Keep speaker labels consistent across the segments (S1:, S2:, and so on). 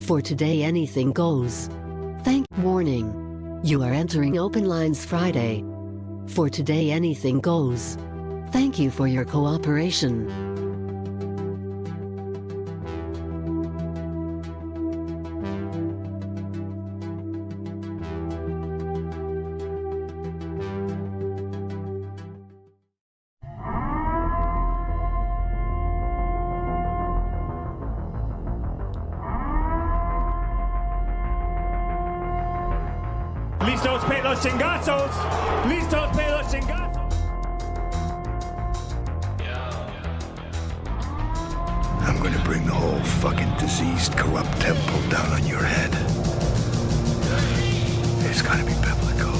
S1: For today anything goes. Warning. You are entering Open Lines Friday. For today anything goes. Thank you for your cooperation.
S2: Listos pelos chingazos. Listos pelos chingazos.
S3: I'm gonna bring the whole fucking diseased, corrupt temple down on your head. It's gotta be biblical.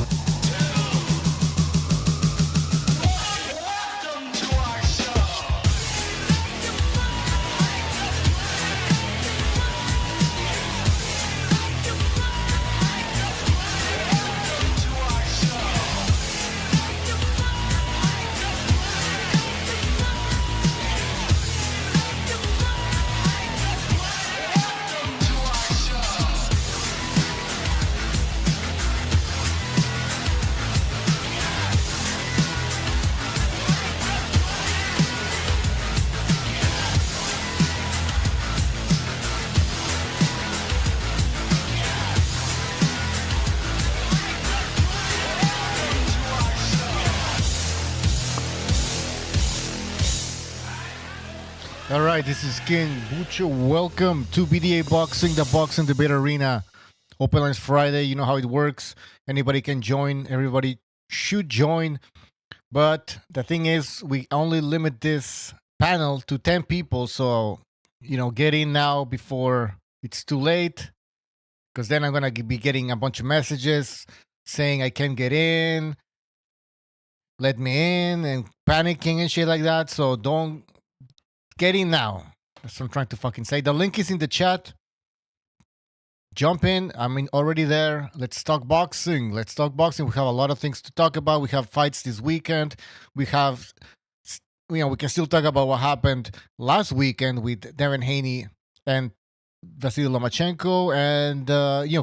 S4: All right, this is King Bucho. Welcome to BDA Boxing, the boxing debate arena. Open Lines Friday. You know how it works. Anybody can join. Everybody should join. But the thing is, we only limit this panel to 10 people. So, get in now before it's too late. Because then I'm going to be getting a bunch of messages saying I can't get in. Let me in, and panicking and shit like that. So don't get in now. That's what I'm trying to fucking say. The link is in the chat. Jump in. I'm already there. Let's talk boxing. We have a lot of things to talk about. We have fights this weekend. We have, we can still talk about what happened last weekend with Devin, Haney, and Vasily Lomachenko, and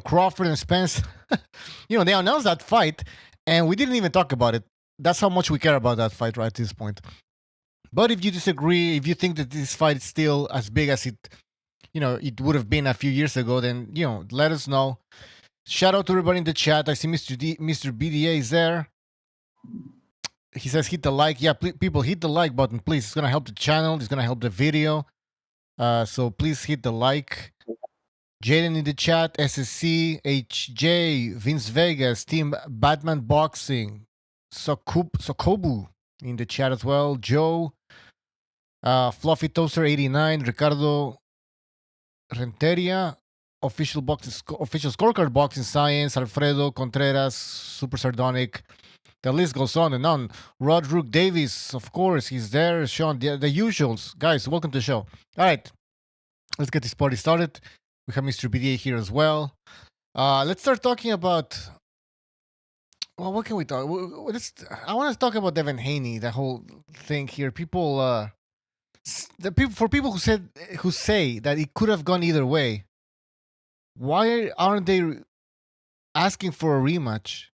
S4: Crawford and Spence. They announced that fight, and we didn't even talk about it. That's how much we care about that fight right at this point. But if you disagree, if you think that this fight is still as big as it would have been a few years ago, then, let us know. Shout out to everybody in the chat. I see Mr. BDA is there. He says hit the like. Yeah, people, hit the like button, please. It's going to help the channel. It's going to help the video. So please hit the like. Jaden in the chat. SSC, HJ, Vince Vegas, Team Batman Boxing, Sokobu in the chat as well. Joe. Fluffy Toaster 89, Ricardo Renteria, official scorecard boxing science, Alfredo Contreras, Super Sardonic. The list goes on and on. Rodrick Davis, of course, he's there. Sean, the usuals. Guys, welcome to the show. All right, let's get this party started. We have Mr. BDA here as well. Let's start talking about. Well, what can we talk? I want to talk about Devin Haney, the whole thing here. People. For people who say that it could have gone either way, why aren't they asking for a rematch?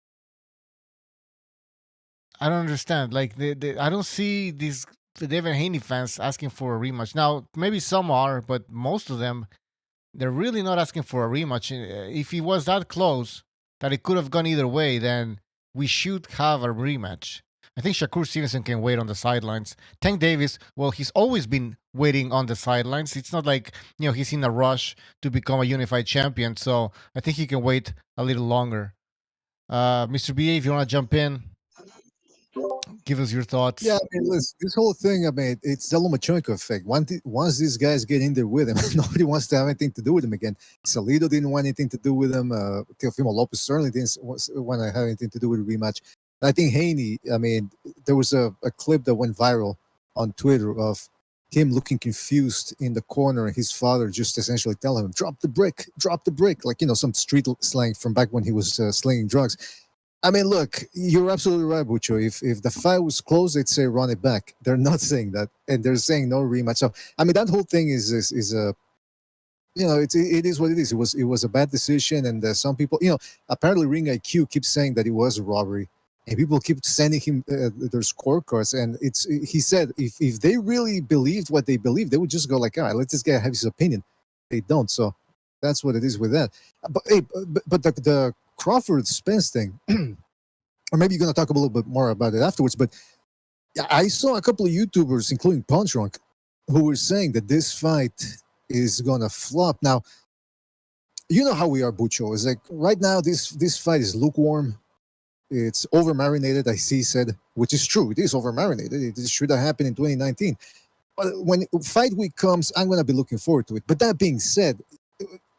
S4: I don't understand. Like, I don't see the Devin Haney fans asking for a rematch. Now, maybe some are, but most of them, they're really not asking for a rematch. If it was that close that it could have gone either way, then we should have a rematch. I think Shakur Stevenson can wait on the sidelines. Tank Davis, well, he's always been waiting on the sidelines. It's not like, he's in a rush to become a unified champion. So I think he can wait a little longer. Mr. BA, if you want to jump in, give us your thoughts.
S5: Yeah, listen, this whole thing, it's the Lomachenko effect. Once these guys get in there with him, nobody wants to have anything to do with him again. Salido didn't want anything to do with him. Teofimo Lopez certainly didn't want to have anything to do with a rematch. I think Haney, there was a clip that went viral on Twitter of him looking confused in the corner, and his father just essentially telling him, drop the brick, like, some street slang from back when he was slinging drugs. Look, you're absolutely right, Bucho. If the fight was close, they'd say run it back. They're not saying that, and they're saying no rematch. So, that whole thing is it is what it is. It was a bad decision, and some people, apparently Ring IQ keeps saying that it was a robbery, and people keep sending him their scorecards. And he said if they really believed what they believed, they would just go like, all right, let's just have his opinion. They don't, so that's what it is with that. But the Crawford Spence thing, or maybe you're gonna talk a little bit more about it afterwards. But I saw a couple of YouTubers, including Punch Drunk, who were saying that this fight is gonna flop. Now, you know how we are, Bucho. It's like right now this fight is lukewarm. It's over marinated, I see said, which is true. It is over marinated. It should have happened in 2019. But when fight week comes, I'm gonna be looking forward to it. But that being said,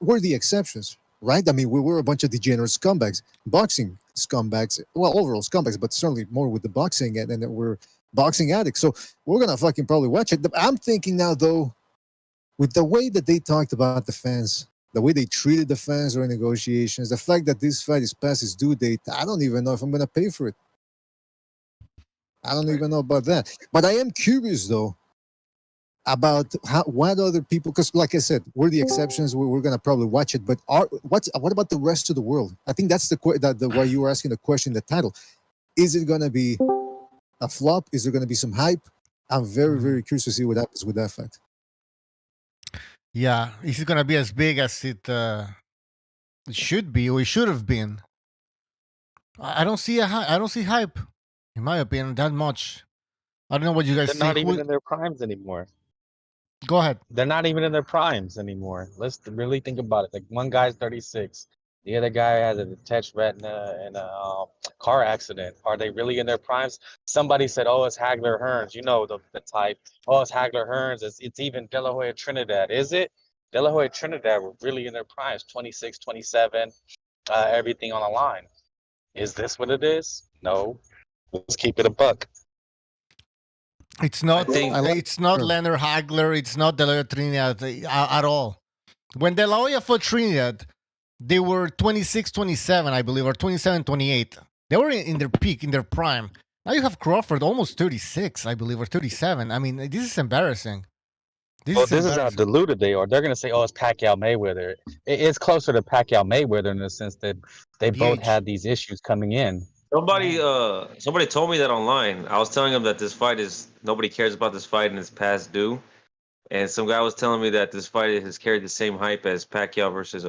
S5: we're the exceptions, right? I mean, we're a bunch of degenerate scumbags, boxing scumbags. Well, overall scumbags, but certainly more with the boxing, and we're boxing addicts. So we're gonna fucking probably watch it. I'm thinking now, though, with the way that they talked about the fans, the way they treated the fans during negotiations, the fact that this fight is past its due date, I don't even know if I'm going to pay for it. I don't even know about that. But I am curious, though, about what other people, because like I said, we're the exceptions. We're going to probably watch it. But what about the rest of the world? I think that's why you were asking the question, the title. Is it going to be a flop? Is there going to be some hype? I'm very, very curious to see what happens with that fight.
S4: Yeah, is it gonna be as big as it should be or it should have been? I don't see I don't see hype, in my opinion, that much. I don't know what you guys
S6: They're
S4: think.
S6: not even in their primes anymore.
S4: Go ahead.
S6: They're not even in their primes anymore. Let's really think about it. Like one guy's 36, the other guy has a detached retina and a car accident. Are they really in their primes? Somebody said, "Oh, it's Hagler Hearns." You know the type. Oh, it's Hagler Hearns. It's even De La Hoya Trinidad. Is it? De La Hoya Trinidad were really in their primes, 26, 27, everything on the line. Is this what it is? No. Let's keep it a buck.
S4: It's not.
S5: like-
S4: It's not Leonard Hagler. It's not De La Hoya Trinidad at all. When De La Hoya fought Trinidad, they were 26, 27, I believe, or 27, 28. They were in their peak, in their prime. Now you have Crawford, almost 36, I believe, or 37. I mean, this is embarrassing.
S6: This is how diluted they are. They're going to say, "Oh, it's Pacquiao Mayweather." It's closer to Pacquiao Mayweather in the sense that they both had these issues coming in.
S7: Somebody told me that online. I was telling them that this fight is nobody cares about this fight and it's past due. And some guy was telling me that this fight has carried the same hype as Pacquiao versus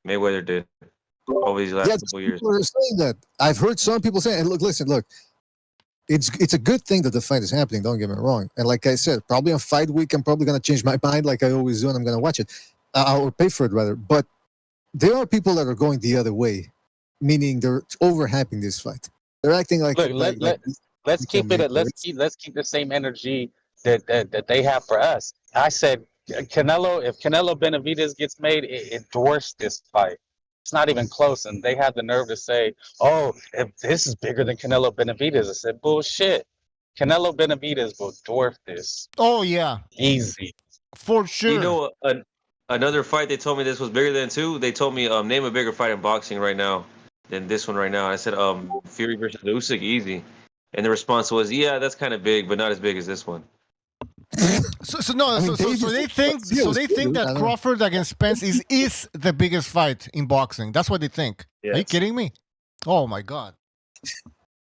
S7: Mayweather did over these last couple years.
S5: People are saying that. I've heard some people say, and look. It's a good thing that the fight is happening, don't get me wrong. And like I said, probably on fight week, I'm probably going to change my mind like I always do, and I'm going to watch it. I'll pay for it, rather. But there are people that are going the other way, meaning they're overhyping this fight. They're acting like...
S6: Let's keep the same energy that they have for us. I said, if Canelo Benavidez gets made, it dwarfs this fight. It's not even close, and they have the nerve to say, "Oh, if this is bigger than Canelo Benavidez." I said, "Bullshit! Canelo Benavidez will dwarf this."
S4: Oh yeah,
S6: easy
S4: for sure.
S7: You know, another fight they told me this was bigger than too. They told me name a bigger fight in boxing right now than this one right now. I said Fury versus Usyk, easy, and the response was, "Yeah, that's kind of big, but not as big as this one."
S4: So they think that Crawford against Spence is the biggest fight in boxing. That's what they think. Yes. Are you kidding me? Oh my god!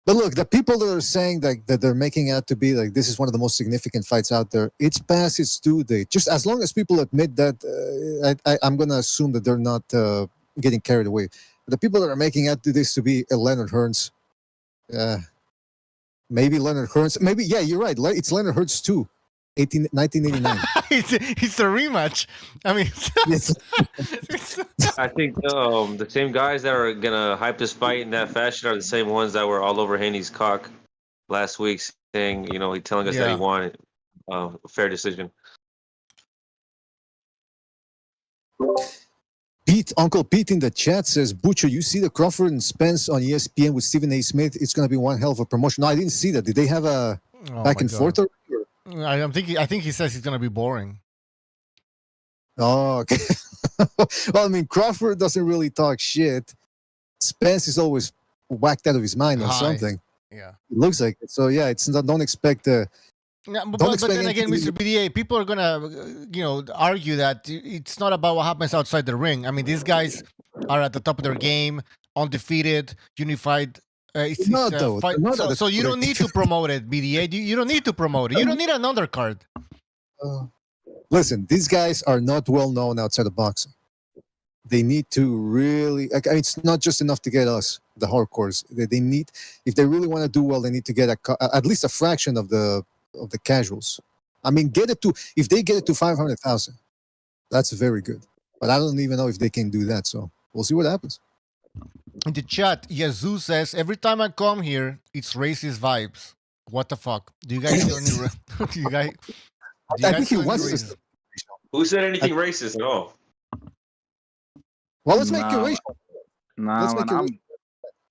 S5: But look, the people that are saying that they're making out to be like this is one of the most significant fights out there, it's past its due date. Just as long as people admit that, I'm going to assume that they're not getting carried away. But the people that are making out to this to be Leonard Hearns, maybe Leonard Hearns, maybe you're right. It's Leonard Hearns too. 1989.
S4: It's a rematch. I mean,
S7: I think the same guys that are gonna hype this fight in that fashion are the same ones that were all over Haney's cock last week, saying, he telling us that he wanted a fair decision.
S5: Uncle Pete in the chat says, "Butcher, you see the Crawford and Spence on ESPN with Stephen A. Smith? It's gonna be one hell of a promotion." No, I didn't see that. Did they have a back and forth?
S4: I think he says it's gonna be boring.
S5: Oh, okay. Well, I mean, Crawford doesn't really talk shit. Spence is always whacked out of his mind on something.
S4: Yeah,
S5: it looks like it. So yeah, it's not. Don't expect
S4: Yeah,
S5: Don't
S4: but
S5: expect
S4: then again,
S5: anything.
S4: Mr. BDA, people are gonna, argue that it's not about what happens outside the ring. I mean, these guys are at the top of their game, undefeated, unified. It's
S5: Not
S4: a
S5: though.
S4: fight.
S5: They're not at
S4: So
S5: the
S4: so
S5: top
S4: you
S5: of their
S4: don't need to promote it, BDA. You don't need to promote it. You don't need an undercard.
S5: Listen, these guys are not well known outside of boxing. They need to really. It's not just enough to get us, the hardcores. They need, if they really want to do well, they need to get at least a fraction of the casuals. I mean, get it to, if they get it to 500,000, that's very good. But I don't even know if they can do that. So we'll see what happens.
S4: In the chat, Yazoo says every time I come here, it's racist vibes. What the fuck? Do you guys feel any? Do you guys? Do you
S5: I
S4: guys
S5: think he
S4: feel any
S5: wants us
S4: racism?
S5: to.
S7: Who said anything racist at all?
S5: Well, let's make it
S8: Nah,
S5: racial.
S8: nah,
S5: Let's
S8: man,
S5: make it racial.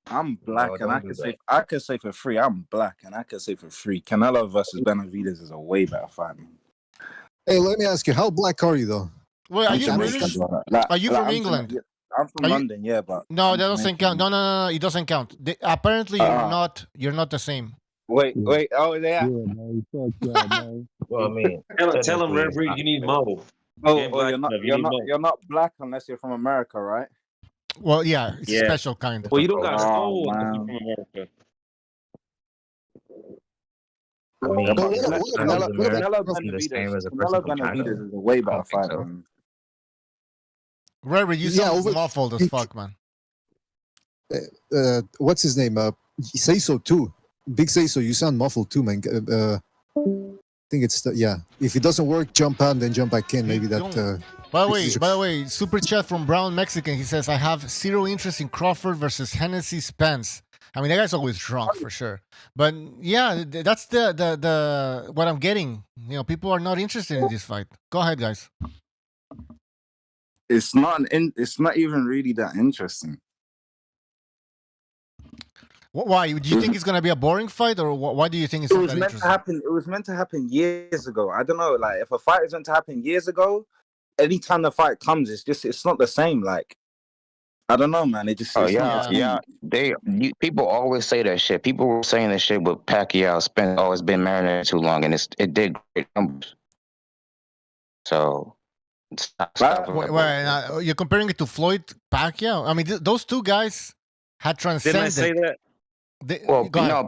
S8: I'm black, and
S7: don't do that.
S8: I can say for free, I'm black, and I can say for free, Canelo versus Benavidez is a way better fight, man.
S5: Hey, let me ask you, how black are you though?
S4: Well, are
S8: I'm
S4: you
S8: from
S4: British?
S8: England,
S4: Are you from
S8: I'm
S4: England?
S8: I'm from
S4: Are you-
S8: London, yeah, but
S4: No,
S8: I'm
S4: that doesn't count.
S8: Jamaican.
S4: No, it doesn't count. Apparently, you're not the same.
S8: Wait, oh yeah.
S7: Well, I mean, tell him, Referee, you need Mo.
S8: Oh,
S7: Black enough, you need Mo.
S8: you're not black unless you're from America, right?
S4: Well, yeah, it's a
S7: Yeah.
S4: special kind.
S7: Well, you don't got
S8: Oh,
S7: soul
S8: man.
S7: from America.
S8: Yeah,
S5: But
S8: but
S5: what about
S8: Canelo
S5: Crawford?
S8: Benavidez is a way better fight, man.
S4: Rary, you
S5: Yeah,
S4: sound muffled as fuck, man.
S5: What's his name? Say so too. Big say so. You sound muffled too, man. I think it's yeah. If it doesn't work, jump out and then jump back in. Maybe that.
S4: By the way, super chat from Brown Mexican. He says, "I have zero interest in Crawford versus Hennessy Spence." I mean, that guy's always drunk for sure. But yeah, that's the what I'm getting. People are not interested in this fight. Go ahead, guys.
S8: It's not even really that interesting.
S4: Why? Do you think it's gonna be a boring fight, or why do you think it's
S8: It
S4: not
S8: was
S4: that
S8: meant to
S4: interesting?
S8: happen. It was meant to happen years ago. I don't know. Like, if a fight is meant to happen years ago, anytime the fight comes, it's not the same. Like, I don't know, man. It's not the same.
S9: People always say that shit. People were saying that shit with Pacquiao. Spence always been marinated too long, and it did great numbers. So,
S4: you're comparing it to Floyd Pacquiao. I mean, those two guys had transcended.
S7: Didn't I say that?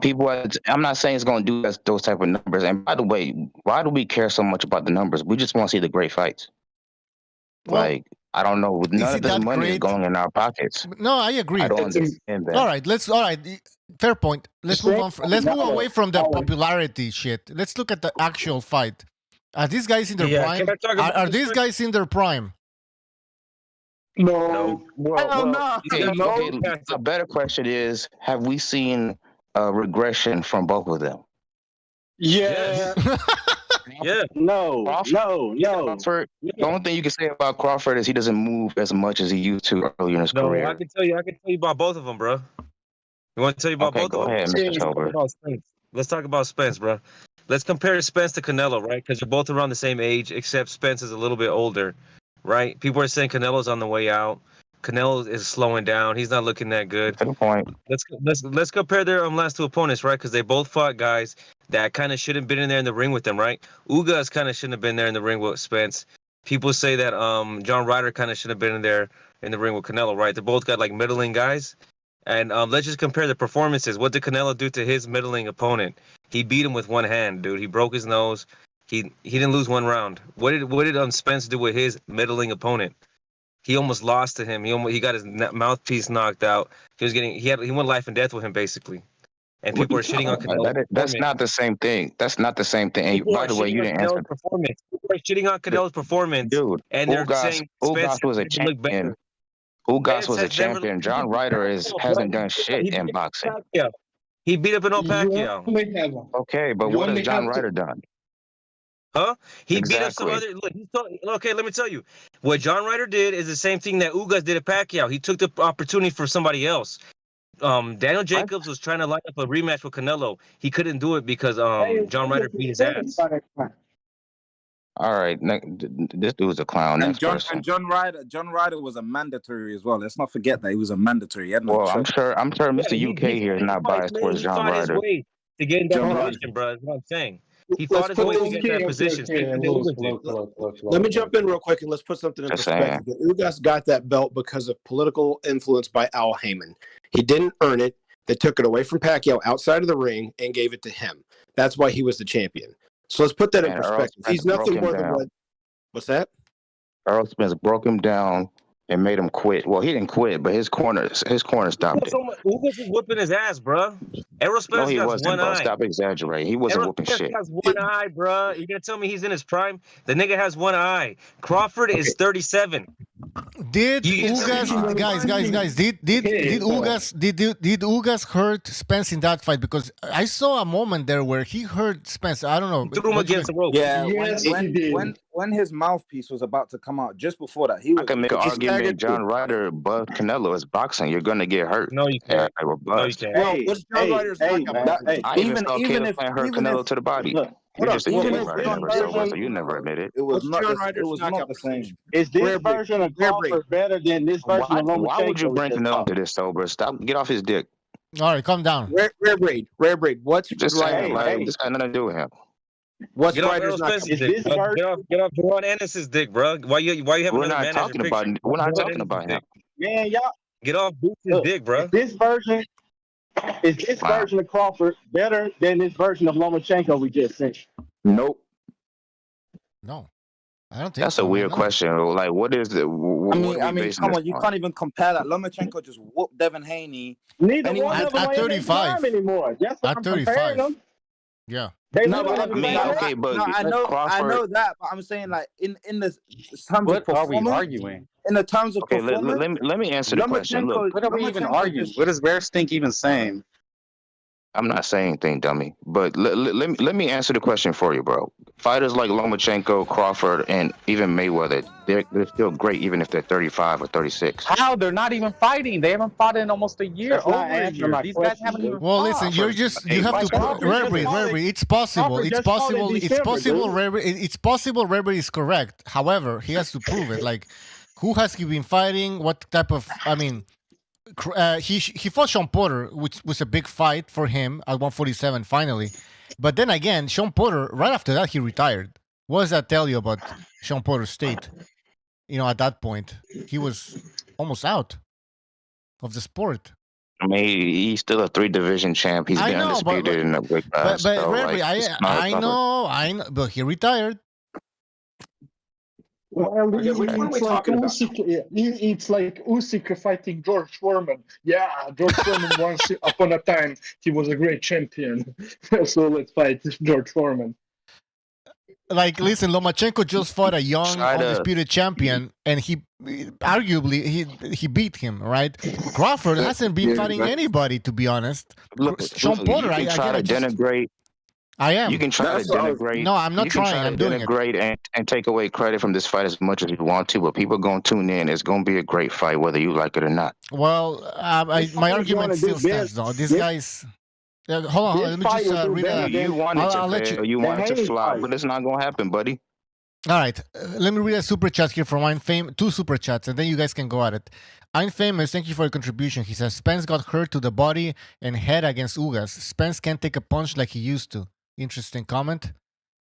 S9: People. I'm not saying it's going to do those type of numbers. And by the way, why do we care so much about the numbers? We just want to see the great fights.
S4: Well,
S9: I don't know. None of this money is going in our pockets.
S4: No, I agree.
S9: I don't understand that.
S4: All right, fair point. Let's move on. Let's move away from the popularity shit. Let's look at the actual fight. Are these guys in their prime? Are these guys in their prime?
S7: No.
S9: A better question is, have we seen a regression from both of them?
S10: Yeah.
S7: Yeah.
S10: No.
S9: Crawford, the only thing you can say about Crawford is he doesn't move as much as he used to earlier in his career.
S7: I can tell you about both of them, bro. You want to tell you about both
S9: of them? Go ahead, Mr. Tolbert.
S7: Let's talk about Spence, bro. Let's compare Spence to Canelo, right? Because they're both around the same age, except Spence is a little bit older, right? People are saying Canelo's on the way out. Canelo is slowing down. He's not looking that good.
S9: To the point.
S7: Let's compare their last two opponents, right? Because they both fought guys that kind of shouldn't have been in there in the ring with them, right? Ugas kind of shouldn't have been there in the ring with Spence. People say that John Ryder kind of should have been in there in the ring with Canelo, right? They both got like middling guys. And let's just compare the performances. What did Canelo do to his middling opponent? He beat him with one hand, dude. He broke his nose. He didn't lose one round. What did Spence do with his middling opponent? He almost lost to him. He got his mouthpiece knocked out. He went life and death with him basically. And people are shitting on Canelo.
S9: That's not the same thing. That's not the same thing. And by the way, you didn't answer.
S7: People are shitting on Canelo's performance,
S9: dude.
S7: And they're saying Spence
S9: was a champion. Ugas was a champion. John Ryder hasn't done shit in boxing.
S7: He beat up an old Pacquiao.
S9: Okay, but what has John Ryder done?
S7: Huh? He beat up some other. Look, okay, let me tell you. What John Ryder did is the same thing that Ugas did at Pacquiao. He took the opportunity for somebody else. Daniel Jacobs was trying to line up a rematch with Canelo. He couldn't do it because John Ryder beat his ass.
S9: All right, this dude's a clown.
S8: And John Ryder was a mandatory as well. Let's not forget that he was a mandatory. He had no choice.
S9: I'm sure Mr. UK here is not biased towards John Ryder.
S7: To get in that position, bro. That's what I'm saying.
S6: He fought his way to get that position.
S11: Let me jump in real quick and let's put something in perspective. Ugas got that belt because of political influence by Al Heyman. He didn't earn it. They took it away from Pacquiao outside of the ring and gave it to him. That's why he was the champion. So let's put that in perspective. He's nothing more than what. What's that?
S9: Earl Spence broke him down and made him quit. Well, he didn't quit, but his corner stopped it.
S6: Ugas was whooping his ass, bro. Errol Spence
S9: No, he
S6: has
S9: wasn't,
S6: one
S9: bro.
S6: eye.
S9: Stop exaggerating. He wasn't
S6: Errol
S9: whooping
S6: Spence
S9: shit.
S6: has one eye, bro. You gonna tell me he's in his prime? The nigga has one eye. Crawford is 37.
S4: Did Ugas, guys, did Ugas hurt Spence in that fight? Because I saw a moment there where he hurt Spence. I don't know.
S6: Threw him against the rope.
S8: Yeah, when his mouthpiece was about to come out, just before that, he was.
S9: I can make an argument. John Ryder, but Canelo is boxing. You're gonna get hurt.
S6: No, you can't.
S9: No, you
S6: can't.
S8: Well, what's John Ryder's knockout?
S9: I even saw Caleb hurt Canelo to the body. You just you never admitted.
S8: It was not. It was not the same.
S10: Is this version of Crawford better than this version of Lomachenko?
S9: Why would you bring Canelo to this, sober? Stop. Get off his dick.
S4: All right, calm down.
S11: Rare breed. What's
S9: just saying? This got nothing to do with him.
S11: What's
S6: get
S11: Ryder's
S6: off dick? Get off Jerron Ennis's dick, bro. Why you have
S9: We're
S6: another
S9: not talking about. We're not talking about him.
S10: Man, y'all
S6: get off Boots' dick, bro.
S10: Is this version of Crawford better than this version of Lomachenko we just seen?
S8: Nope.
S4: No, I don't think
S9: that's a weird question. Like, what is the?
S8: I mean, come on, you can't even compare that. Lomachenko just whooped Devin Haney.
S10: Neither one of them
S4: at 35
S10: anymore. That's what
S4: at
S10: I'm
S4: 35.
S10: Them.
S4: Yeah.
S10: I
S8: know that, but I'm saying like in the terms of performance.
S12: What are we arguing?
S8: In the terms of performance.
S9: Let me answer the question. Look,
S12: what are we even arguing? What is Bear Stink even saying?
S9: I'm not saying anything, dummy. But let me answer the question for you, bro. Fighters like Lomachenko, Crawford, and even Mayweather, they're still great even if they're 35 or 36.
S12: How? They're not even fighting. They haven't fought in almost a year. These guys haven't even
S4: Well, listen, you have to rare breed. It's possible. It's possible. It's possible. It's possible. Rare breed is correct. However, he has to prove it. Like, who has he been fighting? What type of? I mean. He fought Sean Porter, which was a big fight for him at 147 finally. But then again, Sean Porter, right after that, he retired. What does that tell you about Sean Porter's state? At that point, he was almost out of the sport.
S9: I mean, he's still a 3-division champ. He's been undisputed in the weight class.
S4: But I know, but he retired.
S10: Well, it's like Usyk fighting George Foreman. Yeah, George Foreman once upon a time he was a great champion. So let's fight George Foreman.
S4: Like, listen, Lomachenko just fought a young undisputed champion, and he arguably he beat him. Right? Crawford hasn't been fighting anybody, to be honest. Sean Porter,
S9: I try to denigrate.
S4: I am.
S9: You can try to denigrate.
S4: No, I'm not trying. I'm doing
S9: it. And take away credit from this fight as much as you want to, but people are going to tune in. It's going to be a great fight, whether you like it or not.
S4: Well, my argument still stands, though. These guys. Hold on. Let me just read that.
S9: You wanted to flop, but it's not going to happen, buddy.
S4: All right. Let me read a super chat here from Ein Fame. 2 super chats, and then you guys can go at it. Ein Famous, thank you for your contribution. He says, Spence got hurt to the body and head against Ugas. Spence can't take a punch like he used to. Interesting comment.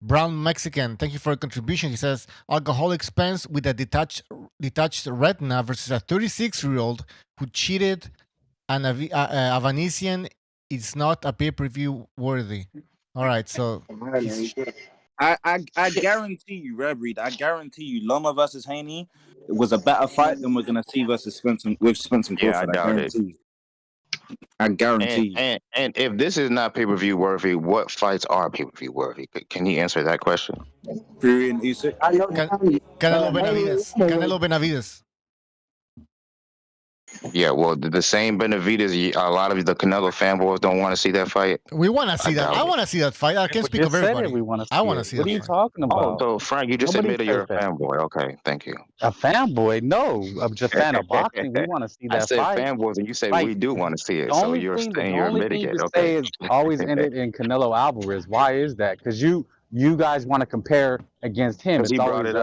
S4: Brown Mexican, thank you for your contribution. He says, alcoholic Spence with a detached retina versus a 36-year-old who cheated and a Venetian is not a pay-per-view worthy. All right, so
S8: I guarantee you, Red Reed, I guarantee you, Loma versus Haney was a better fight than we're gonna see versus Spence and Crawford.
S9: Yeah, I doubt it.
S8: I guarantee you.
S9: And if this is not pay-per-view worthy, what fights are pay-per-view worthy? Can you answer that question?
S8: Fury and Usyk.
S4: Canelo Benavides.
S9: Yeah, well, the same Benavides, a lot of the Canelo fanboys don't want to see that fight.
S4: We want to see that. I want to see that fight. I can't speak of everybody. I want to see that.
S12: What are you talking about?
S9: Oh, so Frank, you just admitted you're a fanboy. Okay, thank you.
S12: A fanboy? No, I'm just a fan of boxing. We want to see that fight.
S9: I said fanboys, and you say we do want to see it. So you're saying you're admitting it.
S12: Okay. Say it's always ended in Canelo Alvarez. Why is that? Because you guys want to compare against him. It's always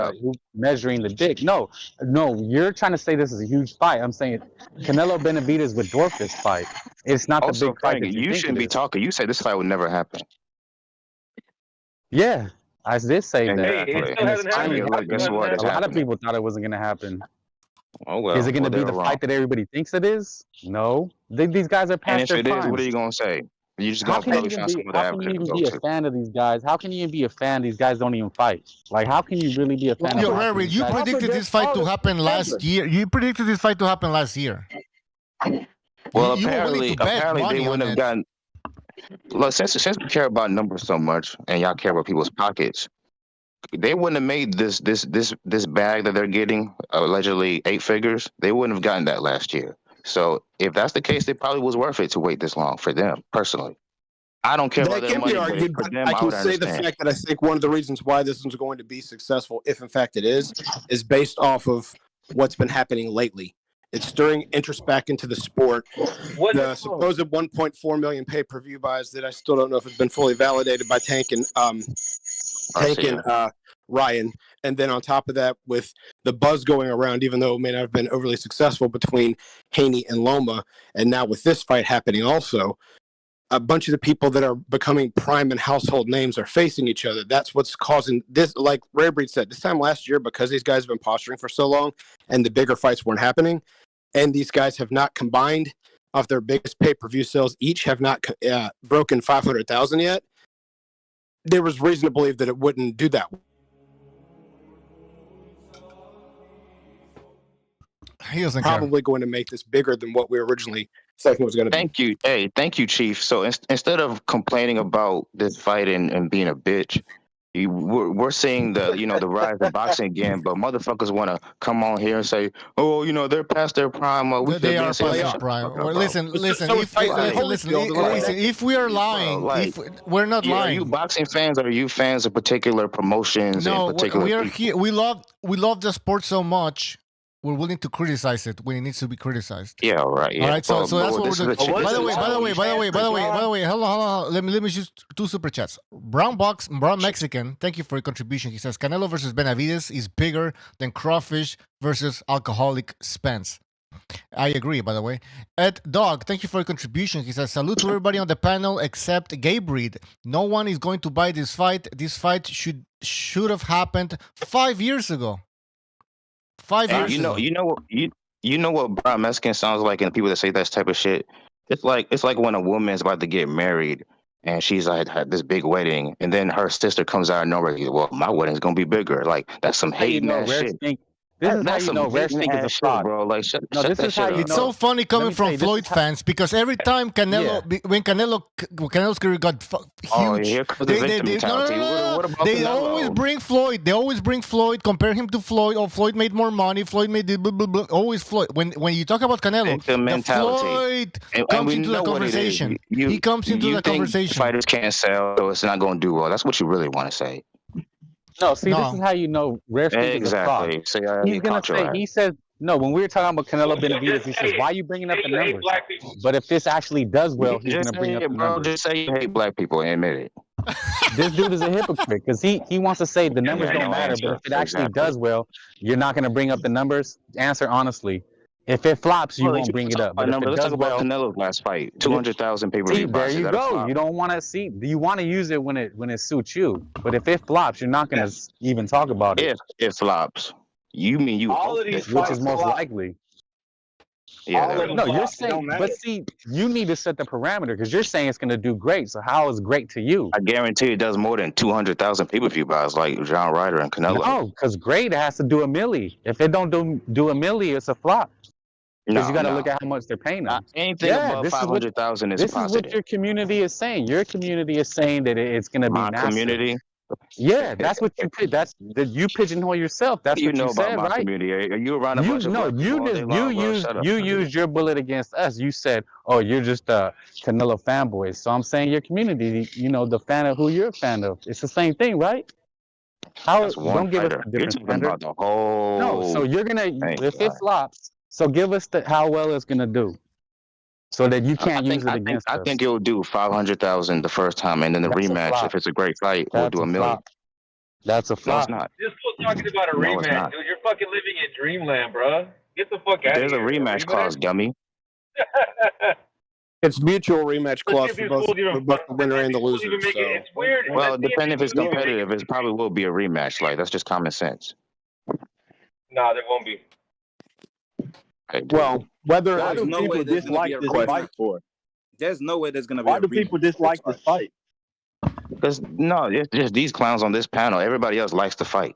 S12: measuring the dick. No, you're trying to say this is a huge fight. I'm saying Canelo Benavides would dwarf this fight. It's not the big fight.
S9: You shouldn't be talking. You say this fight would never happen.
S12: Yeah, I did say that.
S7: Hey, it still hasn't happened.
S9: Guess what is
S12: A lot of
S9: happening?
S12: people thought it wasn't going to happen.
S9: Oh well.
S12: Is it going to be the fight that everybody thinks it is? No. These guys are past their
S9: And if it is, what are
S12: primes.
S9: you gonna say? You just
S12: How
S9: gonna
S12: can you
S9: probably
S12: even
S9: find
S12: be?
S9: some other
S12: How can you
S9: advocate to
S12: even
S9: go
S12: be a
S9: to.
S12: fan of these guys? How can you even be a fan? These guys don't even fight. Like, how can you really be a fan
S4: Yo,
S12: of boxing?
S4: Rary,
S12: These
S4: you
S12: guys-
S4: predicted this fight to happen last year. You predicted this fight to happen last year.
S9: Well,
S4: You were willing to bet
S9: apparently they
S4: money on
S9: wouldn't have
S4: it.
S9: gotten. Look, since we care about numbers so much, and y'all care about people's pockets, they wouldn't have made this bag that they're getting, allegedly 8 figures. They wouldn't have gotten that last year. So if that's the case, it probably was worth it to wait this long for them personally. I don't care
S11: That
S9: about their
S11: can be
S9: money,
S11: argued,
S9: but for
S11: but
S9: them,
S11: I
S9: I
S11: can
S9: would
S11: say the
S9: understand.
S11: fact that I think one of the reasons why this is going to be successful, if in fact it is based off of what's been happening lately. It's stirring interest back into the sport. The supposed 1.4 million pay-per-view buys that I still don't know if it's been fully validated by Tank and Ryan. And then on top of that, with the buzz going around, even though it may not have been overly successful between Haney and Loma, and now with this fight happening also, a bunch of the people that are becoming prime and household names are facing each other. That's what's causing this. Like Rare Breed said, this time last year, because these guys have been posturing for so long and the bigger fights weren't happening, and these guys have not combined off their biggest pay-per-view sales, each have not broken 500,000 yet. There was reason to believe that it wouldn't do that.
S4: He doesn't
S11: probably going to make this bigger than what we originally thinking it was going to be.
S9: Thank you. Hey, thank you, Chief. So instead of complaining about this fight and being a bitch, we're seeing the rise of boxing again. But motherfuckers want to come on here and say, oh, they're past their prime.
S4: They are past their prime. Listen. If we are lying, if we're not lying,
S9: are you boxing fans? Or are you fans of particular promotions?
S4: No,
S9: and particular
S4: we are
S9: people?
S4: here. We love the sport so much. We're willing to criticize it when it needs to be criticized.
S9: Yeah, right. Yeah.
S4: All right, so that's what we're doing. By the way, hold on. Let me just 2 super chats. Brown Mexican, thank you for your contribution. He says Canelo versus Benavides is bigger than Crawfish versus alcoholic Spence. I agree, by the way. Ed Dog, thank you for your contribution. He says, salute to everybody on the panel except Gabriel. No one is going to buy this fight. This fight should have happened 5 years ago. 5 years ago.
S9: You know what Brown Mexican sounds like, and people that say that type of shit. It's like when a woman's about to get married and she's like had this big wedding, and then her sister comes out of nowhere. Well, my wedding's gonna be bigger. Like that's some hating ass shit.
S12: This is how you know Rare Stink is a fraud,
S9: bro. Like shut
S12: this
S9: that
S12: is
S9: shit
S12: how you
S9: up.
S4: It's so funny coming from Floyd fans because every time when Canelo's career got huge,
S9: here comes the victim mentality. What about
S4: they
S9: Canelo?
S4: always bring Floyd. They always bring Floyd, compare him to Floyd. Oh, Floyd made more money. Floyd made blah, blah, blah. Always Floyd. When you talk about Canelo, the Floyd comes into the conversation. He comes into the conversation.
S9: Fighters can't sell, so it's not going to do well. That's what you really want to say.
S12: No, this is how you know Rare Stink is a fraud. He's gonna say, he says, no, when we were talking about Canelo Benavides, he says, why are you bringing up the numbers? But if this actually does well, he's gonna bring up the numbers.
S9: Just say you hate black people and admit it.
S12: This dude is a hypocrite because he wants to say the numbers don't matter, but if it actually does well, you're not gonna bring up the numbers. Answer honestly. If it flops, you won't bring it up. But if it
S9: Let's
S12: does
S9: talk
S12: well,
S9: about Canelo's last fight, 200,000 pay-per-view.
S12: there you go. You don't want to see. You want to use it when it suits you. But if it flops, you're not going to even talk about it.
S9: If it flops, you mean you
S12: all of these, which is most likely.
S9: Yeah,
S12: no, you're saying, but see, you need to set the parameter because you're saying it's going to do great. So how is great to you?
S9: I guarantee it does more than 200,000 pay-per-view buys like John Ryder and Canelo.
S12: No, because great has to do a milli. If it don't do a milli, it's a flop. Because you got to look at how much they're paying them.
S9: Anything above 500,000 is positive.
S12: This is what your community is saying. Your community is saying that it's going to be massive.
S9: Community.
S12: Yeah, that's what you pick. That's that you pigeonhole yourself. That's what you said,
S9: about my
S12: right?
S9: Community? Are you around a bunch of
S12: you used your bullet against us. You said, "Oh, you're just a Canelo fanboy." So I'm saying your community, the fan of who you're a fan of. It's the same thing, right? Don't give us a different standard.
S9: About the whole.
S12: No, so you're gonna if it flops. So give us how well it's gonna do, so that you can't use it against us.
S9: I think it will do 500,000 the first time, and then the rematch, if it's a great fight, we'll do $1 million.
S12: That's a flop.
S9: No, it's not.
S2: This fool's talking about a rematch, dude. You're fucking living in dreamland, bro. Get the fuck out of here.
S9: There's a rematch clause, dummy.
S11: It's mutual rematch clause for both the winner and the loser. So.
S2: It's weird.
S9: Well, depending if it's competitive, it probably will be a rematch. Like that's just common sense.
S2: Nah, there won't be.
S11: Well, whether
S8: there's no people dislike this fight for, there's no way there's gonna be.
S11: Why do people dislike this fight?
S9: Because no, it's just these clowns on this panel. Everybody else likes to fight.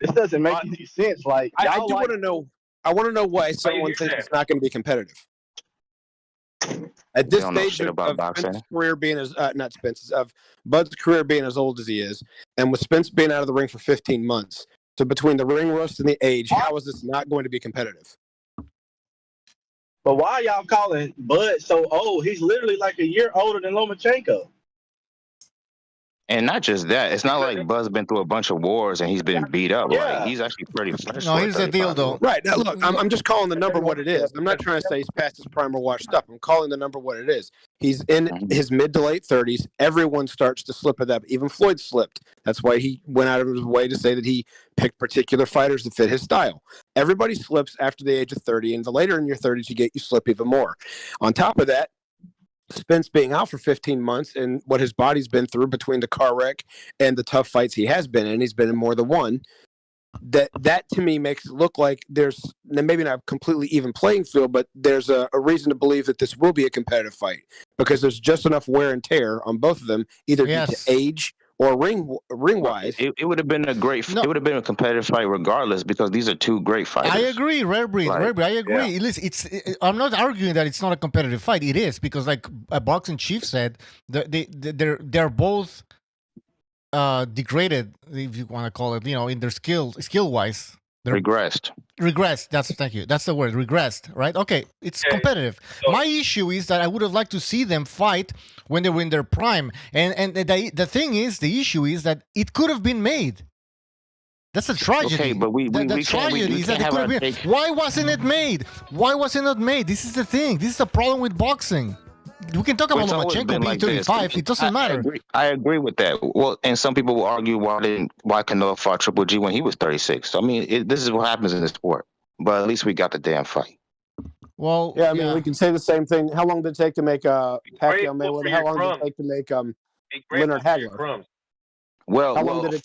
S11: This doesn't make any sense. Like I do want to know. I want to know why someone thinks it's not going to be competitive. At this stage of Spence's career being as not Spence's of Bud's career being as old as he is, and with Spence being out of the ring for 15 months, so between the ring rust and the age, how is this not going to be competitive?
S13: But why y'all calling Bud so old? He's literally like a year older than Lomachenko.
S9: And not just that, it's not like Bud's been through a bunch of wars and he's been beat up. Yeah. Like he's actually pretty fresh.
S4: No, here's the deal, though.
S11: Right now, look, I'm just calling the number what it is. I'm not trying to say he's past his prime or washed up. I'm calling the number what it is. He's in his mid to late 30s. Everyone starts to slip at that. Even Floyd slipped. That's why he went out of his way to say that he picked particular fighters that fit his style. Everybody slips after the age of 30, and the later in your 30s you slip even more. On top of that, Spence being out for 15 months and what his body's been through between the car wreck and the tough fights he has been in, he's been in more than one. That to me makes it look like there's maybe not a completely even playing field, but there's a reason to believe that this will be a competitive fight because there's just enough wear and tear on both of them, either due to age or ring wise.
S9: It would have been a great. It would have been a competitive fight regardless because these are two great fighters.
S4: I agree, Rare Breed. I agree. Yeah. I'm not arguing that it's not a competitive fight. It is because, like a boxing chief said, they're both degraded, if you want to call it, in their skill wise.
S9: Regressed.
S4: Thank you. That's the word. Regressed, right? Okay. It's competitive. My issue is that I would have liked to see them fight when they were in their prime. And the thing is, the issue is that it could have been made. That's a tragedy.
S9: Okay, but the
S4: tragedy is that it could have been. Why wasn't it made? Why wasn't it made? This is the thing. This is the problem with boxing. We can talk about Lomachenko being 35. It doesn't matter.
S9: I agree with that. Well, and some people will argue why Canelo fought Triple G when he was 36. I mean, this is what happens in the sport. But at least we got the damn fight.
S4: Well,
S11: yeah, I mean, we can say the same thing. How long did it take to make Pacquiao Mayweather? How long did it take to make Leonard Hagler?
S9: Well,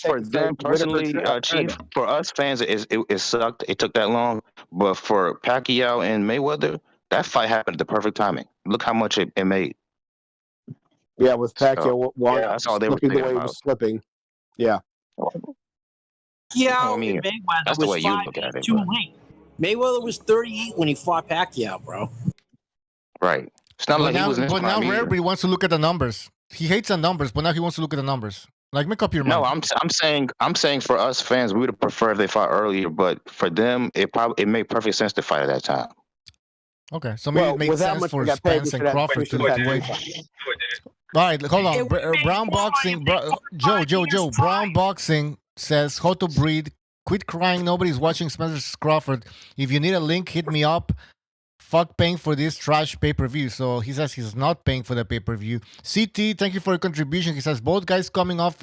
S9: for them personally, Chief, for us fans, it sucked. It took that long. But for Pacquiao and Mayweather, that fight happened at the perfect timing. Look how much it made.
S11: Yeah, with Pacquiao,
S9: that's all they were thinking about.
S11: He was slipping. Yeah.
S14: Yeah, Mayweather
S9: that's the way you look at it.
S14: Too late. Mayweather was 38 when he fought Pacquiao, bro.
S9: Right. It's not like he was in his prime
S4: now
S9: either.
S4: Rareby wants to look at the numbers. He hates the numbers, but now he wants to look at the numbers. Like, make up your mind.
S9: No, I'm saying for us fans, we would have preferred if they fought earlier, but for them, it made perfect sense to fight at that time.
S4: Okay, so maybe it makes sense for Spence and Crawford to wait. All right, hold on. Brown Boxing, Joe. Brown Boxing says, how to breed. Quit crying. Nobody's watching Spence Crawford. If you need a link, hit me up. Fuck paying for this trash pay-per-view. So he says he's not paying for the pay-per-view. CT, thank you for your contribution. He says, both guys coming off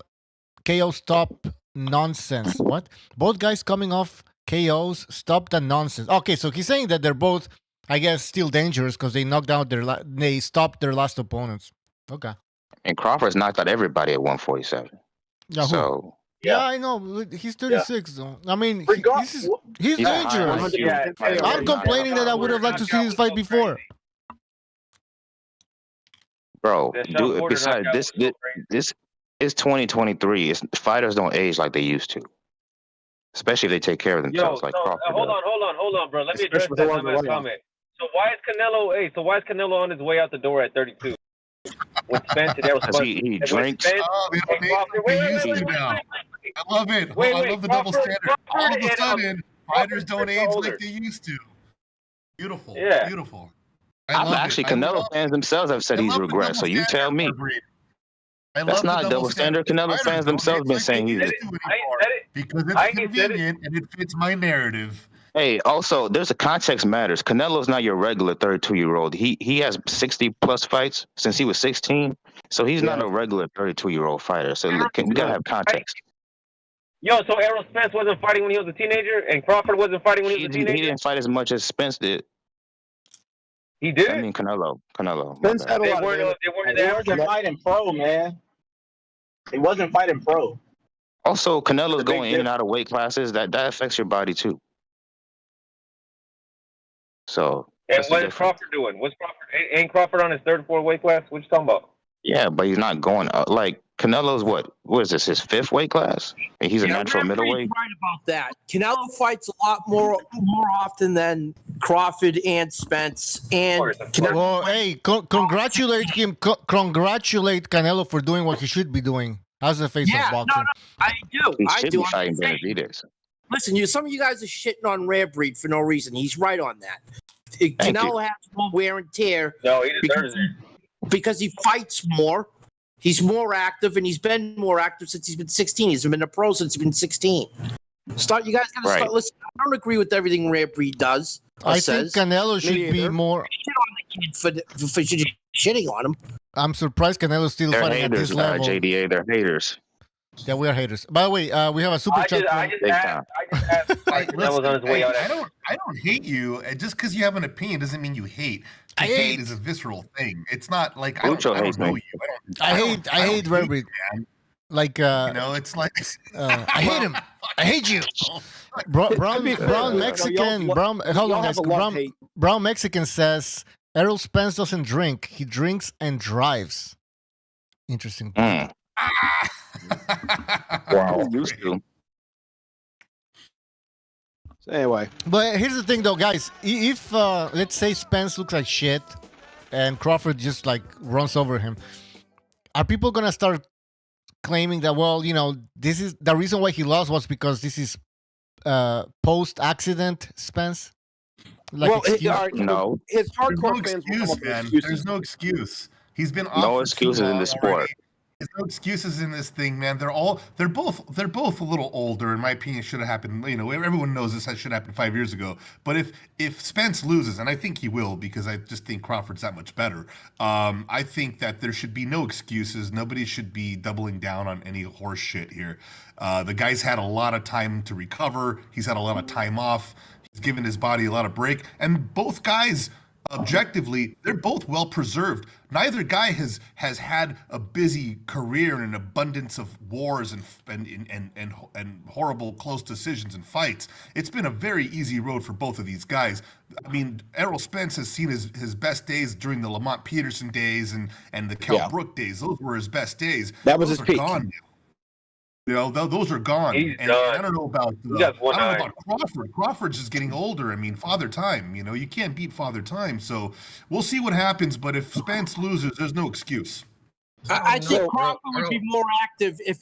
S4: KO, stop nonsense. What? Both guys coming off KOs, stop the nonsense. Okay, so he's saying that they're both, I guess, still dangerous because they knocked out they stopped their last opponents. Okay.
S9: And Crawford's knocked out everybody at 147.
S4: Yeah,
S9: so
S4: yeah, I know. He's 36 though. I mean, he's dangerous. I'm complaining that I would have liked to see this fight before.
S9: Bro, besides this is 2023. Fighters don't age like they used to. Especially if they take care of themselves like Crawford.
S2: Hold on, bro. Let me address that last comment. So why is Canelo on his way out the door at 32? With Spence and Errol Spence.
S9: He drinks.
S3: I love it. I love the double standard. All of a sudden, fighters don't age like they used to. Beautiful. Yeah. Beautiful.
S9: Canelo fans themselves have said he's regressed. So you tell me. That's not a double standard. Canelo fans themselves been saying he's
S3: because it's convenient and it fits my narrative.
S9: Hey, also, there's a context matters. Canelo's not your regular 32-year-old. He has 60-plus fights since he was 16, so he's not a regular 32-year-old fighter. So we gotta have context.
S2: So Errol Spence wasn't fighting when he was a teenager, and Crawford wasn't fighting when he was a teenager?
S9: He didn't fight as much as Spence did.
S2: He did.
S9: I mean Canelo.
S11: Spence had a
S2: They
S11: lot
S2: weren't.
S11: of
S2: They
S13: He wasn't fighting pro, man. He wasn't fighting pro.
S9: Also, Canelo's going in and out of weight classes. That affects your body too. So.
S2: And what is Crawford doing? What's Crawford? Ain't Crawford on his third or fourth weight class? What you talking about?
S9: Yeah, but he's not going up. Like Canelo's what is this? His fifth weight class? And he's a natural middleweight.
S14: Right about that. Canelo fights a lot more often than Crawford and Spence. And
S4: well, hey, congratulate him. Congratulate Canelo for doing what he should be doing. How's the face of boxing?
S14: No, I do.
S9: He
S14: I
S9: should
S14: do.
S9: be fighting Beterbiev.
S14: Listen, some of you guys are shitting on Rare Breed for no reason. He's right on that. Canelo has more wear and tear.
S2: No, he deserves it.
S14: Because he fights more. He's more active, and he's been more active since he's been 16. He's been a pro since he's been 16. You guys got to start listening. I don't agree with everything Rare Breed does.
S4: I think Canelo should be more.
S14: Shit on the kid for shitting on him.
S4: I'm surprised Canelo's still fighting at this level.
S9: JDA, they're haters.
S4: Yeah, we are haters. By the way, we have a super chat.
S2: I just asked Canelo's on his way out.
S3: I don't hate you. Just because you have an opinion doesn't mean you hate. Hate is a visceral thing. It's not like I don't know you.
S4: I hate Rare Breed. Like
S3: it's like
S4: I hate him. I hate you. Brown Mexican. Hold on, guys. Brown Mexican says Errol Spence doesn't drink. He drinks and drives. Interesting.
S9: Wow. Used to.
S11: So anyway,
S4: but here's the thing, though, guys. If let's say Spence looks like shit, and Crawford just like runs over him, are people gonna start claiming that? Well, this is the reason why he lost was because this is post-accident Spence. Like,
S9: no,
S11: his hardcore fans
S3: man. There's no excuse. He's been off
S9: no excuses in this sport.
S3: There's no excuses in this thing, man. They're both a little older, in my opinion. Should have happened. Everyone knows this should have happened 5 years ago. But if Spence loses, and I think he will, because I just think Crawford's that much better. I think that there should be no excuses. Nobody should be doubling down on any horse shit here. The guy's had a lot of time to recover. He's had a lot of time off. He's given his body a lot of break, and both guys. Objectively, they're both well preserved. Neither guy has had a busy career and an abundance of wars and horrible close decisions and fights. It's been a very easy road for both of these guys. I mean, Errol Spence has seen his best days during the Lamont Peterson days and the Cal Brook days. Those were his best days.
S11: That was his peak.
S3: Gone now. Those are gone. And I don't know about Crawford. Crawford's just getting older. I mean, Father Time. You can't beat Father Time. So we'll see what happens. But if Spence loses, there's no excuse.
S14: I think Crawford would be more active if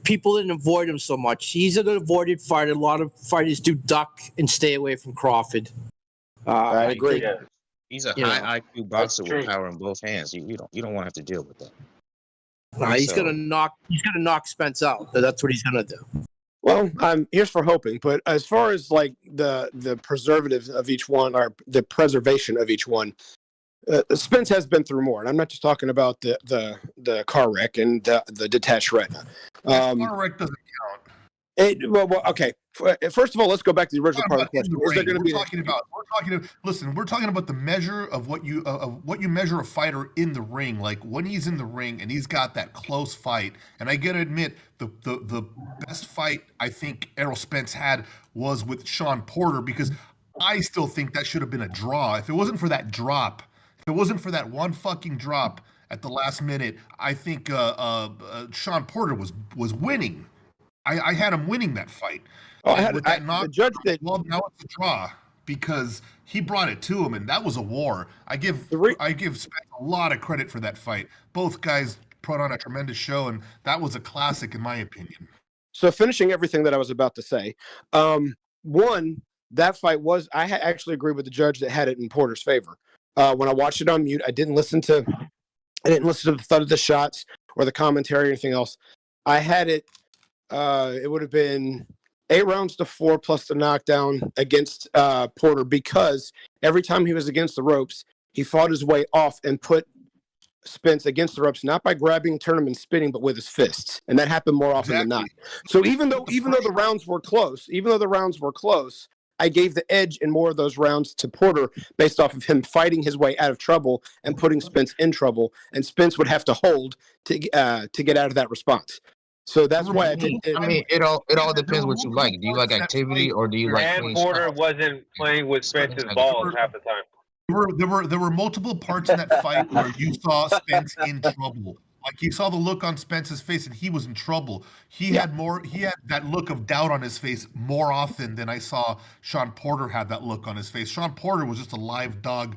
S14: people didn't avoid him so much. He's an avoided fighter. A lot of fighters do duck and stay away from Crawford.
S11: I agree.
S9: He's a high IQ boxer with power in both hands. You don't want to have to deal with that.
S14: He's gonna knock Spence out. That's what he's gonna do.
S11: Well, here's for hoping. But as far as like the preservatives of each one, or the preservation of each one, Spence has been through more, and I'm not just talking about the car wreck and the detached retina.
S3: Car wreck doesn't count.
S11: Okay. First of all, let's go back to the original part of the question. Is there going to be?
S3: We're talking about the measure of what you measure a fighter in the ring, like when he's in the ring and he's got that close fight. And I got to admit, the best fight I think Errol Spence had was with Sean Porter, because I still think that should have been a draw. If it wasn't for that drop, if it wasn't for that one fucking drop at the last minute, I think Sean Porter was winning. I had him winning that fight.
S11: The judge did.
S3: Well, now it's a draw because he brought it to him, and that was a war. I give Spence a lot of credit for that fight. Both guys put on a tremendous show, and that was a classic in my opinion.
S11: So finishing everything that I was about to say, one, that fight was, I actually agree with the judge that had it in Porter's favor. When I watched it on mute, I didn't listen to the thud of the shots or the commentary or anything else. I had it. It would have been 8-4 plus the knockdown against Porter, because every time he was against the ropes, he fought his way off and put Spence against the ropes, not by grabbing, turning him and spinning, but with his fists. And that happened more often than not. So even though the rounds were close, I gave the edge in more of those rounds to Porter based off of him fighting his way out of trouble and putting Spence in trouble, and Spence would have to hold to get out of that response. So that's why
S9: it all depends what you like. Do you like activity or do you like
S2: and
S9: clean
S2: Porter
S9: shots?
S2: wasn't playing with Spence's balls half the time.
S3: There were multiple parts in that fight where you saw Spence in trouble. Like you saw the look on Spence's face, and he was in trouble. He had that look of doubt on his face more often than I saw Sean Porter have that look on his face. Sean Porter was just a live dog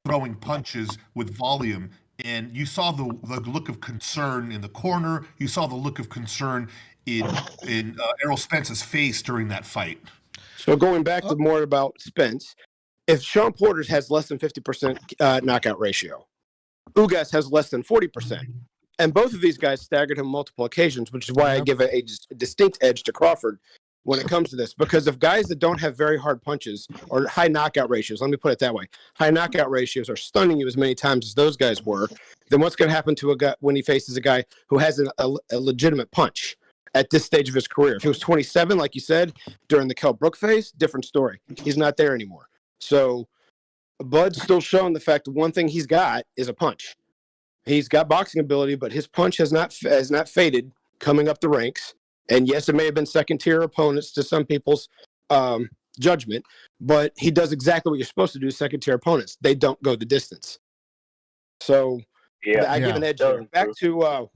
S3: throwing punches with volume, and you saw the look of concern in the corner. You saw the look of concern in Errol Spence's face during that fight.
S11: So going back to more about Spence, if Sean Porter has less than 50% knockout ratio, Ugas has less than 40%. And both of these guys staggered him multiple occasions, which is why I give a distinct edge to Crawford when it comes to this. Because if guys that don't have very hard punches or high knockout ratios, let me put it that way, high knockout ratios are stunning you as many times as those guys were, then what's going to happen to a guy when he faces a guy who has a legitimate punch at this stage of his career? If he was 27, like you said, during the Kell Brook phase, different story. He's not there anymore. So Bud's still showing the fact that one thing he's got is a punch. He's got boxing ability, but his punch has not faded coming up the ranks. And yes, it may have been second-tier opponents to some people's judgment, but he does exactly what you're supposed to do to second-tier opponents. They don't go the distance. So I give an edge here. Back to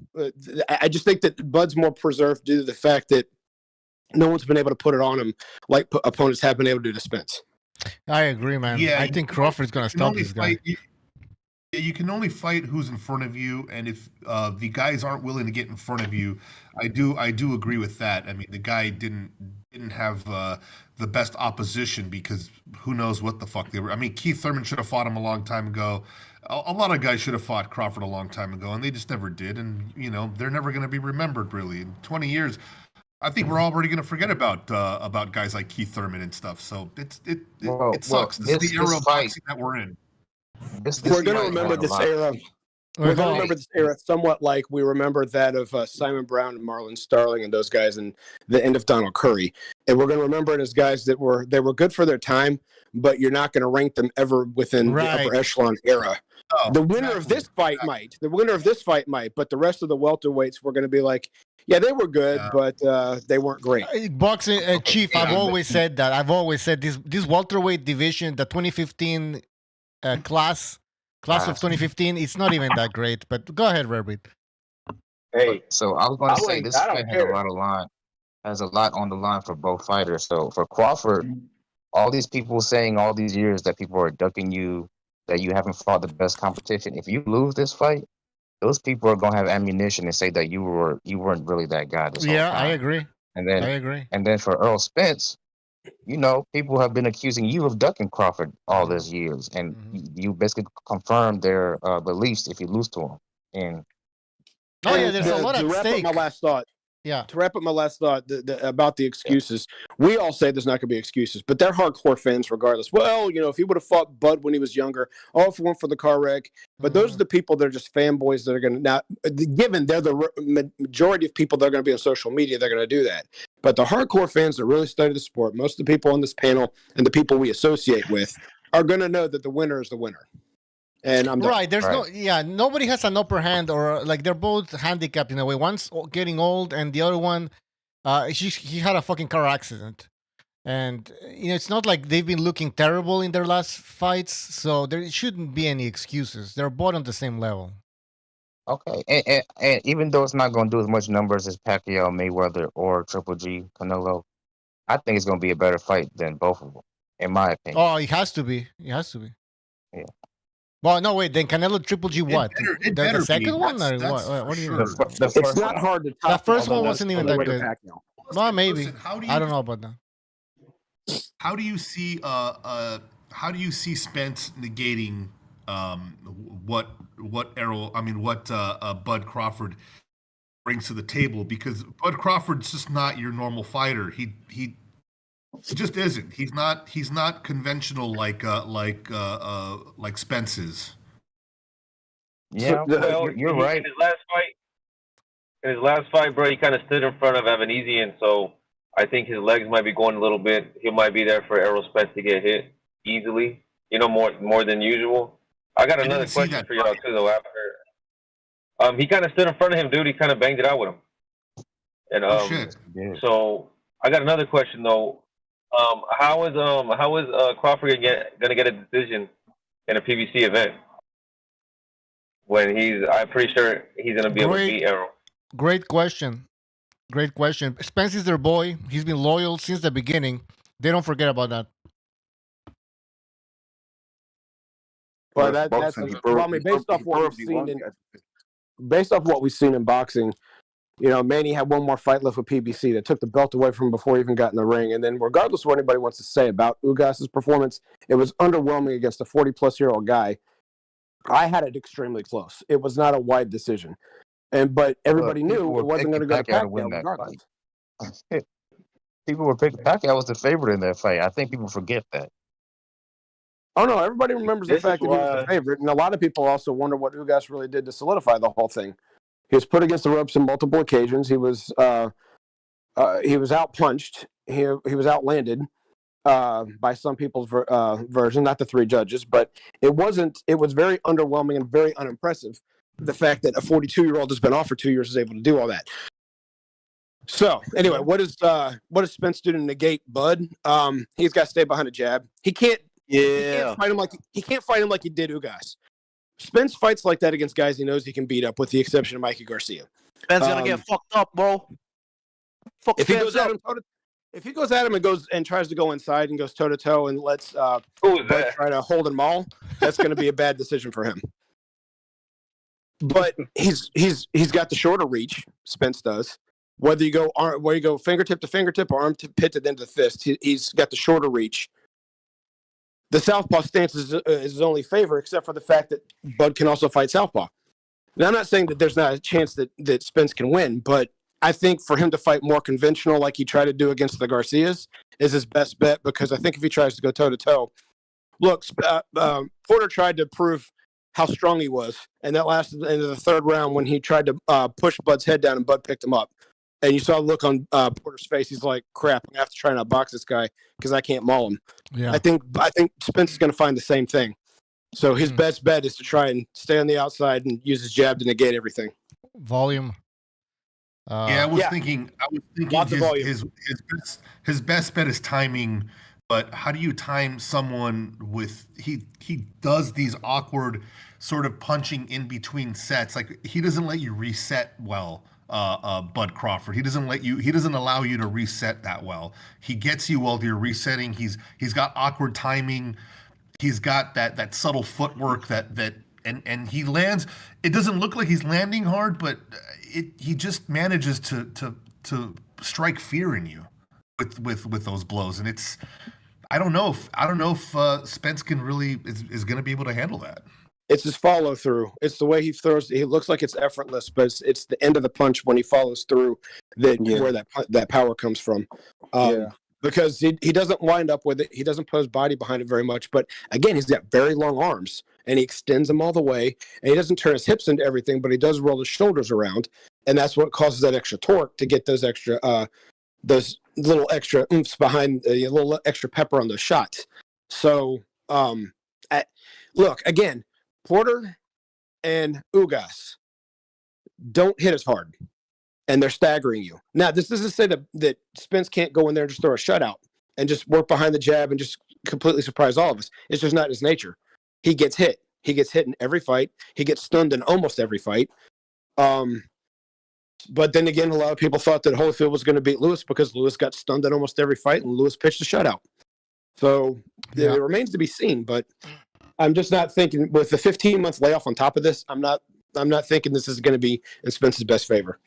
S11: I just think that Bud's more preserved due to the fact that no one's been able to put it on him like opponents have been able to do to Spence.
S4: I agree, man.
S3: Yeah,
S4: I think Crawford's going to stop this guy.
S3: You can only fight who's in front of you, and if the guys aren't willing to get in front of you, I do agree with that. I mean, the guy didn't have the best opposition because who knows what the fuck they were. I mean, Keith Thurman should have fought him a long time ago. A lot of guys should have fought Crawford a long time ago, and they just never did. And they're never going to be remembered really in 20 years. I think we're already going to forget about guys like Keith Thurman and stuff. So it sucks. This is the era of boxing that we're in.
S11: We're going to remember this era. We're going to remember this era somewhat like we remember that of Simon Brown and Marlon Starling and those guys and the end of Donald Curry. And we're going to remember it as guys that were good for their time, but you're not going to rank them ever within the upper echelon era. The winner of this fight might. The winner of this fight might, but the rest of the welterweights were going to be like, yeah, they were good, but they weren't great.
S4: Boxing, Chief, I've always said that. I've always said this welterweight division, the 2015 class of 2015, it's not even that great. But go ahead, Rabbit.
S9: Hey, so I was going to say this fight has a lot on the line for both fighters. So for Crawford, all these people saying all these years that people are ducking you, that you haven't fought the best competition. If you lose this fight, those people are gonna have ammunition and say that you weren't really that guy.
S4: I agree.
S9: And then
S4: I agree.
S9: And then for Earl Spence, people have been accusing you of ducking Crawford all these years, and you basically confirm their beliefs if you lose to him. And
S4: there's a lot at stake.
S11: My last thought.
S4: Yeah.
S11: To wrap up my last thought about the excuses, we all say there's not going to be excuses, but they're hardcore fans regardless. Well, if he would have fought Bud when he was younger, if it weren't for the car wreck. But those are the people that are just fanboys that are going to, now, given they're the majority of people that are going to be on social media, they're going to do that. But the hardcore fans that really study the sport, most of the people on this panel and the people we associate with are going to know that the winner is the winner. And I'm
S4: right. There's nobody has an upper hand, or like they're both handicapped in a way. One's getting old, and the other one, he had a fucking car accident, and it's not like they've been looking terrible in their last fights, so there shouldn't be any excuses. They're both on the same level.
S9: Okay, and even though it's not going to do as much numbers as Pacquiao, Mayweather, or Triple G, Canelo, I think it's going to be a better fight than both of them, in my opinion.
S4: Oh, it has to be. It has to be.
S9: Yeah.
S4: Well, no, wait. Then Canelo Triple G, what? The second one, or what? What do you mean?
S11: It's not hard to top.
S4: The first one wasn't even that good. Well, maybe. I don't know about that.
S3: How do you see? How do you see Spence negating what Bud Crawford brings to the table? Because Bud Crawford's just not your normal fighter. He just isn't. He's not conventional like Spence is.
S9: Yeah, you're right.
S2: In his last fight, bro, he kind of stood in front of Evanesian, so I think his legs might be going a little bit. He might be there for Errol Spence to get hit easily. More than usual. I got another question for y'all too, though. After he kind of stood in front of him, dude. He kind of banged it out with him. And so I got another question though. How is Crawford gonna get a decision in a PBC event when I'm pretty sure he's gonna be able to beat Errol?
S4: Great question. Great question. Spence is their boy. He's been loyal since the beginning. They don't forget about that.
S11: Well, that's I mean, based off what we've seen in boxing, Manny had one more fight left with PBC that took the belt away from him before he even got in the ring. And then, regardless of what anybody wants to say about Ugas's performance, it was underwhelming against a 40-plus-year-old guy. I had it extremely close. It was not a wide decision, but everybody knew it wasn't going to go to Pacquiao regardless.
S9: People were picking Pacquiao was the favorite in that fight. I think people forget that.
S11: Oh, no, everybody remembers the fact that he was the favorite, and a lot of people also wonder what Ugas really did to solidify the whole thing. He was put against the ropes on multiple occasions. He was outpunched. He was outlanded by some people's version, not the three judges, but it was very underwhelming and very unimpressive. The fact that a 42-year-old has been off for 2 years is able to do all that. So anyway, what does Spence do to negate Bud? He's got to stay behind a jab. He can't fight him like he did Ugas. Spence fights like that against guys he knows he can beat up, with the exception of Mikey Garcia.
S14: Spence gonna get fucked up, bro.
S11: If he goes at him and goes and tries to go inside and goes toe to toe and lets Bud try to hold him all, that's going to be a bad decision for him. But he's got the shorter reach. Spence does. Whether you go fingertip to fingertip or arm to pit to then to fist, he's got the shorter reach. The southpaw stance is his only favor, except for the fact that Bud can also fight southpaw. Now, I'm not saying that there's not a chance that Spence can win, but I think for him to fight more conventional like he tried to do against the Garcias is his best bet, because I think if he tries to go toe-to-toe... Look, Porter tried to prove how strong he was, and that lasted into the third round when he tried to push Bud's head down and Bud picked him up. And you saw the look on Porter's face. He's like, crap, I have to try and outbox this guy because I can't maul him.
S4: Yeah.
S11: I think Spence is going to find the same thing. So his best bet is to try and stay on the outside and use his jab to negate everything.
S4: Volume.
S3: I was thinking his best bet is timing, but how do you time someone with he does these awkward sort of punching in between sets? Like, he doesn't let you reset well. Bud Crawford. He doesn't allow you to reset that well. He gets you while you're resetting. He's got awkward timing. He's got that subtle footwork and he lands. It doesn't look like he's landing hard, but he just manages to strike fear in you with those blows. And I don't know if Spence can really is going to be able to handle that.
S11: It's his follow through. It's the way he throws. He looks like it's effortless, but it's the end of the punch when he follows through where that power comes from. Because he doesn't wind up with it. He doesn't put his body behind it very much. But again, he's got very long arms, and he extends them all the way. And he doesn't turn his hips into everything, but he does roll his shoulders around, and that's what causes that extra torque to get those little extra oomphs behind, a little extra pepper on those shots. So, look again. Porter and Ugas don't hit as hard, and they're staggering you. Now, this doesn't say that Spence can't go in there and just throw a shutout and just work behind the jab and just completely surprise all of us. It's just not his nature. He gets hit. He gets hit in every fight. He gets stunned in almost every fight. But then again, a lot of people thought that Holyfield was going to beat Lewis because Lewis got stunned in almost every fight, and Lewis pitched a shutout. So it remains to be seen, but I'm just not thinking with the 15-month layoff on top of this. I'm not thinking this is going to be in Spence's best favor.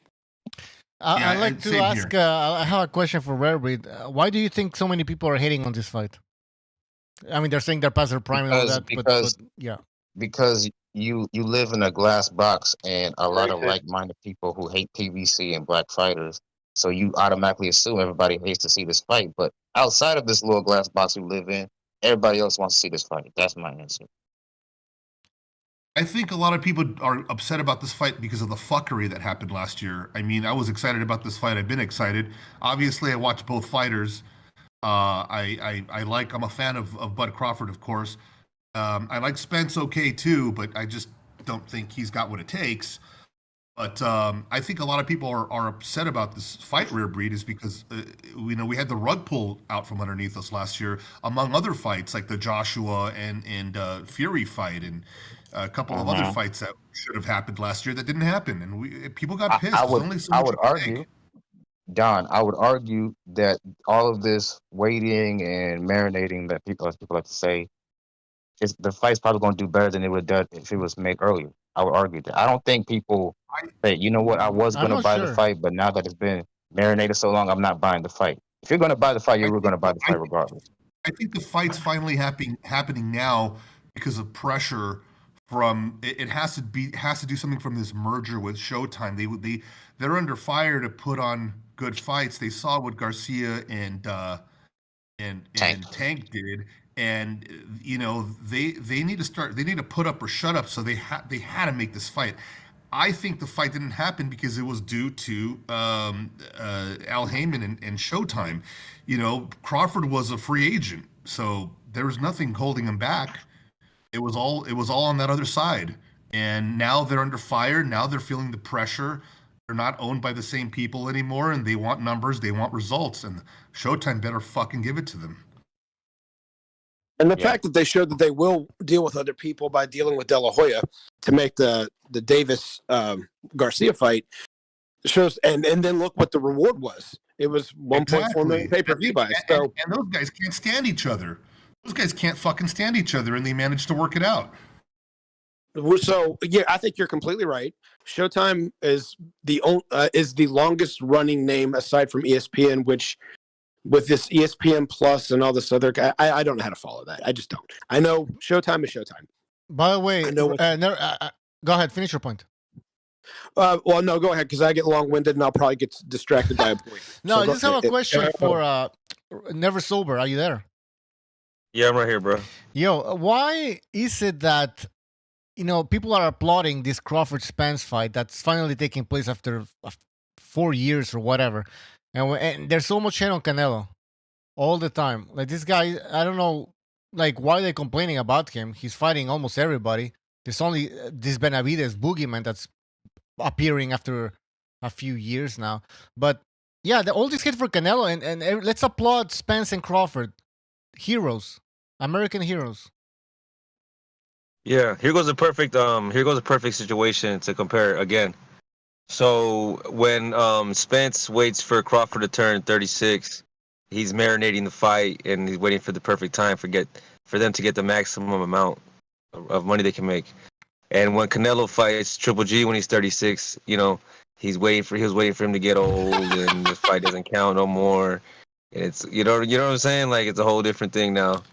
S4: I'd like to ask. I have a question for Rarebreed. Why do you think so many people are hating on this fight? I mean, they're saying they're past their prime and all that.
S9: Because you live in a glass box, and a lot of like-minded people who hate PBC and black fighters. So you automatically assume everybody hates to see this fight. But outside of this little glass box we live in, everybody else wants to see this fight. That's my answer.
S3: I think a lot of people are upset about this fight because of the fuckery that happened last year. I mean, I was excited about this fight. I've been excited. Obviously, I watched both fighters. I'm a fan of Bud Crawford, of course. I like Spence okay too, but I just don't think he's got what it takes. But I think a lot of people are upset about this fight rare breed is because we had the rug pull out from underneath us last year, among other fights like the Joshua and Fury fight and a couple of other fights that should have happened last year that didn't happen, and people got pissed.
S9: I would argue, Don. I would argue that all of this waiting and marinating that people like to say, the fight's probably going to do better than it would have done if it was made earlier. I would argue that. I don't think people say, you know what, I was going to buy the fight, but now that it's been marinated so long, I'm not buying the fight. If you're going to buy the fight, you're going to buy the fight regardless.
S3: I think the fight's finally happening now because of pressure from it has to do something from this merger with Showtime. They're under fire to put on good fights. They saw what Garcia and Tank did. And they need to put up or shut up. So they had to make this fight. I think the fight didn't happen because it was due to Al Heyman and Showtime. Crawford was a free agent, so there was nothing holding him back. It was all on that other side. And now they're under fire. Now they're feeling the pressure. They're not owned by the same people anymore, and they want numbers. They want results, and Showtime better fucking give it to them.
S11: And the fact that they showed that they will deal with other people by dealing with De La Hoya to make the Davis Garcia fight shows, and then look what the reward was. It was 1.4 million pay-per-view buys. So
S3: and those guys can't stand each other. Those guys can't fucking stand each other, and they managed to work it out.
S11: So yeah, I think you're completely right. Showtime is the longest running name aside from ESPN, which with this ESPN Plus and all this other guy, I don't know how to follow that. I just don't. I know Showtime is Showtime.
S4: By the way, go ahead, finish your point.
S11: Well, no, go ahead, because I get long-winded and I'll probably get distracted by a point.
S4: No, I just have a question for Never Sober. Are you there?
S7: Yeah, I'm right here, bro.
S4: Yo, why is it that people are applauding this Crawford Spence fight that's finally taking place after 4 years or whatever? And there's so much hate on Canelo all the time. Like this guy, I don't know, like why they're complaining about him. He's fighting almost everybody. There's only this Benavidez boogeyman that's appearing after a few years now. But yeah, all this hate for Canelo, and let's applaud Spence and Crawford, heroes, American heroes.
S7: Yeah, here goes a perfect situation to compare again. So when Spence waits for Crawford to turn 36, he's marinating the fight and he's waiting for the perfect time for them to get the maximum amount of money they can make. And when Canelo fights Triple G when he's 36, he was waiting for him to get old and the fight doesn't count no more. And it's you know what I'm saying? Like it's a whole different thing now.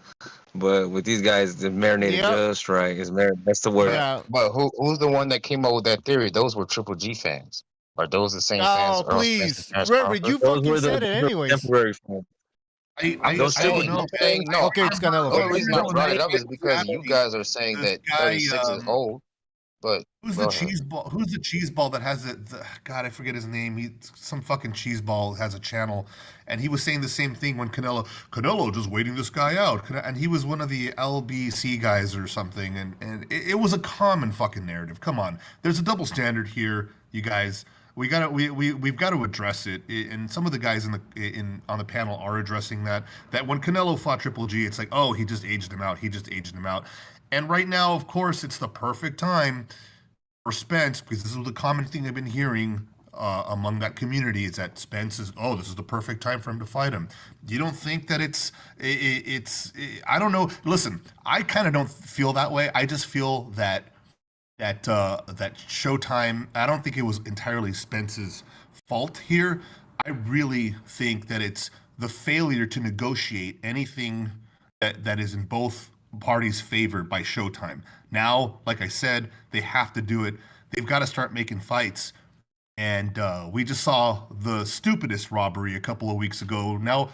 S7: But with these guys, they're marinated just right. That's the word.
S4: Yeah.
S9: But who's the one that came up with that theory? Those were Triple G fans. Are those the same fans?
S4: Oh, please. Reverend, you fucking said it anyways.
S7: Temporary fans.
S3: I don't know.
S9: No.
S4: Okay, it's Canelo.
S9: The only reason I brought it up is because you guys are saying that 36 is old. But
S3: who's the cheeseball? Who's the cheeseball that has it? God, I forget his name. Some fucking cheeseball has a channel, and he was saying the same thing when Canelo just waiting this guy out, and he was one of the LBC guys or something, and it was a common fucking narrative. Come on, there's a double standard here, you guys. We've got to address it, and some of the guys on the panel are addressing that when Canelo fought Triple G, it's like, oh, he just aged him out. And right now, of course, it's the perfect time for Spence, because this is the common thing I've been hearing among that community, is that Spence is, this is the perfect time for him to fight him. You don't think that it's I don't know. Listen, I kind of don't feel that way. I just feel that Showtime, I don't think it was entirely Spence's fault here. I really think that it's the failure to negotiate anything that is in both parties' favor by Showtime. Now, like I said, they have to do it. They've got to start making fights. And we just saw the stupidest robbery a couple of weeks ago. Now,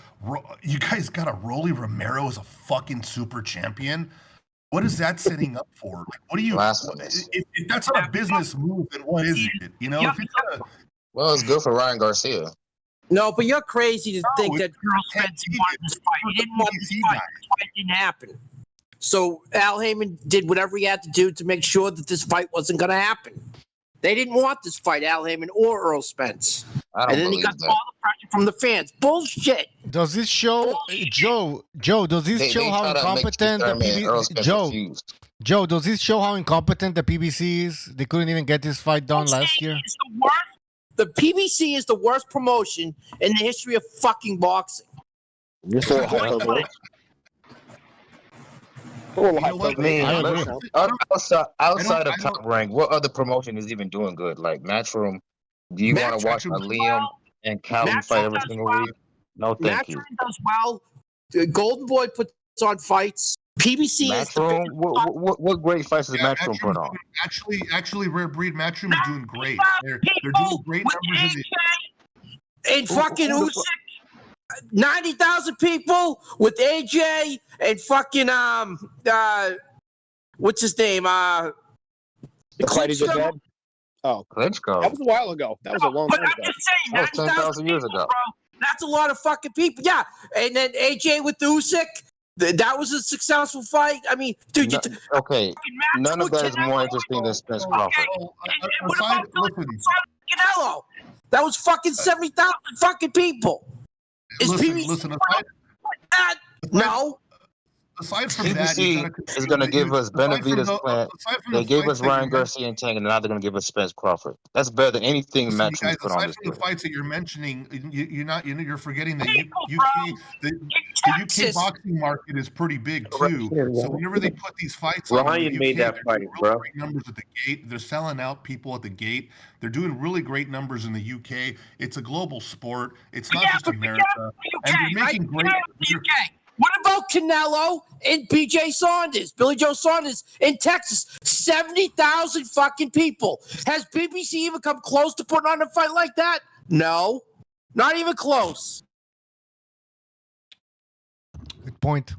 S3: you guys got a Rolly Romero as a fucking super champion? What is that setting up for? Like, what do you? If that's not a business move, then what is it? You know, if it's
S9: well, it's good for Ryan Garcia.
S14: No, but you're crazy to think that Earl Spence wanted this fight. He didn't want this fight. This fight didn't happen. So Al Heyman did whatever he had to do to make sure that this fight wasn't going to happen. They didn't want this fight, Al Heyman or Earl Spence. And then he got all the pressure from the fans. Bullshit.
S4: Does this show, Joe? Does this show how incompetent the PBC? Joe, does this show how incompetent the PBC is? They couldn't even get this fight done last year.
S14: The PBC is the worst promotion in the history of fucking boxing.
S11: You're so hyperbole.
S9: Outside of Top Rank, what other promotion is even doing good? Like Matchroom, do you want to watch Liam and Callum fight every single week? No, thank you.
S14: Matchroom does well. Golden Boy puts on fights. PBC
S9: Matchroom, what great fights is Matchroom put on?
S3: Actually, Rare Breed Matchroom is doing great. They're doing great numbers.
S14: And fucking Usyk, 90,000 people with AJ and fucking what's his name?
S11: Klitschko. Oh,
S9: Klitschko.
S11: That was a while ago. That was a long time ago.
S9: That was 10,000 years ago.
S14: That's a lot of fucking people. Yeah, and then AJ with Usyk. That was a successful fight. I mean, dude.
S9: Okay, none of that is more interesting than Spence Crawford.
S14: Canelo. That was fucking 70,000 fucking people.
S3: Listen.
S14: No.
S3: Aside from
S9: PBC is going to give us Benavidez plan. They gave us Ryan Garcia and Tank, and now they're going to give us Spence Crawford. That's better than anything Matchroom's put on this.
S3: Aside from the fights that you're mentioning, you're forgetting that the UK boxing market is pretty big too. So whenever they put these fights on,
S2: Ryan made that fight, bro.
S3: Great numbers at the gate. They're selling out people at the gate. They're doing really great numbers in the UK. It's a global sport. It's not just America, and they're making great.
S14: What about Canelo and BJ Saunders, Billy Joe Saunders in Texas? 70,000 fucking people. Has BBC even come close to putting on a fight like that? No, not even close.
S4: Good point.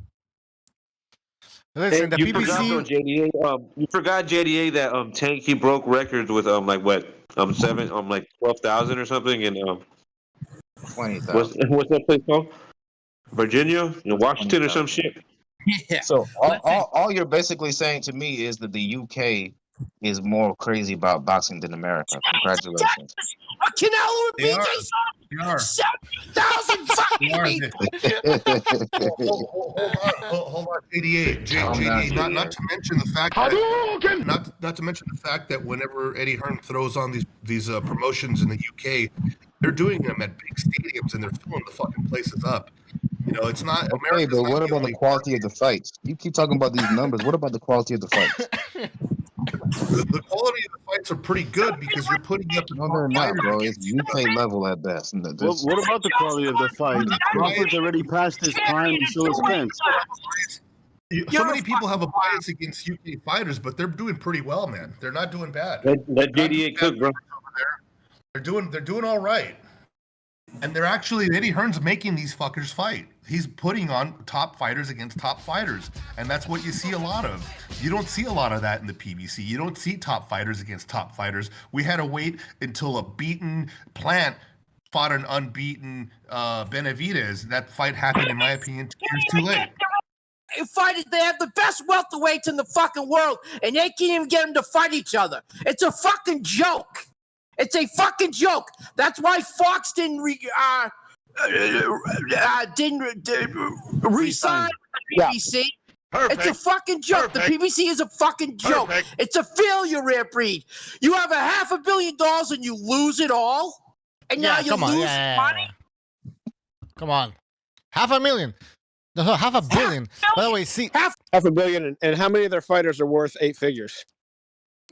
S4: Listen, the
S2: you
S4: BBC.
S2: Forgot, JDA, you forgot JDA that Tank he broke records with like 12,000 or something and
S9: 20,000.
S2: What's that place called? Virginia, Washington, or some shit.
S14: Yeah.
S9: So all you're basically saying to me is that the UK is more crazy about boxing than America. Congratulations.
S14: Canelo and BJ Saunders. 70,000 fucking people.
S3: Hold on, JDA. Not to mention the fact that not to mention the fact that whenever Eddie Hearn throws on these promotions in the UK, they're doing them at big stadiums and they're filling the fucking places up. You know, it's not.
S9: Okay, but what about the quality of the fights? You keep talking about these numbers. What about the quality of the fights?
S3: The quality of the fights are pretty good because you're putting up.
S9: No, they're not, bro. It's UK level at best.
S15: What about the quality of the fight? Crawford's already past his prime and so is Spence.
S3: So many people have a bias against UK fighters, but they're doing pretty well, man. They're not doing bad.
S2: Let JDA cook, bro.
S3: They're doing all right. And they're actually, Eddie Hearn's making these fuckers fight. He's putting on top fighters against top fighters. And that's what you see a lot of. You don't see a lot of that in the PBC. You don't see top fighters against top fighters. We had to wait until a beaten Plant fought an unbeaten Benavidez. That fight happened, in my opinion, 2 years too late.
S14: They have the best welterweights in the fucking world, and they can't even get them to fight each other. It's a fucking joke. It's a fucking joke. That's why Fox didn't resign the PBC. Perfect. It's a fucking joke. Perfect. The PBC is a fucking joke. Perfect. It's a failure, Rare Breed. You have $500 million and you lose it all, and now you lose money.
S4: Come on, $500,000. No, $500 million. By the way, see,
S11: $500 million, and how many of their fighters are worth 8 figures?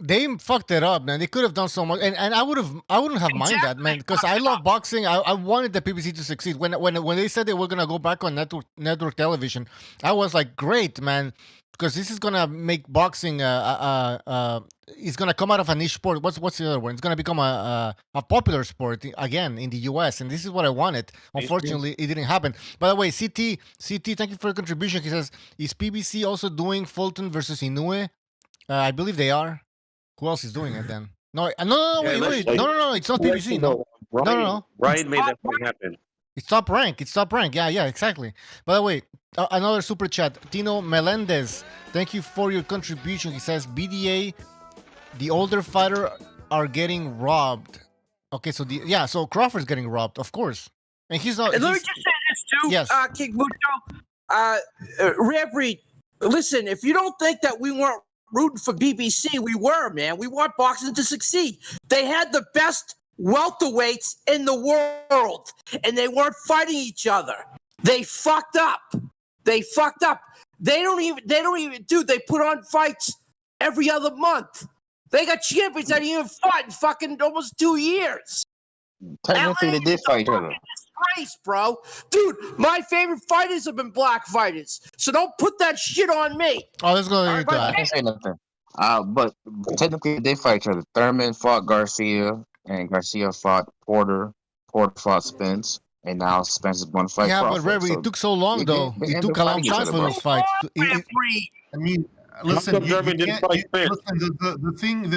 S4: They fucked it up, man. They could have done so much, and I wouldn't have minded that, man, because I love boxing. I wanted the PBC to succeed. When they said they were gonna go back on network television, I was like, great, man. because this is gonna make boxing it's gonna come out of a niche sport. What's the other one? It's gonna become a popular sport again in the US, and this is what I wanted. Unfortunately, it didn't happen. By the way, CT, thank you for your contribution. He says, is PBC also doing Fulton versus Inoue? I believe they are. Who else is doing it then? No, wait, no, it's not PBC. No.
S16: Ryan made that fight happen.
S4: It's top rank. Yeah, exactly. By the way, another super chat. Tino Melendez, thank you for your contribution. He says BDA, the older fighter are getting robbed. Okay, so Crawford's getting robbed, of course, and he's not.
S14: And let me just say this too,
S4: yes.
S14: King Mucho, Reverie. Listen, if you don't think that we weren't rooting for BBC, we were, man. We want boxing to succeed. They had the best welterweights in the world, and they weren't fighting each other. They fucked up. They don't even they put on fights every other month. They got champions that even fought in fucking almost 2 years.
S9: Technically, they did fight each other.
S14: Disgrace, bro. Dude, my favorite fighters have been black fighters. So don't put that shit on me.
S4: Oh, let's go.
S9: I can't say nothing. But technically, they fight each other. Thurman fought Garcia, and Garcia fought Porter. Porter fought Spence, and now Spence is going to fight Crawford.
S4: But Reverie, it took so long, though. It took a long time for those fights.
S3: I mean, listen, the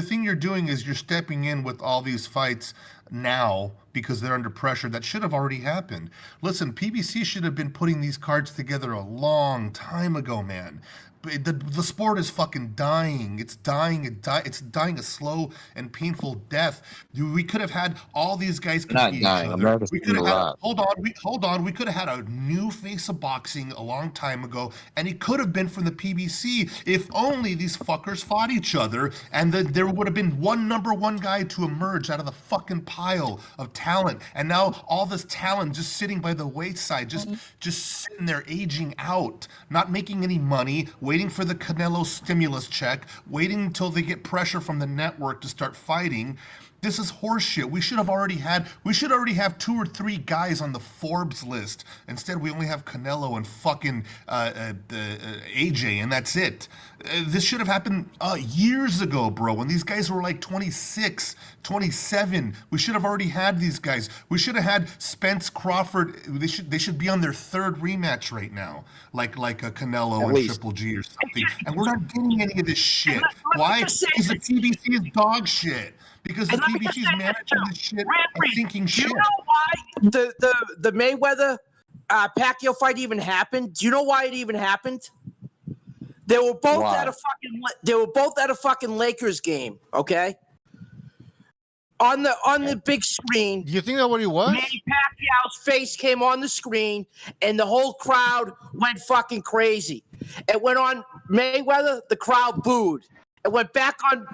S3: thing you're doing is you're stepping in with all these fights now because they're under pressure that should have already happened. Listen, PBC should have been putting these cards together a long time ago, man. The sport is fucking dying. It's dying. It's dying a slow and painful death. We could have had all these guys compete each other. We could have had, hold on. We could have had a new face of boxing a long time ago, and it could have been from the PBC if only these fuckers fought each other, and there would have been one number one guy to emerge out of the fucking pile of talent. And now all this talent just sitting by the wayside, just sitting there aging out, not making any money, waiting for the Canelo stimulus check, waiting until they get pressure from the network to start fighting. This is horseshit. We should already have 2 or 3 guys on the Forbes list. Instead, we only have Canelo and fucking AJ, and that's it. This should have happened years ago, bro, when these guys were like 26, 27. We should have already had these guys. We should have had Spence, Crawford. They should be on their 3rd rematch right now, like a Canelo and Triple G or something. And we're not getting any of this shit. Why? Because the TBC is dog shit. Because the PBC is managing this shit and thinking shit.
S14: Do you know why the Mayweather Pacquiao fight even happened? Do you know why it even happened? They were both at a fucking Lakers game, okay? On the big screen.
S4: Do you think that what it was?
S14: Manny Pacquiao's face came on the screen, and the whole crowd went fucking crazy. It went on Mayweather, the crowd booed. It went back on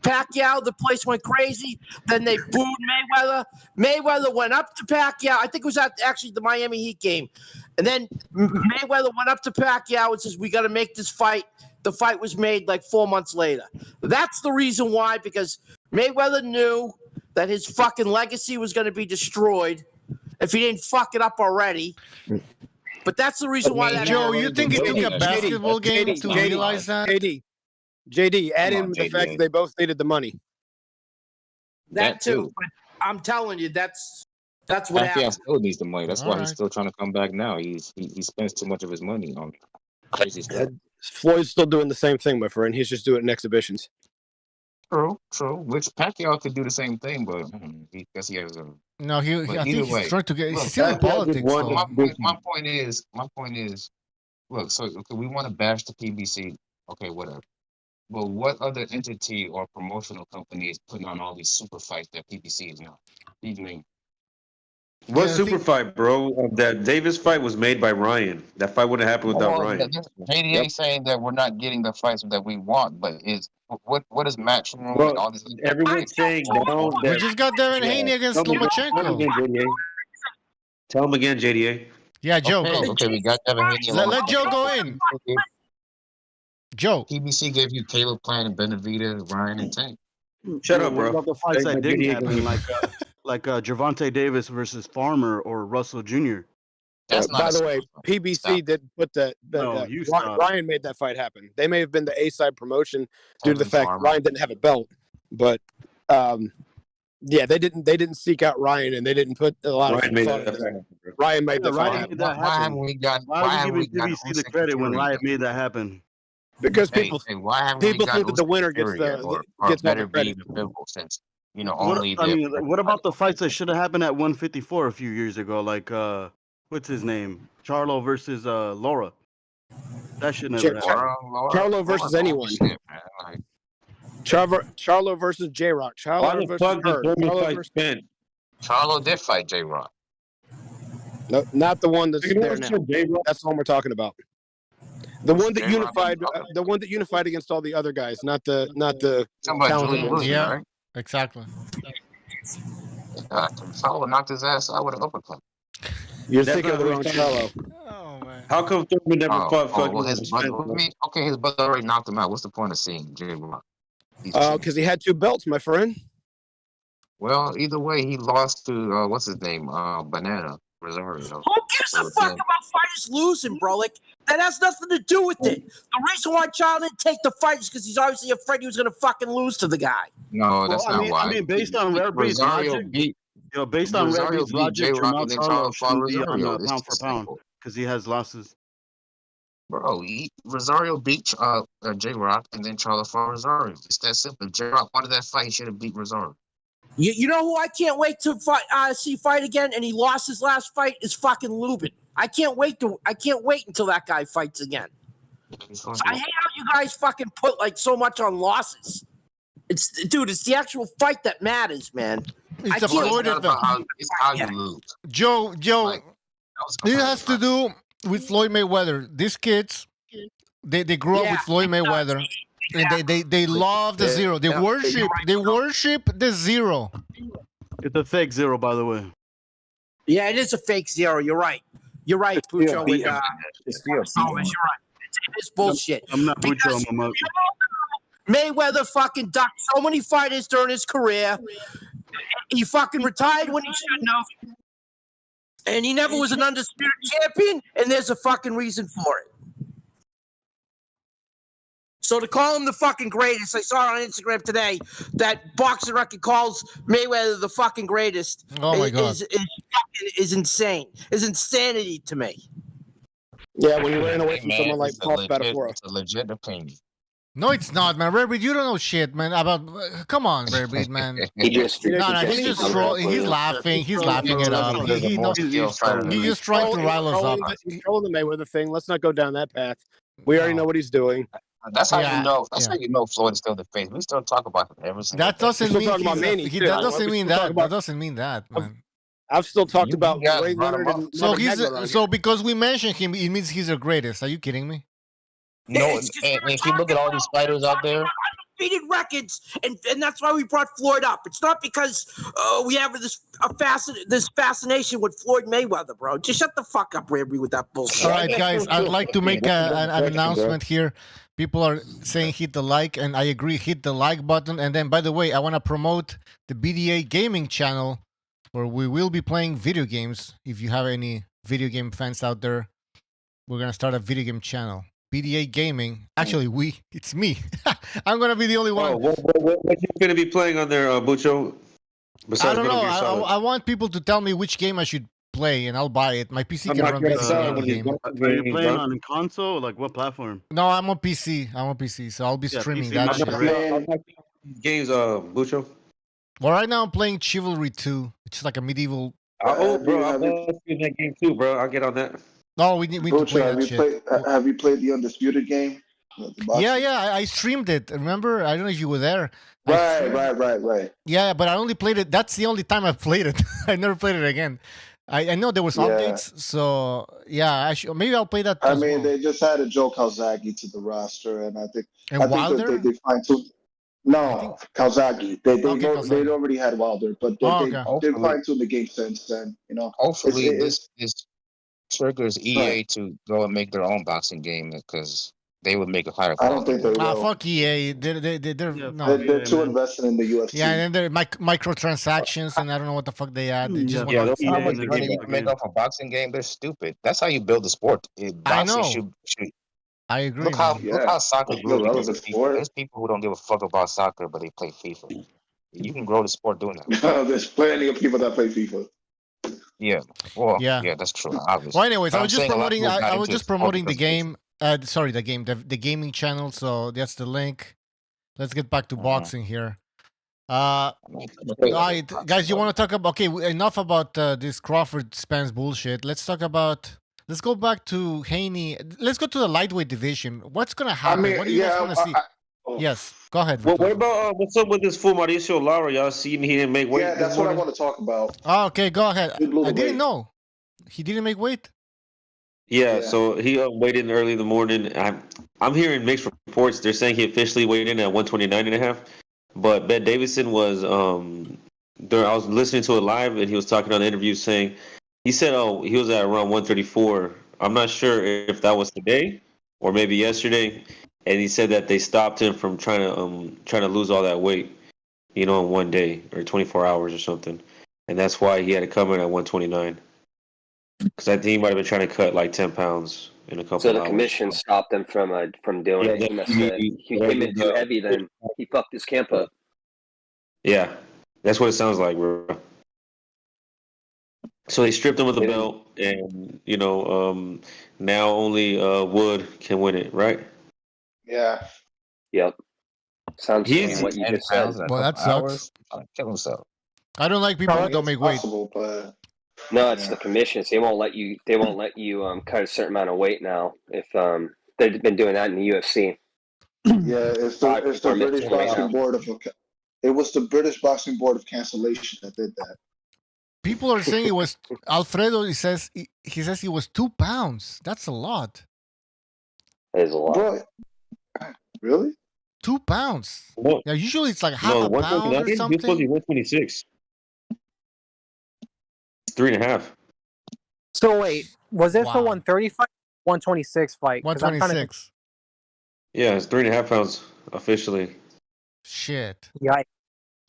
S14: Pacquiao, the place went crazy. Then they booed Mayweather. Mayweather went up to Pacquiao. I think it was actually the Miami Heat game. And then Mayweather went up to Pacquiao and says, we got to make this fight. The fight was made like 4 months later. That's the reason why, because Mayweather knew that his fucking legacy was going to be destroyed if he didn't fuck it up already. But that's the reason why that
S4: Joe,
S14: happened.
S4: you think it took a basketball game to realize that?
S11: JD, add in the fact that they both needed the money.
S14: That too. But I'm telling you, that's what happened.
S9: Still needs the money. That's why he's still trying to come back now. He spends too much of his money on crazy stuff.
S11: Floyd's still doing the same thing, my friend. He's just doing it in exhibitions.
S9: True. Which Pacquiao could do the same thing, but he has a.
S4: No, I think he's trying to get. He's still in politics.
S9: My point is, look. So we want to bash the PBC. Okay, whatever. But what other entity or promotional company is putting on all these super fights that PBC is now?
S16: What super fight, bro? That Davis fight was made by Ryan. That fight wouldn't happen without Ryan.
S9: JDA saying that we're not getting the fights that we want, but what is Matchroom and all this?
S16: Everyone's saying now that
S4: we just got Devin Haney against Lomachenko.
S16: Tell him again, JDA.
S4: Yeah, Joe.
S9: Okay, we got Devin Haney.
S4: Let Joe go in. Joe.
S9: PBC gave you Caleb Plant and Benavidez, Ryan and Tank.
S16: Shut up, bro.
S15: What about the fights that didn't happen, like Gervonta Davis versus Farmer or Russell Jr.?
S9: That's not
S11: by
S9: a
S11: the way,
S9: super fight.
S11: PBC
S9: Stop.
S11: did put Ryan made that fight happen. They may have been the A side promotion due to the fact Ryan didn't have a belt, but yeah, they didn't seek out Ryan and they didn't put a lot of thought into it. Ryan made the fight happen.
S9: Why haven't we got?
S15: Why are we giving PBC the credit when Riot made that happen?
S11: Because
S9: why
S11: people
S9: haven't we
S11: think
S9: got
S11: that the winner gets
S9: Superior
S11: the
S9: or
S11: gets all the
S9: better be
S11: credit.
S9: the Bivol since only
S15: what about the fights that should have happened at 154 a few years ago? Like what's his name? Charlo versus Laura. That should never happen.
S11: Charlo versus anyone. Charlo versus J Rock. Charlo versus her.
S9: Charlo did fight J Rock.
S11: No, not the one that's there now. That's the one we're talking about. The one that unified, the one that unified against all the other guys, not the talented ones.
S4: Yeah,
S9: right?
S4: exactly.
S9: Charlo knocked his ass out with an uppercut.
S11: You're thinking of the wrong Charlo.
S4: Oh man.
S16: How come Thurman never fought fucking
S9: his brother, okay, his brother already knocked him out. What's the point of seeing J Rock?
S11: Because he had 2 belts, my friend.
S9: Well, either way, he lost to what's his name, Venado. Rosario.
S14: Who gives a fuck about fighters losing, bro? Like, that has nothing to do with it. The reason why Child didn't take the fight is because he's obviously afraid he was going to fucking lose to the guy.
S9: No, that's not why.
S15: I mean, based on Rare Breed's logic, based on Rare Breed's logic, Jamal Charlo shouldn't be on pound for pound because he has losses.
S9: Bro, Rosario beat J Rock, and then Charlo fought Rosario. It's that simple. J Rock wanted that fight; he should have beat Rosario.
S14: You know who I can't wait to see fight again, and he lost his last fight is fucking Lubin. I can't wait until that guy fights again. So I hate how you guys fucking put like so much on losses. It's the actual fight that matters, man.
S4: It's a Floyd effect.
S9: It's how you lose.
S4: Joe, it has to do with Floyd Mayweather. These kids, they grew up with Floyd Mayweather. And they love the zero. They worship the zero.
S15: It's a fake zero, by the way.
S14: Yeah, it is a fake zero. You're right. You're right, Pucho. It's you're right. It's bullshit.
S15: I'm not Pucho. I'm a
S14: Mayweather fucking ducked so many fighters during his career. He fucking retired when he shouldn't have. And he never was an undisputed champion, and there's a fucking reason for it. So to call him the fucking greatest, I saw on Instagram today that Boxing Record calls Mayweather the fucking greatest.
S4: Oh my God.
S14: Is insane. Is insanity to me.
S11: Yeah, when you ran away from someone like Paul Spadafora.
S9: It's a legit opinion.
S4: No, it's not, man. Rare Breed, you don't know shit, man. Come on, Rare Breed, man. He's laughing. He's laughing it up. He's just trying to rile us up.
S11: He's trolling the Mayweather thing. Let's not go down that path. We already know what he's doing.
S9: That's how you know. That's how you know Floyd is still the face. We still talk about him every single
S4: That doesn't
S9: day.
S4: mean that doesn't mean that. That doesn't mean that, man.
S11: I've still talked about Ray Leonard and
S4: so because we mentioned him, it means he's the greatest. Are you kidding me?
S9: No, and if you look at all these fighters out there,
S14: undefeated records, and that's why we brought Floyd up. It's not because we have this fascination with Floyd Mayweather, bro. Just shut the fuck up, Randy, with that bullshit.
S4: All right, guys, I'd like to make an announcement here. People are saying hit the like, and I agree, hit the like button. And then, by the way, I want to promote the BDA Gaming channel, where we will be playing video games. If you have any video game fans out there, we're going to start a video game channel. BDA Gaming. Actually, it's me. I'm going to be the only one.
S16: What you going to be playing on there, Bucho?
S4: I don't know. I want people to tell me which game I should play, and I'll buy it. My PC can run basically any game.
S15: Are you playing on console? Like what platform?
S4: No, I'm on PC. So I'll be streaming that shit.
S16: Games, Bucho?
S4: Well, right now I'm playing Chivalry 2. It's like a medieval.
S16: Oh, bro, I love that game too, bro. I'll get on that.
S4: No, we need to play that shit.
S17: Have you played the Undisputed game?
S4: Yeah, I streamed it. Remember? I don't know if you were there.
S17: Right.
S4: Yeah, but I only played it. That's the only time I've played it. I never played it again. I know there was updates, so yeah, maybe I'll play that.
S17: I mean, they just added Joe Calzaghe to the roster, and I think
S4: Wilder.
S17: They fine-tuned. No, Calzaghe. They already had Wilder, but they fine-tuned the game since then. You know,
S9: hopefully this triggers EA to go and make their own boxing game because they would make a higher
S17: I don't
S9: quality.
S17: think they will.
S4: Fuck EA. They're
S15: Yeah,
S4: no.
S17: They're too invested in the UFC.
S4: Yeah, and then they're microtransactions, and I don't know what the fuck they add. They just
S9: Yeah,
S4: want
S9: those how much
S15: in the
S9: money
S15: game.
S9: you can make off a boxing game? They're stupid. That's how you build the sport.
S4: I
S9: Boxing
S4: know.
S9: should
S4: I agree,
S9: look
S4: man.
S9: how soccer
S17: It's
S9: grew
S17: still
S9: because of
S17: relevant
S9: FIFA.
S17: sport.
S9: There's people who don't give a fuck about soccer, but they play FIFA. You can grow the sport doing that.
S17: There's plenty of people that play FIFA.
S9: Yeah, well,
S4: Yeah.
S9: yeah, that's true. Obviously.
S4: Well, anyways,
S9: But
S4: I
S9: I'm
S4: was just
S9: saying a lot of
S4: promoting.
S9: people got
S4: I was
S9: into
S4: just
S9: sport
S4: promoting the
S9: because of FIFA.
S4: game. Sorry, the gaming channel. So that's the link. Let's get back to boxing here. All right, guys, you want to talk about? Okay, enough about this Crawford Spence bullshit. Let's talk about. Let's go back to Haney. Let's go to the lightweight division. What's gonna happen? What do you guys want to see? Yes, go ahead.
S16: Well, what
S4: Vertuso.
S16: about what's up with this fool Mauricio Lara? Y'all seen he didn't make weight?
S17: Yeah, that's what I want to talk about.
S4: Oh, okay, go ahead.
S17: He blew
S4: I
S17: the
S4: didn't
S17: weight.
S4: know. He didn't make weight.
S16: Yeah, so he weighed in early in the morning. I'm hearing mixed reports. They're saying he officially weighed in at 129.5. But Ben Davison was I was listening to it live, and he was talking on the interview saying he said, "Oh, he was at around 134." I'm not sure if that was today or maybe yesterday, and he said that they stopped him from trying to lose all that weight, in one day or 24 hours or something, and that's why he had to come in at 129. Because I think he might have been trying to cut like 10 pounds in a couple
S18: So the
S16: hours.
S18: commission stopped him from doing it. He must have he came in too heavy. Then he fucked his camp up.
S16: Yeah, that's what it sounds like, bro. So they stripped him of the belt, and now only Wood can win it, right?
S17: Yeah.
S18: Yep. Sounds
S16: He's
S18: what you just said.
S4: Well, that sucks.
S9: Kill himself.
S4: I don't like people who don't make weight.
S17: But
S18: no, it's the commissions. They won't let you. They won't let you cut a certain amount of weight now. If they've been doing that in the UFC.
S17: Yeah, it's the British Boxing Board of. It was the British Boxing Board of Cancellation that did that.
S4: People are saying it was Alfredo. He says he was 2 pounds. That's a lot.
S18: That is a lot.
S17: Bro, really?
S4: 2 pounds.
S16: No.
S4: Yeah, usually it's like half a pound or
S16: He's supposed to be
S4: something.
S16: 126. 3.5.
S19: So wait, was this a
S4: Wow.
S19: 130 fight? 126 fight? 'Cause I'm kinda
S4: 126.
S16: Yeah, it's 3.5 pounds officially.
S4: Shit.
S19: Yeah.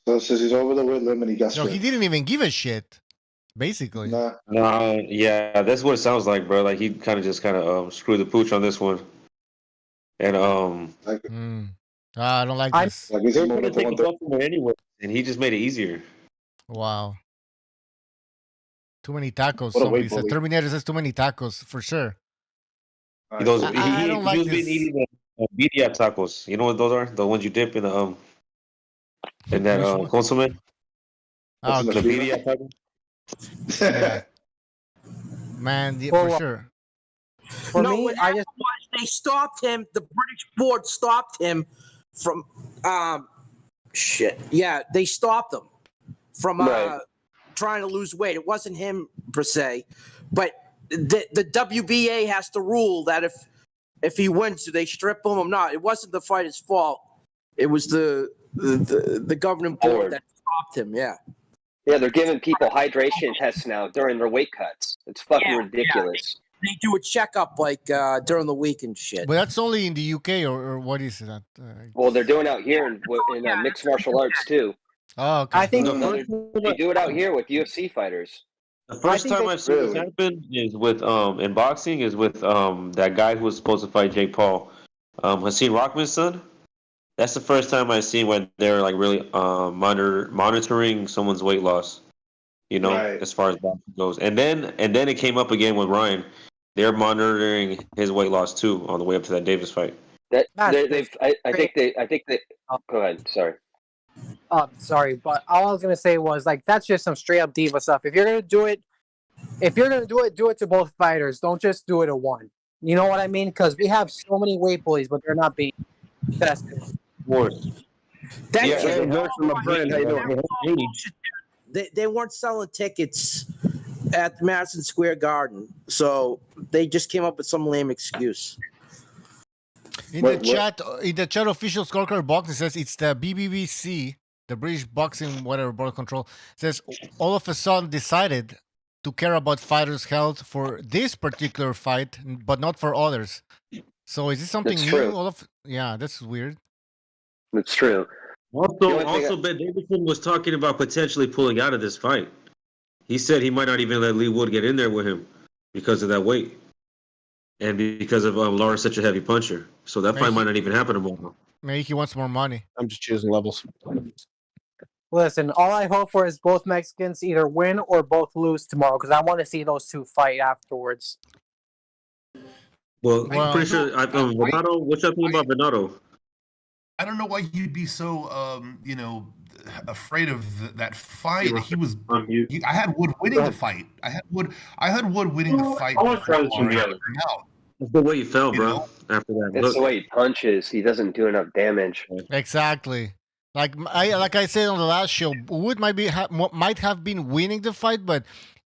S17: So since he's over the weight limit, he got
S4: No, he
S17: stripped.
S4: didn't even give a shit. Basically.
S17: Nah.
S16: Yeah, that's what it sounds like, bro. Like he kind of screwed the pooch on this one. And
S4: I don't like this.
S17: Like
S16: they were going to take the belt from him anyway, and he just made it easier.
S4: Wow. Too many tacos.
S16: What a
S4: Somebody
S16: weight
S4: said.
S16: bully.
S4: Terminator says too many tacos for sure.
S16: He goes,
S4: I don't like
S16: he was
S4: this.
S16: been eating the BDA tacos. You know what those are? The ones you dip in the in that
S4: Which one?
S16: consomme.
S4: Oh,
S16: The
S4: okay.
S16: BDA taco.
S4: Yeah. Man, yeah,
S19: Well,
S4: for sure.
S19: For
S14: no,
S19: me,
S14: what happened was they stopped him. The British board stopped him from shit. Yeah, they stopped him from trying to lose weight. It wasn't him per se, but the WBA has to rule that if he wins, do they strip him or not? It wasn't the fighter's fault. It was the governing board that stopped him. Yeah.
S18: Yeah, they're giving people hydration tests now during their weight cuts. It's fucking ridiculous.
S14: They do a checkup like during the week and shit.
S4: But that's only in the UK or what is that?
S18: Well, they're doing out here in mixed martial arts too.
S4: Oh, okay.
S19: I think
S18: They do it out here with UFC fighters.
S16: The first time I've seen this happen is with in boxing is with that guy who was supposed to fight Jake Paul, Hakeem Rockman's son. That's the first time I've seen when they're like really monitoring someone's weight loss. As far as boxing goes, and then it came up again with Ryan. They're monitoring his weight loss too on the way up to that Davis fight.
S18: I think they. Go ahead. Sorry.
S19: Sorry, but all I was gonna say was like that's just some straight up diva stuff. If you're gonna do it, do it to both fighters. Don't just do it to one. You know what I mean? Because we have so many weight bullies, but they're not being tested.
S14: They weren't selling tickets at Madison Square Garden, so they just came up with some lame excuse.
S4: In the chat, official scorecard box, it says it's the BBBC, the British Boxing whatever board control. Says all of a sudden decided to care about fighters' health for this particular fight, but not for others. So is this something
S18: That's
S4: new?
S18: true.
S4: Yeah, that's weird.
S18: It's true.
S16: Also, Ben Davidson was talking about potentially pulling out of this fight. He said he might not even let Lee Wood get in there with him because of that weight, and because of Laura's such a heavy puncher. So that fight might not even happen tomorrow.
S4: Maybe he wants more money.
S11: I'm just choosing levels.
S19: Listen, all I hope for is both Mexicans either win or both lose tomorrow because I want to see those two fight afterwards.
S16: Well, I'm pretty sure. Venado, what's your opinion about Venado?
S3: I don't know why you'd be so, afraid of that fight. He was. I had Wood winning the fight. I had Wood winning the fight.
S16: That's the way he fell, bro. After that,
S18: it's the way he punches. He doesn't do enough damage.
S4: Exactly. Like I said on the last show, Wood might have been winning the fight, but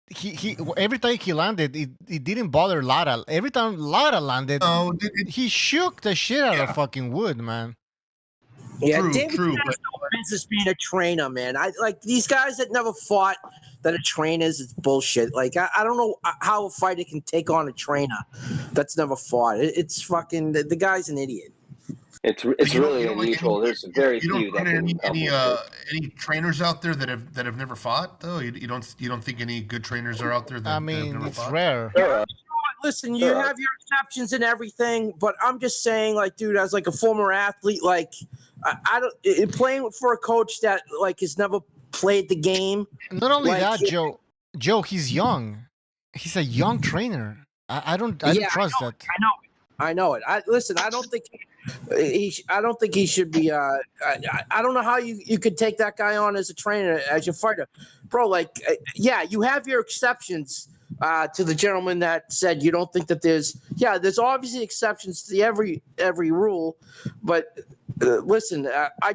S4: he every time he landed, it didn't bother Lara. Every time Lara landed, he shook the shit out of fucking Wood, man.
S14: Yeah, David has no business being a trainer, man. I like these guys that never fought that are trainers. It's bullshit. Like I don't know how a fighter can take on a trainer that's never fought. It's fucking the guy's an idiot.
S18: It's really unusual. There's very few that can
S3: any trainers out there that have never fought though. You don't think any good trainers are out there that have never
S4: it's
S3: fought?
S4: rare.
S14: Listen, you have your exceptions and everything, but I'm just saying, like, dude, as like a former athlete, like, I don't playing for a coach that like has never played the game.
S4: Not only that, Joe, he's young. He's a young trainer. I don't trust that.
S14: I know it. I don't think he should be. I don't know how you could take that guy on as a trainer, as your fighter, bro. Like, yeah, you have your exceptions. To the gentleman that said you don't think that there's obviously exceptions to every rule, but listen, I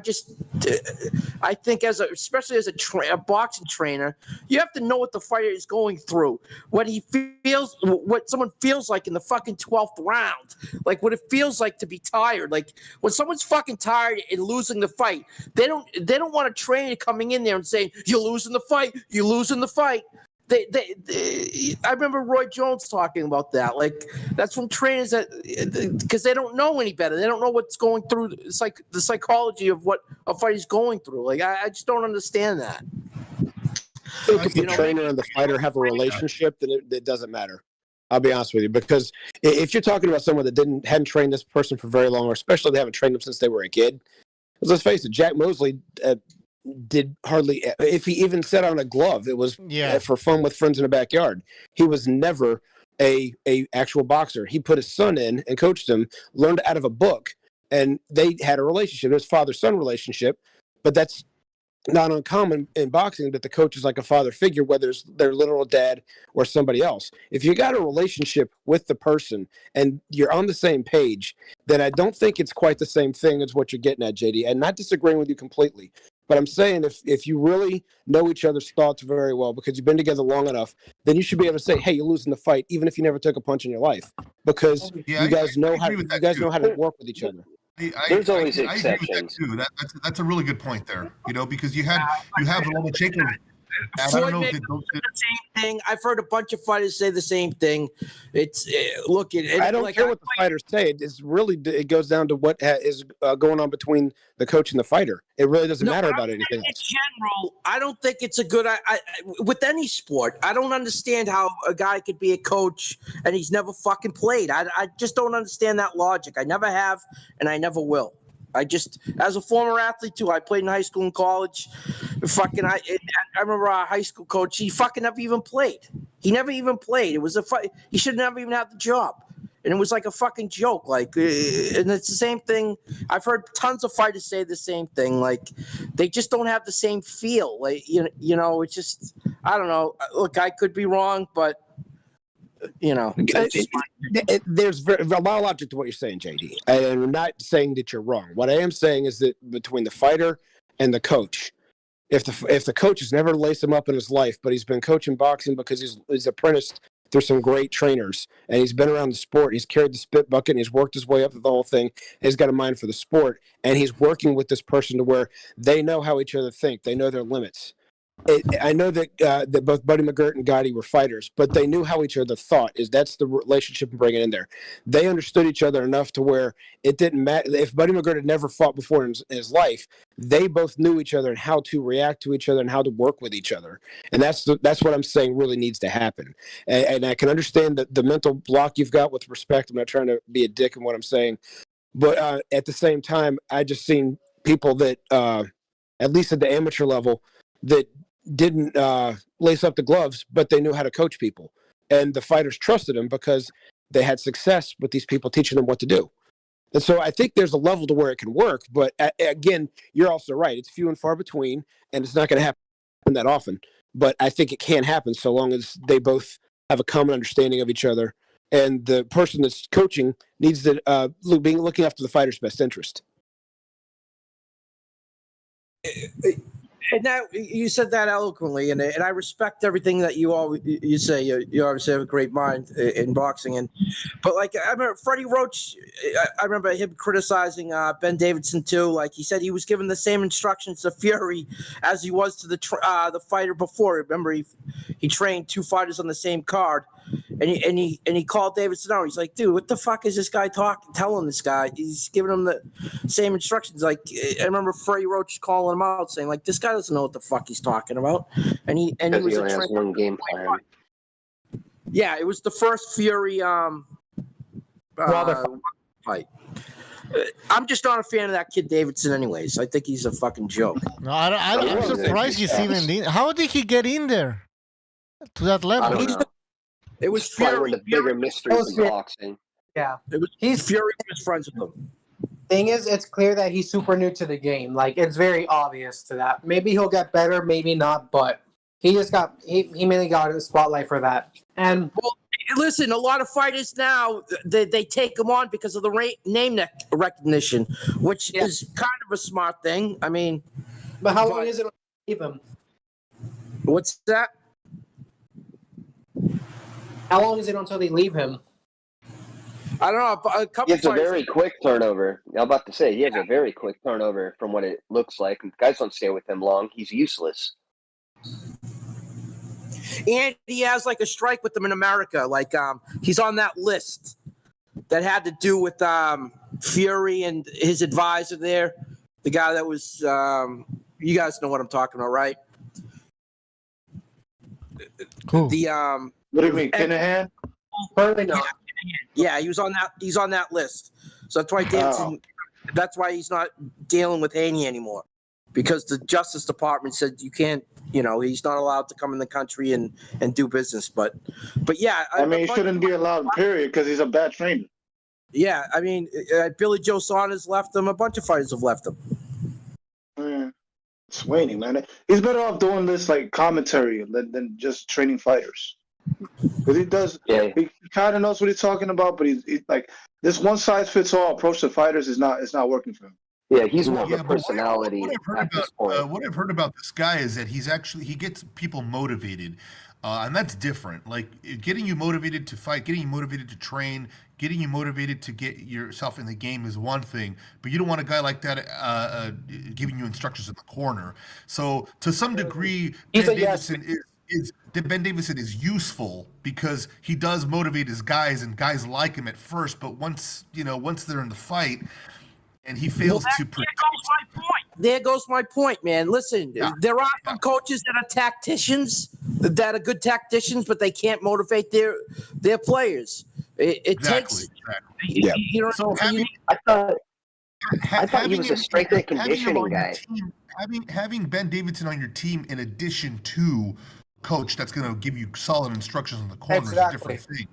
S14: think especially as a boxing trainer, you have to know what the fighter is going through, what he feels, what someone feels like in the fucking 12th round, like what it feels like to be tired. Like when someone's fucking tired and losing the fight, they don't want a trainer coming in there and saying you're losing the fight. I remember Roy Jones talking about that. Like that's from trainers because they don't know any better. They don't know what's going through. It's like the psychology of what a fighter's going through. Like I just don't understand that.
S11: I think if the trainer and the fighter have a relationship, then it doesn't matter. I'll be honest with you, because if you're talking about someone that hadn't trained this person for very long, or especially they haven't trained them since they were a kid, let's face it, Jack Mosley did hardly, if he even set on a glove, it was for fun with friends in the backyard. He was never a actual boxer. He put his son in and coached him, learned out of a book, and they had a relationship. It was father-son relationship, but that's not uncommon in boxing that the coach is like a father figure, whether it's their literal dad or somebody else. If you got a relationship with the person and you're on the same page, then I don't think it's quite the same thing as what you're getting at, JD. And not disagreeing with you completely, but I'm saying if you really know each other's thoughts very well because you've been together long enough, then you should be able to say, hey, you're losing the fight, even if you never took a punch in your life, because you guys know how to work with each other.
S18: There's always
S3: I agree
S18: exceptions.
S3: with that too. That's a really good point there. Because you have Lomachenko.
S14: Floyd made the same thing. I've heard a bunch of fighters say the same thing. It's
S11: I don't care what the fighters say. It goes down to what is going on between the coach and the fighter. It really doesn't matter about anything else.
S14: In general, I don't think it's a good. With any sport, I don't understand how a guy could be a coach and he's never fucking played. I just don't understand that logic. I never have, and I never will. As a former athlete too, I played in high school and college. I remember our high school coach. He fucking never even played. He never even played. It was a fight. He should never even have the job. And it was like a fucking joke. Like, and it's the same thing. I've heard tons of fighters say the same thing. Like, they just don't have the same feel. Like, it's just, I don't know. Look, I could be wrong, but.
S11: There's a lot of logic to what you're saying, JD, and I'm not saying that you're wrong. What I am saying is that between the fighter and the coach, if the coach has never laced him up in his life, but he's been coaching boxing because he's apprenticed through some great trainers, and he's been around the sport, he's carried the spit bucket, and he's worked his way up to the whole thing, and he's got a mind for the sport, and he's working with this person to where they know how each other think, they know their limits. I know that both Buddy McGirt and Gotti were fighters, but they knew how each other thought. That's the relationship and bringing in there. They understood each other enough to where it didn't matter if Buddy McGirt had never fought before in his life. They both knew each other and how to react to each other and how to work with each other. And that's what I'm saying really needs to happen. And I can understand the mental block you've got with respect. I'm not trying to be a dick in what I'm saying, but at the same time, I just seen people that, at least at the amateur level, that didn't lace up the gloves, but they knew how to coach people. And the fighters trusted them because they had success with these people teaching them what to do. And so I think there's a level to where it can work. But again, you're also right. It's few and far between, and it's not going to happen that often. But I think it can happen so long as they both have a common understanding of each other. And the person that's coaching needs to be looking after the fighter's best interest.
S14: And now you said that eloquently, and I respect everything that you say. You obviously have a great mind in boxing, but like I remember Freddie Roach, I remember him criticizing Ben Davidson too. Like he said, he was given the same instructions to Fury as he was to the fighter before. Remember, he trained two fighters on the same card, and he called Davidson out. He's like, dude, what the fuck is this guy telling this guy? He's giving him the same instructions. Like I remember Freddie Roach calling him out, saying like, this guy doesn't know what the fuck he's talking about. And he was
S18: only has one game plan.
S14: Yeah, it was the first Fury fight. I'm just not a fan of that kid Davidson anyways. I think he's a fucking joke.
S4: No, I'm surprised he's even in. How did he get in there to that level?
S18: I don't know.
S14: It was
S18: probably one of the bigger mysteries in boxing.
S19: Yeah.
S14: It was Fury was friends with him.
S19: Thing is, it's clear that he's super new to the game. Like, it's very obvious to that. Maybe he'll get better, maybe not, but he mainly got a spotlight for that. And
S14: well, listen, a lot of fighters now they take him on because of the name recognition, which is kind of a smart thing. I mean,
S19: but how long is it to leave him?
S14: What's that?
S19: How long is it until they leave him?
S14: I don't know. A couple.
S18: He has a very quick turnover. I'm about to say he has a very quick turnover from what it looks like. And guys don't stay with him long. He's useless.
S14: And he has like a strike with them in America. Like he's on that list that had to do with Fury and his advisor there, the guy that was. You guys know what I'm talking about, right?
S4: Cool.
S14: The
S13: What do you mean, Kinahan?
S19: Probably not.
S14: Yeah, he was on that. He's on that list. So that's why Davidson. That's why he's not dealing with Haney anymore, because the Justice Department said you can't. You know, he's not allowed to come in the country and do business. But yeah,
S13: I mean, he shouldn't be allowed. Period, because he's a bad trainer.
S14: Yeah, I mean, Billy Joe Saunders left him. A bunch of fighters have left him.
S13: Man, Sweeney, man, he's better off doing this like commentary than just training fighters. Because he does, he kind of knows what he's talking about, but he's like this one size fits all approach to fighters is not working for him.
S18: Yeah, he's more of a personality.
S3: What I've heard about this guy is that he gets people motivated, and that's different. Like getting you motivated to fight, getting you motivated to train, getting you motivated to get yourself in the game is one thing, but you don't want a guy like that giving you instructions in the corner. So to some degree, Ben Davidson is useful because he does motivate his guys, and guys like him at first, but once they're in the fight. And he fails to protect.
S14: There goes my point, man. Listen, there are some coaches that are tacticians, that are good tacticians, but they can't motivate their players. It takes.
S18: Yeah.
S14: You know,
S18: so I thought he was a strength and conditioning guy.
S3: Having Ben Davidson on your team in addition to coach that's going to give you solid instructions on the corner is a different thing.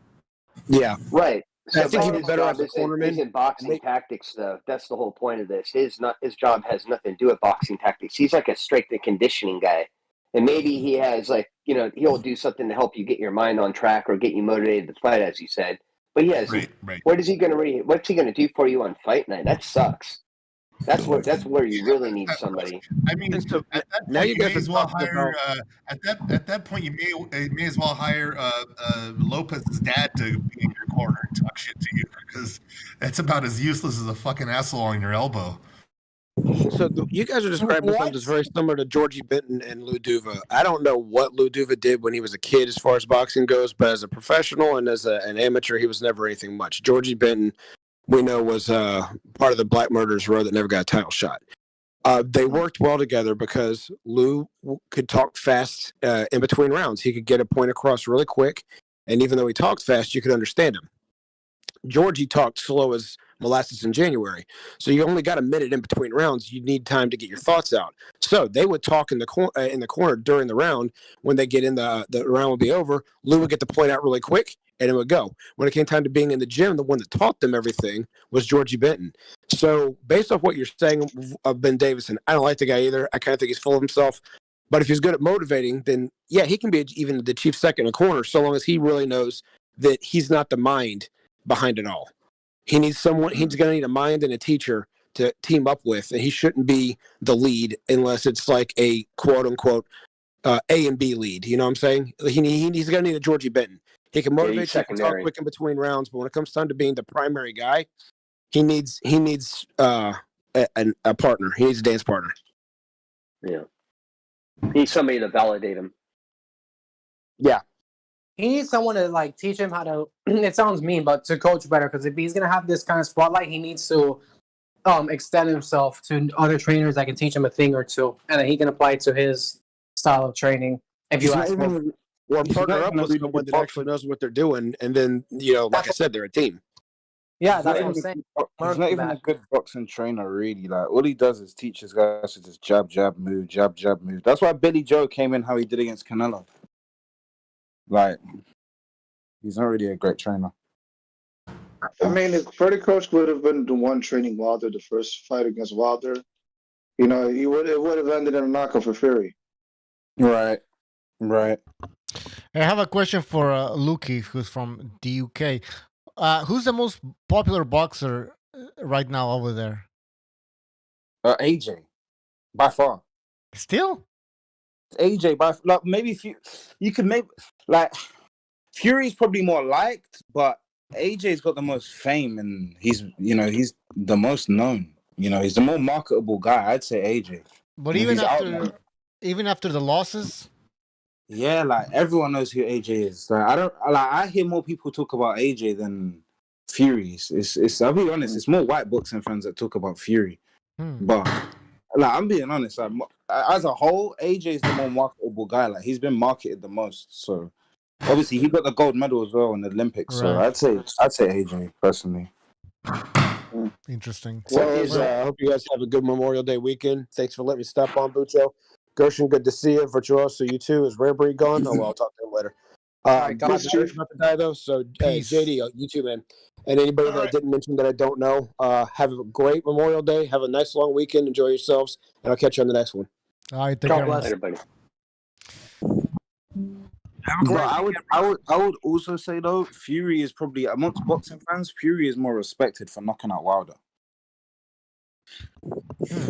S11: Yeah.
S18: Right. So
S11: I think he'd be better as a cornerman.
S18: He's in boxing tactics, though. That's the whole point of this. His job has nothing to do with boxing tactics. He's like a strength and conditioning guy. And maybe he has he'll do something to help you get your mind on track or get you motivated to fight, as you said. But he has. Right. What's he going to do for you on fight night? That sucks. That's where you really need somebody.
S3: I mean, now you guys may as well hire. At that point, you may as well hire Lopez's dad to be in your corner and talk shit to you, because that's about as useless as a fucking asshole on your elbow.
S11: So you guys are describing something that's very similar to Georgie Benton and Lou Duva. I don't know what Lou Duva did when he was a kid as far as boxing goes, but as a professional and as an amateur, he was never anything much. Georgie Benton, we know, was part of the Black Murderers Row that never got a title shot. They worked well together because Lou could talk fast in between rounds. He could get a point across really quick, and even though he talked fast, you could understand him. Georgie talked slow as molasses in January. So you only got a minute in between rounds. You need time to get your thoughts out. So they would talk in the corner during the round. When they get in the round would be over, Lou would get the point out really quick, and it would go. When it came time to being in the gym, the one that taught them everything was Georgie Benton. So based off what you're saying of Ben Davison, I don't like the guy either. I kind of think he's full of himself. But if he's good at motivating, then yeah, he can be even the chief second in a corner, so long as he really knows that he's not the mind behind it all. He needs someone. He's going to need a mind and a teacher to team up with, and he shouldn't be the lead unless it's like a quote unquote A and B lead. You know what I'm saying? He's going to need a Georgie Benton. He can motivate you, can talk quick in between rounds, but when it comes time to being the primary guy, he needs a partner. He needs a dance partner.
S18: Yeah, he needs somebody to validate him.
S11: Yeah.
S19: He needs someone to like teach him how to. It sounds mean, but to coach better. Because if he's gonna have this kind of spotlight, he needs to extend himself to other trainers that can teach him a thing or two, and then he can apply it to his style of training. If you ask him,
S11: or partner up with someone that actually knows what they're doing, and then like I said, they're a team.
S19: Yeah, that's what I'm saying.
S8: He's not even a good boxing trainer, really. Like all he does is teach his guys to just jab, jab, move, jab, jab, move. That's why Billy Joe came in how he did against Canelo. Like, he's not really a great trainer.
S17: I mean, if Freddie Crouch would have been the one training Wilder the first fight against Wilder, it would have ended in a knockout for Fury.
S8: Right.
S4: I have a question for Luki, who's from the UK. Who's the most popular boxer right now over there?
S8: AJ, by far.
S4: Still?
S8: AJ, by like maybe you could maybe like Fury's probably more liked, but AJ's got the most fame and he's the most known. He's the more marketable guy. I'd say AJ.
S4: But even after the losses.
S8: Yeah, like everyone knows who AJ is. Like I hear more people talk about AJ than Fury. It's I'll be honest, it's more white boxing fans that talk about Fury. But like I'm being honest, like, as a whole, AJ is the more marketable guy. Like he's been marketed the most. So obviously he got the gold medal as well in the Olympics. Right. So I'd say AJ personally.
S4: Interesting.
S11: I hope you guys have a good Memorial Day weekend. Thanks for letting me stop on, Bucho. Gershon, good to see you. Virtuoso, you too. Is Rare Breed gone? Oh, well, I'll talk to him later. My daughter's about to die, though, so JD, you too, man. And anybody that I didn't mention that I don't know, have a great Memorial Day. Have a nice long weekend. Enjoy yourselves, and I'll catch you on the next one.
S4: All right, take care.
S18: Later, buddy.
S8: I would also say though, Fury is probably amongst boxing fans. Fury is more respected for knocking out Wilder.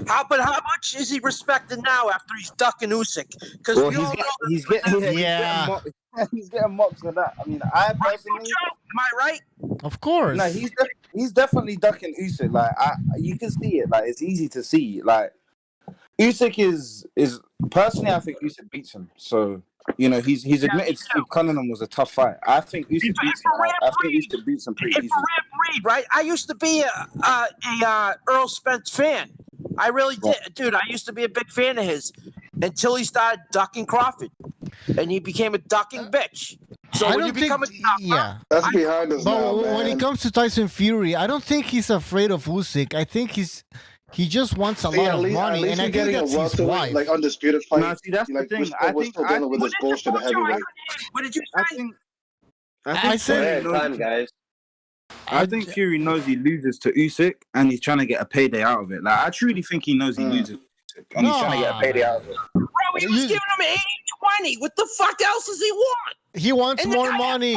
S14: How much is he respected now after he's ducking Usyk? Because
S8: he's getting mocked for that. I mean, I personally,
S14: am I right?
S4: Of course.
S8: No, he's definitely ducking Usyk. Like you can see it. Like it's easy to see. Like Usyk is personally, I think Usyk beats him. So he's admitted Steve Cunningham was a tough fight. I think Usyk beats him. I think Usyk beats him pretty easy.
S14: Right? I used to be a Earl Spence fan. I really did, dude. I used to be a big fan of his until he started ducking Crawford, and he became a ducking bitch. So when you become a ducker,
S17: that's behind us now, man.
S4: When it comes to Tyson Fury, I don't think he's afraid of Usyk. I think he just wants a lot of money, and I think that's his wife.
S17: Like undisputed fight.
S8: No, see, that's the thing. I think
S17: still dealing with this bullshit of heavyweight.
S14: What did you say?
S8: I
S18: said time, guys.
S8: I think Fury knows he loses to Usyk, and he's trying to get a payday out of it. Like I truly think he knows he loses, and he's trying to get a payday out of it.
S14: Bro, he was giving him 80-20. What the fuck else does he want?
S4: He wants more money.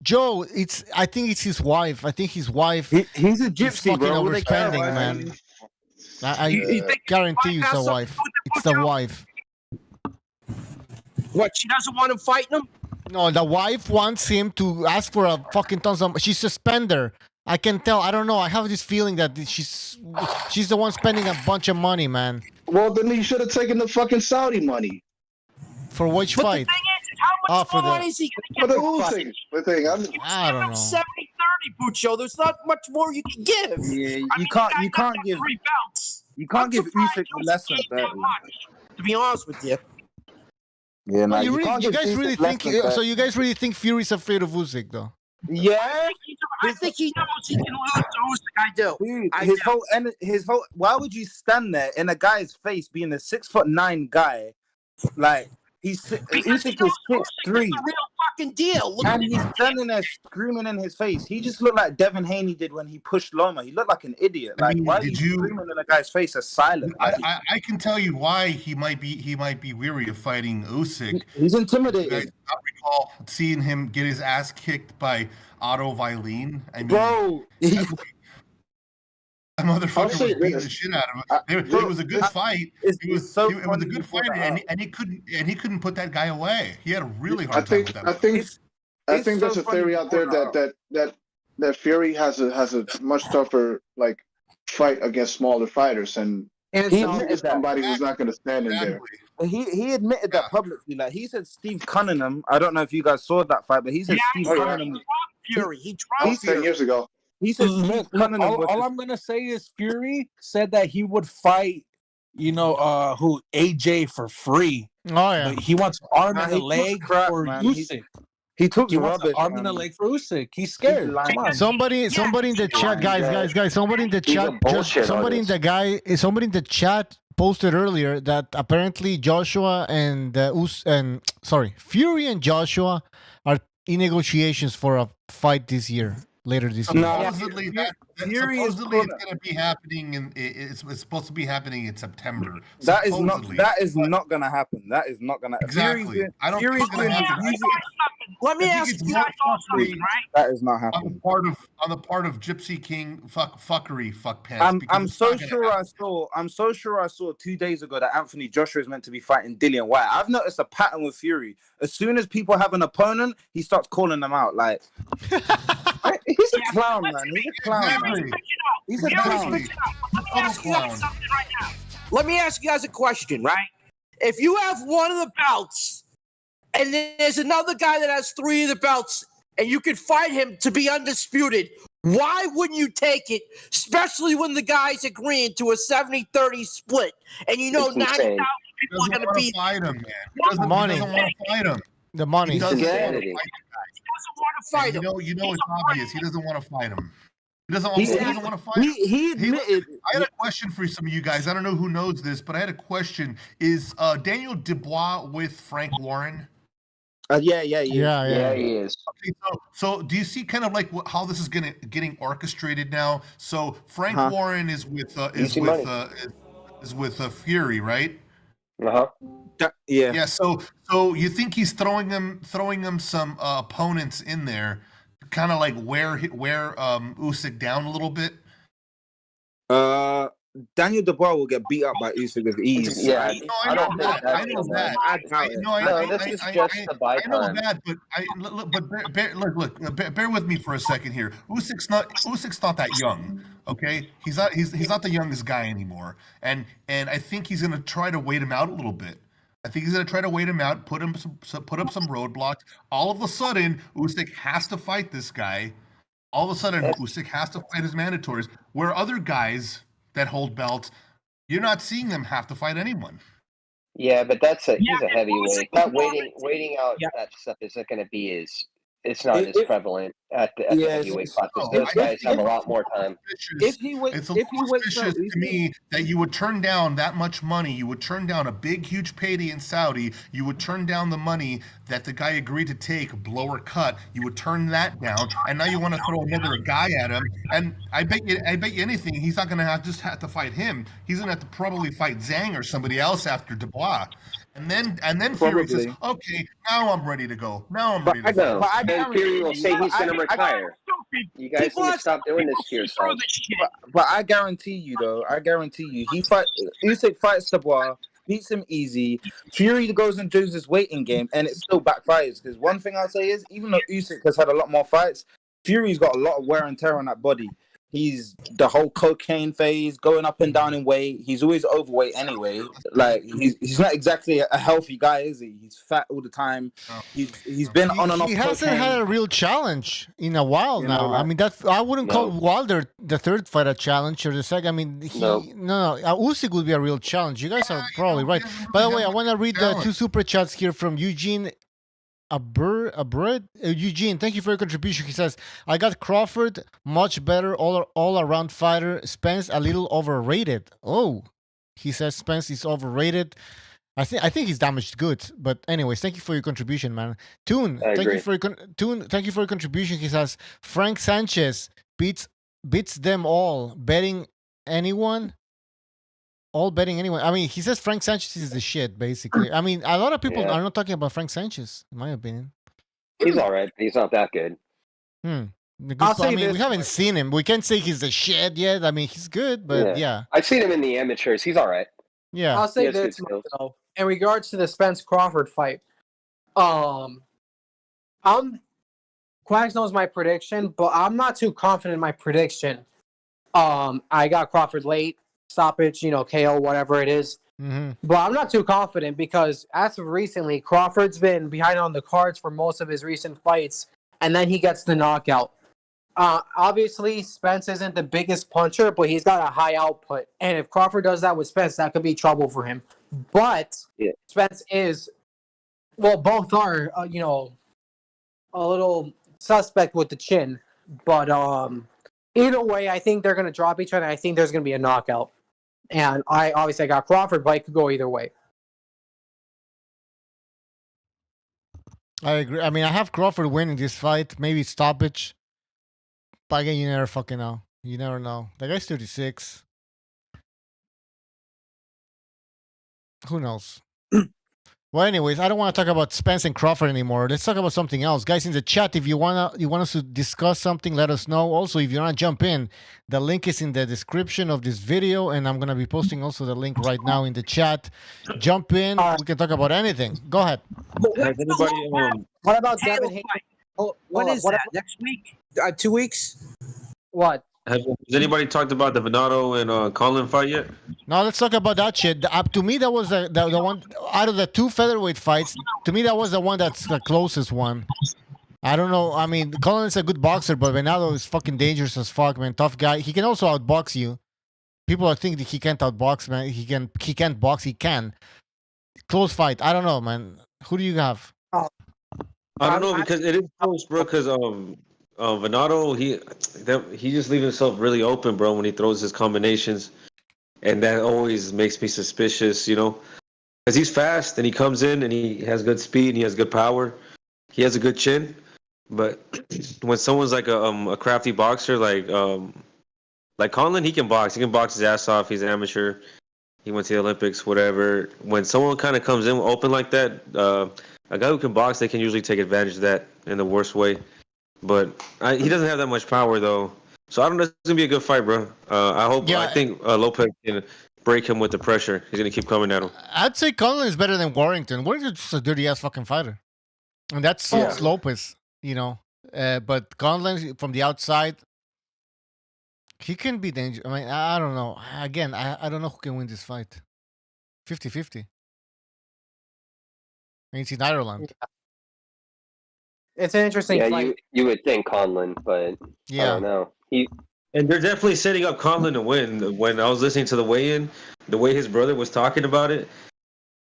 S4: Joe. I think it's his wife. I think his wife.
S8: He's a gypsy,
S4: fucking
S8: bro.
S4: Overspending, man. I guarantee you, it's the wife. It's the wife.
S14: What? She doesn't want him fighting him?
S4: No, the wife wants him to ask for a fucking tons of. She's a spender. I can tell. I don't know. I have this feeling that she's the one spending a bunch of money, man.
S13: Well, then he should have taken the fucking Saudi money.
S4: For which
S14: But
S4: fight?
S14: the thing is, how much more money is he going to get for fight?
S4: I don't know.
S14: 70-30, Buccio. There's not much more you can give.
S8: Yeah,
S14: I mean,
S8: you can't give
S14: 3 belts.
S8: you can't give Usyk less than 30.
S14: To be honest with you.
S8: Yeah,
S4: Well,
S8: you
S4: you guys really think so? You guys really think Fury's afraid of Usyk, though?
S8: Yeah,
S14: I think he knows he can lose to Usyk. I do.
S8: Dude, his whole. Why would you stand there in a guy's face, being a 6'9" guy, like Usyk is 6'3",
S14: the real fucking deal. Look
S8: and he's standing there screaming in his face. He just looked like Devin Haney did when he pushed Loma. He looked like an idiot. Like, why are you screaming in a guy's face as silent?
S3: I can tell you why he might be weary of fighting Usyk.
S8: He's intimidated.
S3: I recall seeing him get his ass kicked by Otto Violin. I mean,
S8: bro,
S3: that motherfucker was beating the shit out of him. It was a good fight. It was a good fight, and he couldn't put that guy away. He had a really hard time with that.
S13: I think there's a theory out there that Fury has a much tougher like fight against smaller fighters, and
S8: he admitted
S13: somebody who's not going to stand in there.
S8: He admitted that publicly. Like, he said Steve Cunningham. I don't know if you guys saw that fight, but he said Steve Cunningham.
S14: Fury. He dropped
S13: 10 years ago.
S8: He said Steve Cunningham.
S20: All I'm gonna say is Fury said that he would fight, AJ for free.
S4: Oh yeah,
S20: but he wants arm and a leg for Usyk.
S8: He took
S20: He wants
S8: rubbish,
S20: arm and a leg for Usyk. He's scared. Come on.
S4: Somebody in the chat, guys. Somebody in the chat. Somebody in the chat posted earlier that apparently Joshua and Fury and Joshua are in negotiations for a fight this year. Later this year.
S3: Supposedly, it's going to be happening it's supposed to be happening in September.
S8: That is not going to happen. That is not going to.
S3: Exactly. I don't think it's going to happen.
S14: Let me ask you guys all something, right?
S8: That is not happening.
S3: On the part of Gypsy King fuckery fuck pants.
S8: I'm so sure I saw 2 days ago that Anthony Joshua is meant to be fighting Dillian White. I've noticed a pattern with Fury. As soon as people have an opponent, he starts calling them out. Like, he's a clown, man. He's a clown. He's a clown.
S14: Let me ask you guys something right now. Let me ask you guys a question, right? If you have one of the belts, and there's another guy that has 3 of the belts, and you could fight him to be undisputed, why wouldn't you take it, especially when the guy's agreeing to a 70-30 split, and 90,000 people are going to be
S3: fight him, man. He doesn't want to fight him.
S4: The money.
S3: He doesn't want to
S14: fight him.
S3: You know it's obvious. He doesn't want to fight him. He doesn't want to fight him.
S8: He admitted.
S3: I had a question for some of you guys. I don't know who knows this, but I had a question. Is Daniel Dubois with Frank Warren?
S8: Yeah, he is.
S3: Okay, so do you see kind of like how this is getting orchestrated now? So Frank Warren is with Fury, right?
S8: Yeah.
S3: So you think he's throwing them some opponents in there, kind of like wear Usyk down a little bit?
S8: Daniel Dubois will get beat up by Usyk with ease.
S18: Yeah,
S3: I know that. I know that. But bear with me for a second here. Usyk's not that young. Okay, he's not the youngest guy anymore, and I think he's gonna try to wait him out a little bit. I think he's gonna try to wait him out, put up some roadblocks. All of a sudden, Usyk has to fight this guy. All of a sudden, Usyk has to fight his mandatories. Where other guys that hold belts, you're not seeing them have to fight anyone.
S18: Yeah, but he's a heavyweight. That waiting out that stuff isn't going to be it's not as prevalent at the heavyweight class. Those guys have a lot more time.
S3: It's a little suspicious to me that you would turn down that much money. You would turn down a big, huge payday in Saudi. You would turn down the money that the guy agreed to take, blower cut. You would turn that down, and now you want to throw another guy at him. And I bet you anything, he's not going to have to fight him. He's going to have to probably fight Zhang or somebody else after Dubois. And then Fury says, "Okay, now I'm ready to go. Now I'm ready to go."
S18: Then Fury will say he's going to retire. You guys need to stop doing this to yourselves.
S8: But I guarantee you, Usyk fights Dubois, beats him easy. Fury goes and does his waiting game, and it still backfires. Because one thing I'll say is, even though Usyk has had a lot more fights, Fury's got a lot of wear and tear on that body. He's the whole cocaine phase, going up and down in weight. He's always overweight anyway. Like he's not exactly a healthy guy, is he? He's fat all the time. He's been on and off.
S4: He hasn't had a real challenge in a while now. I mean, I wouldn't call Wilder the third fight a challenge or the second. I mean, Usyk would be a real challenge. You guys are probably right. By the way, I want to read the 2 super chats here from Eugene. Eugene, thank you for your contribution. He says, I got Crawford, much better all-around fighter. Spence, a little overrated. Oh, he says Spence is overrated. I think he's damaged goods. But anyways, thank you for your contribution, man. Tune, thank you for your contribution. He says, Frank Sanchez beats them all. Betting anyone? All betting anyone. I mean, he says Frank Sanchez is the shit, basically. I mean, a lot of people are not talking about Frank Sanchez, in my opinion.
S18: He's all right. He's not that good.
S4: We haven't seen him. We can't say he's the shit yet. I mean, he's good, but yeah.
S18: I've seen him in the amateurs. He's all right.
S4: Yeah.
S19: I'll say this, though, in regards to the Spence Crawford fight. Quags knows my prediction, but I'm not too confident in my prediction. I got Crawford late. Stoppage, KO, whatever it is. But I'm not too confident because as of recently, Crawford's been behind on the cards for most of his recent fights, and then he gets the knockout. Obviously, Spence isn't the biggest puncher, but he's got a high output. And if Crawford does that with Spence, that could be trouble for him. But Spence is, both are, a little suspect with the chin. But either way, I think they're going to drop each other. I think there's going to be a knockout. And I got Crawford, but it could go either way.
S4: I agree. I mean, I have Crawford winning this fight. Maybe stoppage. But again, you never fucking know. You never know. The guy's 36. Who knows? Well, anyways, I don't want to talk about Spence and Crawford anymore. Let's talk about something else. Guys, in the chat, if you want us to discuss something, let us know. Also, if you want to jump in, the link is in the description of this video, and I'm going to be posting also the link right now in the chat. Jump in. We can talk about anything. Go ahead.
S19: What about Devin Haney?
S14: When is that? Next week? 2 weeks?
S19: What?
S16: Has anybody talked about the Venado and Conlan fight yet?
S4: No, let's talk about that shit. To me, that was the one out of the 2 featherweight fights. To me, that was the one that's the closest one. I don't know. I mean, Conlan's a good boxer, but Venado is fucking dangerous as fuck, man. Tough guy. He can also outbox you. People are thinking that he can't outbox, man. He can't box. He can. Close fight. I don't know, man. Who do you have?
S16: I don't know because it is close, bro. Because Venado, he just leaves himself really open, bro, when he throws his combinations, and that always makes me suspicious, because he's fast and he comes in and he has good speed and he has good power, he has a good chin, but when someone's like a crafty boxer like Conlan, he can box his ass off. He's an amateur. He went to the Olympics, whatever. When someone kind of comes in open like that, a guy who can box, they can usually take advantage of that in the worst way. But he doesn't have that much power, though. So I don't know. It's going to be a good fight, bro. I think Lopez can break him with the pressure. He's going to keep coming at him.
S4: I'd say Conlan is better than Warrington. Warrington's just a dirty-ass fucking fighter. And that suits Lopez, but Conlan, from the outside, he can be dangerous. I mean, I don't know. Again, I don't know who can win this fight. 50-50. I mean, it's in Ireland.
S19: It's an interesting fight.
S18: You would think Conlan, but I don't know.
S16: And they're definitely setting up Conlan to win. When I was listening to the weigh-in, the way his brother was talking about it,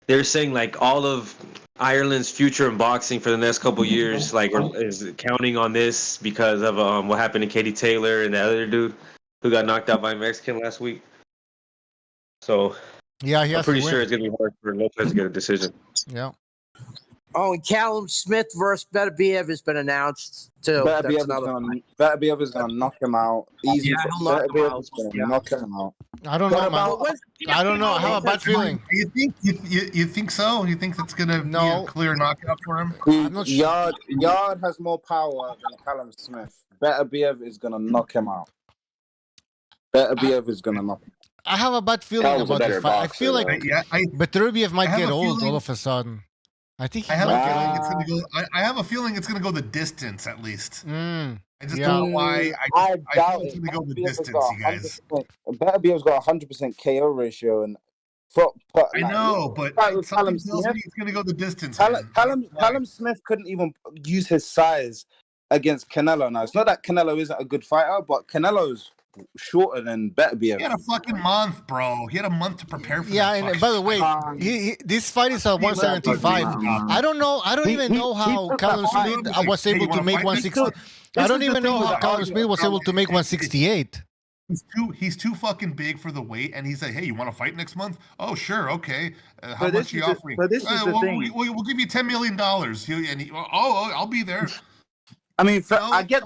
S16: they're saying like all of Ireland's future in boxing for the next couple years, like is counting on this because of what happened to Katie Taylor and the other dude who got knocked out by a Mexican last week. So I'm pretty sure it's gonna be hard for Lopez to get a decision.
S4: Yeah.
S14: Oh, and Callum Smith versus Beterbiev has been announced too.
S8: Beterbiev is gonna knock him out. Easy. Beterbiev is gonna knock him out.
S4: I don't know, man. I don't know. I have a bad feeling.
S3: You think so? You think it's gonna be a clear knockout for him?
S8: I'm not sure. Yard has more power than Callum Smith. Beterbiev is gonna knock him out. Beterbiev is gonna knock him out.
S4: I have a bad feeling about this fight. I feel like Beterbiev might get old all of a sudden. I think
S3: I have a feeling it's gonna go. I have a feeling it's gonna go the distance at least. I just don't know why.
S8: I
S3: I
S8: doubt
S3: feel it's
S8: it.
S3: going to go the
S8: Beterbiev has
S3: distance,
S8: got
S3: you guys.
S8: Beterbiev's got 100% KO ratio, and
S3: I know, but something tells me it's going to go the distance, man.
S8: Callum Smith couldn't even use his size against Canelo. Now it's not that Canelo isn't a good fighter, but Canelo's shorter than Beterbiev.
S3: He had a fucking month, bro. He had a month to prepare for
S4: Yeah,
S3: that.
S4: and by the way, this fight is at 175. I don't know. I don't even know how Callum Smith was able to make 160. I don't even know how Callum Smith was able to make 168.
S3: He's too fucking big for the weight, and he's like, "Hey, you want to fight next month? Oh, sure, okay. How much are you offering?
S8: But this is the thing.
S3: We'll give you $10 million. I'll be there.
S8: I mean, I get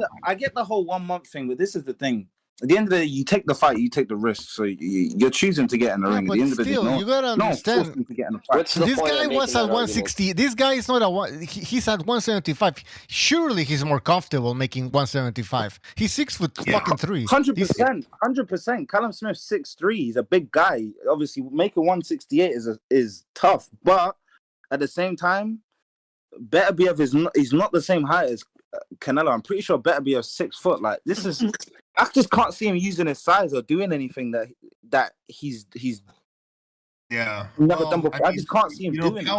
S8: the whole 1 month thing, but this is the thing. At the end of the day, you take the fight, you take the risk. So you're choosing to get in the ring. At the end of the day,
S4: you gotta understand.
S8: To get in the fight.
S4: This guy was at 160. This guy is not at one. He's at 175. Surely he's more comfortable making 175. He's 6'3".
S8: 100%. Callum Smith's 6'3". He's a big guy. Obviously, making 168 is tough. But at the same time, Beterbiev is not the same height as Canelo. I'm pretty sure Beterbiev's 6 foot. Like this is. I just can't see him using his size or doing anything that he's never done before. I just can't see him doing it.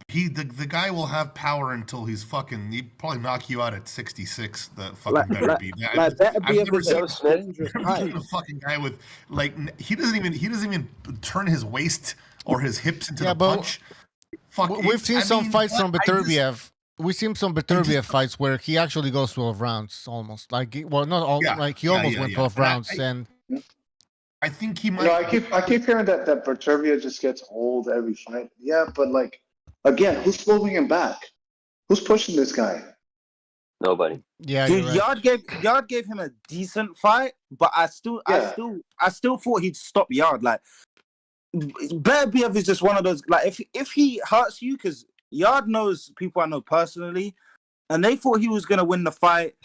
S3: The guy will have power until he'll probably knock you out at 66. The fucking Beterbiev. I've never seen a fucking guy with he doesn't even turn his waist or his hips into the punch.
S4: We've seen some fights from Beterbiev. We've seen some Beterbiev fights where he actually goes 12 rounds almost. He almost went 12 rounds. And
S3: I think he might.
S13: I keep hearing that Beterbiev just gets old every fight. Yeah, but again, who's moving him back? Who's pushing this guy?
S18: Nobody.
S4: Yeah,
S8: dude, Yard gave him a decent fight, but I still thought he'd stop Yard. Beterbiev is just one of those. If he hurts you, because Yard knows people I know personally, and they thought he was gonna win the fight.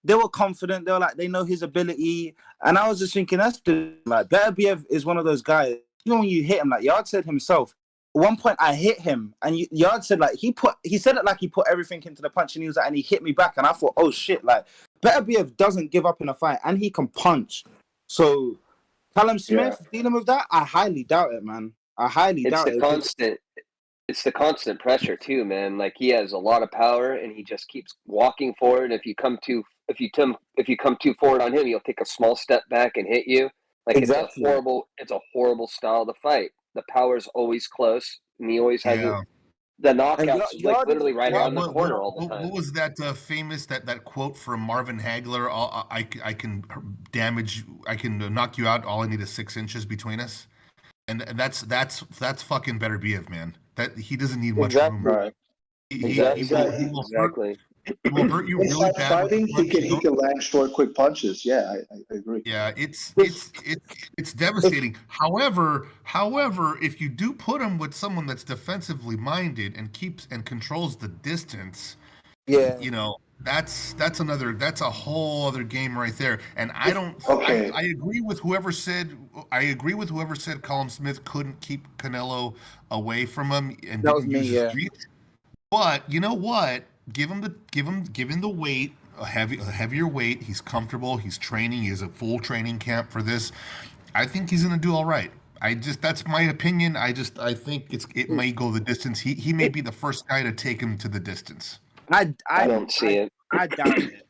S8: They were confident. They were they know his ability, and I was just thinking Beterbiev is one of those guys. Even when you hit him, Yard said himself, at one point I hit him, and Yard said he said it he put everything into the punch, and he was and he hit me back, and I thought, oh shit, Beterbiev doesn't give up in a fight, and he can punch. So Callum Smith dealing with that, I highly doubt it, man. I highly doubt it.
S18: It's the constant pressure too, man. He has a lot of power, and he just keeps walking forward. If you come too forward on him, he'll take a small step back and hit you.
S8: Exactly.
S18: It's a horrible style to fight. The power's always close, and he always has the knockouts literally right around the corner all the time.
S3: What was that famous that quote from Marvin Hagler? I can knock you out. All I need is 6 inches between us. And that's fucking Beterbiev, man. That he doesn't need much room.
S13: Right.
S3: He will hurt you really bad.
S13: Fighting, he can land short, quick punches. Yeah, I agree.
S3: Yeah, it's devastating. However, if you do put him with someone that's defensively minded and controls the distance, that's a whole other game right there. And I agree with whoever said Callum Smith couldn't keep Canelo away from him and didn't use his reach. But you know what? Give him the weight, a heavier weight. He's comfortable. He's training. He has a full training camp for this. I think he's gonna do all right. That's my opinion. I think it may go the distance. He may be the first guy to take him to the distance.
S18: I don't see it.
S8: I doubt it.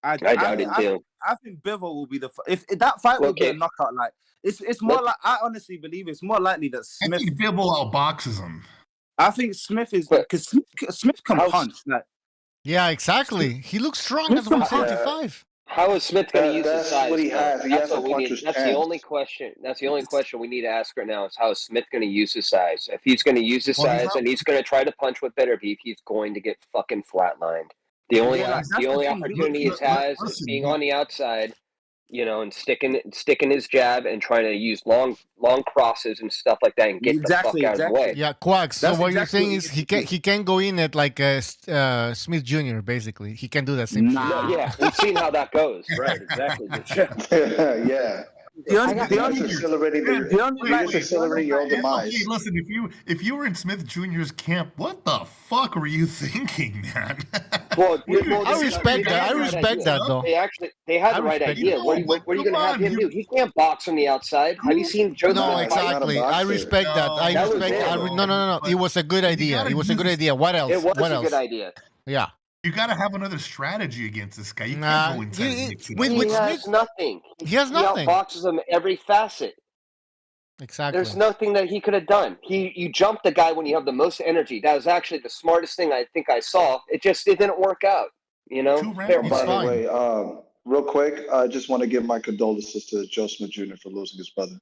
S18: I doubt it too.
S8: I think Bivol will be if that fight will be a knockout. It's more I honestly believe it's more likely that Smith.
S3: I think Bivol outboxes him.
S8: I think Smith is because Smith can punch.
S4: Yeah, exactly. He looks strong at 175.
S18: How is Smith going to use his size?
S13: What he has.
S18: That's the only question. That's the only question we need to ask right now is how is Smith going to use his size? If he's going to use his size and he's going to try to punch with Beterbiev, he's going to get fucking flatlined. The only opportunity he has is being on the outside, and sticking his jab and trying to use long crosses and stuff like that and get the fuck out of the way.
S4: Yeah, Quacks. So what you're saying is he can go in at Smith Jr. Basically, he can do that same shit.
S18: Yeah, we've seen how that goes. Right, exactly.
S13: Yeah.
S8: accelerating your own demise.
S3: Okay, listen, if you were in Smith Jr.'s camp, what the fuck were you thinking, man?
S18: I
S4: respect that. I respect that, though.
S18: They had the right idea. What are you going to have him do? He can't box from the outside. Have you seen Joe?
S4: No, exactly. I respect that. I respect. No. It was a good idea. It was a good idea. What else?
S18: It was
S4: what
S18: a
S4: else?
S18: good idea.
S4: Yeah.
S3: You got to have another strategy against this guy. You can't go inside.
S18: He has nothing.
S4: He has nothing.
S18: He outboxes him every facet.
S4: Exactly.
S18: There's nothing that he could have done. You jump the guy when you have the most energy. That was actually the smartest thing I think I saw. It didn't work out. You know.
S8: By the way, real quick, I just want to give my condolences to Joe Smith Jr. for losing his brother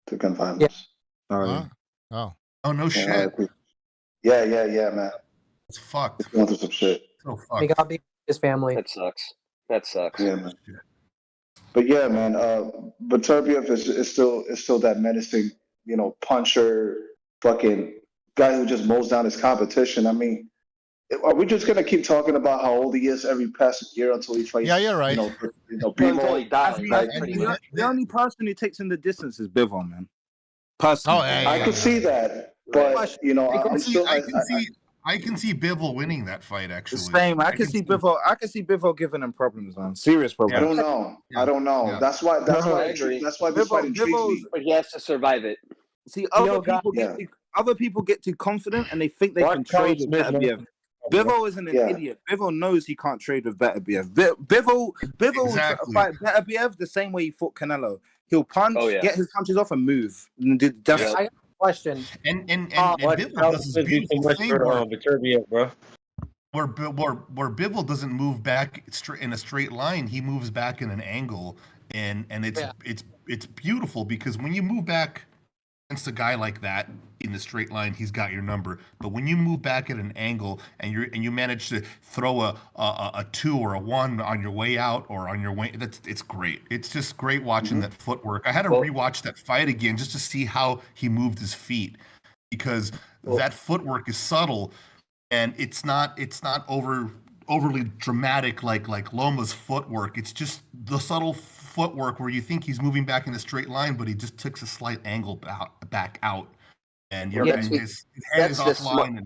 S8: to gun violence.
S4: Oh,
S3: no shit.
S8: Yeah, man.
S3: It's fucked.
S8: It's going through some shit.
S3: So
S19: They got to be his family.
S18: That sucks.
S8: Yeah, man. But yeah, man. Beterbiev is still that menacing, puncher, fucking guy who just mows down his competition. I mean, are we just gonna keep talking about how old he is every passing year until he fights?
S4: Yeah, you're right.
S8: Bivol?
S11: The only person who takes him the distance is Bivol, man. Personally,
S8: I can see that, but
S3: I can see Bivol winning that fight. Actually,
S11: same. I can see Bivol giving him problems, man. Serious problems.
S8: I don't know.
S3: Yeah.
S8: That's why this fight intrigues me.
S18: But he has to survive it.
S11: See, other people get too confident and they think they can trade with Beterbiev. Bivol isn't an idiot. Bivol knows he can't trade with Beterbiev. Bivol will fight Beterbiev the same way he fought Canelo. He'll punch, get his punches off, and move.
S19: I got a question.
S3: And Bivol does this beautiful thing where Bivol doesn't move back in a straight line. He moves back in an angle, and it's beautiful because when you move back against a guy like that in the straight line, he's got your number. But when you move back at an angle and you manage to throw a 2 or a 1 on your way out or on your way, it's great. It's just great watching that footwork. I had to rewatch that fight again just to see how he moved his feet because that footwork is subtle and it's not overly dramatic like Loma's footwork. It's just the subtle footwork where you think he's moving back in a straight line, but he just takes a slight angle back out, and his head is offline.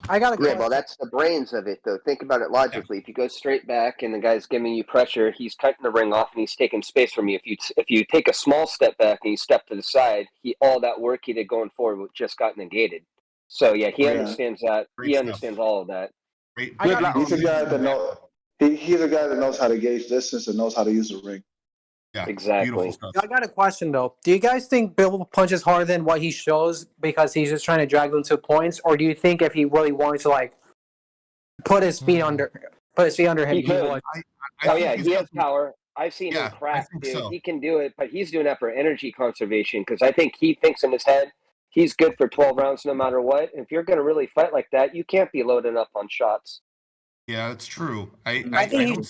S19: I got a question.
S18: Well, that's the brains of it, though. Think about it logically. If you go straight back and the guy's giving you pressure, he's cutting the ring off and he's taking space from you. If you take a small step back and you step to the side, all that work he did going forward just got negated. So yeah, he understands that. He understands all of that.
S8: He's a guy that knows. He's a guy that knows how to gauge distance and knows how to use the ring.
S3: Yeah,
S18: exactly.
S19: I got a question though. Do you guys think Bill punches harder than what he shows because he's just trying to drag them to points, or do you think if he really wanted to put his feet under him, he would?
S18: He has power. I've seen him crack, dude. So. He can do it, but he's doing that for energy conservation because I think he thinks in his head he's good for 12 rounds no matter what. If you're going to really fight like that, you can't be loading up on shots.
S3: Yeah, that's true. I don't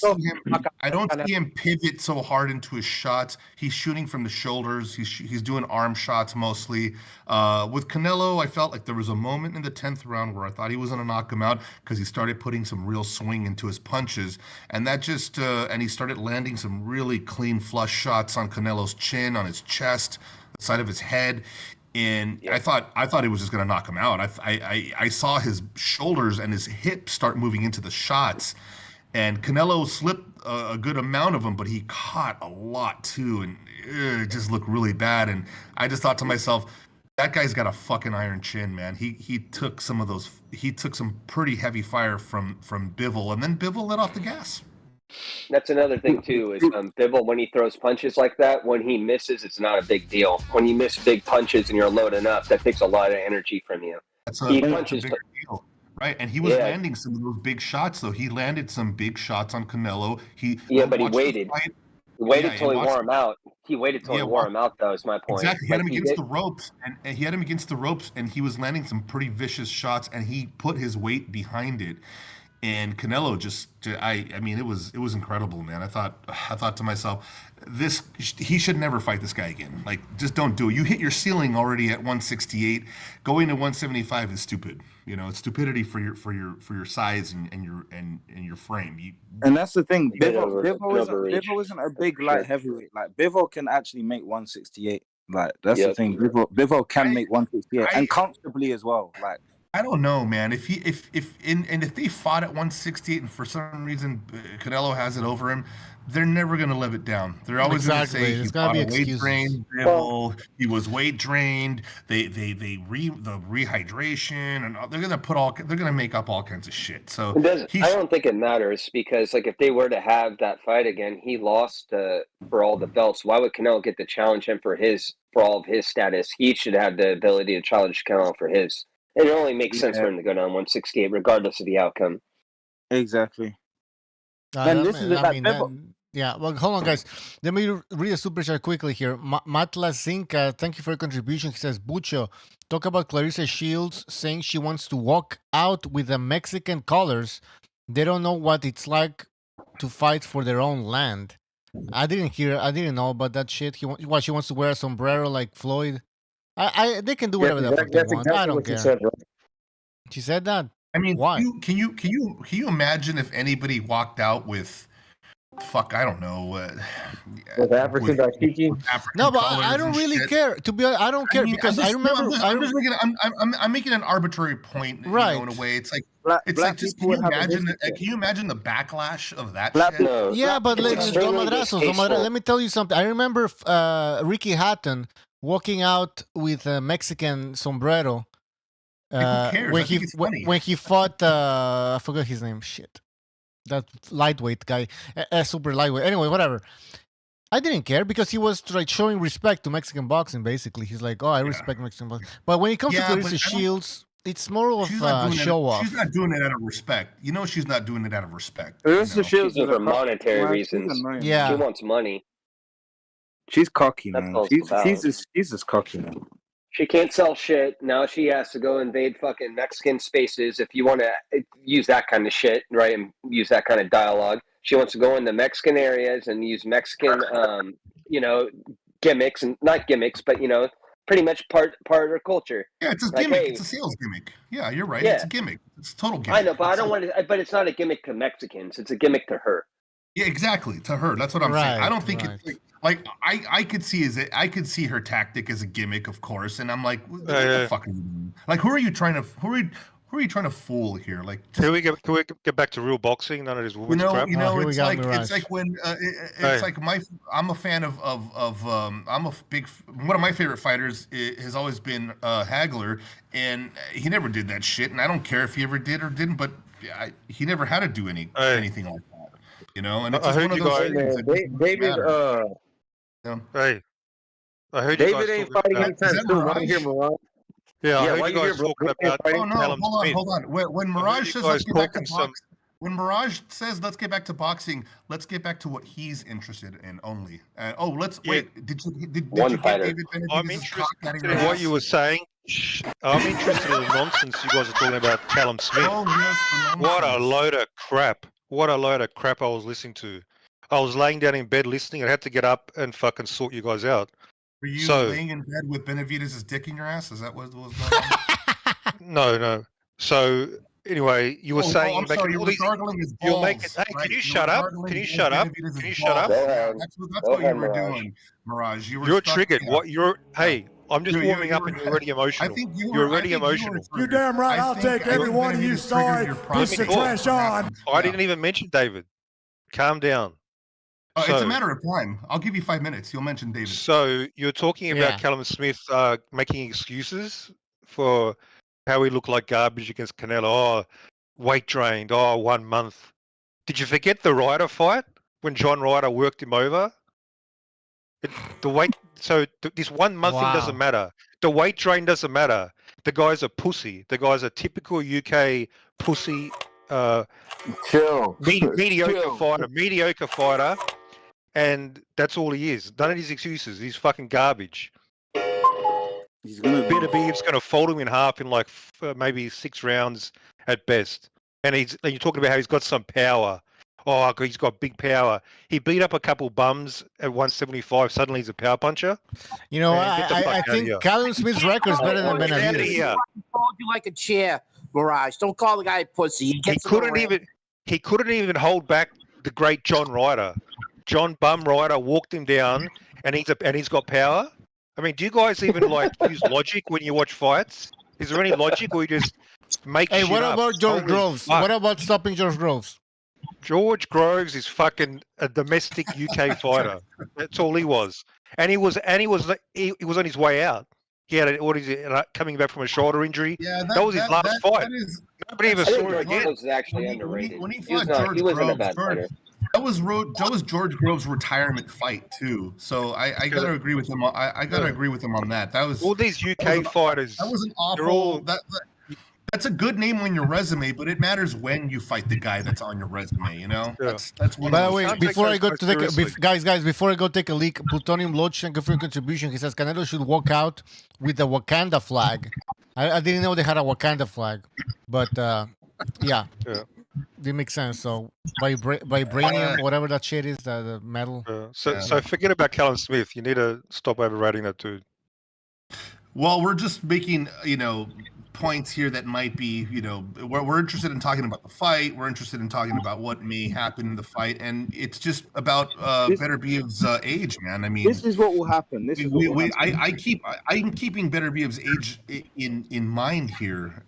S3: see him pivot so hard into his shots. He's shooting from the shoulders. He's doing arm shots mostly. With Canelo, I felt like there was a moment in the 10th round where I thought he was going to knock him out because he started putting some real swing into his punches, and that just and he started landing some really clean flush shots on Canelo's chin, on his chest, the side of his head. And I thought he was just going to knock him out. I saw his shoulders and his hips start moving into the shots, and Canelo slipped a good amount of them, but he caught a lot too, and it just looked really bad. And I just thought to myself, that guy's got a fucking iron chin, man. He took some of those. He took some pretty heavy fire from Bivol, and then Bivol let off the gas.
S18: That's another thing too. Is Bivol, when he throws punches like that, when he misses, it's not a big deal. When you miss big punches and you're loading up, that takes a lot of energy from you.
S3: That's a bigger deal, right? And he was landing some of those big shots, though. He landed some big shots on Canelo.
S18: But he waited. He waited till he wore him out. He waited till he wore him out. That was my point.
S3: Exactly. He had him against the ropes, and he had him against the ropes, and he was landing some pretty vicious shots, and he put his weight behind it. And Canelo I mean, it was incredible, man. I thought to myself, he should never fight this guy again. Like, just don't do it. You hit your ceiling already at 168. Going to 175 is stupid. You know, it's stupidity for your size and your frame.
S8: And that's the thing.
S18: Bivol
S8: Bivol isn't a big light heavyweight. Like Bivol can actually make 168. Like that's the thing. Bivol can make 168 and comfortably as well. Like
S3: I don't know, man. If they fought at 168 and for some reason Canelo has it over him, they're never going to live it down. They're always going to say he fought a weight drained. He was weight drained. The rehydration and they're going to make up all kinds of shit. So
S18: I don't think it matters because like if they were to have that fight again, he lost for all the belts. Why would Canelo get to challenge him for all of his status? He should have the ability to challenge Canelo for his. It only makes sense for him to go down 168, regardless of the outcome.
S8: Exactly.
S4: Yeah, well, hold on, guys. Let me read a super chat quickly here. Matla Zinca, thank you for your contribution. He says, Bucho, talk about Claressa Shields saying she wants to walk out with the Mexican colors. They don't know what it's like to fight for their own land. I didn't know about that shit. She wants to wear a sombrero like Floyd. They can do whatever the fuck they want. I don't care. She said that.
S3: I mean,
S4: why?
S3: Can you imagine if anybody walked out with, I don't know,
S2: with African Dashiki?
S3: No,
S4: but I don't really care. To be honest, I don't care because I remember.
S3: I'm making an arbitrary point,
S4: right?
S3: In a way, it's like. Can you imagine the backlash of that shit?
S4: Yeah, but let me tell you something. I remember Ricky Hatton walking out with a Mexican sombrero
S3: who cares?
S4: when he fought I forgot his name. Shit, that lightweight guy, super lightweight. Anyway, whatever. I didn't care because he was like showing respect to Mexican boxing. Basically, he's like, "Oh, I respect Mexican boxing." But when it comes to Claressa Shields, it's more of a show off.
S3: She's not doing it out of respect. You know, she's not doing it out of respect.
S18: She's for monetary reasons.
S4: Yeah,
S18: she wants money.
S8: She's cocky, man. She's just cocky, man.
S18: She can't sell shit. Now she has to go invade fucking Mexican spaces. If you want to use that kind of shit, right, and use that kind of dialogue, she wants to go into Mexican areas and use Mexican, gimmicks and not gimmicks, but pretty much part of her culture.
S3: Yeah, it's a gimmick. It's a sales gimmick. Yeah, you're right. Yeah. It's a gimmick. It's a total gimmick.
S18: I know, but I don't want to. But it's not a gimmick to Mexicans. It's a gimmick to her.
S3: Yeah, exactly. To her. That's what I'm saying. I don't think it's like I could see her tactic as a gimmick, of course, and I'm like, what the fuck are you doing? Like, who are you trying to fool here? Like,
S21: can we get back to real boxing? None of this women's crap.
S3: It's like when I'm a fan of one of my favorite fighters has always been Hagler, and he never did that shit, and I don't care if he ever did or didn't, but he never had to do anything like that, And it's just one of those things.
S2: David.
S21: Hey, I heard
S2: David
S21: you
S2: ain't fighting anytime soon. Why you hear Mirage?
S21: Yeah, I heard you guys talking about Callum Smith.
S3: Hold on. When Mirage says let's get back to boxing, when Mirage says let's get back to boxing, let's get back to what he's interested in only. Wait. Did you get David Beterbiev?
S21: I'm interested in what you were saying. I'm interested in the nonsense you guys are talking about Callum Smith. What a load of crap. What a load of crap I was listening to. I was laying down in bed listening. I had to get up and fucking sort you guys out.
S3: Were you laying in bed with Benavidez' dick in your ass? Is that what was going on?
S21: No. So anyway, you were saying
S3: I'm sorry, you were gargling his balls.
S21: Hey, can you shut up? Can you shut up? Can you shut up?
S3: That's what you were doing, Mirage.
S21: You're triggered. Hey, I'm just warming up and you're already emotional. You're already emotional.
S22: You're damn right. I'll take every one of you. Sorry. Put the trash on.
S21: I didn't even mention David. Calm down.
S3: It's a matter of time. I'll give you 5 minutes. You'll mention David.
S21: So you're talking about Callum Smith making excuses for how he looked like garbage against Canelo. Oh, weight drained. Oh, 1 month. Did you forget the Ryder fight when John Ryder worked him over? This 1 month thing doesn't matter. The weight drain doesn't matter. The guy's a pussy. The guy's a typical UK pussy. Mediocre fighter. And that's all he is. None of his excuses. He's fucking garbage. Beterbiev's going to fold him in half in like maybe 6 rounds at best. and you're talking about how he's got some power. Oh, he's got big power. He beat up a couple bums at 175. Suddenly he's a power puncher.
S4: You know,
S21: Man, get the fuck
S4: I
S21: outta
S4: think
S21: here.
S4: Callum Smith's record is better than
S21: Get outta
S4: Benavidez.
S21: here.
S14: He called you like a chair, Mirage. Don't call the guy a pussy.
S21: He couldn't even hold back the great John Ryder. John Bum Ryder walked him down, and he's got power. I mean, do you guys even like use logic when you watch fights? Is there any logic, or you just make
S4: Hey,
S21: shit
S4: what
S21: up?
S4: about George
S21: Holy
S4: Groves?
S21: fuck.
S4: What about stopping George Groves?
S21: George Groves is fucking a domestic UK fighter. That's all he was, and he was on his way out. He had coming back from a shoulder injury.
S3: Yeah,
S21: that was his last fight. Nobody ever
S18: I think
S21: saw him
S18: George
S21: again.
S18: Groves is actually underrated.
S3: When he
S18: He was
S3: fought
S18: not.
S3: George
S18: He wasn't a
S3: Groves,
S18: bad fighter.
S3: that was George Groves' retirement fight too. So I gotta agree with him. I gotta agree with him on that. That was
S21: all these UK fighters.
S3: That was an
S21: they're
S3: awful.
S21: all-
S3: That's a good name on your resume, but it matters when you fight the guy that's on your resume. You know, that's one.
S4: By
S3: of
S4: the
S3: those
S4: way,
S3: things.
S4: before I go to take guys, before I go take a leak, Plutonium Lomachenko for your contribution. He says Canelo should walk out with the Wakanda flag. I didn't know they had a Wakanda flag, but yeah, it makes sense. So vibranium, whatever that shit is, the metal.
S21: So forget about Callum Smith. You need to stop overrating that dude.
S3: Well, we're just making, points here that might be, we're interested in talking about the fight. We're interested in talking about what may happen in the fight, and it's just about Beterbiev's age, man. I mean,
S8: this is what will happen.
S3: I'm keeping Beterbiev's age in mind here.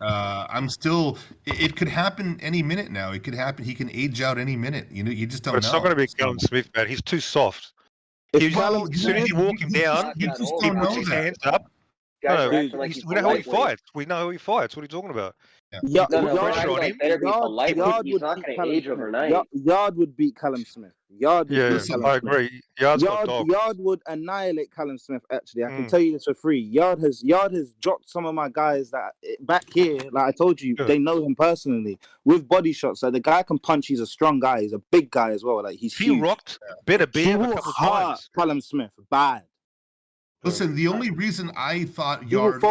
S3: It could happen any minute now. It could happen. He can age out any minute. You just don't know.
S21: But it's not going to be Callum Smith, man. He's too soft. As soon as you walk him down, he puts his hands up. No, we know how he fights. We know how he fights. What are you talking about?
S8: Yeah,
S18: Yard
S8: would beat Callum Smith. Yard
S21: agree. Yard's got dogs.
S8: Yard would annihilate Callum Smith. Actually, I can tell you this for free. Yard has dropped some of my guys that back here. Like I told you, they know him personally with body shots. Like the guy can punch. He's a strong guy. He's a big guy as well. Like he
S21: rocked Beterbiev a couple times.
S8: Callum Smith bad.
S3: Listen, the only reason I thought Yard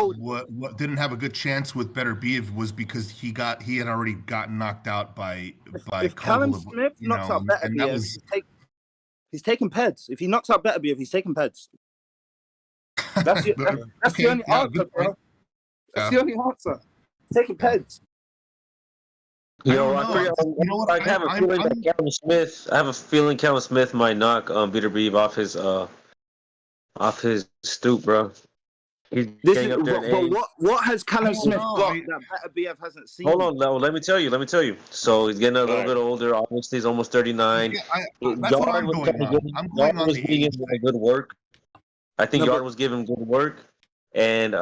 S3: didn't have a good chance with Beterbiev was because he had already gotten knocked out by
S8: if Callum Smith knocks out Beterbiev, he's taking peds. If he knocks out Beterbiev, he's taking peds. That's the only answer, bro. That's the only answer. He's taking peds.
S16: I have a feeling that Callum Smith. I have a feeling Callum Smith might knock Beterbiev off his stoop, bro. He's getting up there in age.
S8: What has Callum Smith got that Beterbiev hasn't seen?
S16: Hold on, let me tell you. So he's getting a little bit older. Obviously, he's almost 39.
S3: That's what I'm going on. I'm going on the age.
S16: Good work. I think Yard was giving good work. And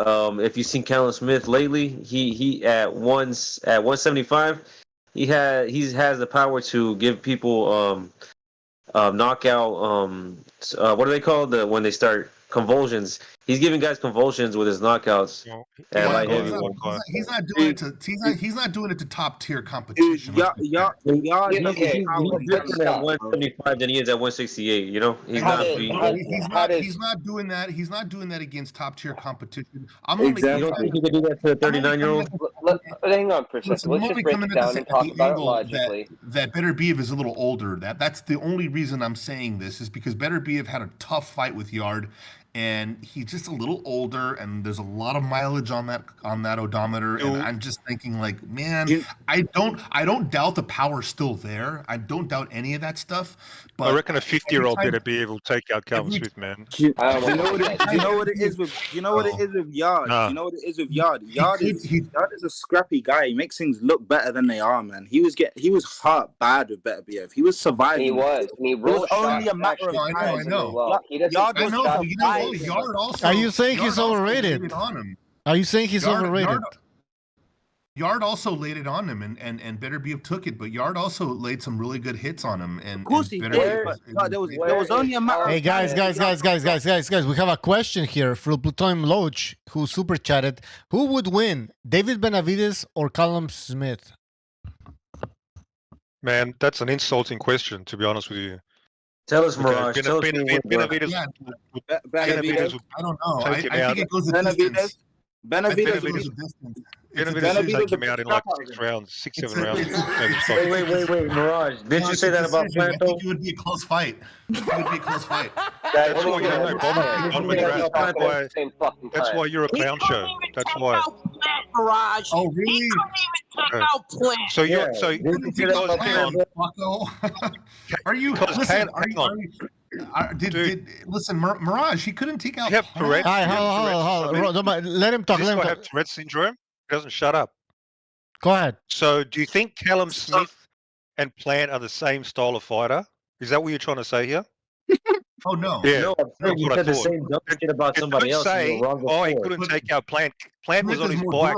S16: if you've seen Callum Smith lately, he at 175, he has the power to give people knockout. What do they call when they start convulsions? He's giving guys convulsions with his knockouts.
S3: He's not doing it to top tier competition.
S16: He's different at 175 than he is at 168. You know, he's
S3: not doing that. He's not doing that against top tier competition.
S16: You don't think he could do that to a 39-year-old?
S18: Hang on for a second. Let's just break it down and talk about it logically.
S3: That Beterbiev is a little older. That's the only reason I'm saying this is because Beterbiev had a tough fight with Yard. And he's just a little older, and there's a lot of mileage on that odometer. And I'm just thinking, like, man, I don't doubt the power's still there. I don't doubt any of that stuff. But
S21: I reckon a 50-year-old Beterbiev will take out Callum Smith, man.
S8: You know what it is with Yard? You know what it is with Yard? Yard is a scrappy guy. He makes things look better than they are, man. He was hurt bad with Beterbiev. He was surviving.
S18: He was. And
S8: it was only a matter of time.
S3: I know. Yard also.
S4: Are you saying he's overrated? Are you saying he's overrated?
S3: Yard also laid it on him, and Beterbiev took it, but Yard also laid some really good hits on him. And,
S8: of course he did, but there was only a matter.
S4: Hey guys! We have a question here from Plutonium Loach, who super chatted. Who would win, David Benavidez or Callum Smith?
S21: Man, that's an insulting question, to be honest with you.
S16: Tell us, Mirage.
S21: Benavidez.
S3: I don't know. I think it goes a distance.
S8: Benavidez.
S21: Beterbiev take him out in like 6 rounds, 6, 7 rounds.
S7: Wait, Mirage. Didn't you say that about Plant,
S3: I think it would be a close fight. It would be a close fight.
S21: That's why you don't know That's why you're a clown show. That's why.
S14: Mirage.
S3: Oh, really?
S14: He couldn't even take out Plant.
S21: So you're
S3: Are you listen? Listen, Mirage? He couldn't take out.
S21: You have Tourette's.
S4: All right, hold on. Let him talk.
S21: Does
S4: Let
S21: this
S4: him
S21: guy
S4: talk.
S21: have Tourette's syndrome? He doesn't shut up.
S4: Go ahead.
S21: So do you think Callum Smith and Plant are the same style of fighter? Is that what you're trying to say here?
S3: Oh no.
S21: Yeah.
S7: No, you said the same dumb shit about somebody else.
S21: Say,
S7: You were wrong before.
S21: he couldn't take out Plant. Plant was on his bike.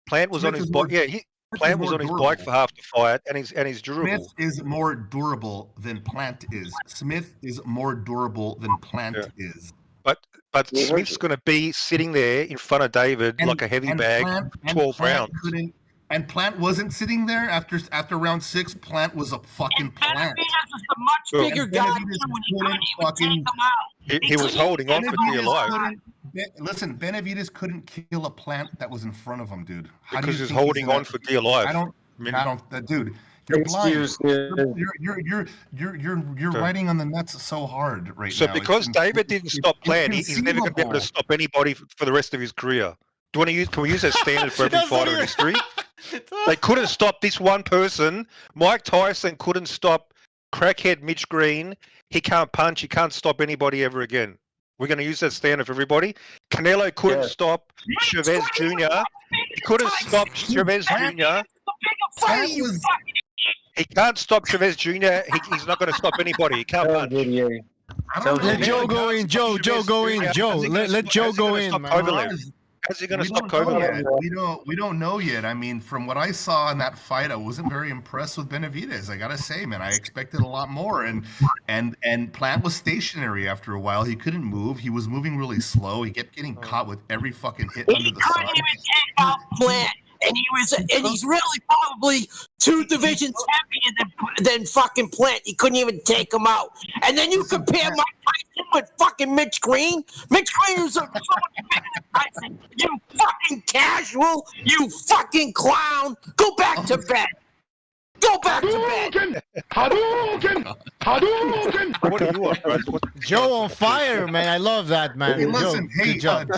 S21: Plant was on his bike. Yeah, Plant was on his bike for half the fight, and he's durable.
S3: Smith is more durable than Plant is. Smith is more durable than Plant is.
S21: But Smith's going to be sitting there in front of David like a heavy bag, 12 rounds.
S3: And Plant wasn't sitting there after round 6. Plant was a fucking Plant.
S14: Beterbiev is a much bigger guy too, and he couldn't even take him out.
S21: He was holding on for dear life.
S3: Listen, Benavidez couldn't kill a Plant that was in front of him, dude.
S21: Because he's holding on for dear life.
S3: Dude. You're blind. You're riding on the nuts so hard right now.
S21: So because David didn't stop Plant, he's never going to be able to stop anybody for the rest of his career. Do you want to use? Can we use that standard for every fighter in history? They couldn't stop this one person. Mike Tyson couldn't stop crackhead Mitch Green. He can't punch. He can't stop anybody ever again. We're going to use that standard for everybody. Canelo couldn't stop Chavez Jr. He couldn't stop Chavez Jr. He can't stop Chavez Jr. He's not going to stop anybody. He can't punch.
S4: Let Joe go in. Joe go in. Joe, let Joe go in.
S21: How's he going to stop Kovalev?
S3: We don't know yet. I mean, from what I saw in that fight, I wasn't very impressed with Benavidez. I gotta say, man, I expected a lot more. And Plant was stationary after a while. He couldn't move. He was moving really slow. He kept getting caught with every fucking hit under the sun.
S14: He couldn't even take out Plant. And he's really probably 2 divisions heavier than fucking Plant. He couldn't even take him out. And then you compare Mike Tyson with fucking Mitch Green. Mitch Green is so much bigger than Tyson. You fucking casual. You fucking clown. Go back to bed. Go back to bed.
S21: Hadouken! What are you on, bro?
S4: Joe on fire, man. I love that, man.
S3: Hey, listen,
S4: Joe, good job.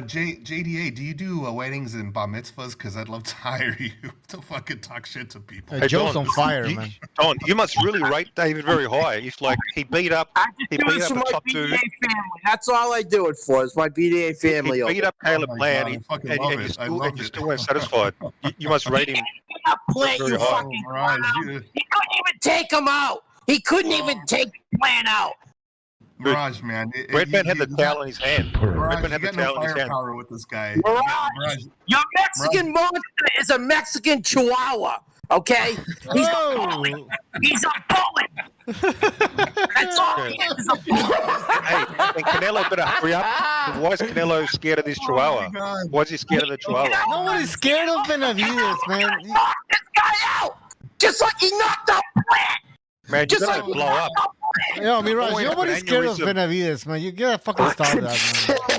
S3: JDA, do you do weddings and bar mitzvahs? Because I'd love to hire you to fucking talk shit to people.
S4: Hey, Joe's on fire, man.
S21: Don, you must really rate David very high. If he beat up
S14: do this for my BDA family. That's all I do it for. It's my BDA family.
S21: He beat up Caleb Plant, and you still weren't satisfied. You must rate him very high.
S14: Fucking he couldn't even take him out. He couldn't even take Plant out.
S3: Mirage, man.
S21: Redman had the towel in his hand. Redman had the towel in his hand.
S3: Power with this guy.
S14: Mirage, your Mexican monster is a Mexican chihuahua. Okay, he's a bully. He's a bully. That's all he is. A bully.
S21: Hey, and Canelo better hurry up. Why is Canelo scared of this chihuahua? Why is he scared of the chihuahua?
S4: Nobody's scared of Benavidez, man.
S14: Knock this guy out, just like he knocked out Plant.
S21: Man, you're gonna blow up.
S4: Yo, Mirage, nobody's scared of Benavidez, man. You gotta fucking stop that, man.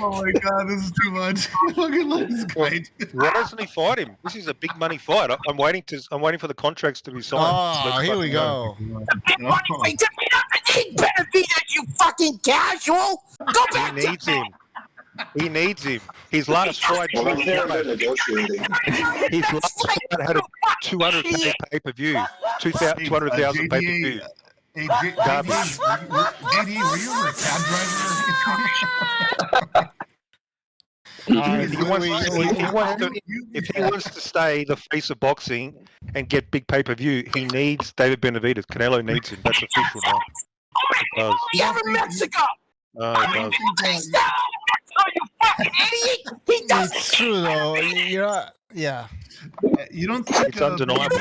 S3: Oh my god, this is too much. Fucking love this guy.
S21: Why doesn't he fight him? This is a big money fight. I'm waiting for the contracts to be signed.
S4: Oh, here we go.
S14: He doesn't need Benavidez, you fucking casual. Go back
S21: He needs him. He needs him. His last fight. His last fight had a 200K pay-per-view. 200,000 pay-per-view.
S3: Hey, JD, were you a cab driver?
S21: If he wants to stay the face of boxing and get big pay-per-view, he needs David Benavidez. Canelo needs him. That's official now. It does.
S14: You're in Mexico.
S21: It does.
S14: You fucking idiot! He doesn't.
S4: It's true though. Yeah.
S3: You don't think
S21: it's undeniable?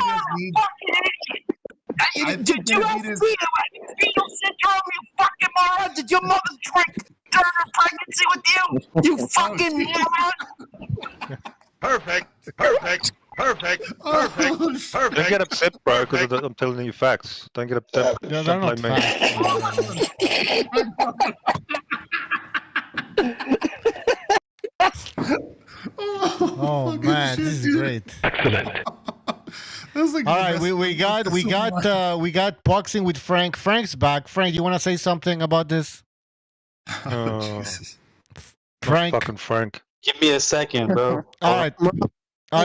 S14: Did you have fetal syndrome? You fucking moron! Did your mother drink during her pregnancy with you? You fucking moron!
S21: Perfect. Don't get upset, bro, because I'm telling you facts. Don't get upset.
S4: Yeah,
S21: Don't blame me.
S4: man, this is great.
S3: Like
S4: all right, we got boxing with Frank. Frank's back. Frank, you want to say something about this? Frank.
S21: Fucking Frank.
S6: Give me a second, bro.
S4: All right. All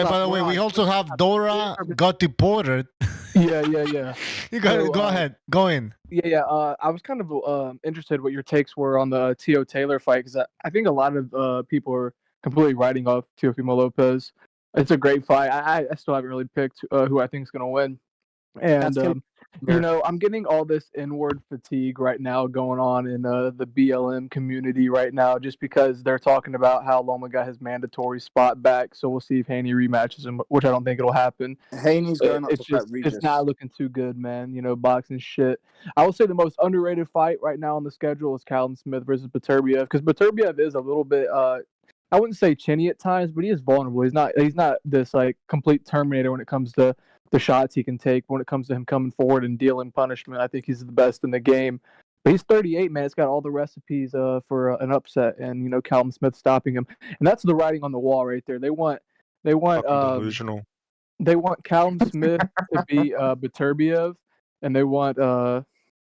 S4: right, by the way, we also have Dora got deported.
S1: Yeah.
S4: You got
S1: So,
S4: go ahead. Go in.
S1: Yeah. I was kind of interested what your takes were on the Teo Taylor fight because I think a lot of people are completely writing off Teofimo Lopez. It's a great fight. I still haven't really picked who I think is going to win. And, I'm getting all this inward fatigue right now going on in the BLM community right now just because they're talking about how Loma got his mandatory spot back. So we'll see if Haney rematches him, which I don't think it'll happen.
S8: Haney's going up to fight Regis.
S1: It's not looking too good, man. Boxing shit. I will say the most underrated fight right now on the schedule is Callum Smith versus Beterbiev because Beterbiev is a little bit I wouldn't say chinny at times, but he is vulnerable. He's not this like complete Terminator when it comes to the shots he can take. When it comes to him coming forward and dealing punishment, I think he's the best in the game. But he's 38, man. It's got all the recipes for an upset, and Callum Smith stopping him, and that's the writing on the wall right there. They want
S21: delusional.
S1: They want Callum Smith to be Beterbiev, and they want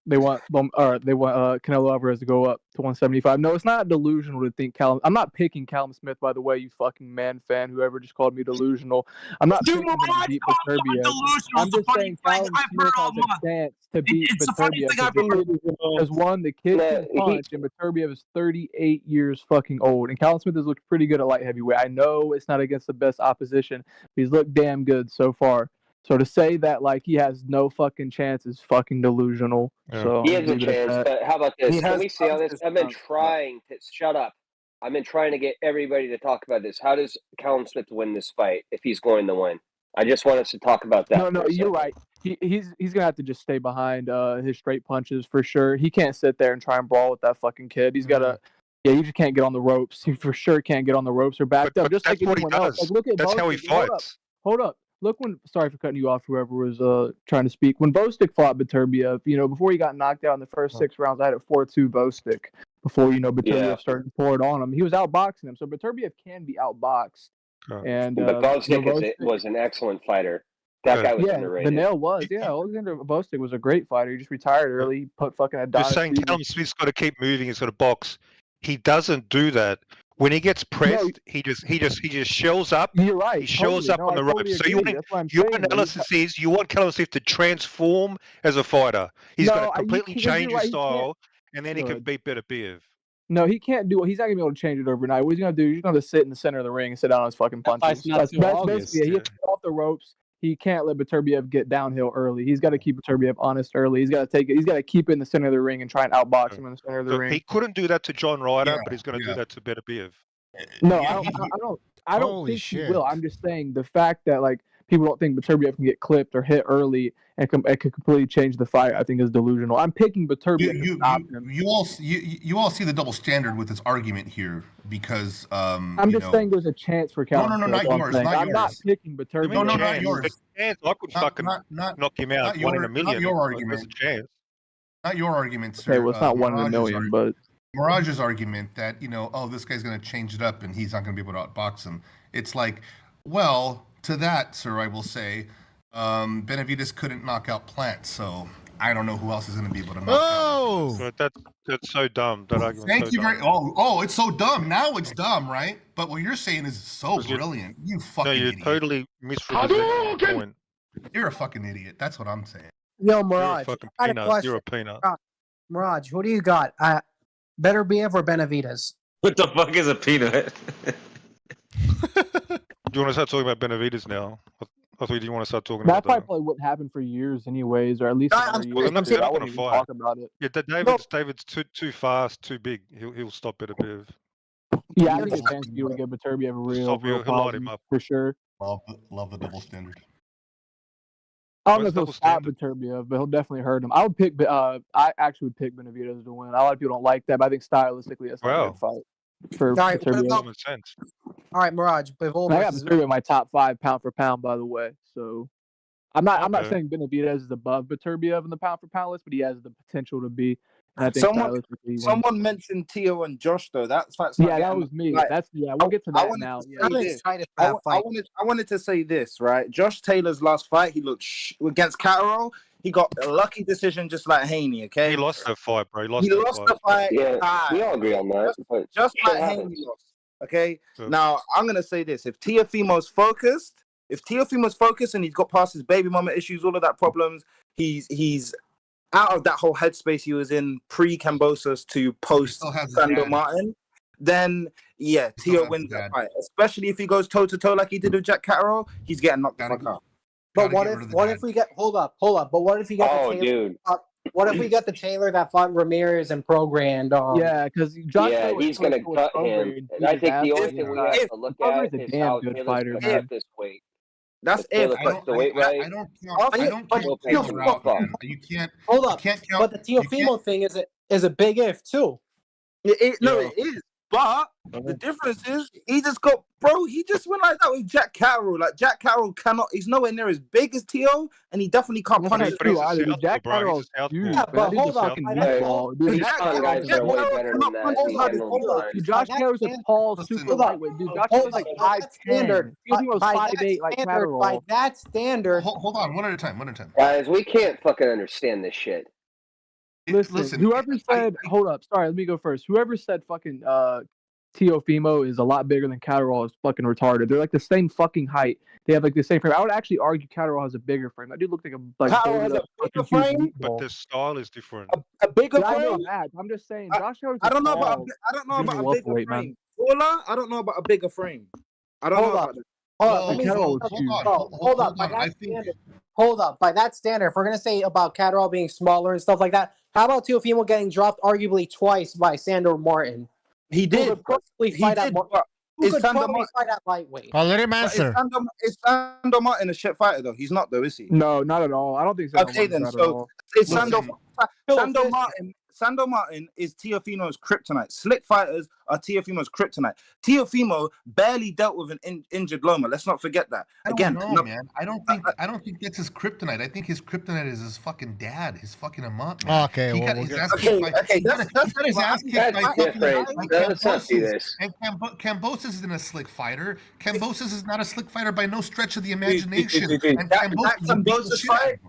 S1: Canelo Alvarez to go up to 175. No, it's not delusional to think Callum. I'm not picking Callum Smith, by the way, you fucking man fan, whoever just called me delusional. I'm not picking him to beat Beterbiev. I'm just saying Callum Smith has a chance to beat Beterbiev. Because one, the kid can punch, and Beterbiev is 38 years fucking old. And Callum Smith has looked pretty good at light heavyweight. I know it's not against the best opposition, but he's looked damn good so far. So to say that he has no fucking chance is fucking delusional.
S21: Yeah.
S1: So
S18: he has a chance, but how about this? Can we see on this? I've been trying to shut up. I've been trying to get everybody to talk about this. How does Callum Smith win this fight if he's going to win? I just want us to talk about that.
S1: No, you're right. He's gonna have to just stay behind his straight punches for sure. He can't sit there and try and brawl with that fucking kid. He's gotta. Yeah, you just can't get on the ropes. He for sure can't get on the ropes or backed up. Just
S21: that's
S1: like
S21: what he
S1: anyone else.
S21: does.
S1: Look at
S21: That's
S1: Bostic.
S21: how he fights.
S1: Hold up. Look sorry for cutting you off, whoever was trying to speak. When Bostic fought Beterbiev, before he got knocked out in the first 6 rounds, I had a 4-2 Bostic before, Beterbiev started to pour it on him. He was outboxing him, so Beterbiev can be outboxed. And
S18: but Bostic was an excellent fighter. That guy was underrated.
S1: Benel was, Alexander Bostic was a great fighter. He just retired early. He put fucking a dime.
S21: You're saying Callum Smith's got to keep moving. He's got to box. He doesn't do that. When he gets pressed, he just shells up.
S1: You're right.
S21: He shells up on the ropes. So your analysis is you want Callum Smith to transform as a fighter. He's got to completely change his style, and then he can beat Beterbiev.
S1: No, he can't do it. He's not gonna be able to change it overnight. What he's gonna do? He's gonna sit in the center of the ring and sit down on his fucking punches. That's basically he has to get off the ropes. He can't let Beterbiev get downhill early. He's got to keep Beterbiev honest early. He's got to take it. He's got to keep it in the center of the ring and try and outbox him in the center of the ring.
S21: He couldn't do that to John Ryder, but he's going to do that to Beterbiev.
S1: No, I don't think he will. I'm just saying the fact that people don't think Beterbiev can get clipped or hit early and it could completely change the fight, I think is delusional. I'm picking Beterbiev to stop him.
S3: You all see the double standard with this argument here because
S1: I'm just saying there's a chance for Callum.
S3: No, not yours.
S1: I'm not picking Beterbiev.
S3: No, not yours.
S21: I could fucking knock him out 1 in a million.
S3: Not your argument.
S21: There's a chance.
S3: Not your argument, sir.
S1: Okay, well, it's not 1 in a million, but
S3: Mirage's argument that this guy's going to change it up and he's not going to be able to outbox him. It's like, well, to that, sir, I will say, Benavidez couldn't knock out Plant, so I don't know who else is going to be able to knock out.
S21: But that's so dumb. That argument.
S3: Thank you very. Oh, it's so dumb. Now it's dumb, right? But what you're saying is so brilliant. You fucking
S21: you're
S3: idiot.
S21: totally misrepresenting the point.
S3: You're a fucking idiot. That's what I'm saying.
S5: Yo, Mirage,
S21: You're a fucking
S5: I got a
S21: peanut.
S5: question.
S21: You're a peanut.
S5: Mirage, who do you got? Beterbiev or Benavidez?
S7: What the fuck is a peanut?
S21: Do you want to start talking about Benavidez now? I thought you want to start talking
S1: that
S21: about
S1: fight probably wouldn't happen for years, anyways, or at least
S21: Well, they're not going to fight.
S1: talk about it.
S21: Yeah, David's too fast, too big. He'll stop Beterbiev.
S1: Yeah, I think it's chance for you to get Beterbiev a real
S21: He'll light him up
S1: for sure.
S3: Love the double standard.
S1: I don't know if he'll stop Beterbiev, but he'll definitely hurt him. I actually would pick Benavidez to win. A lot of people don't like that, but I think stylistically that's a good fight for Beterbiev.
S5: All right, Mirage. Bivol
S1: I got Beterbiev in my top 5 pound for pound, by the way. So I'm not saying Benavidez is above Beterbiev in the pound for pound list, but he has the potential to be. I think
S8: Someone mentioned Teo and Josh though. That fight's not
S1: that
S8: getting,
S1: was me.
S8: like,
S1: We'll get to that now.
S19: I'm excited for that fight.
S8: I wanted to say this, right? Josh Taylor's last fight, he looked against Catterall. He got a lucky decision, just like Haney. Okay,
S21: He lost that fight, bro.
S8: He lost the fight.
S18: Yeah, we all agree on that.
S8: Just
S18: Shit
S8: like
S18: happens.
S8: Haney lost. Okay.
S21: So-
S8: Now I'm gonna say this: if Teofimo's focused and he's got past his baby mama issues, all of that problems, he's out of that whole headspace he was in pre-Cambosos to post Sandor Martin, then yeah, Teo wins that fight. Especially if he goes toe to toe like he did with Jack Catterall, he's getting knocked the fuck out.
S19: But what if we get hold up? But what if we get the Taylor? What if we get the Taylor that fought Ramirez and Progrand?
S1: because
S18: he's gonna cut him. And I think the only thing we have to look at is how Taylor's gonna cut this weight.
S8: That's
S18: if
S8: if
S18: Taylor cuts the weight right.
S3: I don't count Taylor out, man. You can't.
S19: Hold up.
S3: You can't count.
S19: But the Teofimo thing is a big if too.
S8: It is. But the difference is he just went like that with Jack Catterall. Like Jack Catterall he's nowhere near as big as Teo, and he definitely can't punish.
S1: Jack Catterall's huge.
S19: Yeah, but hold up.
S1: Josh Taylor's a tall, super lightweight. Dude, Josh Taylor's like 5'10". Teofimo's 5'8", like Catterall.
S19: By that standard.
S3: Hold on, one at a time.
S18: Guys, we can't fucking understand this shit.
S1: Listen, whoever said, hold up, sorry, let me go first. Whoever said fucking Teofimo is a lot bigger than Catterall is fucking retarded. They're like the same fucking height. They have like the same frame. I would actually argue Catterall has a bigger frame. That dude looks like
S8: Catterall has a bigger frame,
S21: but the style is different.
S8: A bigger
S1: I know
S8: frame.
S1: that. I'm just saying, Josh Taylor's
S8: I don't know about a bigger
S1: weight,
S8: frame. Paula, I don't know about a bigger frame. I don't know about that.
S19: Hold up. By that standard, if we're gonna say about Catterall being smaller and stuff like that, how about Teofimo getting dropped arguably twice by Sandor Martin?
S8: He did.
S19: Who could fight at lightweight?
S4: I'll let him answer.
S8: Is Sandor Martin a shit fighter though? He's not though, is he?
S1: No, not at all. I don't think so.
S8: Okay then, so is Sandor Martin is Teofimo's kryptonite. Slick fighters are Teofimo's kryptonite. Teofimo barely dealt with an injured Loma. Let's not forget that.
S3: Man. I don't think that's his kryptonite. I think his kryptonite is his fucking dad, his fucking amant. Man.
S4: Okay,
S3: he
S4: well,
S3: got his ass kicked by. That's his ass kicked by Cambosos. And Cambosos isn't a slick fighter. Cambosos is not a slick fighter by no stretch of the imagination. And
S8: Cambosos fight.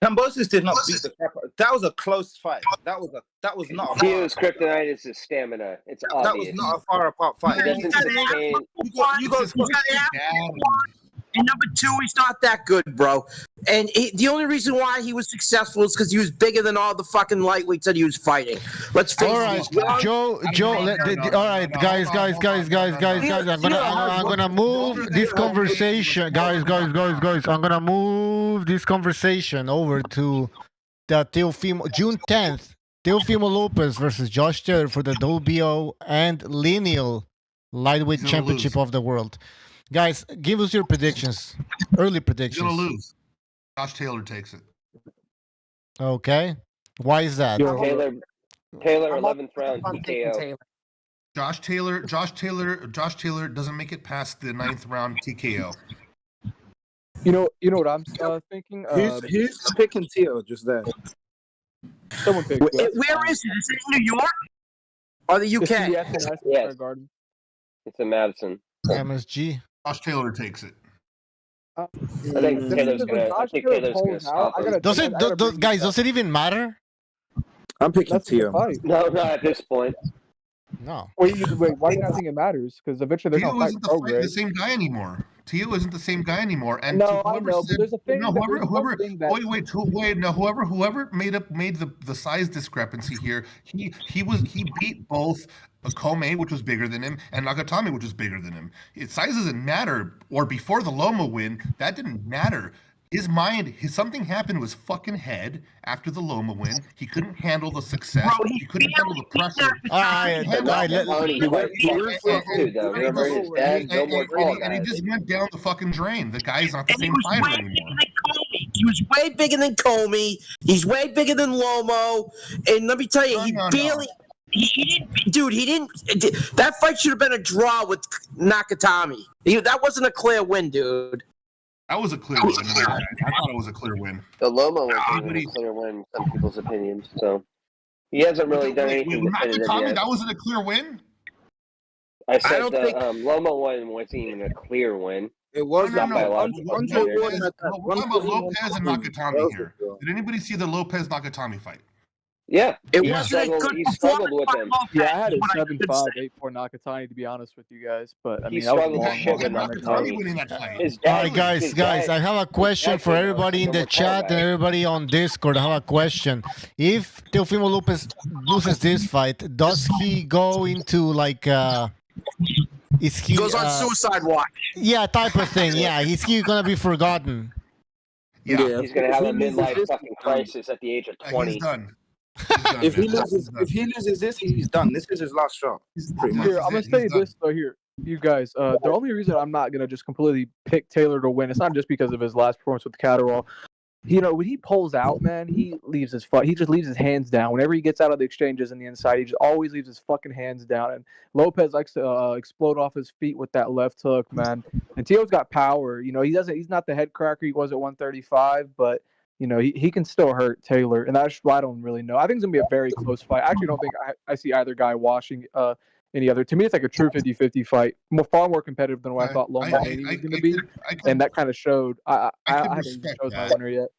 S8: Cambosos did not beat the crap. That was a close fight. That was not.
S18: Teo's kryptonite is his stamina. It's obvious.
S8: That was not a far apart fight.
S14: And number two, he's not that good, bro. And the only reason why he was successful is because he was bigger than all the fucking lightweights that he was fighting. Let's face it.
S4: All right, Joe. All right, guys. I'm gonna move this conversation, guys. I'm gonna move this conversation over to the Teofimo, June 10th. Teofimo Lopez versus Josh Taylor for the WBO and lineal lightweight championship of the world. Guys, give us your predictions. Early predictions.
S3: He's gonna lose. Josh Taylor takes it.
S4: Okay. Why is that?
S18: Taylor 11th round TKO.
S3: Josh Taylor doesn't make it past the 9th round TKO.
S1: You know what I'm thinking?
S8: Who's picking Teo just there?
S1: Someone picked.
S14: Where is it? Is it in New York or the UK?
S18: Yes. It's in Madison.
S4: MSG.
S3: Josh Taylor takes it.
S18: I think Taylor's gonna stop him.
S4: Does it even matter?
S8: I'm picking Teo.
S18: No, not at this point.
S4: No.
S1: Wait, why do you not think it matters? Because eventually they're
S3: Teo
S1: gonna
S3: isn't
S1: fight
S3: the same guy anymore. Teo isn't the same guy anymore. And
S1: no, I know, but there's a thing.
S3: Whoever made the size discrepancy here, he beat both Kome, which was bigger than him, and Nakatami, which was bigger than him. Size doesn't matter. Or before the Loma win, that didn't matter. His mind, something happened to his fucking head after the Loma win. He couldn't handle the success. He couldn't handle the pressure. And he just went down the fucking drain. The guy's not the same fighter anymore.
S14: He was way bigger than Comey. He's way bigger than Lomo. And let me tell you, he didn't. That fight should have been a draw with Nakatami. That wasn't a clear win, dude.
S3: That was a clear win. I thought it was a clear win.
S18: The Loma was a clear win in some people's opinions. So He hasn't really done anything definitive
S3: Nakatomi,
S18: yet.
S3: that wasn't a clear win?
S18: I said the Loma one wasn't even a clear win.
S8: It was
S18: not by a lot.
S3: We're talking about Lopez and Nakatomi here. Did anybody see the Lopez Nakatomi fight?
S18: Yeah,
S14: it
S18: he
S14: wasn't a good
S18: struggled with him.
S1: Yeah, I had a 7-5, 8-4 Nakatani to be honest with you guys, but I mean, that was a long
S3: All
S4: right, guys, I have a question for everybody in the chat and everybody on Discord. I have a question. If Teofimo Lopez loses this fight, does he go into like is he
S14: goes on suicide watch?
S4: Yeah, type of thing. Yeah, is he gonna be forgotten?
S18: Yeah, he's gonna have a midlife fucking crisis at the age of 20.
S3: He's done.
S8: If he loses this, he's done. This is his last shot. Pretty much.
S1: Here, I'm gonna say this though. Here, you guys. The only reason I'm not gonna just completely pick Taylor to win, it's not just because of his last performance with Catterall. You know, when he pulls out, man, he leaves his he just leaves his hands down. Whenever he gets out of the exchanges on the inside, he just always leaves his fucking hands down. And Lopez likes to explode off his feet with that left hook, man. And Teo's got power. You know, he's not the head cracker he was at 135, but you know, he can still hurt Taylor, and that's why I don't really know. I think it's going to be a very close fight. I actually don't think I see either guy washing any other. To me, it's like a true 50-50 fight. Far more competitive than what I thought Loma Haney was going to be, and that kind of showed. I haven't chose my winner yet.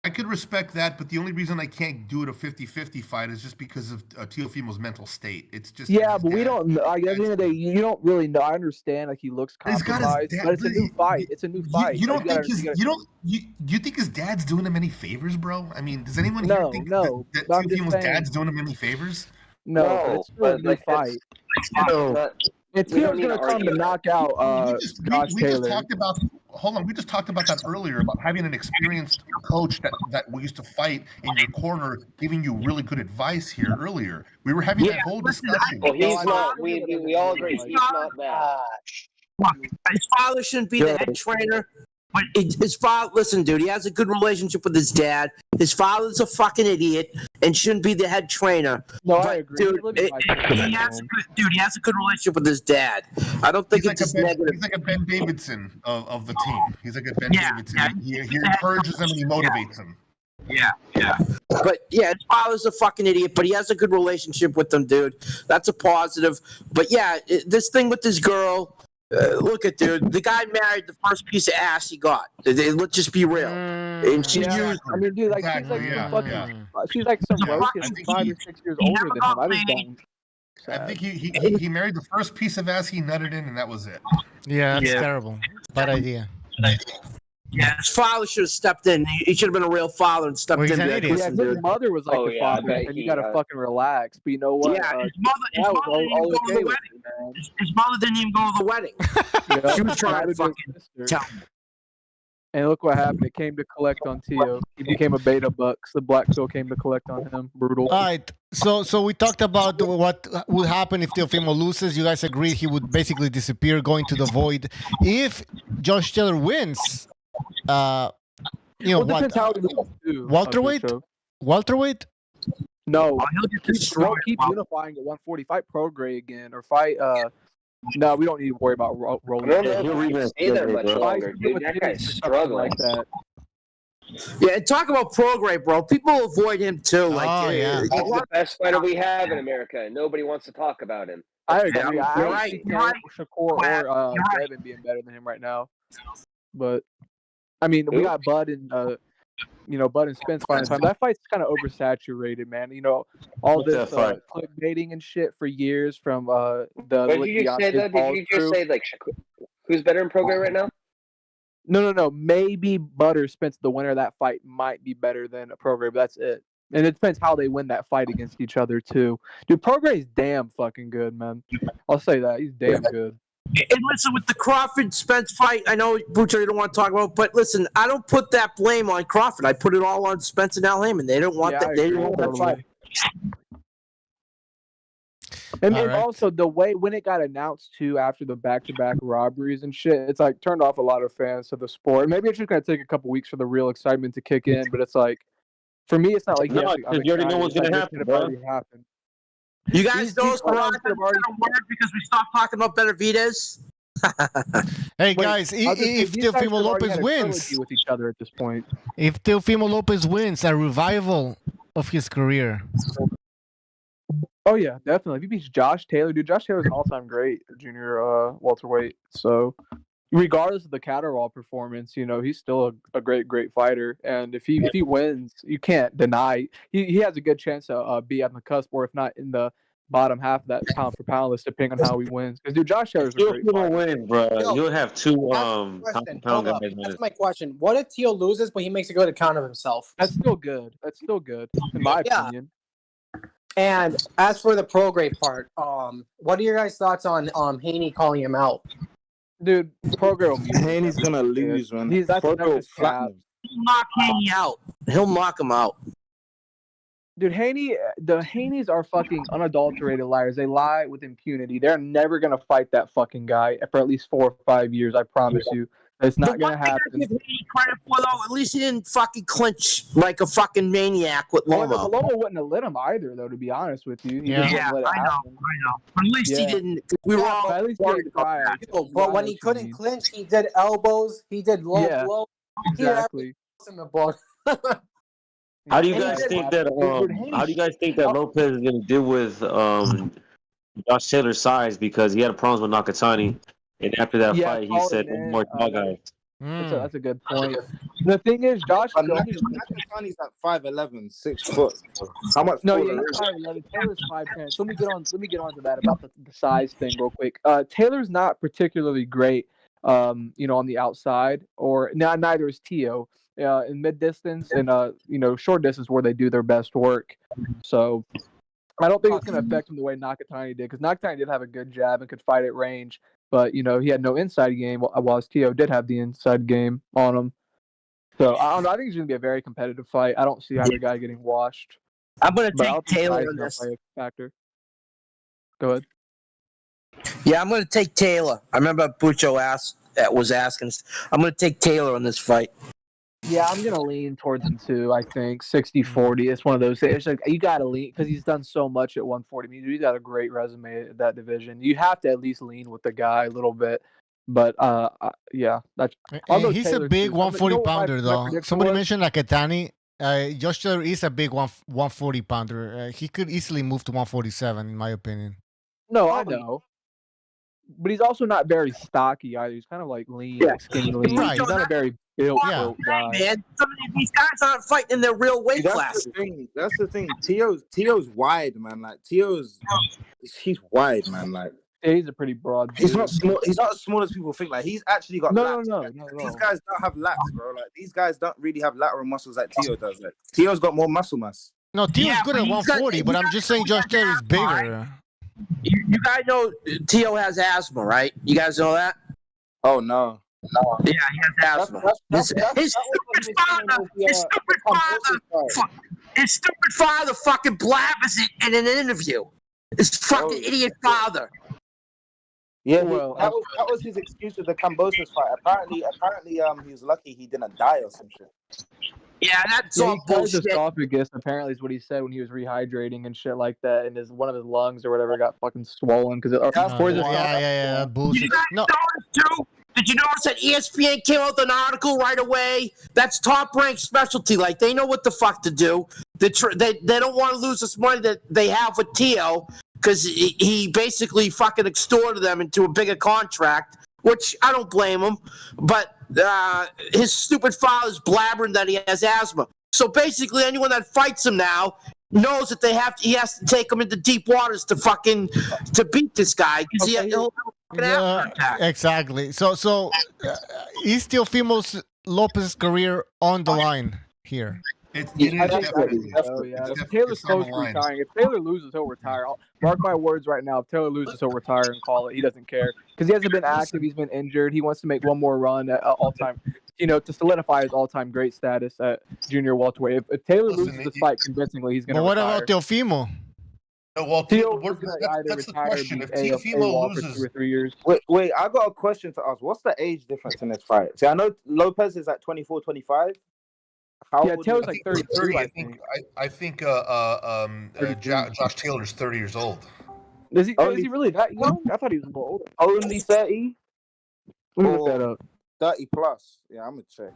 S3: I could respect that, but the only reason I can't do it a 50-50 fight is just because of Teofimo's mental state. It's just
S1: but we don't know. At the end of the day, you don't really know. I understand, like he looks compromised, but it's a new fight. It's a new fight.
S3: You don't think do you think his dad's doing him any favors, bro? I mean, does anyone here think that Teofimo's dad's doing him any favors?
S1: No, it's still a new fight. And Teo's going to come to knock out Josh Taylor.
S3: We just talked about that earlier, about having an experienced coach that we used to fight in your corner, giving you really good advice here earlier. We were having that whole discussion.
S18: Well, he's not. We all agree he's not that.
S14: His father shouldn't be the head trainer. But his father, listen, dude, he has a good relationship with his dad. His father's a fucking idiot and shouldn't be the head trainer.
S1: No,
S14: but,
S1: I agree.
S14: Dude, he has a good relationship with his dad. I don't think it's just negative.
S3: He's like a Ben Davidson of the team. He's like a Ben Davidson. Yeah. He encourages him and he motivates him.
S14: Yeah. But yeah, his father's a fucking idiot, but he has a good relationship with them, dude. That's a positive. But yeah, this thing with this girl. Look at dude, the guy married the first piece of ass he got. Let's just be real. And she used.
S1: I mean, dude, like she's like some roach 5 or 6 years older than him. I just don't.
S3: I think he married the first piece of ass he nutted in, and that was it.
S4: Yeah, that's terrible. Bad idea.
S14: Yeah, his father should have stepped in. He should have been a real father and stepped in.
S1: Yeah, his mother was like the father, and you gotta fucking relax. But you know what?
S14: Yeah, his mother didn't even go to the wedding. She was trying to fucking tell him.
S1: And look what happened. It came to collect on Teo. He became a beta bucks. The black pill came to collect on him. Brutal.
S4: All right. So we talked about what would happen if Teofimo loses. You guys agreed he would basically disappear, going to the void. If Josh Taylor wins,
S1: depends how
S4: welterweight? Welterweight?
S1: No, he'll keep unifying at 145 pro grade again, or fight. No, we don't need to worry about rolling.
S18: He'll stay there much longer, dude. That guy's struggling.
S1: Like that.
S14: Yeah, and talk about pro grade, bro. People avoid him too.
S18: He's the best fighter we have in America. Nobody wants to talk about him.
S1: I agree.
S14: You're right.
S1: Shakur or Devin being better than him right now, but. I mean, we got Bud and Bud and Spence fighting time. That fight's kind of oversaturated, man. You know, all this clickbaiting and shit for years from the.
S18: What did you say though? Did you just say like who's better in pro grade right now?
S1: No. Maybe Bud or Spence, the winner of that fight, might be better than a pro grade, but that's it. And it depends how they win that fight against each other too. Dude, pro grade's damn fucking good, man. I'll say that he's damn good.
S14: And listen, with the Crawford Spence fight, I know Bucho you don't want to talk about, but listen, I don't put that blame on Crawford. I put it all on Spence and Al Heyman. They don't want that. They didn't want that fight.
S1: And also the way when it got announced too after the back-to-back robberies and shit, it's like turned off a lot of fans to the sport. Maybe it's just gonna take a couple weeks for the real excitement to kick in, but it's like for me, it's not like
S16: you already know what's gonna happen, bro.
S14: You guys know Carrasco's gonna work because we stopped talking about Beterbiev.
S4: Hey guys, if Teofimo Lopez wins,
S1: with each other at this point,
S4: if Teofimo Lopez wins, a revival of his career.
S1: Oh yeah, definitely. If he beats Josh Taylor, dude, Josh Taylor's an all-time great junior welterweight. So regardless of the Catterall performance, he's still a great fighter. And if he wins, you can't deny he has a good chance to be on the cusp, or if not in the bottom half of that pound for pound list, depending on how he wins. Because dude, Josh Taylor's a
S7: If
S1: great
S7: you
S1: fighter.
S7: don't win, bro,
S19: Yo,
S7: you'll have two
S19: That's my
S7: pound
S19: question.
S7: for pound
S19: Hold up.
S7: guys.
S19: That's my question. What if Teal loses, but he makes a good account of himself?
S1: That's still good. That's still good, in my
S19: Yeah.
S1: opinion.
S19: And as for the pro grade part, what are your guys' thoughts on Haney calling him out?
S1: Dude, Prograde will mute him.
S8: Haney's gonna lose, man.
S1: That's
S8: Prograde will
S1: his cap.
S8: flatten him.
S14: He'll knock Haney out. He'll knock him out.
S1: Dude, the Haneys are fucking unadulterated liars. They lie with impunity. They're never gonna fight that fucking guy for at least 4 or 5 years. I promise you. It's not gonna happen.
S14: I give Haney credit for, though, at least he didn't fucking clinch like a fucking maniac with Loma.
S1: Loma wouldn't have let him either, though. To be honest with you,
S19: Yeah.
S1: just wouldn't let it
S14: I know.
S1: happen.
S14: But at least he didn't. We were all
S1: at least he
S14: worried
S1: didn't
S14: about
S1: try.
S14: that.
S19: But when he couldn't clinch, he did elbows. He did low
S1: Yeah,
S19: blow.
S1: exactly.
S19: He in the book.
S7: How do you
S19: And he
S7: guys
S19: did-
S7: think that?
S1: Dude,
S7: How do you guys think that Lopez is going to deal with Josh Taylor's size, because he had problems with Nakatani, and after that
S1: Yeah,
S7: fight, he said
S1: calling
S7: no
S1: in,
S7: more tall guys.
S1: That's a good point. The thing is, Josh.
S8: But Nakatani's at 5'11", 6 foot. How much?
S1: No,
S8: taller
S1: yeah,
S8: is
S1: he's
S8: he?
S1: 5'11". Taylor's 5'10". So let me get on to that about the size thing real quick. Taylor's not particularly great, on the outside, or neither is Teo. In mid distance and short distance where they do their best work. So I don't think it's going to affect him the way Nakatani did, because Nakatani did have a good jab and could fight at range, but he had no inside game, whilst Teo did have the inside game on him. So I don't know. I think it's going to be a very competitive fight. I don't see either guy getting washed.
S14: I'm going to
S1: But I
S14: take
S1: don't think
S14: Taylor
S1: size
S14: in
S1: is gonna
S14: this.
S1: play a factor. Go ahead.
S14: Yeah, I'm going to take Taylor. I remember Bucho was asking. I'm going to take Taylor in this fight.
S1: Yeah, I'm going to lean towards him too, I think. 60-40. It's one of those things. It's like, you got to lean, because he's done so much at 140. I mean, he's got a great resume at that division. You have to at least lean with the guy a little bit. But, yeah.
S4: He's a big 140 pounder, though. Somebody mentioned Nakatani. Josh Taylor is a big 140 pounder. He could easily move to 147, in my opinion.
S1: No, I know. But he's also not very stocky either. He's kind of like lean, like skinny lean.
S4: Right.
S1: He's not a very built guy.
S14: Man, some of these guys aren't fighting in their real weight class.
S8: That's the thing. Teo's wide, man. Like he's wide, man. Like
S1: he's a pretty broad.
S8: He's
S1: dude.
S8: not small. He's not as small as people think. Like he's actually got lats.
S1: No.
S8: These guys don't have lats, bro. Like these guys don't really have lateral muscles like Teo does. Like Teo's got more muscle mass.
S4: No, Teo's good at 140, but I'm just saying Josh Taylor is bigger.
S14: You guys know Teo has asthma, right? You guys know that?
S8: Oh no.
S14: Yeah, he has asthma. His stupid father fucking blabbers it in an interview. His fucking idiot father.
S8: Yeah, that was his excuse with the Cambosos fight. Apparently, he was lucky he didn't die or some shit.
S14: Yeah, that's all
S1: he cut his
S14: bullshit.
S1: esophagus, apparently, is what he said when he was rehydrating and shit like that, and one of his lungs or whatever got fucking swollen because
S4: Yeah, bullshit. No.
S14: Did you notice that ESPN came out with an article right away? That's top-ranked specialty. Like, they know what the fuck to do. They don't want to lose this money that they have with Teo, because he basically fucking extorted them into a bigger contract, which I don't blame him. But his stupid father's blabbering that he has asthma. So basically, anyone that fights him now knows that he has to take him into deep waters to beat this guy, because he'll fucking have an attack.
S4: Exactly. So is Teofimo Lopez's career on the line here?
S3: It is definitely.
S1: If Taylor's close to retiring. If Taylor loses, he'll retire. Mark my words right now. If Taylor loses, he'll retire and call it. He doesn't care, because he hasn't been active. He's been injured. He wants to make one more run at all-time, to solidify his all-time great status at junior welterweight. If Taylor loses this fight convincingly, he's going to retire.
S4: But what about Teofimo?
S3: Well, that's the question. If Teofimo loses,
S1: 2 or 3 years.
S8: Wait, I got a question to ask. What's the age difference in this fight? See, I know Lopez is at 24, 25.
S1: Taylor's like 32,
S3: I think Josh Taylor's 30 years old.
S1: Is he really that young? I thought he was a little older.
S8: Only 30?
S1: Let me look that up.
S8: 30 plus. Yeah, I'm gonna check.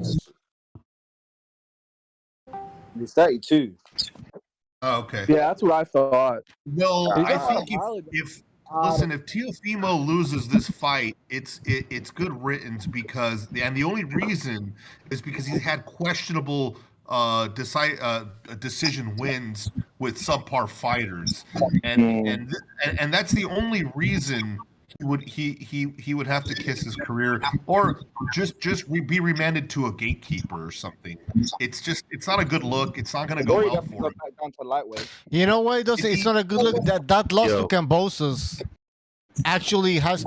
S8: He's 32.
S3: Oh, okay.
S1: Yeah, that's what I thought.
S3: Well,
S1: He's
S3: I
S1: got a lot
S3: think
S1: of mileage.
S3: if listen, if Teofimo loses this fight, it's good riddance because the only reason is because he's had questionable decision wins with subpar fighters, and that's the only reason he would have to kiss his career or just be remanded to a gatekeeper or something. It's not a good look. It's not going to go well for him.
S8: Back down to lightweight.
S4: You know why it's not a good look? That loss
S16: Yo.
S4: to Cambosos actually has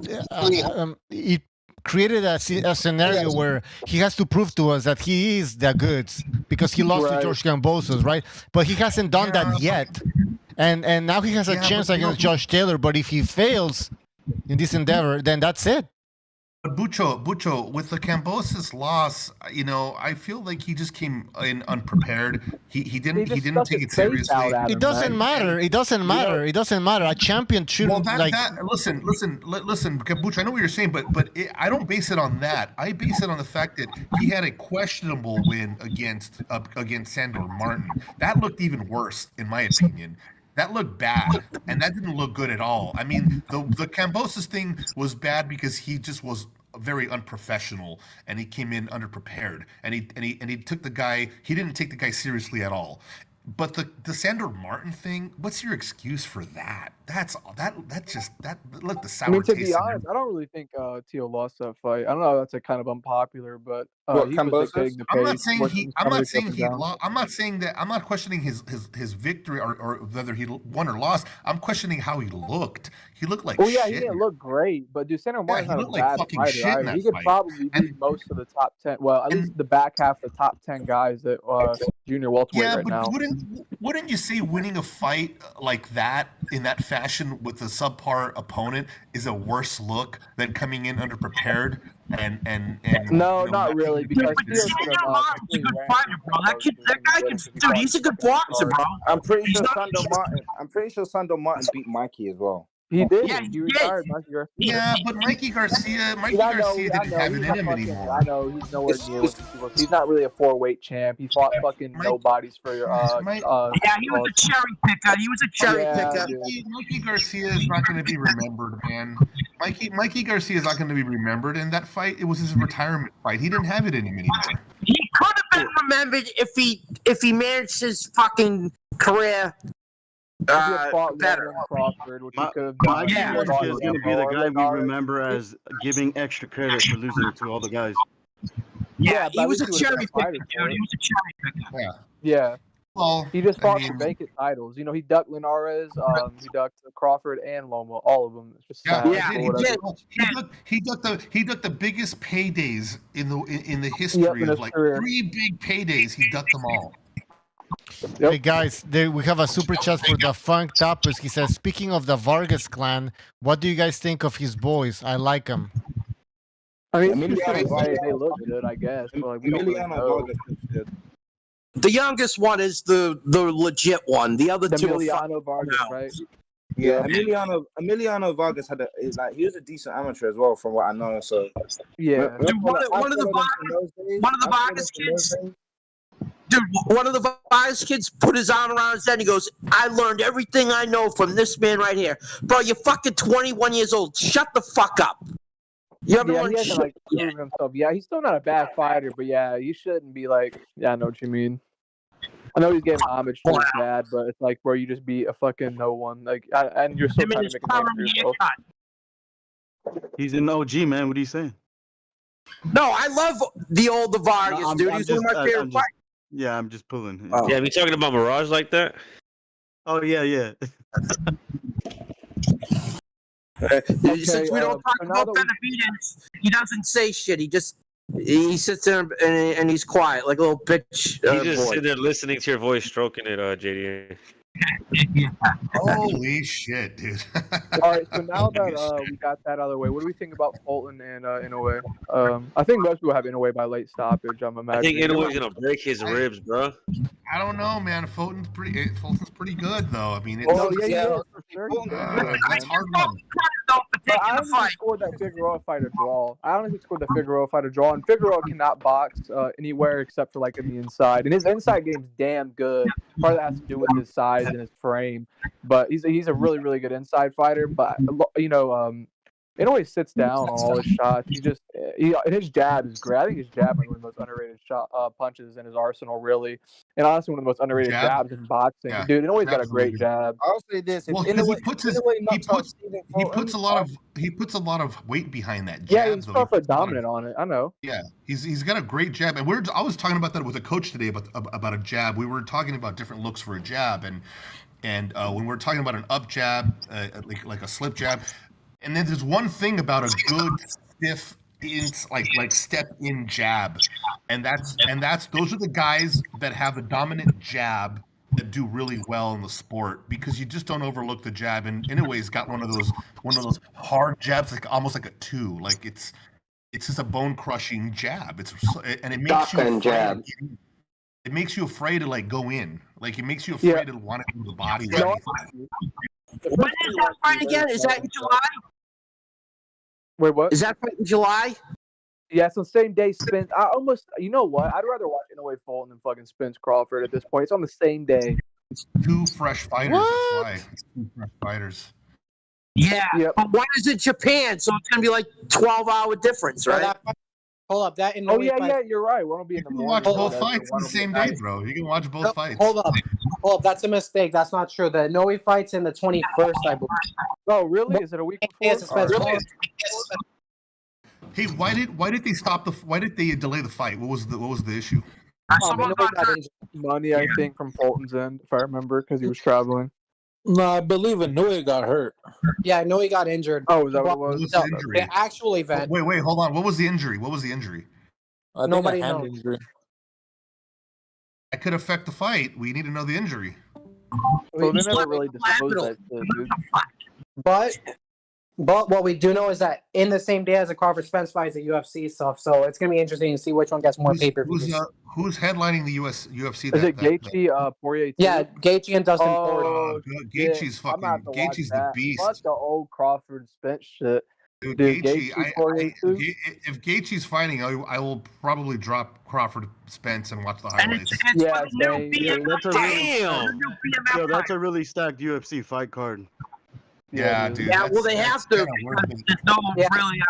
S4: it created a scenario where he has to prove to us that he is the goods because he lost to George Cambosos, right? But he hasn't done that yet, and now he has a chance against Josh Taylor. But if he fails in this endeavor, then that's it.
S3: But Bucho, with the Cambosos loss, I feel like he just came in unprepared. He didn't take it seriously.
S4: It doesn't matter. It doesn't matter. It doesn't matter. A champion shouldn't
S3: listen, Bucho. I know what you're saying, but I don't base it on that. I base it on the fact that he had a questionable win against Sandor Martin. That looked even worse, in my opinion. That looked bad, and that didn't look good at all. I mean, the Cambosos thing was bad because he just was very unprofessional, and he came in underprepared, and he took the guy. He didn't take the guy seriously at all. But the Sandor Martin thing, what's your excuse for that? Look, the sour
S1: to
S3: taste.
S1: be honest, I don't really think Teo lost that fight. I don't know. That's kind of unpopular, but he was dictating the pace.
S3: I'm not saying that. I'm not questioning his victory or whether he won or lost. I'm questioning how he looked. He looked like shit.
S1: He didn't look great, but Sandor Martin's not a
S3: looked like
S1: bad
S3: fucking
S1: fighter.
S3: shit in that
S1: He could
S3: fight.
S1: probably beat most of the top 10. Well, at least the back half of the top 10 guys that junior welterweight right now.
S3: Wouldn't you say winning a fight like that in that fashion with a subpar opponent is a worse look than coming in underprepared and
S1: No, not really, because
S14: Sandor Martin's a good fighter, bro. That guy can, dude, he's a good boxer, bro.
S8: I'm pretty sure Sandor Martin beat Mikey as well.
S1: He did.
S14: Yeah,
S1: he retired. Mikey Garcia.
S3: Yeah, but Mikey Garcia didn't have it in him anymore.
S1: I know he's nowhere near what he was. He's not really a 4-weight champ. He fought fucking nobodies for your.
S14: Yeah, he was a cherry picker. He was a cherry picker.
S3: Mikey Garcia is not going to be remembered, man. Mikey Garcia is not going to be remembered in that fight. It was his retirement fight. He didn't have it in him anymore.
S14: He could have been remembered if he managed his fucking career. Better.
S1: Crawford, which
S15: Mikey is going to be the guy we remember as giving extra credit for losing to all the guys.
S14: Yeah, he was a cherry picker, dude. He was a cherry picker.
S1: Yeah.
S3: Well,
S1: he just fought for vacant titles. He ducked Linares, he ducked Crawford and Loma, all of them. It's just
S3: he ducked the biggest paydays in the history of like career. 3 big paydays. He ducked them all.
S4: Hey guys, we have a super chat for the Funk Tapas. He says, speaking of the Vargas clan, what do you guys think of his boys? I like them.
S1: I mean, they look good, I guess. But like, we don't really know.
S14: The youngest one is the legit one. The other two
S1: Emiliano Vargas, right?
S8: Yeah, Emiliano Vargas he was a decent amateur as well, from what I know. So
S1: yeah,
S14: dude, one of the Vargas kids. Dude, one of the Vargas kids put his arm around his head and he goes, I learned everything I know from this man right here. Bro, you're fucking 21 years old. Shut the fuck up.
S1: He hasn't proven himself. Yeah, he's still not a bad fighter, but yeah, you shouldn't be like, I know what you mean. I know he's getting homage to his dad, but it's like, bro, you just beat a fucking no one. Like, and you're still trying to make a name for yourself.
S15: He's an OG, man. What are you saying?
S14: No, I love the Vargas, dude. He's one of my favorite fighters.
S15: Yeah, I'm just pulling.
S16: Yeah, we talking about Mirage like that?
S15: Oh yeah.
S14: Since we don't talk about Beterbiev, he doesn't say shit. He sits there and he's quiet like a little bitch.
S16: He's just sitting there listening to your voice, stroking it, JD.
S3: Holy shit, dude.
S1: All right, so now that we got that out of the way, what do we think about Fulton and Inoue? I think most people have Inoue by late stoppage. I'm imagining.
S16: I think Inoue's gonna break his ribs, bro.
S3: I don't know, man. Fulton's pretty good, though. I mean,
S1: for sure.
S14: I give Fulton credit though for
S1: But I honestly scored that Figueroa fight a draw. I honestly scored the Figueroa fight a draw, and Figueroa cannot box anywhere except for like in the inside, and his inside game's damn good. Part of that has to do with his size and his frame, but he's a really really good inside fighter. But it always sits down on all his shots. And his jab is great. I think his jab is one of the most underrated punches in his arsenal, really. And honestly, one of the most underrated jabs in boxing.
S3: Yeah.
S1: Dude, Inoue got a
S3: Jab's
S1: great
S3: really good.
S1: jab.
S10: I'll say this: if
S3: Well,
S10: Inoue,
S3: he puts a lot of weight behind that jab.
S1: Yeah, he's Crawford dominant on it. I know.
S3: Yeah, he's got a great jab, and I was talking about that with a coach today about a jab. We were talking about different looks for a jab, and when we're talking about an up jab, like a slip jab, and then there's one thing about a good stiff like step in jab, and that's those are the guys that have a dominant jab that do really well in the sport, because you just don't overlook the jab. And Inoue's got one of those hard jabs, like almost like a 2, like it's just a bone crushing jab. And it makes you afraid.
S18: Jab.
S3: It makes you afraid to like go in, like it makes you afraid to want to go to the body. Or anything.
S14: When is that fight again? Is that in July?
S1: Wait, what?
S14: Is that fight in July?
S1: Yeah, it's on the same day. Spence. You know what? I'd rather watch Inoue Fulton than fucking Spence Crawford at this point. It's on the same day.
S3: It's 2 fresh fighters. That's why. It's 2 fresh fighters.
S14: Yeah, but one is in Japan, so it's gonna be like 12-hour difference, right?
S19: Hold up, that Inoue
S1: Oh yeah,
S19: fight.
S1: yeah, you're right. We'll be in the
S3: You can
S1: morning.
S3: watch both fights on the same day, bro. You can watch both fights.
S19: Hold up, that's a mistake. That's not true. The Inoue fight's in the 21st, I believe.
S1: Oh, really? Is it a week before?
S19: Yes, it's
S1: Really?
S3: Hey, why did they stop why did they delay the fight? What was the issue?
S1: Inoue got money, I think, from Fulton's end, if I remember, because he was traveling.
S20: No, I believe Inoue got hurt.
S19: Yeah, Inoue got injured.
S1: Oh, is that what it was?
S3: What was the injury?
S19: The actual event.
S3: Wait, hold on. What was the injury?
S20: I think
S19: Nobody
S20: a hand
S19: knows.
S20: injury.
S3: That could affect the fight. We need to know the injury.
S1: Well, they never really disclosed that shit, dude.
S19: But what we do know is that in the same day as the Crawford Spence fight is the UFC stuff, so it's gonna be interesting to see which one gets more pay-per-views.
S3: Who's headlining the UFC?
S1: Is it Gaethje, Poirier? Too?
S19: Yeah, Gaethje and Dustin
S1: Oh,
S19: Poirier.
S3: Gaethje's the beast.
S1: Fuck the old Crawford Spence shit.
S3: Dude,
S1: Gaethje,
S3: if Gaethje's fighting, I will probably drop Crawford Spence and watch the highlights.
S1: Yeah,
S15: that's a really stacked UFC fight card.
S3: Yeah, dude.
S14: Yeah, well, they have to. There's no really.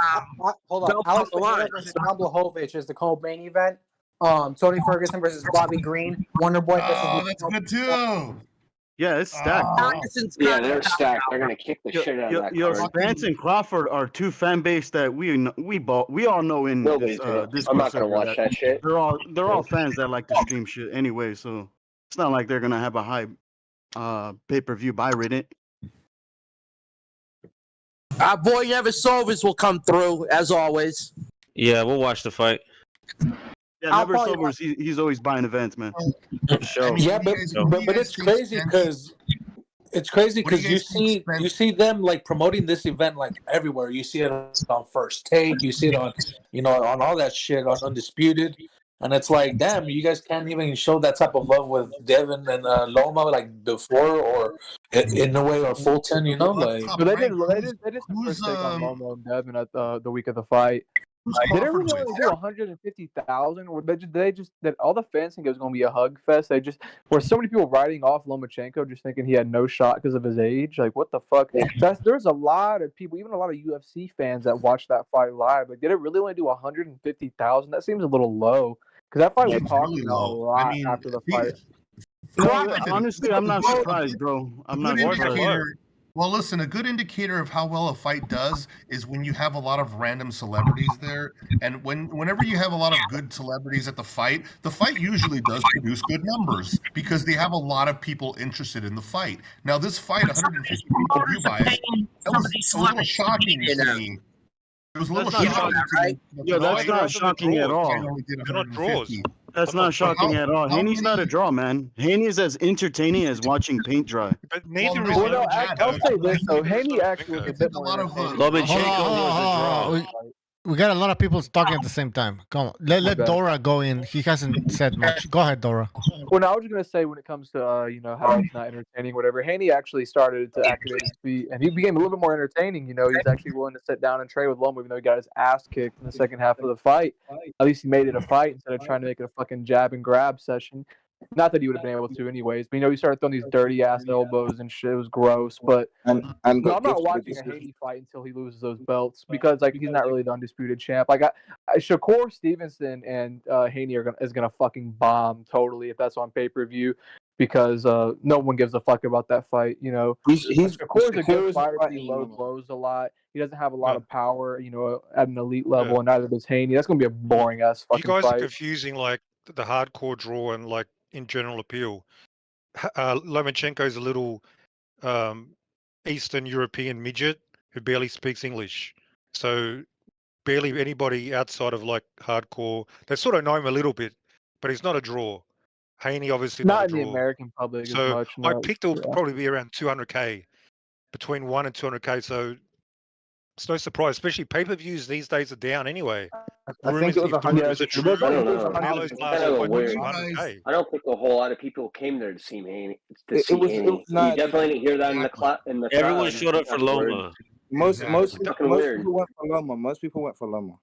S19: Hold on. Alex Venado versus Jan Blachowicz is the co-main event. Tony Ferguson versus Bobby Green. Wonder Boy versus.
S3: Oh, that's good too.
S15: Yeah, it's stacked.
S18: Yeah, they're stacked. They're gonna kick the shit out of that card.
S15: Spence and Crawford are 2 fan base that we all know in this.
S18: I'm not gonna watch that shit.
S15: They're all fans that like to stream shit anyway, so it's not like they're gonna have a high pay-per-view buy rate.
S14: Our boy Never-Sovas will come through as always.
S7: Yeah, we'll watch the fight.
S15: Yeah, Never-Sovas, he's always buying events, man.
S7: Sure.
S20: Yeah, but it's crazy because you see them like promoting this event like everywhere. You see it on First Take, you see it on on all that shit on Undisputed, and it's like, damn, you guys can't even show that type of love with Devin and Loma like before, or Inoue or Fulton, like.
S1: But they did some first take on Loma and Devin at the week of the fight. They didn't really only do 150,000. They just that all the fans think it was going to be a hug fest. They just were so many people writing off Lomachenko, just thinking he had no shot because of his age. Like, what the fuck? There's a lot of people, even a lot of UFC fans that watched that fight live. Like, did it really only do 150,000? That seems a little low because that fight was talking really a lot after the fight.
S15: Honestly, I'm not surprised, bro. I'm not surprised.
S3: Well, listen, a good indicator of how well a fight does is when you have a lot of random celebrities there. And whenever you have a lot of good celebrities at the fight usually does produce good numbers because they have a lot of people interested in the fight. Now, this fight, 150 people view by it, that was a little shocking to me. It was a little shocking to me.
S15: Yo, that's not shocking at all.
S21: They're not draws.
S15: That's not shocking at all. Haney's not a draw, man. Haney is as entertaining as watching paint dry.
S21: But neither
S1: is. Well, I'll say this though. Haney actually was a bit more.
S4: Lomachenko was a draw. We got a lot of people talking at the same time. Come on, let Dora go in. He hasn't said much. Go ahead, Dora.
S1: Well, now I was just gonna say when it comes to you know how it's not entertaining, whatever. Haney actually started to activate his feet, and he became a little bit more entertaining. You know, he's actually willing to sit down and trade with Loma, even though he got his ass kicked in the second half of the fight. At least he made it a fight instead of trying to make it a fucking jab and grab session. Not that he would have been able to, anyways. But you know, he started throwing these dirty ass elbows and shit. It was gross. But
S8: and
S1: no, I'm
S8: got
S1: not
S8: gifted
S1: watching a Haney fight until he loses those belts because like he's not really the undisputed champ. Like Shakur Stevenson and Haney is gonna fucking bomb totally if that's on pay-per-view because no one gives a fuck about that fight. You know, Shakur's a good fighter. But he low blows a lot. He doesn't have a lot of power. You know, at an elite level, and neither does Haney. That's gonna be a boring ass fucking
S21: You guys
S1: fight.
S21: are confusing like the hardcore draw and like in general appeal. Lomachenko is a little Eastern European midget who barely speaks English. So barely anybody outside of like hardcore. They sort of know him a little bit, but he's not a draw. Haney obviously not
S1: Not
S21: a
S1: in the
S21: draw.
S1: American public as
S21: So
S1: much.
S21: I
S1: No,
S21: picked it'll
S1: yeah.
S21: probably be around 200k, between 1 and 200k. So it's no surprise, especially pay-per-views these days are down anyway.
S8: I think it was 100.
S21: Rumors are true.
S18: I don't know.
S21: Carlos
S18: It's
S21: last
S18: kind of a
S21: fight was
S18: weird.
S21: 200k.
S18: I don't think a whole lot of people came there to see Haney.
S8: It was
S18: You
S8: not
S18: definitely didn't hear that in the crowd.
S16: Everyone showed up for Loma.
S8: most
S18: Fucking weird.
S8: people went for Loma. Most people went for Loma.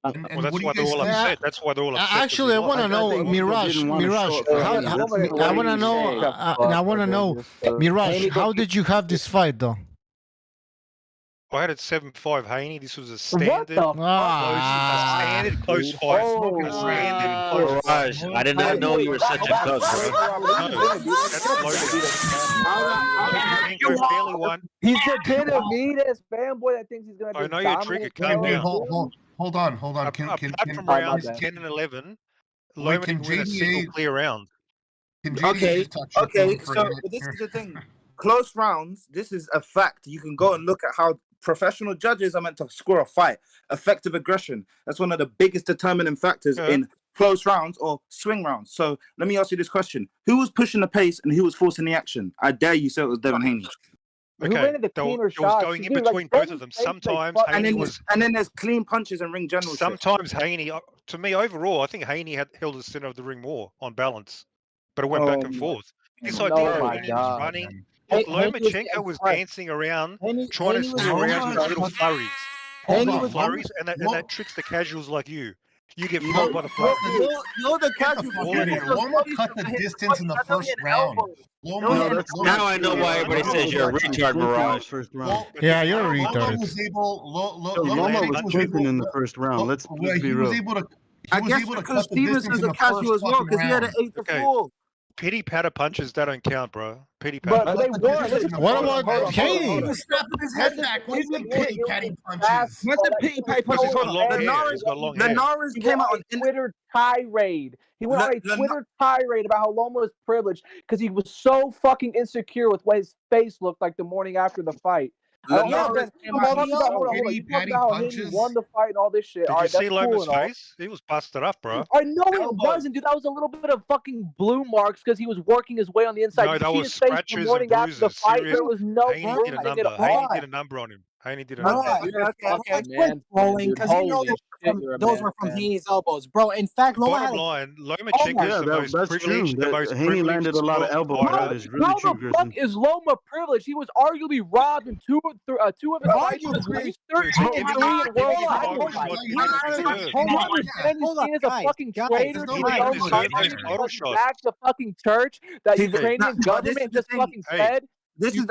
S21: Well, that's why they're all upset. That's why they're all upset.
S4: Actually, I want to know, Mirage. I want to know, Mirage. How did you have this fight, though?
S21: I had it 7-5 Haney. This was a standard,
S4: the
S21: standard close fight. A standard close fight.
S16: Mirage, I did not know you were such a cuck, bro.
S1: He's a Beterbiev fanboy that thinks he's gonna.
S21: I know you're triggered. Calm down.
S3: Hold on.
S21: Apart from rounds 10 and 11, Loma didn't win a single clear round.
S8: Okay. So this is the thing. Close rounds. This is a fact. You can go and look at how professional judges are meant to score a fight. Effective aggression. That's one of the biggest determining factors in close rounds or swing rounds. So let me ask you this question: who was pushing the pace and who was forcing the action? I dare you say it was Devin Haney.
S21: Okay, there was going in between both of them. Sometimes Haney was,
S8: and then there's clean punches and ring general.
S21: Sometimes Haney, to me overall, I think Haney held the center of the ring more on balance, but it went back and forth. This idea of Haney was running. Look, Lomachenko was dancing around, trying to steer around with little flurries. Flurries, and that tricks the casuals like you. You get flogged by the flurries.
S8: You're the casual.
S3: Loma cut the distance in the first round.
S16: Now I know why everybody says you're a retard, Mirage.
S4: Yeah, you're a retard.
S15: Loma was tripping in the first round. Let's be real.
S8: I guess because Stevenson's a casual as well, because he had an 8-4.
S21: Pity patter punches that don't count, bro. Pity patter.
S1: But they won.
S4: What about Haney?
S3: He was snapping his head back. What do you mean pity patty punches?
S8: What's the pity patty punches? Linares came out on
S1: Twitter tirade. He went on a Twitter tirade about how Loma was privileged because he was so fucking insecure with what his face looked like the morning after the fight. You talked about how Haney won the fight and all this shit.
S21: Did you see Loma's face? He was busted up, bro.
S1: I know it wasn't, dude. That was a little bit of fucking blue marks because he was working his way on the inside.
S21: No, that was scratches and bruises.
S1: The fight, there was no
S21: Haney did a number. Haney did a number on him. Haney did a number.
S19: Because you know those were from Haney's elbows, bro. In fact, Loma
S21: bottom line, Lomachenko is the most privileged. The most
S15: Haney landed a lot of elbows. That is really true.
S1: How the fuck is Loma privileged? He was arguably robbed in two of his fights. He's 13 and 3 in world He's a fucking traitor to back the fucking church that Ukrainian government just fucking said.
S8: This is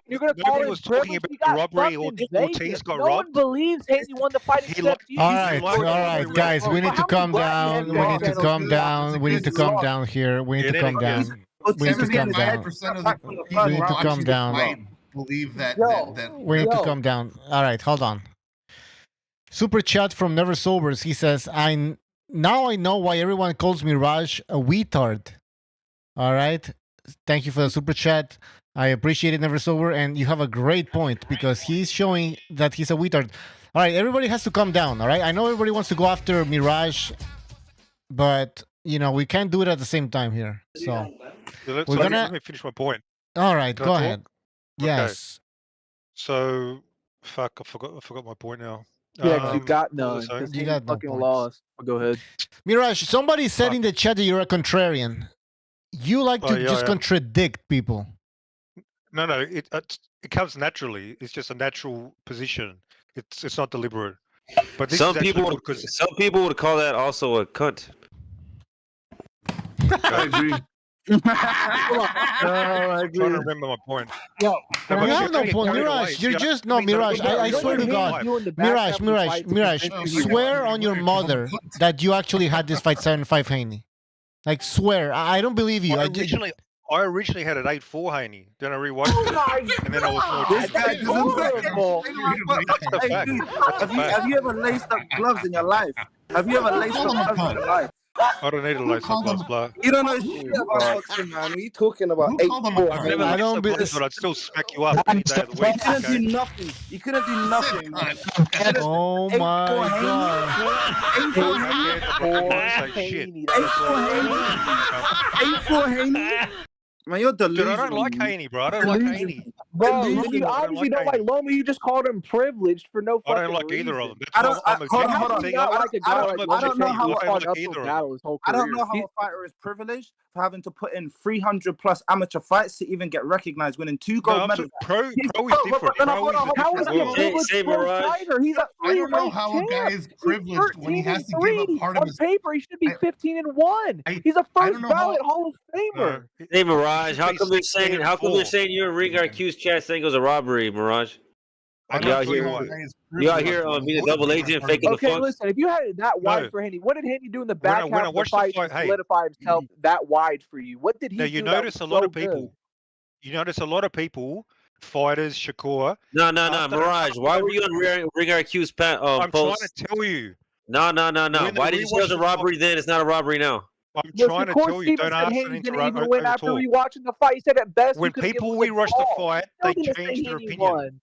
S1: you're gonna call him privileged. He got
S21: robbery or Ortiz got
S1: robbed. No one believes Haney won the fight except you.
S4: All right, guys. We need to calm down. We need to calm down. We need to calm down here. We need to calm down. We need to calm down. We need to calm down.
S3: Believe that.
S4: We need to calm down. All right, hold on. Super chat from Never Sobers. He says, now I know why everyone calls Mirage a weetard. All right. Thank you for the super chat. I appreciate it, Never Sober, and you have a great point because he's showing that he's a weetard. All right, everybody has to calm down, all right? I know everybody wants to go after Mirage, but, you know, we can't do it at the same time here. So,
S21: let me finish my point.
S4: All right, go ahead. Yes.
S21: So, fuck, I forgot my point now.
S1: Yeah, you got none.
S4: You got no
S1: fucking
S4: points.
S1: lost. Go ahead.
S4: Mirage, somebody said in the chat that you're a contrarian. you like to just contradict people.
S21: No, it comes naturally. It's just a natural position. It's not deliberate. But this
S16: some
S21: is
S16: people
S21: actually
S16: would,
S21: good because
S16: some people would call that also a cunt.
S15: I agree.
S21: I agree. Trying to remember my point.
S19: Yo,
S4: you have no point, Mirage. You're just no Mirage. I swear to God, Mirage. Swear on your mother that you actually had this fight 7-5 Haney. Like swear. I don't believe you.
S21: I originally had it 8-4 Haney. Then I rewatched it, and then I was more.
S8: This guy Have you ever laced up gloves in your life? Have you ever laced up gloves in your life?
S21: I don't need a lace up gloves, blah.
S8: You don't know shit about boxing, man. What are you talking about?
S21: I've never laced up gloves, but I'd still smack you up any day of the week.
S8: You couldn't do nothing. You couldn't do nothing, man.
S4: Oh my God.
S8: 8-4 Haney. Man, you're delusional.
S21: Dude, I don't like Haney, bro. I don't like Haney.
S1: Bro, you obviously don't like Loma. You just called him privileged for no fucking
S21: I don't like
S1: reason.
S21: either of them.
S8: I don't know how a fighter is privileged for having to put in 300 plus amateur fights to even get recognized, winning 2 gold medals.
S21: Pro is different.
S1: How is he a privileged pro fighter? He's a
S3: I don't know how a guy is privileged when he has to give up part of his.
S1: On paper, he should be 15-1. He's a first ballot Hall of Famer.
S16: Hey Mirage, how come they're saying you're in Ring IQ's chat saying it was a robbery, Mirage? You out here being a double agent, faking the funk?
S1: Okay, listen. If you had it that wide for Haney, what did Haney do in the back half of the fight to solidify himself that wide for you? What did he do?
S21: You notice a lot of people. You notice a lot of people, fighters, Shakur.
S16: No, Mirage. Why were you on Ring IQ's post?
S21: I'm trying to tell you.
S16: No. Why did you say it was a robbery then? It's not a robbery now.
S21: I'm trying to tell you, don't ask an
S1: interrupt. Win after rewatching the fight. He said at best.
S21: When people rewatch the fight, they change their opinion.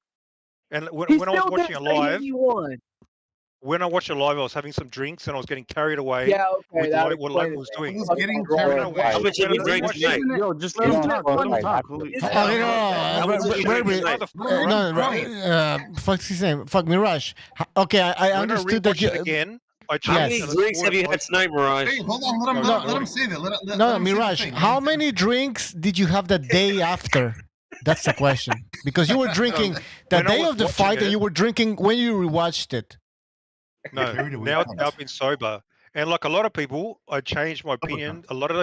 S21: And when I was watching it live, when I watched it live, I was having some drinks and I was getting carried away with what Loma was doing.
S3: He was getting carried away.
S16: How much have you drank tonight?
S15: Yo, just let him talk. Let him talk.
S4: Fuck his name. Fuck Mirage. Okay, I understood that you.
S21: Again.
S16: How many drinks have you had tonight, Mirage?
S3: Hey, hold on, let him say that.
S4: No, Mirage, how many drinks did you have the day after? That's the question. Because you were drinking the day of the fight and you were drinking when you rewatched it.
S21: No, now I've been sober. And like a lot of people, I changed my opinion. A lot of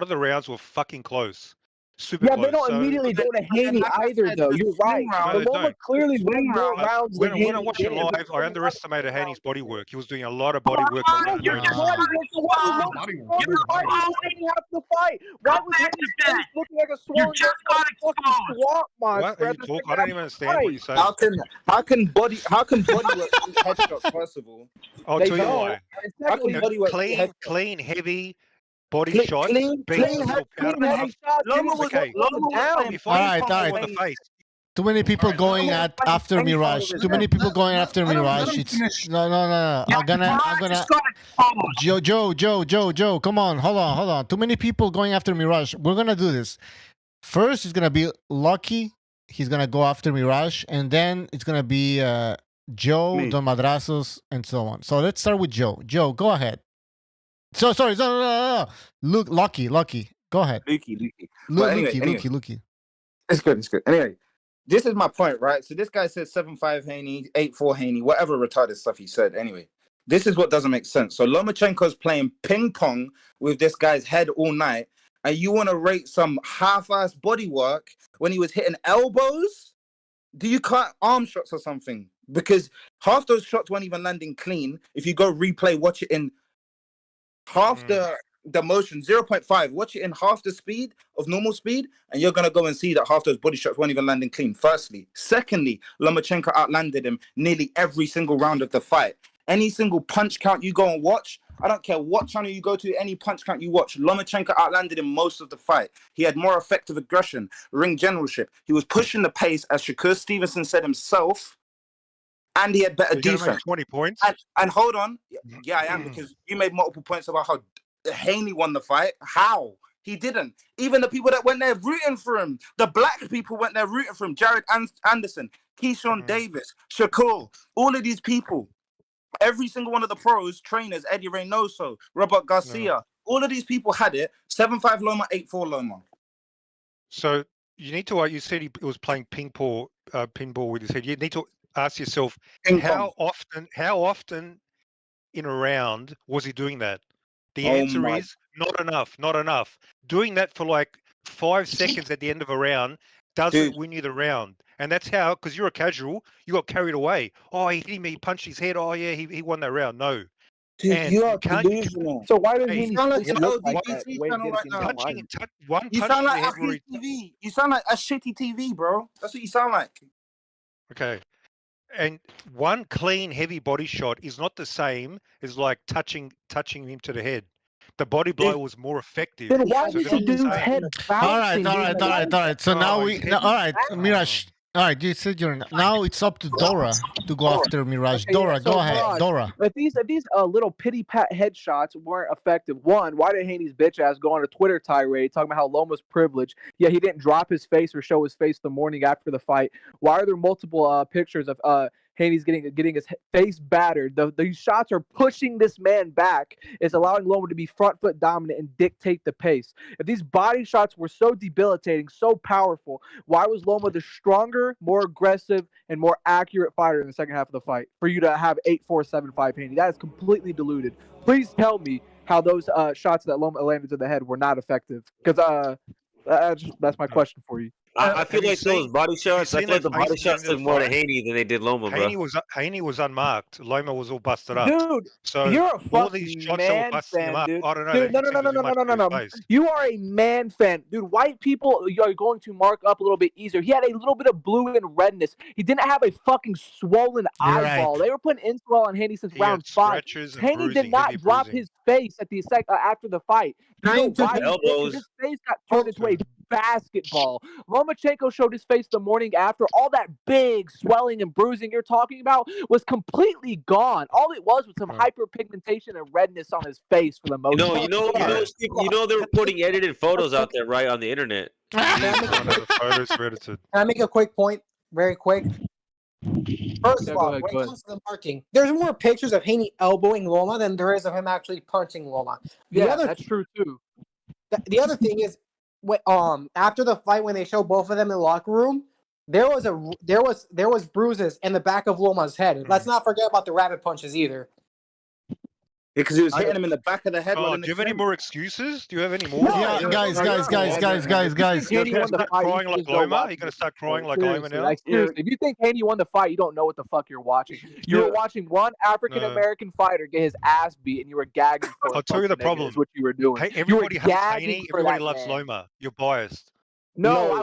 S21: the rounds were fucking close. Super close.
S1: They don't immediately go to Haney either, though. You're right. Loma clearly won more rounds than Haney.
S21: When I watched it live, I underestimated Haney's body work. He was doing a lot of body work.
S1: You're just half the fight. Why was Haney's face looking like a swollen? You just got exposed.
S21: What are you talking? I don't even understand what you're saying.
S8: How can body work with headshots? First of all,
S21: I'll tell you why. Clean, heavy. Body shots,
S4: All right. Too many people going after Mirage. Too many people going after Mirage. It's no. I'm gonna. Joe. Come on, hold on. Too many people going after Mirage. We're gonna do this. First, it's gonna be Lucky. He's gonna go after Mirage, and then it's gonna be Joe, Don Madrazos, and so on. So let's start with Joe. Joe, go ahead. So sorry, no. Look, Lucky. Go ahead.
S8: Lucky. It's good. Anyway, this is my point, right? So this guy said 7-5 Haney, 8-4 Haney, whatever retarded stuff he said. Anyway, this is what doesn't make sense. So Lomachenko's playing ping pong with this guy's head all night, and you want to rate some half-ass body work when he was hitting elbows? Do you cut arm shots or something? Because half those shots weren't even landing clean. If you go replay, watch it in half the motion, 0.5, watch it in half the speed of normal speed, and you're going to go and see that half those body shots weren't even landing clean, firstly. Secondly, Lomachenko outlanded him nearly every single round of the fight. Any single punch count you go and watch, I don't care what channel you go to, any punch count you watch, Lomachenko outlanded him most of the fight. He had more effective aggression, ring generalship. He was pushing the pace, as Shakur Stevenson said himself, and he had better defense.
S21: 20 points.
S8: And hold on. Yeah, I am, because you made multiple points about how Haney won the fight. How? He didn't. Even the people that went there rooting for him, the black people went there rooting for him. Jared Anderson, Keyshawn Davis, Shakur, all of these people. Every single one of the pros, trainers, Eddie Reynoso, Robert Garcia, All of these people had it. 7-5 Loma, 8-4 Loma.
S21: So you need to. You said he was playing pinball with his head. You need to ask yourself how often in a round was he doing that? The answer is not enough. Not enough. Doing that for like 5 seconds at the end of a round doesn't win you the round. And that's how, because you're a casual, you got carried away. Oh, he hit him, he punched his head. Oh, yeah, he won that round. No.
S8: Dude,
S21: and
S8: you are delusional.
S1: So why does he
S8: sound like an
S1: look like
S8: LDBC
S1: that?
S8: channel right now.
S21: One
S8: You
S21: punch
S8: sound
S21: to
S8: like
S21: the head
S8: a
S21: where
S8: shitty TV. You sound like a shitty TV, bro. That's what you sound like.
S21: Okay. And one clean, heavy body shot is not the same as like touching him to the head. The body blow was more effective.
S1: Then why
S21: So
S1: did
S21: they're
S1: the
S21: not the
S1: dude's
S21: same.
S1: head
S4: All right. So now
S21: Oh,
S4: we,
S21: his
S4: no,
S21: head
S4: all
S21: was
S4: right,
S21: bad.
S4: Mirage. All right, you said now it's up to Dora to go after Mirage.
S1: Okay,
S4: Dora,
S1: yeah, so
S4: go ahead,
S1: Mirage,
S4: Dora.
S1: If these little pity pat headshots weren't effective, one, why did Haney's bitch ass go on a Twitter tirade talking about how Loma's privileged? Yeah, he didn't drop his face or show his face the morning after the fight. Why are there multiple pictures of Haney's getting his face battered? These shots are pushing this man back. It's allowing Loma to be front foot dominant and dictate the pace. If these body shots were so debilitating, so powerful, why was Loma the stronger, more aggressive, and more accurate fighter in the second half of the fight for you to have 8-4-7-5 Haney? That is completely deluded. Please tell me how those shots that Loma landed to the head were not effective, because that's my question for you.
S7: I feel like those body shots. I feel like the body shots took more to Haney than they did Loma, bro.
S21: Haney was unmarked. Loma was all busted up.
S1: Dude,
S21: so
S1: you're a
S21: all these
S1: fucking
S21: shots that were
S1: man
S21: busting him
S1: fan,
S21: up.
S1: dude.
S21: I don't know.
S1: Dude,
S21: they didn't seem to do much to his face.
S1: You are a man fan, dude. White people are going to mark up a little bit easier. He had a little bit of blue and redness. He didn't have a fucking swollen eyeball. They were putting Insuel on Haney since round 5. Haney did not drop his face at the after the fight. You know why? Because his face got turned into a basketball. Lomachenko showed his face the morning after. All that big swelling and bruising you're talking about was completely gone. All it was some hyperpigmentation and redness on his face for the most part.
S7: You know they were putting edited photos out there, right, on the internet.
S21: Photos
S19: Can I make a quick point? Very quick. First of all, when it comes to the marking, there's more pictures of Haney elbowing Loma than there is of him actually punching Loma.
S1: That's true too.
S19: The other thing is, after the fight, when they show both of them in the locker room, there was bruises in the back of Loma's head. Let's not forget about the rabbit punches either.
S8: Because he was hitting him in the back of the head.
S21: Do you have any more excuses? Do you have any more?
S4: Yeah, guys.
S21: You're going to start crying like Loma? You're going to start crying like Loma now?
S1: Like, seriously, if you think Haney won the fight, you don't know what the fuck you're watching. You were watching one African-American fighter get his ass beat, and you were gagging for it.
S21: I'll tell you the problem.
S1: Is what you were doing.
S21: Hey, everybody hates Haney. Everybody loves Loma. You're biased.
S1: No, I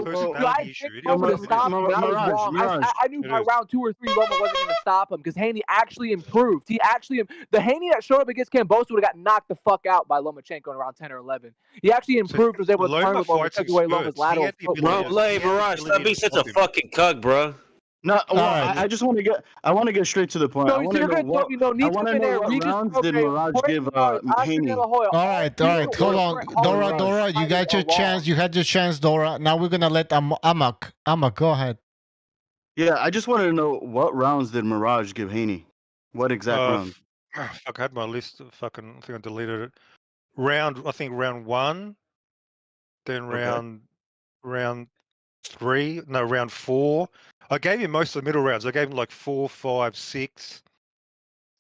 S1: picked Loma to stop him, but I was wrong. I knew by round 2 or 3 Loma wasn't going to stop him because Haney actually improved. The Haney that showed up against Kambosos would have got knocked the fuck out by Lomachenko in around 10 or 11. He actually improved, was able to turn the Loma, took away Loma's lateral foot.
S7: Bro, Mirage, stop being such a fucking cuck, bro.
S15: No, I just want to get. I want to get straight to the point. I want to know what rounds did Mirage give Haney?
S4: All right. Hold on, Dora. You got your chance. You had your chance, Dora. Now we're gonna let Amak. Go ahead.
S15: Yeah, I just wanted to know what rounds did Mirage give Haney? What exact round?
S21: Fuck, I had my list. I think I deleted it. I think round 1, then round 3. No, round 4. I gave him most of the middle rounds. I gave him like 4, 5, 6.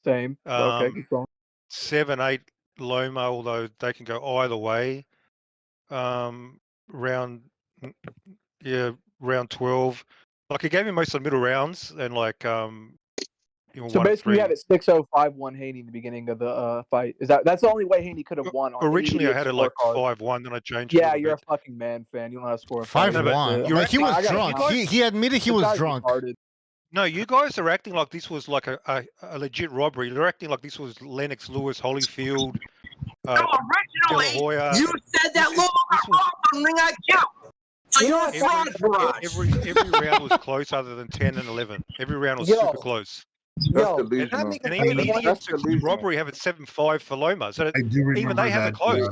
S1: Same. Okay, keep going.
S21: 7, 8 Loma, although they can go either way. Round 12. Like I gave him most of the middle rounds and like
S1: So basically, you had it 6-0-5-1 Haney in the beginning of the fight. That's the only way Haney could have won?
S21: Originally, I had it like 5-1, then I changed it.
S1: Yeah, you're a fucking man fan. You don't know how to score a
S4: 5-1. Like he was drunk. He admitted he was drunk.
S21: No, you guys are acting like this was like a legit robbery. You're acting like this was Lennox Lewis, Holyfield, De La Hoya.
S14: You said that Loma got robbed on Ring IQ. So you're a fraud, Mirage.
S21: Every round was close other than 10 and 11. Every round was super close. And even the idiots who did robbery have it 7-5 for Loma. So even they have it close.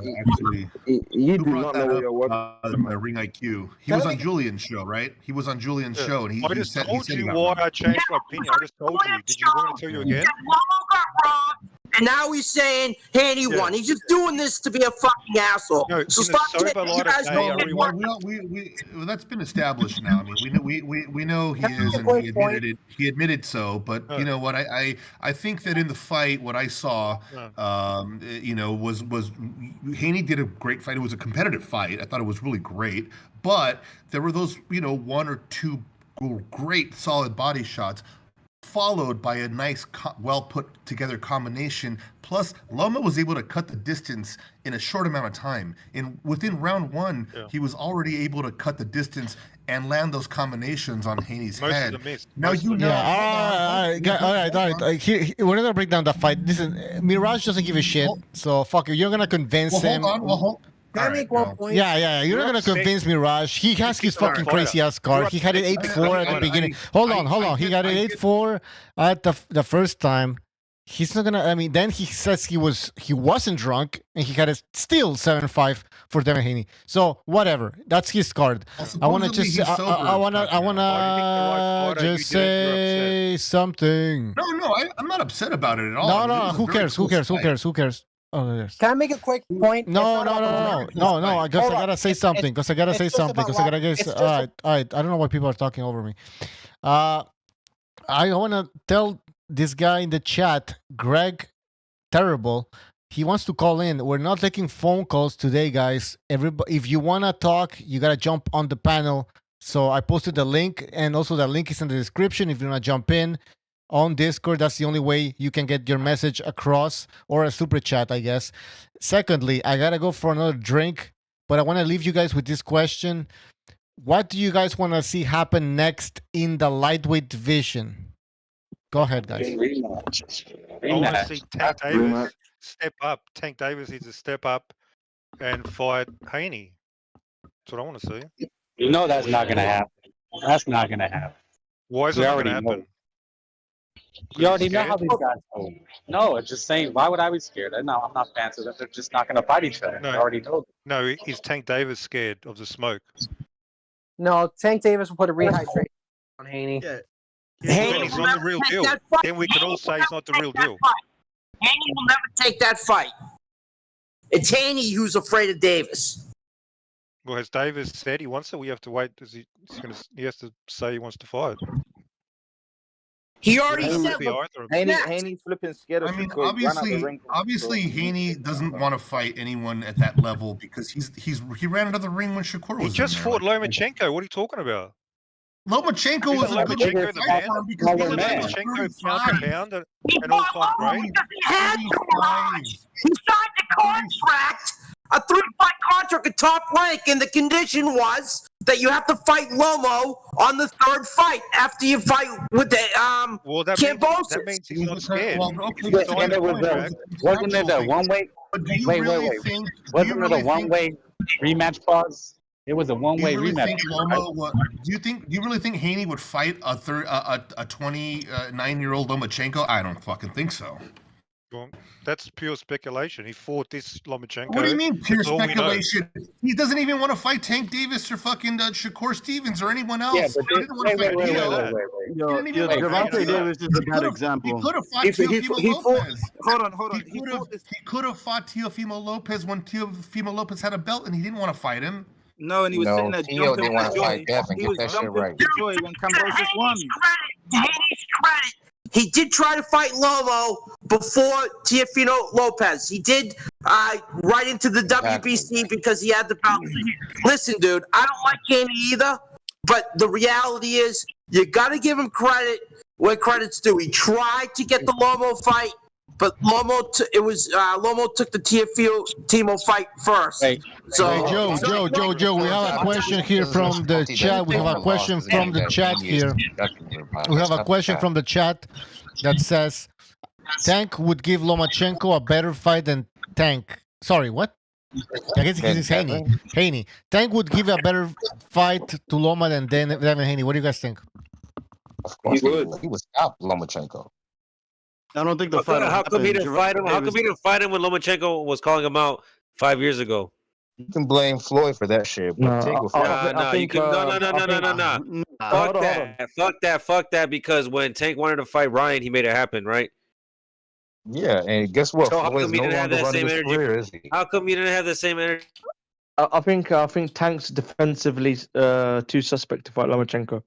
S3: You do not know where you're working. Ring IQ. He was on Julian's show, right? He was on Julian's show, and
S21: I just told you why I changed my opinion. I just told you. Did you want me to tell you again?
S14: Loma got robbed, and now he's saying Haney won. He's just doing this to be a fucking asshole.
S21: No,
S14: So
S21: in
S14: stop
S21: a sober
S14: getting
S21: light
S14: you
S21: of
S14: guys
S21: day,
S14: don't
S21: I
S14: get
S21: rewatched.
S3: Well, that's been established now. I mean, we know he is, and he admitted it. He admitted so. But you know what? I think that in the fight, what I saw, you know, was Haney did a great fight. It was a competitive fight. I thought it was really great. But there were those, you know, one or two great solid body shots, followed by a nice, well put together combination. Plus, Loma was able to cut the distance in a short amount of time. Within round one, he was already able to cut the distance and land those combinations on Haney's head. Now you know.
S4: All right. Here, we're not gonna break down the fight. Listen, Mirage doesn't give a shit. So fuck you. You're gonna convince him.
S11: Can I make one point?
S4: Yeah. You're not gonna convince Mirage. He has his fucking crazy ass card. He had it 8-4 at the beginning. Hold on. He got it 8-4 at the first time. He's not gonna. I mean, then he says he wasn't drunk, and he had it still 7-5 for Devin Haney. So whatever. That's his card. I wanna just. I wanna just say something.
S3: No. I'm not upset about it at all.
S4: No. Who cares? Oh, yes.
S19: Can I make a quick point?
S4: No. I gotta say something. All right. I don't know why people are talking over me. I want to tell this guy in the chat, Greg Terrible. He wants to call in. We're not taking phone calls today, guys. Everybody, if you wanna talk, you gotta jump on the panel. So I posted the link, and also the link is in the description. If you wanna jump in on Discord, that's the only way you can get your message across, or a super chat, I guess. Secondly, I gotta go for another drink, but I want to leave you guys with this question. What do you guys want to see happen next in the lightweight division? Go ahead, guys.
S21: I want to see Tank Davis step up. Tank Davis needs to step up and fight Haney. That's what I want to see.
S6: You know that's not going to happen. That's not going to happen.
S21: Why is it not going to happen?
S6: You already know how these guys go. No, it's just saying, why would I be scared? No, I'm not fancy that they're just not going to fight each other. I already know.
S21: No, is Tank Davis scared of the smoke?
S19: No, Tank Davis will put a rehydrate on Haney.
S21: Yeah. Haney's not the real deal. Then we can all say he's not the real deal.
S14: Haney will never take that fight. It's Haney who's afraid of Davis.
S21: Well, has Davis said he wants it? We have to wait. He has to say he wants to fight.
S14: He already said,
S8: Haney's flipping scared of.
S3: I mean, obviously, Haney doesn't want to fight anyone at that level because he ran into the ring when Shakur was.
S21: He just fought Lomachenko. What are you talking about?
S3: Lomachenko was a good
S21: Lomachenko the man. Because Lomachenko pound for pound and all-time great.
S14: He had to rise. He signed a contract, a 3-fight contract at top rank, and the condition was that you have to fight Lomo on the third fight after you fight with the
S21: that means he's not scared.
S6: And it was wasn't it a one-way? Wait. Wasn't it a one-way rematch clause? It was a one-way rematch.
S3: Do you really think Haney would fight a 29-year-old Lomachenko? I don't fucking think so.
S21: Well, that's pure speculation. He fought this Lomachenko.
S3: What do you mean pure speculation? He doesn't even want to fight Tank Davis or fucking Shakur Stevens or anyone else.
S15: Yeah, but
S3: he didn't want to fight
S15: Devontae Davis is a bad example.
S3: He could have fought Teofimo Lopez. Hold on. He could have fought Teofimo Lopez when Teofimo Lopez had a belt and he didn't want to fight him.
S8: No, and he was sitting there jumping
S9: didn't want to fight Devin.
S8: He was
S9: Get that shit right.
S8: joy when Kambosos won.
S14: Haney's credit. He did try to fight Lomo before Teofimo Lopez. He did right into the WBC because he had the belt. Listen, dude, I don't like Haney either, but the reality is you got to give him credit where credit's due. He tried to get the Lomo fight, but Lomo took the Teofimo fight first.
S4: So Joe, we have a question here from the chat. We have a question from the chat here. We have a question from the chat that says, Tank would give Lomachenko a better fight than Tank. Sorry, what? I guess it's Haney. Haney. Tank would give a better fight to Loma than Devin Haney. What do you guys think?
S9: Of course he would. He would stop Lomachenko.
S15: I don't think the fight.
S7: How come he didn't fight him? How come he didn't fight him when Lomachenko was calling him out 5 years ago?
S9: You can blame Floyd for that shit. But
S7: No. Fuck that. Because when Tank wanted to fight Ryan, he made it happen, right?
S9: Yeah, and guess what?
S7: So how
S9: Floyd's
S7: come you
S9: no
S7: didn't have
S9: longer
S7: that
S9: running
S7: same
S9: his
S7: energy?
S9: career, is he?
S7: How come you didn't have the same energy?
S10: I think Tank's defensively too suspect to fight Lomachenko.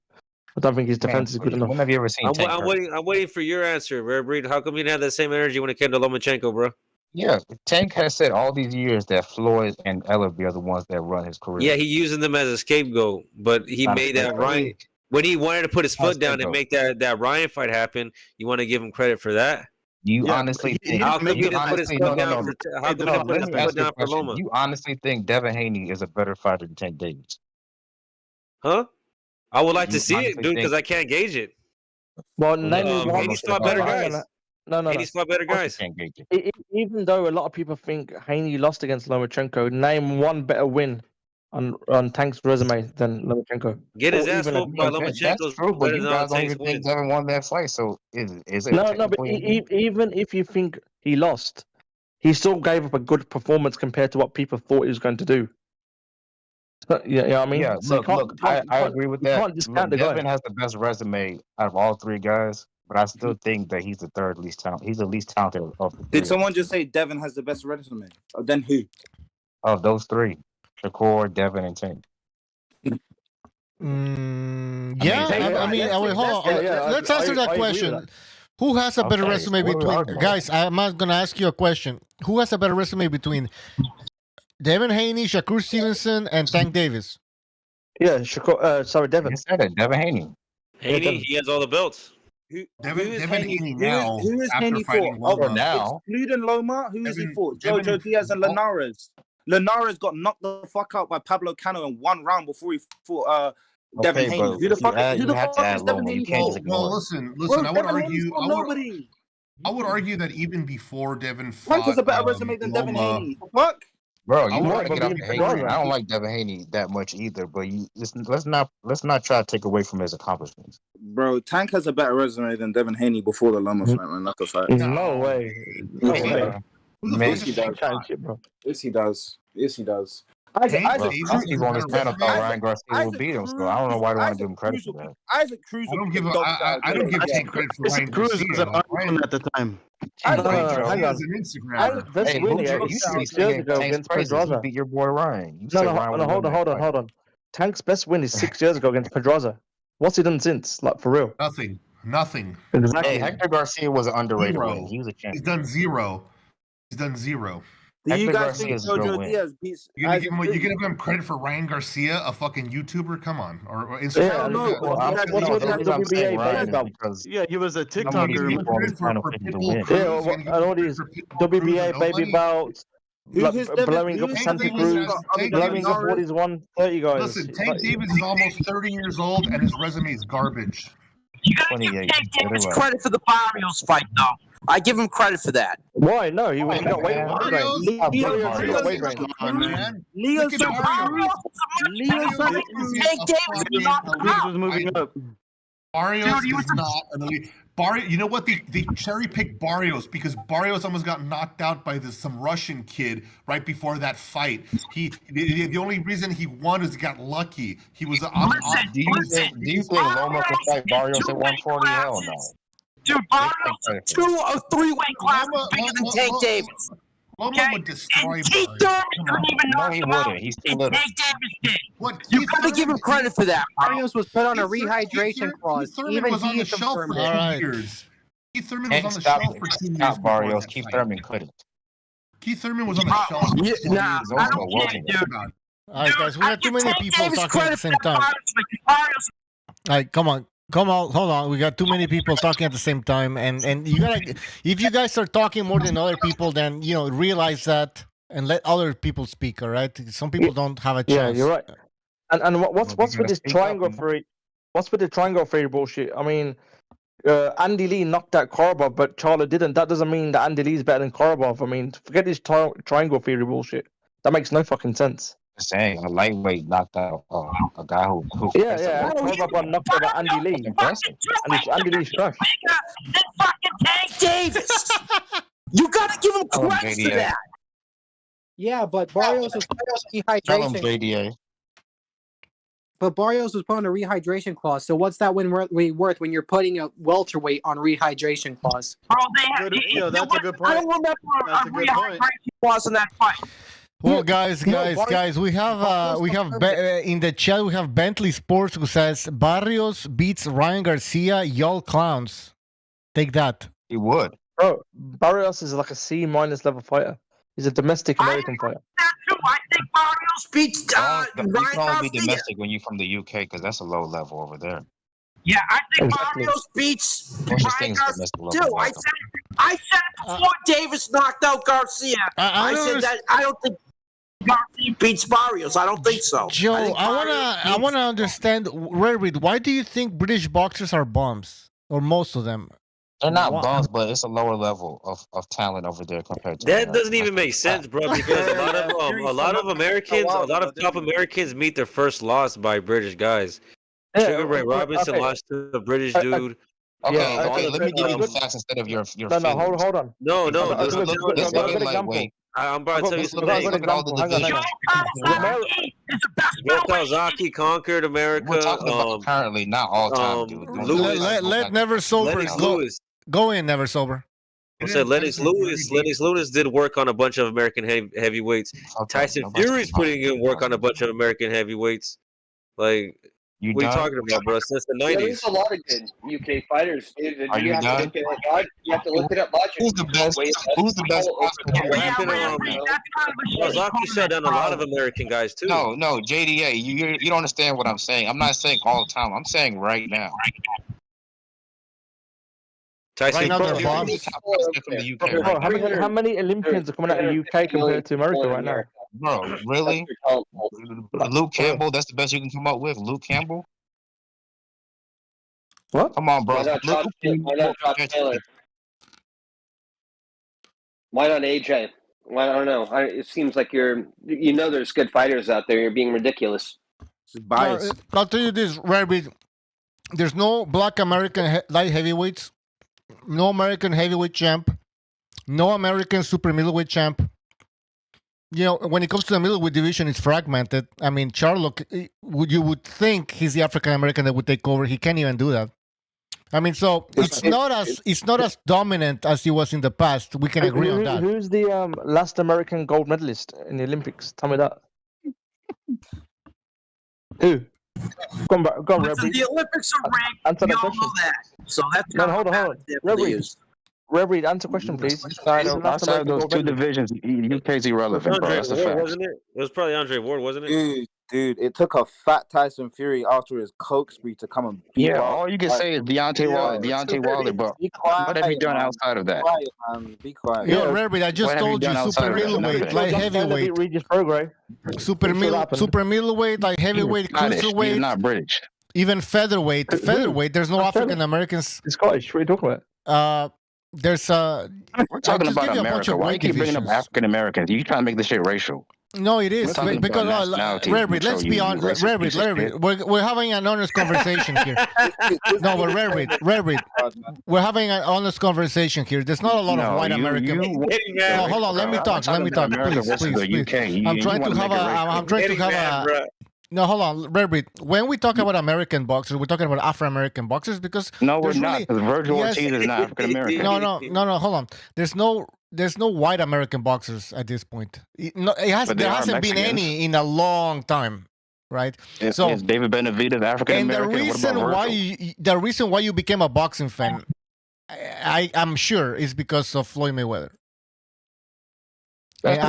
S10: I don't think his defense is good enough.
S9: When have you ever seen Tank hurt?
S7: I'm waiting for your answer, Rare Breed. How come you didn't have that same energy when it came to Lomachenko, bro?
S9: Yeah, Tank has said all these years that Floyd and Ellerby are the ones that run his career.
S7: Yeah, he using them as a scapegoat, but he
S9: Not a
S7: made that
S9: scapegoat.
S7: Ryan when he wanted to put his
S9: Not a
S7: foot down and
S9: scapegoat.
S7: make that Ryan fight happen. You want to give him credit for that?
S9: You
S15: Yeah,
S9: honestly
S15: he
S9: think?
S7: How come he
S9: You
S7: didn't put his
S9: honestly
S7: foot
S9: no.
S7: down for? How
S15: Hey,
S7: come he
S9: No,
S7: didn't put
S9: let
S7: his
S9: me ask
S7: foot
S9: you a
S7: down for
S9: question.
S7: Loma?
S9: You honestly think Devin Haney is a better fighter than Tank Davis?
S7: Huh? I would like to
S9: You
S7: see it,
S9: honestly
S7: dude, because
S9: think?
S7: I can't gauge it.
S10: Well, name me one.
S7: Haney's fought better guys.
S10: No.
S7: Haney's fought better
S9: Of course
S7: guys.
S9: you can't gauge it.
S10: Even though a lot of people think Haney lost against Lomachenko, name one better win on Tank's resume than Lomachenko.
S7: Get his
S10: Or
S7: ass
S10: even a
S7: whooped by
S9: That's
S7: Lomachenko's
S9: true, but
S7: better
S9: you
S7: than all
S9: guys don't
S7: Tank's
S9: even think
S7: wins.
S9: Devin won that fight. So is it
S10: No, but
S9: technically?
S10: even if you think he lost, he still gave up a good performance compared to what people thought he was going to do. So, you know what I mean?
S9: Yeah,
S10: So
S9: look, I agree with
S10: you
S9: that.
S10: can't discount the
S9: Devin
S10: guy.
S9: has the best resume out of all three guys, but I still think that he's the third least talented. He's the least talented of the
S8: Did
S9: three.
S8: someone just say Devin has the best resume? Then who?
S9: Of those three, Shakur, Devin, and Tank.
S4: Wait, hold on. Let's answer that question. Who has a better resume between guys? I'm not gonna ask you a question. Who has a better resume between Devin Haney, Shakur Stevenson, and Tank Davis?
S10: Yeah, Shakur. Sorry, Devin.
S9: You said it, Devin Haney.
S7: Haney, he has all the belts.
S3: Devin Haney
S8: Who
S3: now,
S8: is
S3: after
S8: Haney
S3: fighting
S8: for?
S3: Loma.
S8: Excluding Loma, who is he for?
S3: Devin-
S8: Jojo Diaz and Linares. Linares got knocked the fuck out by Pablo Cano in 1 round before he fought Devin Haney. Who the fuck is Devin Haney for?
S3: Well, listen.
S8: Bro,
S3: I would
S8: Devin Haney's
S3: argue.
S8: for nobody.
S3: I would argue that even before Devin
S8: Tank
S3: fought,
S8: has a better resume than Devin
S3: Loma,
S8: Haney. Fuck.
S9: Bro,
S3: I
S9: you
S3: would
S9: want to
S3: argue
S9: get off
S3: that
S9: the Haney. I don't like Devin Haney that much either, but let's not try to take away from his accomplishments.
S8: Bro, Tank has a better resume than Devin Haney before the Loma fight, man. That's a fact.
S10: No way. No way.
S8: Yes, he does. Yes, he does. Yes, he does. Isaac
S9: Some people on this panel thought Ryan Garcia would beat him, so I don't know why they want to give him credit for that.
S8: Isaac Cruz.
S3: I don't give Tank credit for Ryan
S15: Cruz
S3: Garcia.
S15: was an icon at the time.
S10: Hang on.
S3: Garcia's an Instagrammer.
S10: That's
S9: Hey,
S10: winning
S9: you
S10: 6
S9: should be
S10: years
S9: singing
S10: ago
S9: Tank's
S10: against
S9: praises. He
S10: Pedraza.
S9: beat your boy Ryan. You
S10: No,
S9: said Ryan would win that fight.
S10: hold on. Tank's best win is 6 years ago against Pedraza. What's he done since? Like, for real?
S3: Nothing.
S10: Exactly.
S9: Hey, Hector Garcia was an underrated
S3: Zero.
S9: win. He was a champion.
S3: He's done zero.
S8: Do you
S9: Hector
S8: guys
S9: Garcia
S8: think
S9: is a real
S8: Jojo
S9: win.
S8: Diaz beats
S3: You're gonna
S8: Isaac
S3: give
S8: Cruz?
S3: him credit for Ryan Garcia, a fucking YouTuber? Come on, or
S10: Yeah,
S3: Instagram?
S10: no,
S9: The reason I'm saying Ryan is because
S15: Yeah, he was a
S9: some of these
S15: TikToker.
S9: people on this panel picked to win.
S10: Yeah, and all these WBA baby belts, blowing up Santa Cruz, blowing up what he's won 30 guys.
S3: Listen, Tank Davis is almost 30 years old, and his resume is garbage.
S14: You gotta give Tank Davis credit for the Barrios fight, though. I give him credit for that.
S10: Why? No, he got weight range.
S8: Leo
S14: Tank Davis is not
S15: Cruz was moving up.
S3: Barrios is not an elite. You know what? They cherry picked Barrios because Barrios almost got knocked out by some Russian kid right before that fight. The only reason he won is he got lucky. He was on.
S9: Do you think Loma could fight Barrios at 140? Hell no.
S14: Dude, Barrios 2 or 3 weight classes bigger than Tank Davis.
S3: Loma would destroy
S14: and Keith Thurman couldn't even
S9: No,
S14: knock
S9: he
S14: him out.
S9: wouldn't. He's too
S14: And
S9: little.
S14: Tank Davis did.
S8: You gotta give him credit for that.
S19: Barrios was put on a rehydration clause.
S3: Keith Thurman
S19: Even
S3: was on
S19: he
S3: the shelf for
S19: confirmed
S3: 2
S19: it.
S3: years. Keith Thurman
S9: Hank
S3: was on the shelf for 2 years.
S9: Stop Barrios. Keith Thurman couldn't.
S3: Keith Thurman was on the shelf. For 2 years.
S14: Nah,
S9: He's
S14: I
S9: also
S14: don't
S9: a
S14: care,
S9: welterweight.
S14: dude.
S4: All right, guys, we got too many
S14: Tank
S4: people
S14: Davis
S4: talking at the
S14: credit
S4: same
S14: for that
S4: time.
S14: Barrios.
S4: All right, come on, hold on. We got too many people talking at the same time, and you gotta. If you guys are talking more than other people, then realize that and let other people speak. All right, some people don't have a chance.
S10: Yeah, you're right. And what's with this triangle theory? What's with the triangle theory bullshit? I mean, Andy Lee knocked out Korobov, but Charlo didn't. That doesn't mean that Andy Lee's better than Korobov. I mean, forget this triangle theory bullshit. That makes no fucking sense.
S9: Saying a lightweight knocked out a guy who
S10: Yeah. Korobov got knocked out by Andy Lee.
S9: Impressive.
S10: And Andy Lee's trash.
S14: Bigger than fucking Tank Davis. You gotta give him
S9: Tell him,
S14: credit for
S9: JDA.
S14: that.
S19: Yeah, but Barrios was
S9: Tell him,
S19: dehydration.
S9: JDA.
S19: But Barrios was put on a rehydration clause. So what's that worth when you're putting a welterweight on rehydration clause?
S14: Bro, that's
S15: a good point.
S14: I don't remember
S15: That's a good point.
S14: rehydration clause in that fight.
S4: Well, guys, we have in the chat we have Bentley Sports who says Barrios beats Ryan Garcia. Y'all clowns. Take that.
S9: He would.
S10: Bro, Barrios is like a C- level fighter. He's a domestic American fighter.
S14: I think Barrios beats
S9: You
S14: Ryan
S9: can only be
S14: Garcia.
S9: domestic when you're from the UK because that's a low level over there.
S14: Yeah, I think
S10: Exactly.
S14: Barrios beats
S9: What's your
S14: Ryan
S9: thing,
S14: Garcia
S9: domestic level
S14: too. I said it before Davis knocked out Garcia. I said that I don't think Garcia beats Barrios. I don't think so.
S4: Joe,
S14: I
S4: wanna understand, Rareid, why do you think British boxers are bums, or most of them?
S9: They're not bums, but it's a lower level of talent over there compared to
S7: That doesn't even make sense, bro. Because a lot of Americans, a lot of top Americans meet their first loss by British guys. Sugar Ray Robinson lost to a British dude.
S9: Okay, let me give you the facts instead of your
S10: No,
S9: feelings.
S10: hold on.
S7: No,
S9: Let's look at
S10: lightweight.
S7: I'm about to tell you something.
S9: Look at all the divisions.
S7: Joe Kawasaki conquered America.
S9: We're talking about currently, not all time, dude.
S4: Let Never Sober
S7: Lennox
S4: go.
S7: Lewis.
S4: Go in, Never Sober.
S7: I said Lennox Lewis did work on a bunch of American heavyweights. Tyson Fury's putting in work on a bunch of American heavyweights. Like, what are you talking about, bro? Since the 90s.
S18: There's a lot of good UK fighters, dude. And
S9: Are you
S18: have
S9: done?
S18: to look at it. You have to look it up logically.
S9: Who's the best? Who's the best?
S7: Kawasaki shut down a lot of American guys too.
S9: No, JDA, you don't understand what I'm saying. I'm not saying all the time. I'm saying right now.
S7: Tyson
S4: Fury
S9: from the UK.
S10: Bro, how many Olympians are coming out of the UK compared to America right now?
S9: Bro, really? Luke Campbell, that's the best you can come up with? Luke Campbell?
S10: What?
S9: Come on, bro.
S18: Why not drop Taylor? Why not AJ? Why, I don't know. It seems like there's good fighters out there. You're being ridiculous.
S11: Bias.
S4: I'll tell you this, Rabbit. There's no black American light heavyweights, no American heavyweight champ, no American super middleweight champ. You know, when it comes to the middleweight division, it's fragmented. I mean, Charlo, you would think he's the African American that would take over. He can't even do that. I mean, so it's not as dominant as he was in the past. We can agree on that.
S10: Who's the last American gold medalist in the Olympics? Tell me that. Who? Go on, Rebby.
S14: The Olympics are rigged.
S10: Answer
S14: We
S10: the
S14: all
S10: question.
S14: know that. So that's
S10: Hold on. Rebby, answer the question, please.
S9: Outside of those two divisions, UK's irrelevant, bro. That's the fact.
S7: Wasn't it? It was probably Andre Ward, wasn't it?
S8: Dude, it took a fat Tyson Fury after his coke spree to come and beat.
S9: All you can say is Deontay Wilder, but what have you done outside of that?
S8: Be quiet.
S4: Yo, Rebby, I just told you, super middleweight, light heavyweight, super middleweight, like heavyweight, cruiserweight.
S9: He's not British.
S4: Even featherweight. There's no African Americans.
S10: It's Scottish. What are you talking about?
S4: There's
S9: We're talking about America. Why you keep bringing up African Americans? You trying to make this shit racial?
S4: No, it is because Rabbit. Let's be honest, Rabbit. We're having an honest conversation here. No, but Rabbit. We're having an honest conversation here. There's not a lot of white Americans. No, hold on. Let me talk. Please. I'm trying to have a. No, hold on, Rabbit. When we talk about American boxers, we're talking about Afro-American boxers because
S9: we're not. Because Virgil Ortiz is not African American.
S4: No. Hold on. There's no white American boxers at this point. There hasn't been any in a long time, right?
S9: Is David Benavidez African American?
S4: And the reason why you became a boxing fan, I'm sure, is because of Floyd Mayweather. And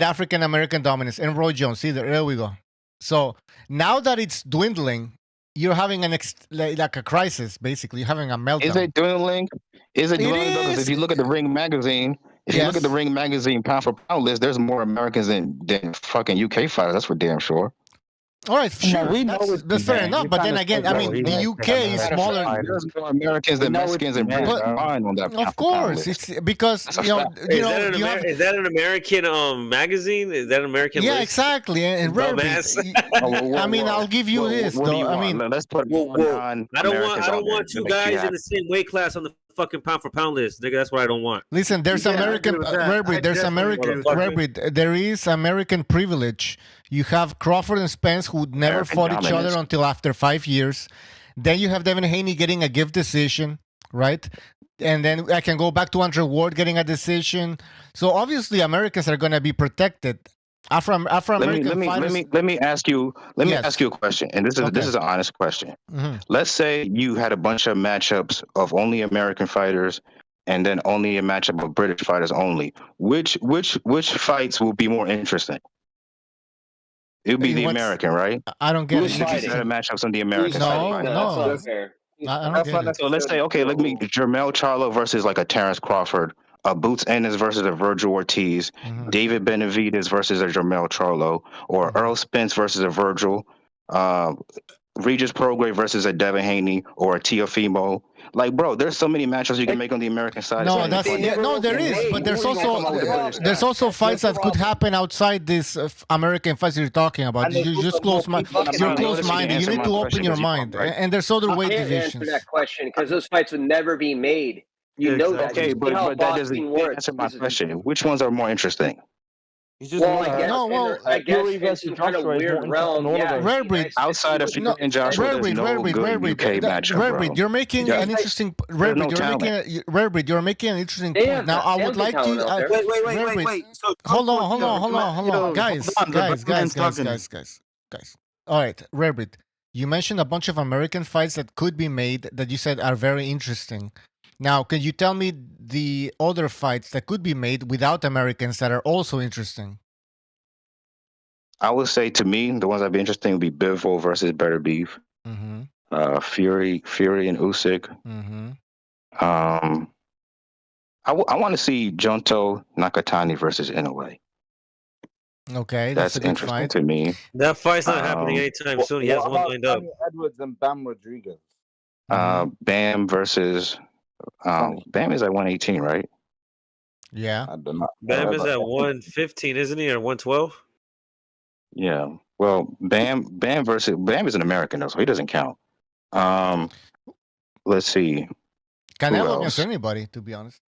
S4: African American dominance and Roy Jones. See, there we go. So now that it's dwindling, you're having like a crisis. Basically, you're having a meltdown.
S9: Is it dwindling? Because if you look at the Ring magazine, pound for pound list, there's more Americans than fucking UK fighters. That's for damn sure.
S4: All right, sure. That's fair enough. But then again, I mean, the UK is smaller.
S9: There's more Americans than Mexicans and British combined on that.
S4: Of course, it's because
S7: is that an American magazine? Is that an American?
S4: Yeah,
S7: list?
S4: Exactly. And I mean, I'll give you this though. I mean,
S9: let's put.
S7: I don't want two guys in the same weight class on the fucking pound for pound list, nigga. That's what I don't want.
S4: Listen, there's American there is American privilege. You have Crawford and Spence who never fought each other until after 5 years. Then you have Devin Haney getting a gift decision, right? And then I can go back to Andre Ward getting a decision. So obviously Americans are going to be protected. Afro-American fighters.
S9: Let me ask you a question, and this is an honest question.
S4: Mm-hmm.
S9: Let's say you had a bunch of matchups of only American fighters, and then only a matchup of British fighters only. Which fights will be more interesting? It would be the American, right?
S4: I don't get it.
S9: If you had matchups on the American side.
S4: No. I don't get it.
S9: So let's say, let me Jermell Charlo versus like a Terrence Crawford. Boots Ennis versus a Virgil Ortiz, David Benavidez versus a Jermell Charlo, or Earl Spence versus a Virgil, Regis Prograis versus a Devin Haney or a Teofimo. Like, bro, there's so many matchups you can make on the American side.
S4: No, there is, but there's also fights that could happen outside this American fights you're talking about. You just you're close-minded. You need to open your mind, and there's other weight divisions.
S18: Answer that question because those fights would never be made. You know that.
S9: Okay, but that doesn't answer my question. Which ones are more interesting?
S18: I guess in some kind of weird realm.
S4: Rarebreed,
S9: outside of Fury and Joshua, there's no good UK matchup,
S4: Rarebreed, you're making an interesting. Rarebreed, you're making an interesting point. Now, I would like to.
S15: Wait. So,
S4: hold on, guys. All right, Rarebreed, you mentioned a bunch of American fights that could be made that you said are very interesting. Now, can you tell me the other fights that could be made without Americans that are also interesting?
S9: I would say, to me, the ones that'd be interesting would be Bivol versus Beterbiev, Fury and Usyk. I want to see Junto Nakatani versus Inoue.
S4: Okay,
S9: that's
S4: a good
S9: interesting
S4: fight
S9: to me.
S7: That fight's not happening anytime soon. He has one lined up.
S8: Edwards and Bam Rodriguez.
S9: Bam versus Bam is at 118, right?
S4: Yeah.
S8: I don't know.
S7: Bam is at 115, isn't he, or 112?
S9: Yeah. Well, Bam is an American though, so he doesn't count. Let's see.
S4: Canelo against anybody, to be honest.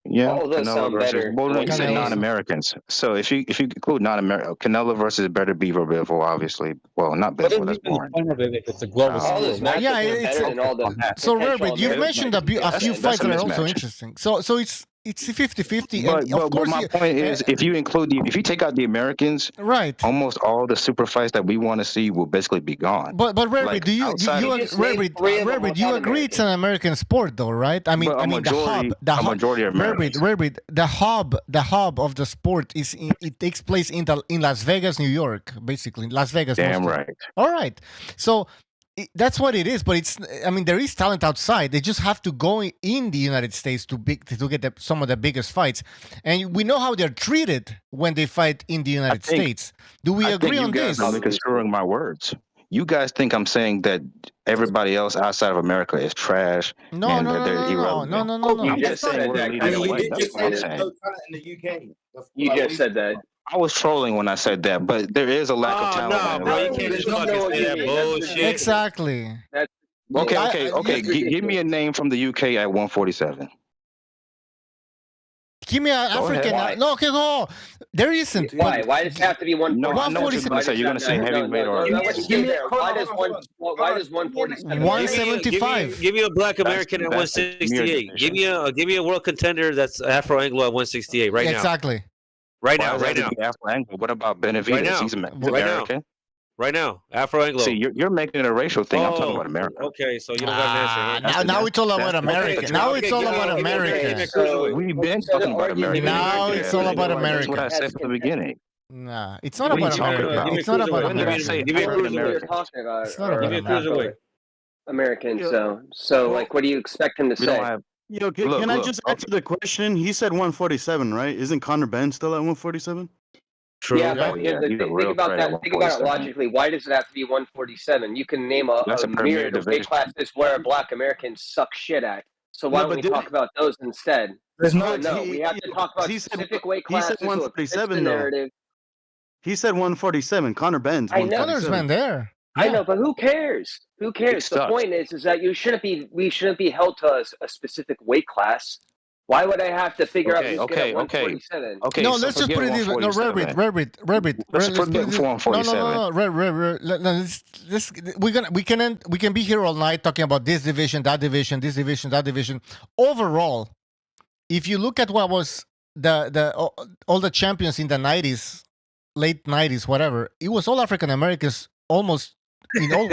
S9: Yeah,
S18: all those sound better.
S9: Well, you said non-Americans. So if you include non-American, Canelo versus Beterbiev or Bivol, obviously. Well, not Bivol. That's boring.
S6: It's a global
S18: All those matchups are better than all the.
S4: So, Rarebreed, you've mentioned a few fights that are also interesting. So it's 50-50.
S9: But my point is, if you take out the Americans,
S4: right,
S9: almost all the super fights that we want to see will basically be gone.
S4: But Rarebreed,
S9: like,
S4: Rarebreed, you agree it's an American sport, though, right? I mean, the
S9: majority of Americans.
S4: Rarebreed, the hub of the sport it takes place in Las Vegas, New York, basically Las Vegas.
S9: Damn
S4: mostly.
S9: right.
S4: All right, so. That's what it is, but there is talent outside. They just have to go in the United States to get some of the biggest fights, and we know how they're treated when they fight in the United States. Do we agree on this?
S9: You guys are misconstruing my words. You guys think I'm saying that everybody else outside of America is trash?
S4: No.
S9: I'm just saying we're leading the way. That's what I'm saying.
S11: In the UK.
S18: You just said that.
S9: I was trolling when I said that, but there is a lack of talent.
S7: Bro, you can't just fucking say that bullshit.
S4: Exactly.
S9: Okay. Give me a name from the UK at 147.
S4: Give me an African. No, okay, go. There isn't.
S18: Why? Why does it have to be 147?
S9: No, I know what you're going to say. You're going to say heavyweight or...
S18: Why does 147?
S4: 175.
S7: Give me a black American at 168. Give me a world contender that's Afro-Anglo at 168 right now.
S4: Exactly.
S7: Right now.
S9: What about Benavidez? He's American.
S7: Right now, Afro-Anglo.
S9: See, you're making it a racial thing. I'm talking about America.
S7: Okay, so you don't got an answer.
S4: Now it's all about America. Now it's all about America.
S9: We've been talking about America.
S4: Now it's all about America.
S9: That's what I said from the beginning.
S4: Nah, it's not about America. It's not about America.
S18: Give me a cruiserweight.
S4: It's not about America.
S18: American. So like, what do you expect him to say?
S15: Can I just answer the question? He said 147, right? Isn't Conor Ben still at 147?
S7: True.
S18: Yeah, but think about that. Think about it logically. Why does it have to be 147? You can name a myriad of weight classes where Black Americans suck shit at. So why don't we talk about those instead? We have to talk about specific weight classes.
S15: He said 147 though. He said 147. Conor Ben's.
S4: Connor's been there.
S18: I know, but who cares? Who cares? The point is that we shouldn't be held to a specific weight class. Why would I have to figure out who's good at 147?
S9: Okay,
S4: No,
S9: so
S4: let's just put
S9: forget
S4: it even. No,
S9: 147.
S4: Rabbit.
S9: Let's
S4: Let's put
S9: forget
S4: it this.
S9: 147.
S4: No. We can be here all night talking about this division, that division, this division, that division. Overall, if you look at what was all the champions in the 90s, late 90s, whatever, it was all African Americans, almost in all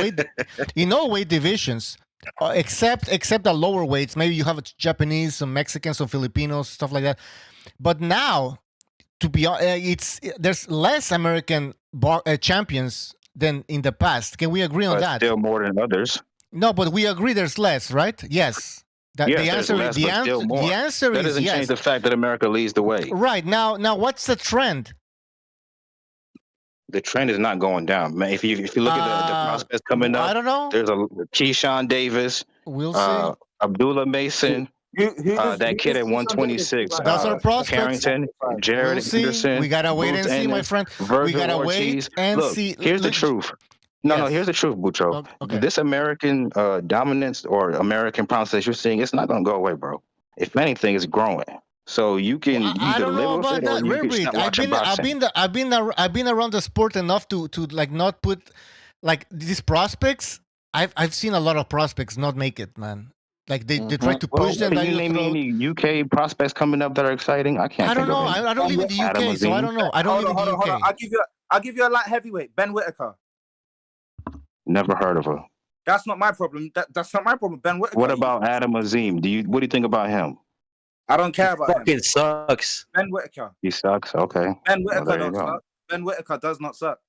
S4: weight divisions. Except the lower weights, maybe you have Japanese, some Mexicans, some Filipinos, stuff like that. But now, to be there's less American champions than in the past. Can we agree on that?
S9: Still more than others.
S4: No, but we agree there's less, right? Yes.
S9: The answer is that doesn't change the fact that America leads the way.
S4: Right now, what's the trend?
S9: The trend is not going down, man. If you look at the prospects coming up,
S4: I don't know.
S9: There's a Keyshawn Davis,
S4: we'll see.
S9: Abdullah Mason, that kid at 126.
S4: That's our prospects.
S9: Carrington, Jared Henderson.
S4: We gotta wait and see, my friend. We gotta wait and see.
S9: Here's the truth. No, here's the truth, Bucho.
S4: Okay.
S9: This American dominance or American promise that you're seeing, it's not gonna go away, bro. If anything, it's growing. So you can either live with it or you can stop watching boxing.
S4: I've been around the sport enough to like not put like these prospects. I've seen a lot of prospects not make it, man. Like they try to push them.
S9: Can you name any UK prospects coming up that are exciting? I can't.
S4: I don't know. I don't live in the UK, so I don't know. I don't live in the UK.
S8: I'll give you a light heavyweight, Ben Whittaker.
S9: Never heard of her.
S8: That's not my problem. That's not my problem. Ben Whittaker.
S9: What about Adam Azim? What do you think about him?
S8: I don't care about him.
S12: Fucking sucks.
S8: Ben Whittaker.
S9: He sucks. Okay.
S8: Ben Whittaker don't suck. Ben Whittaker does not suck.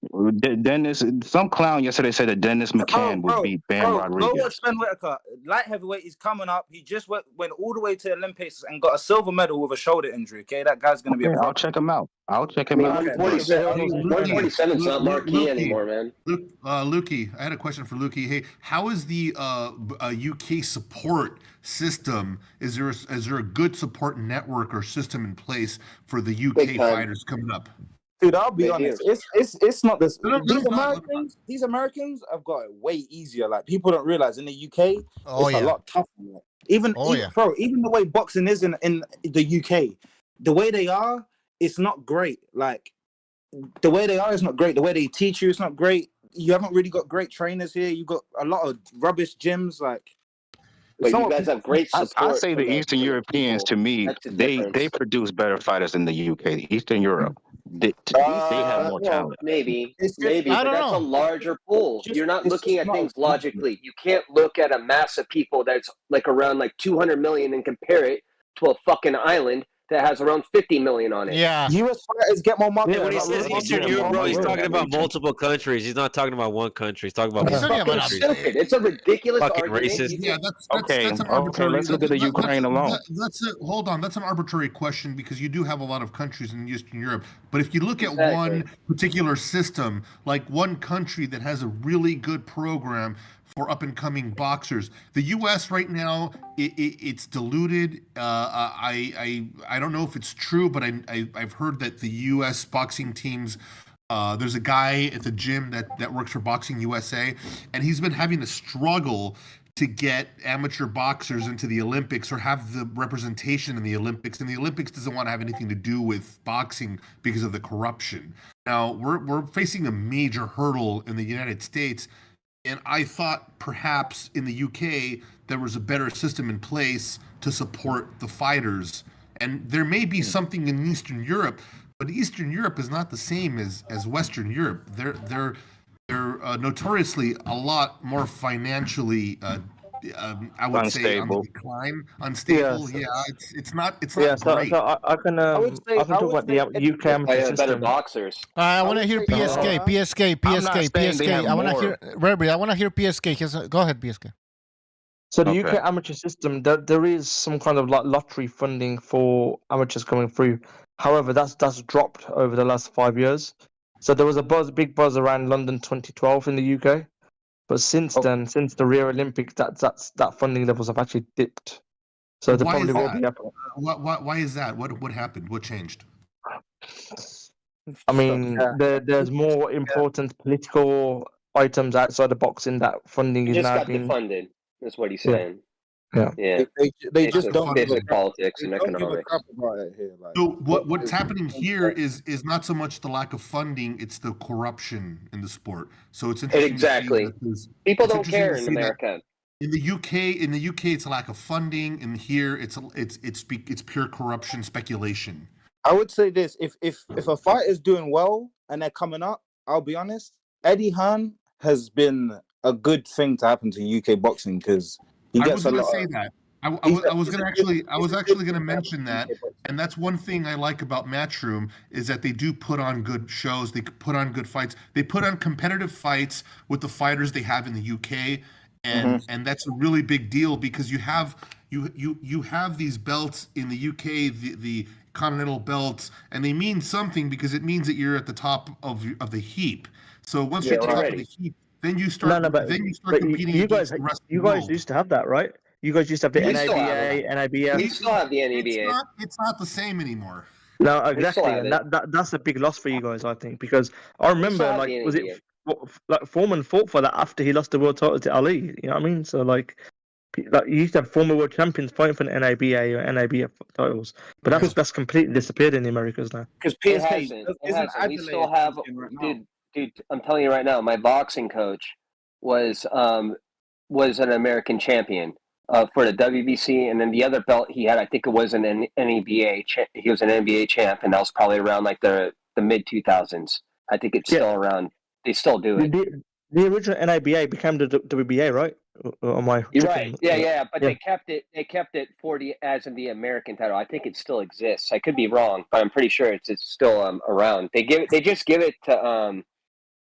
S9: Dennis, some clown yesterday said that Dennis McCann would beat Bam Rodriguez.
S8: Go watch Ben Whittaker. Light heavyweight is coming up. He just went all the way to the Olympics and got a silver medal with a shoulder injury. Okay, that guy's gonna be a problem.
S9: I'll check him out.
S18: 147's not marquee anymore, man.
S3: Lukey, I had a question for Lukey. Hey, how is the UK support system? Is there a good support network or system in place for the UK fighters coming up?
S8: Dude, I'll be honest. It's not this. These Americans have got it way easier. Like people don't realize in the UK, it's a lot tougher. Even the way boxing is in the UK, the way they are, it's not great. Like the way they are is not great. The way they teach you, it's not great. You haven't really got great trainers here. You got a lot of rubbish gyms. Like,
S18: but you guys have great support.
S9: I say the Eastern Europeans, to me, they produce better fighters than the UK. Eastern Europe. They have more talent.
S18: Maybe, but that's a larger pool. You're not looking at things logically. You can't look at a mass of people that's like around like 200 million and compare it to a fucking island that has around 50 million on it.
S4: Yeah.
S8: US fighters get more market.
S12: Yeah, when he says Eastern Europe, bro, he's talking about multiple countries. He's not talking about one country. He's talking about multiple countries.
S18: Stupid. It's a ridiculous
S12: fucking
S18: argument.
S12: racist.
S3: Yeah, that's an arbitrary.
S9: Let's look at the Ukraine alone.
S3: Hold on, that's an arbitrary question because you do have a lot of countries in Eastern Europe. But if you look at one particular system, like one country that has a really good program for up-and-coming boxers. The U.S. right now, it's diluted. I don't know if it's true, but I've heard that the U.S. boxing teams, there's a guy at the gym that works for Boxing USA, and he's been having to struggle to get amateur boxers into the Olympics or have the representation in the Olympics. And the Olympics doesn't want to have anything to do with boxing because of the corruption. Now, we're facing a major hurdle in the United States. And I thought perhaps in the UK there was a better system in place to support the fighters. And there may be something in Eastern Europe, but Eastern Europe is not the same as Western Europe. They're notoriously a lot more financially I would say on the decline, unstable. It's not great.
S10: So I can talk about the UK amateur system.
S18: Better boxers.
S4: I want to hear PSK. I want to hear Rebby. I want to hear PSK. Go ahead, PSK.
S10: So the UK amateur system, there is some kind of like lottery funding for amateurs coming through. However, that's dropped over the last 5 years. So there was a big buzz around London 2012 in the UK. But since then, since the Rio Olympics, that funding levels have actually dipped. So there probably will be.
S3: Why is that? What happened? What changed?
S10: I mean, there's more important political items outside of boxing that funding
S18: It
S10: is
S18: just
S10: now
S18: got
S10: being.
S18: defunded. That's what he's
S10: Yeah.
S18: saying.
S10: Yeah.
S18: Yeah.
S11: They just don't give a
S18: basic
S11: crap.
S18: politics
S11: They
S18: and
S11: don't give a
S18: economics.
S11: crap about it here. Like,
S3: So what's happening here is not so much the lack of funding; it's the corruption in the sport. So it's interesting
S18: Exactly.
S3: to see that
S18: People
S3: it's
S18: don't
S3: interesting
S18: care
S3: to
S18: in
S3: see
S18: America.
S3: that in the UK, it's a lack of funding, and here it's pure corruption, speculation.
S8: I would say this: if a fight is doing well and they're coming up, I'll be honest. Eddie Hearn has been a good thing to happen to UK boxing because he
S3: I
S8: gets
S3: was
S8: a
S3: going to
S8: lot.
S3: say that. I was actually going to mention that, and that's one thing I like about Matchroom is that they do put on good shows. They put on good fights. They put on competitive fights with the fighters they have in the UK, and that's a really big deal because you have these belts in the UK, the continental belts, and they mean something because it means that you're at the top of the heap. So once you're at the top of the heap, then you start competing against the rest of the
S10: you
S3: world.
S10: guys used to have that, right? You guys used to have the
S18: We still have
S10: NABA,
S18: it.
S10: NABF.
S18: We still have the NABA.
S3: It's not the same anymore.
S10: No,
S18: We still
S10: exactly,
S18: have
S10: and
S18: it.
S10: that's a big loss for you guys, I think, because I remember
S18: have
S10: like
S18: the
S10: was it
S18: NABA.
S10: like Foreman fought for that after he lost the world title to Ali. You know what I mean? So like you used to have former world champions fighting for the NABA or NABF titles, but that's completely disappeared in the Americas now.
S8: Because
S18: It hasn't. It hasn't. We still have, dude. I'm telling you right now, my boxing coach was an American champion for the WBC, and then the other belt he had, I think it was an NABA. He was an NBA champ, and that was probably around like the mid 2000s. I think it's still around. They still do it.
S10: The original NABA became the WBA, right? Or am I
S18: You're
S10: tripping?
S18: right. Yeah. But they kept it. They kept it 40 as in the American title. I think it still exists. I could be wrong, but I'm pretty sure it's still around. They just give it to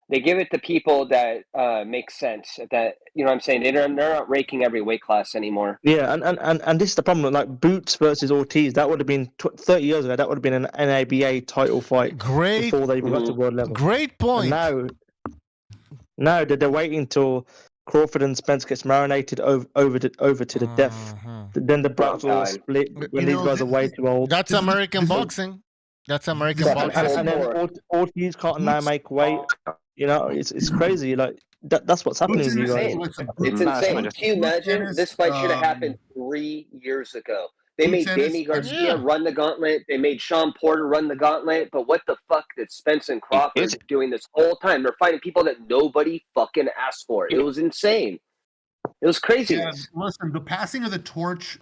S18: they give it to people that make sense. That you know what I'm saying. They're not raking every weight class anymore.
S10: Yeah, and this is the problem. Like Boots versus Ortiz, that would have been 30 years ago. That would have been an NABA title fight.
S4: Great,
S10: before they even got to world level.
S4: Great point.
S10: And now they're waiting until Crawford and Spence gets marinated over to the death. Then the belts all split when these guys are way too old.
S4: That's American boxing. That's American boxing.
S10: And then Ortiz can't now make weight. You know, it's crazy. Like that's what's happening with you guys.
S18: It's insane. Can you imagine? This fight should have happened 3 years ago. They made Danny Garcia run the gauntlet. They made Sean Porter run the gauntlet. But what the fuck did Spence and Crawford doing this whole time? They're fighting people that nobody fucking asked for. It was insane. It was crazy.
S3: Yeah, listen, the passing of the torch,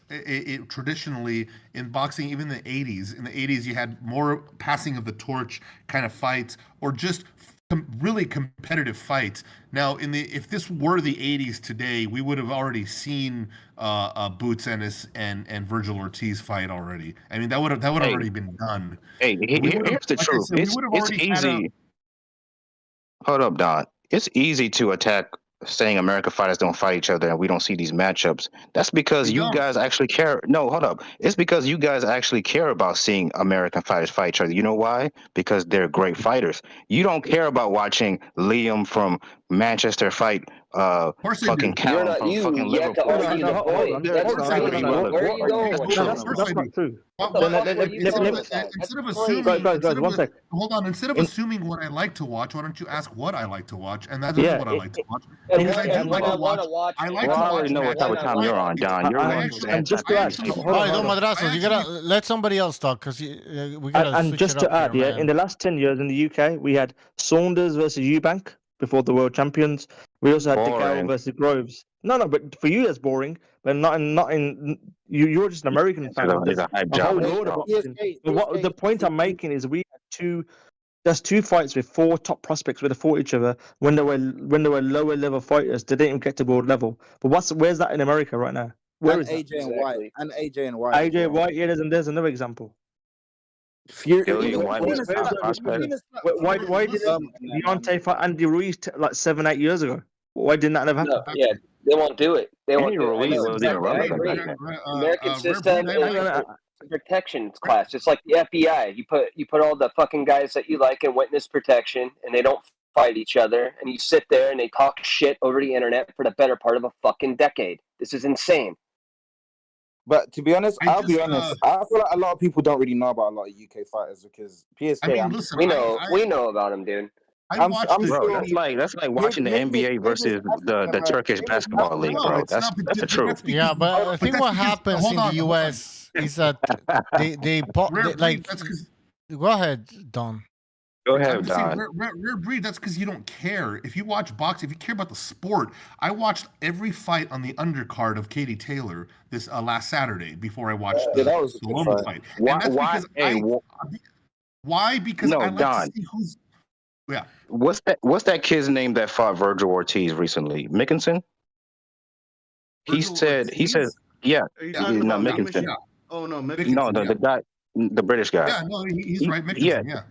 S3: traditionally in boxing, even in the 80s, you had more passing of the torch kind of fights or just really competitive fights. Now, if this were the 80s today, we would have already seen Boots Ennis and Virgil Ortiz fight already. I mean, that would have already been done.
S9: Hey, here's the truth. It's easy. Hold up, Don. It's easy to attack saying American fighters don't fight each other and we don't see these matchups. That's because you guys actually care. No, hold up. It's because you guys actually care about seeing American fighters fight each other. You know why? Because they're great fighters. You don't care about watching Liam from Manchester fight fucking Callum from fucking Liverpool.
S18: That's
S10: not true.
S3: Instead of assuming, hold on. Instead of assuming what I like to watch, why don't you ask what I like to watch? And that is what I like to watch. Because I do like to watch. I like to watch.
S9: I already know what type of time you're on, Don. You're on.
S10: And just to add,
S4: all right, no Madrasos, you gotta let somebody else talk because we gotta.
S10: And just to add, in the last 10 years in the UK, we had Saunders versus Eubank before the world champions. We also had DeGale versus Groves. No, but for you that's boring, but not in you're just an American fan.
S9: It's a hype job.
S10: But what the point I'm making is we had there's two fights with four top prospects where they fought each other when they were lower level fighters. They didn't even get to world level. But where's that in America right now? Where is
S8: AJ and White and AJ and White?
S10: AJ and White, there's another example.
S9: Why
S10: did Deontay fight Andy Ruiz like 7-8 years ago? Why didn't that ever happen?
S18: No, they won't do it. They won't do it. American system is a protection class. It's like the FBI. You put all the fucking guys that you like in witness protection, and they don't fight each other, and you sit there and they talk shit over the internet for the better part of a fucking decade. This is insane.
S8: But to be honest, I'll be honest. I feel like a lot of people don't really know about a lot of UK fighters because PSK.
S18: we know about them, dude.
S3: I watched it.
S9: Bro, that's like watching the NBA versus the Turkish basketball league, bro.
S3: It's not,
S9: That's the truth.
S4: Yeah, but I think what happens in the U.S. is that they like.
S3: That's because.
S4: Go ahead, Don.
S9: Go
S3: I'm
S9: ahead,
S3: just saying,
S9: Don.
S3: rare breed. That's because you don't care. If you watch boxing, if you care about the sport, I watched every fight on the undercard of Katie Taylor this last Saturday before I watched the Loma fight. And that's because why? Because I like
S9: Don.
S3: to see who's. Yeah.
S9: What's that kid's name that fought Virgil Ortiz recently? Mickinson. He said. Yeah. No, Mickinson.
S15: Yeah. Oh no, Mickinson.
S9: No, the guy, the British guy.
S3: Yeah, no, he's right. Mickinson, yeah.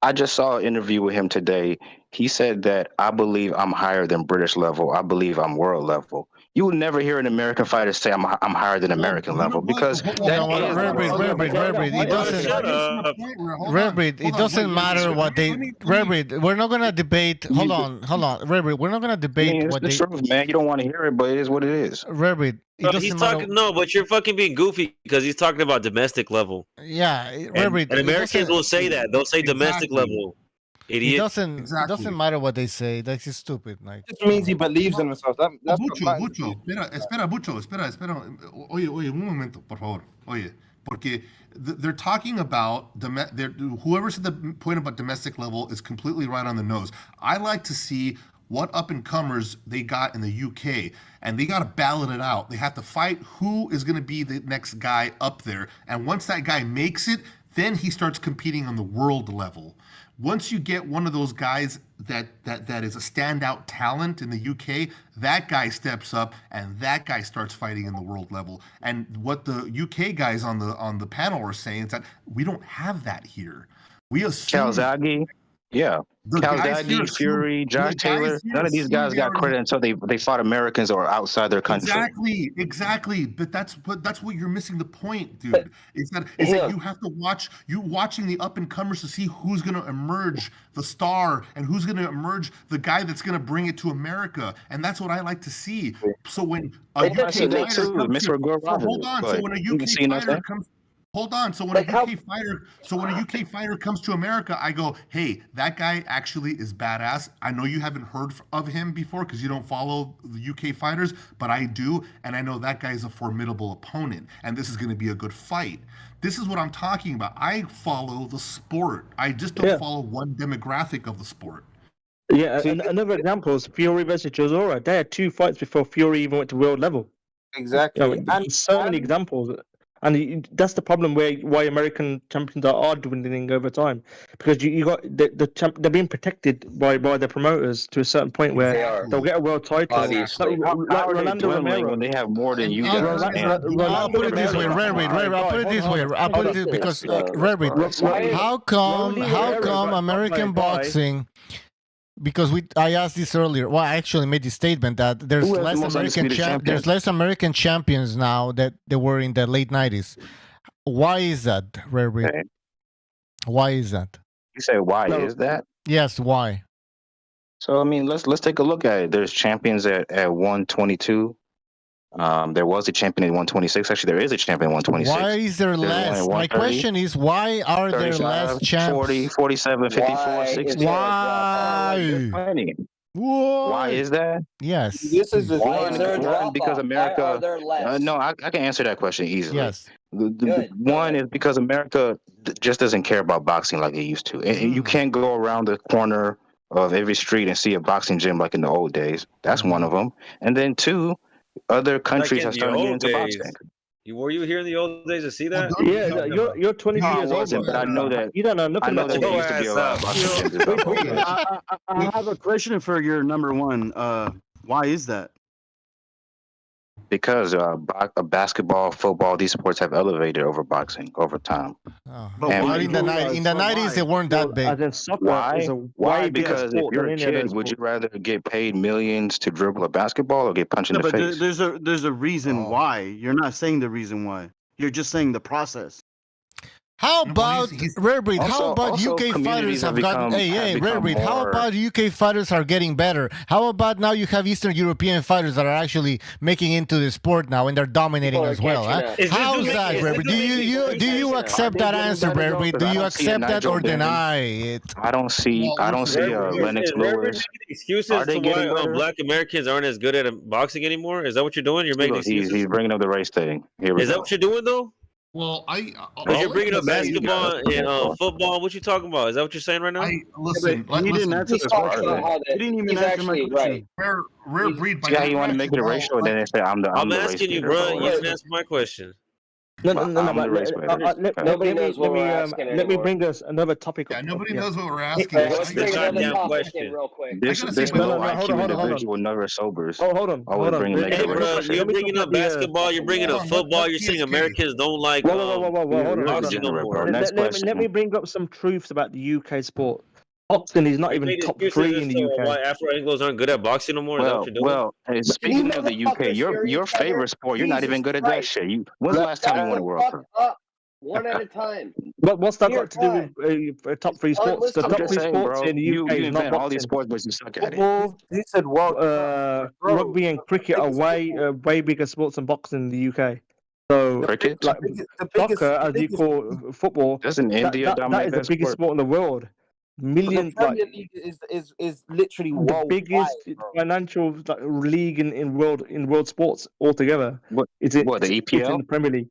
S9: I just saw an interview with him today. He said that I believe I'm higher than British level. I believe I'm world level. You will never hear an American fighter say I'm higher than American level because that is
S4: Rare breed. It doesn't matter what they. Rare breed. We're not gonna debate. Hold on. Rare breed. We're not gonna debate what
S9: the
S4: they.
S9: truth, man. You don't want to hear it, but it is what it is.
S4: Rare breed.
S12: No, he's talking. No, but you're fucking being goofy because he's talking about domestic level.
S4: Yeah,
S12: and Americans will say that. They'll say domestic level. Idiot.
S4: It doesn't matter what they say. That's just stupid. Like
S11: it just means he believes in himself. That's
S3: Bucho, espera. Oye, un momento, por favor. Oye, porque they're talking about whoever said the point about domestic level is completely right on the nose. I like to see what up-and-comers they got in the UK, and they got to ballot it out. They have to fight who is going to be the next guy up there, and once that guy makes it, then he starts competing on the world level. Once you get one of those guys that is a standout talent in the UK, that guy steps up and that guy starts fighting in the world level. And what the UK guys on the panel are saying is that we don't have that here. We assume
S9: Calzaghe, yeah. Calzaghe, Fury, Josh Taylor, none of these guys got credit until they fought Americans or outside their country.
S3: Exactly. But that's what you're missing the point, dude. Is that you have to watching the up and comers to see who's going to emerge the star and who's going to emerge the guy that's going to bring it to America, and that's what I like to see. So when a UK fighter comes, Hold on. So when a UK fighter comes to America, I go, hey, that guy actually is badass. I know you haven't heard of him before because you don't follow the UK fighters, but I do, and I know that guy is a formidable opponent, and this is going to be a good fight. This is what I'm talking about. I follow the sport. I just don't follow one demographic of the sport.
S10: Yeah, another example is Fury versus Chisora. They had 2 fights before Fury even went to world level.
S11: Exactly.
S10: And so many examples. And that's the problem why American champions are dwindling over time, because you got they're being protected by the promoters to a certain point where they'll get a world title.
S9: Obviously. Like Rolando Romero, when they have more than you guys.
S4: I'll put it this way, Rare Breed. I'll put it this way. I'll put it because Rare Breed. How come American boxing? Because I asked this earlier. Well, I actually made the statement that there's less American champions now that there were in the late 90s. Why is that, Rare Breed?
S9: Okay.
S4: Why is that?
S9: You say why is that?
S4: Yes, why?
S9: So I mean, let's take a look at it. There's champions at 122. There was a champion at 126. Actually, there is a champion at 126.
S4: Why is there less? My question is, why are there less champs?
S9: 40, 47, 54, 60.
S4: Why?
S9: Why is that?
S4: Yes.
S11: This is
S9: one because America. No, I can answer that question easily.
S4: Yes.
S9: One is because America just doesn't care about boxing like it used to. And you can't go around the corner of every street and see a boxing gym like in the old days. That's one of them. And then 2. Other countries have started getting into boxing.
S12: Were you here in the old days to see that?
S10: Yeah, you're 22 years old.
S9: But I know that.
S10: You don't know nothing about
S9: there used to be a lot of boxing gyms.
S15: I have a question for your number one. Why is that?
S9: Because basketball, football, these sports have elevated over boxing over time.
S4: But in the 90s, they weren't that big.
S9: Why? Because if you're a kid, would you rather get paid millions to dribble a basketball or get punched in the face?
S15: There's a reason why. You're not saying the reason why. You're just saying the process.
S4: How about Rare Breed? How about UK fighters have gotten? Hey, Rare Breed. How about UK fighters are getting better? How about now you have Eastern European fighters that are actually making into the sport now and they're dominating as well? Huh? How's that, Rare Breed? Do you accept that answer, Rare Breed? Do you accept that or deny it?
S9: I don't see Lennox Lewis.
S7: Excuses to why Black Americans aren't as good at boxing anymore? Is that what you're doing? You're making excuses.
S9: He's bringing up the race thing.
S7: Is that what you're doing though?
S3: Well,
S7: Because you're bringing up basketball and football. What you talking about? Is that what you're saying right now?
S3: Listen,
S15: he didn't answer the question. He didn't even answer my question.
S3: Rare breed.
S9: Yeah, you want to make it a ratio, and then they say I'm
S7: asking you, bro. You didn't answer my question.
S10: Nobody knows what we're asking. Let me bring us another topic.
S3: Yeah, nobody knows what we're asking.
S7: What's the goddamn question?
S18: Real quick.
S9: This IQ individual never sobers.
S10: Hold on.
S7: Hey, bro, you're bringing up basketball. You're bringing up football. You're saying Americans don't like boxing no more.
S10: Let me bring up some truths about the UK sport. Boxing is not even top 3 in the UK.
S7: Why Afro-Anglos aren't good at boxing no more?
S9: Well, speaking of the UK, your favorite sport, you're not even good at that shit. When's the last time you won a World Cup?
S18: One at a time.
S10: What's that got to do with top 3 sports? The top 3 sports in the UK is not
S9: all these sports, but you suck at it.
S10: He said rugby and cricket are way bigger sports than boxing in the UK. So
S9: cricket,
S10: like soccer, as you call football,
S9: doesn't India
S10: that is the biggest sport in the world. Millions,
S8: the Premier League is literally
S10: the biggest financial league in world sports altogether.
S9: The EPL?
S10: In the Premier League.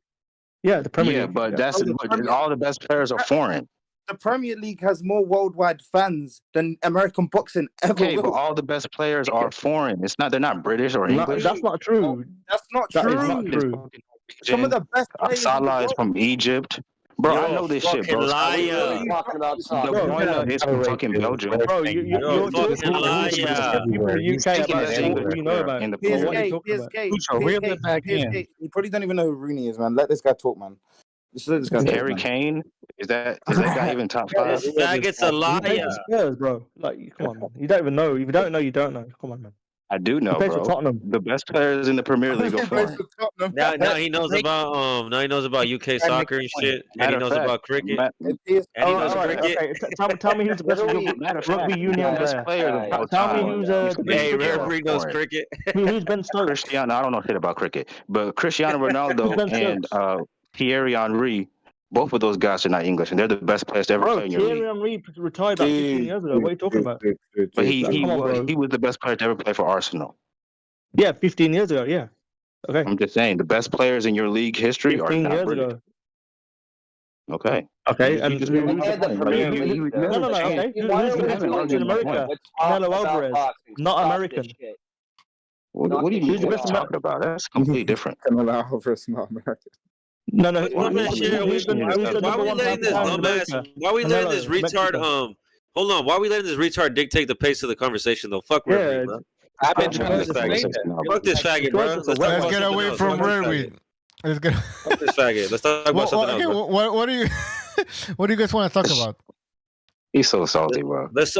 S10: Yeah, the Premier League.
S9: Yeah, but all the best players are foreign.
S8: The Premier League has more worldwide fans than American boxing ever.
S9: Okay, but all the best players are foreign. They're not British or English.
S10: That's not true.
S8: That's not true. Some of the best players.
S9: Salah is from Egypt. Bro, I know this shit, bro.
S7: Liar.
S9: The point is from fucking Belgium.
S10: Bro, you're fucking liar.
S8: You probably don't even know who Rooney is, man. Let this guy talk, man. Just let this guy talk.
S9: Harry Kane? Is that guy even top 5?
S7: This faggot's a liar.
S10: Spurs, bro. Like, come on, man. You don't even know. If you don't know, you don't know. Come on, man.
S9: I do know, bro. The best players in the Premier League are foreign.
S7: Now he knows about UK soccer and shit, and he knows about cricket. And he knows cricket.
S10: Okay. Tell me who's the best rugby union player. Tell me who's
S7: Hey, Referee knows cricket.
S10: Who's Ben Stokes?
S9: Cristiano, I don't know shit about cricket, but Cristiano Ronaldo and Thierry Henry, both of those guys are not English, and they're the best players to ever play in your league.
S10: Thierry Henry retired about 15 years ago. What are you talking about?
S9: But he was the best player to ever play for Arsenal.
S10: Yeah, 15 years ago. Yeah. Okay.
S9: I'm just saying, the best players in your league history are not British.
S10: Ago.
S9: Okay.
S10: Okay. And okay. Who's the best coach in America? Canelo Alvarez, not American.
S9: What do you mean? What talking about? That's completely different.
S8: Canelo Alvarez, not American.
S7: No. Why are we letting this retard? Hold on. Why are we letting this retard dictate the pace of the conversation, though? Fuck Rare Breed, bro. Fuck this faggot, bro.
S4: Let's get away from Rare Breed. Let's get.
S7: Fuck this faggot. Let's talk about something else. Bro.
S4: What do you guys want to talk about?
S9: He's so salty, bro.
S7: Let's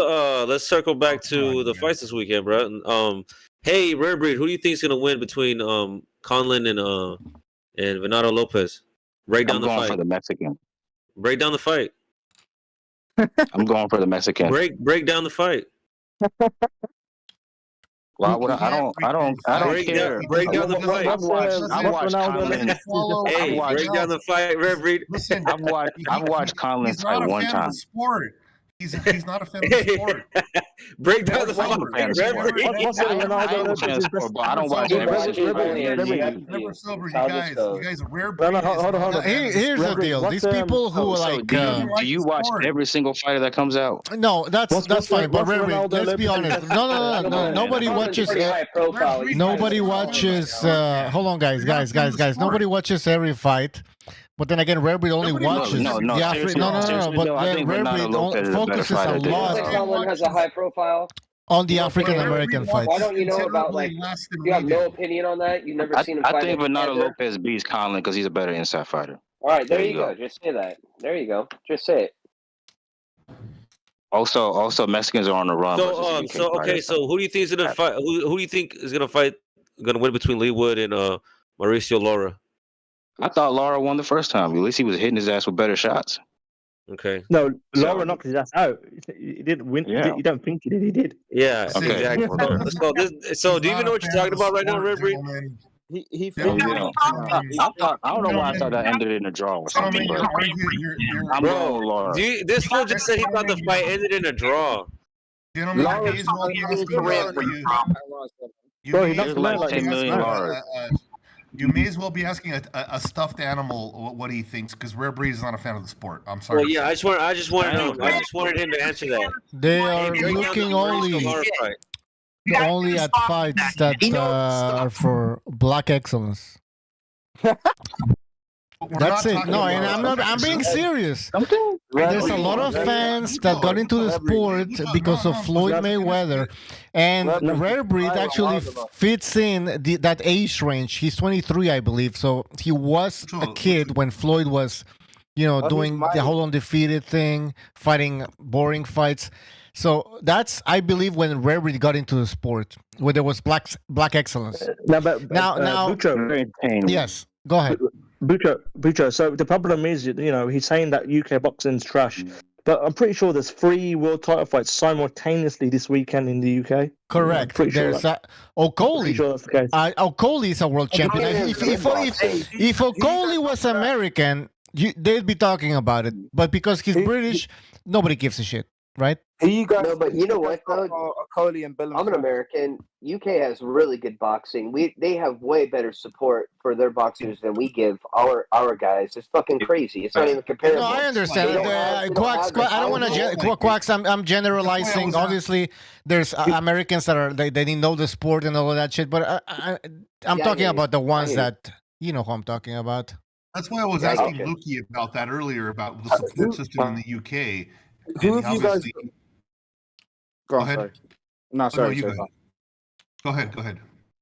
S7: circle back to the fights this weekend, bro. Hey, Rare Breed, who do you think is gonna win between Conlan and Venado Lopez? Break down the fight.
S9: I'm going for the Mexican.
S7: Break down the fight.
S9: I'm going for the Mexican.
S7: Break down the fight.
S9: Why would I don't care.
S7: Break down the fight.
S9: I watched Conlan.
S7: Hey, break down the fight, Rare Breed.
S9: I've watched Conlan fight one time.
S3: He's not a fan of the sport.
S7: Break down the fight.
S9: I don't watch
S3: You guys are Rare Breed.
S4: Hold on. Here's the deal. These people who like.
S9: Do you watch every single fighter that comes out?
S4: No, that's fine. But Rare Breed, let's be honest. No. Nobody watches. Nobody watches. Hold on, guys. Nobody watches every fight. But then again, Rare Breed only watches
S9: no.
S4: But then Rare Breed focuses a lot.
S18: Someone has a high profile
S4: on the African American fights.
S18: Why don't you know about you have no opinion on that? You've never seen him fight.
S9: I think Venado Lopez beats Conlan because he's a better inside fighter.
S18: All right, there you go. Just say that. There you go. Just say it.
S9: Also, Mexicans are on the run.
S7: So who do you think is gonna fight? Who do you think is gonna win between Lee Wood and Mauricio Lara?
S9: I thought Lara won the first time. At least he was hitting his ass with better shots.
S12: Okay.
S10: No,
S9: So-
S10: Lara knocked his ass out. He didn't win.
S9: Yeah.
S10: You don't think he did? He did.
S12: Yeah,
S9: Okay.
S12: exactly. So do you even know what you're talking about right now, Red Breed?
S8: He
S9: I don't know why I thought that ended in a draw or something. But I'm going with Lara.
S12: This fool just said he thought the fight ended in a draw.
S3: Gentlemen, you may as well be asking you may as well be asking a stuffed animal what he thinks, because Rare Breed is not a fan of the sport. I'm sorry.
S12: Well, yeah, I just wanted him to answer that.
S4: They are looking only at fights that are for black excellence. That's it. No, and I'm being serious. There's a lot of fans that got into the sport because of Floyd Mayweather, and Rare Breed actually fits in that age range. He's 23, I believe, so he was a kid when Floyd was, doing the whole undefeated thing, fighting boring fights. So that's, I believe, when Rare Breed got into the sport, where there was black excellence.
S10: Now,
S9: Bucho,
S4: yes, go ahead.
S10: Bucho. So the problem is, he's saying that UK boxing's trash, but I'm pretty sure there's 3 world title fights simultaneously this weekend in the UK.
S4: Correct. There's Okoli.
S10: Sure that's the case.
S4: Okoli is a world champion. If Okoli was American, they'd be talking about it. But because he's British, nobody gives a shit, right?
S18: No, but you know what though? I'm an American. UK has really good boxing. They have way better support for their boxers than we give our guys. It's fucking crazy. It's not even comparable.
S4: No, I understand. Quacks, I don't want to Quacks. I'm generalizing. Obviously, there's Americans that are they didn't know the sport and all of that shit. But I'm talking about the ones that you know who I'm talking about.
S3: That's why I was asking Lukey about that earlier, about the support system in the UK.
S8: Who have you guys? Go ahead. Sorry. No, sorry.
S3: Go ahead.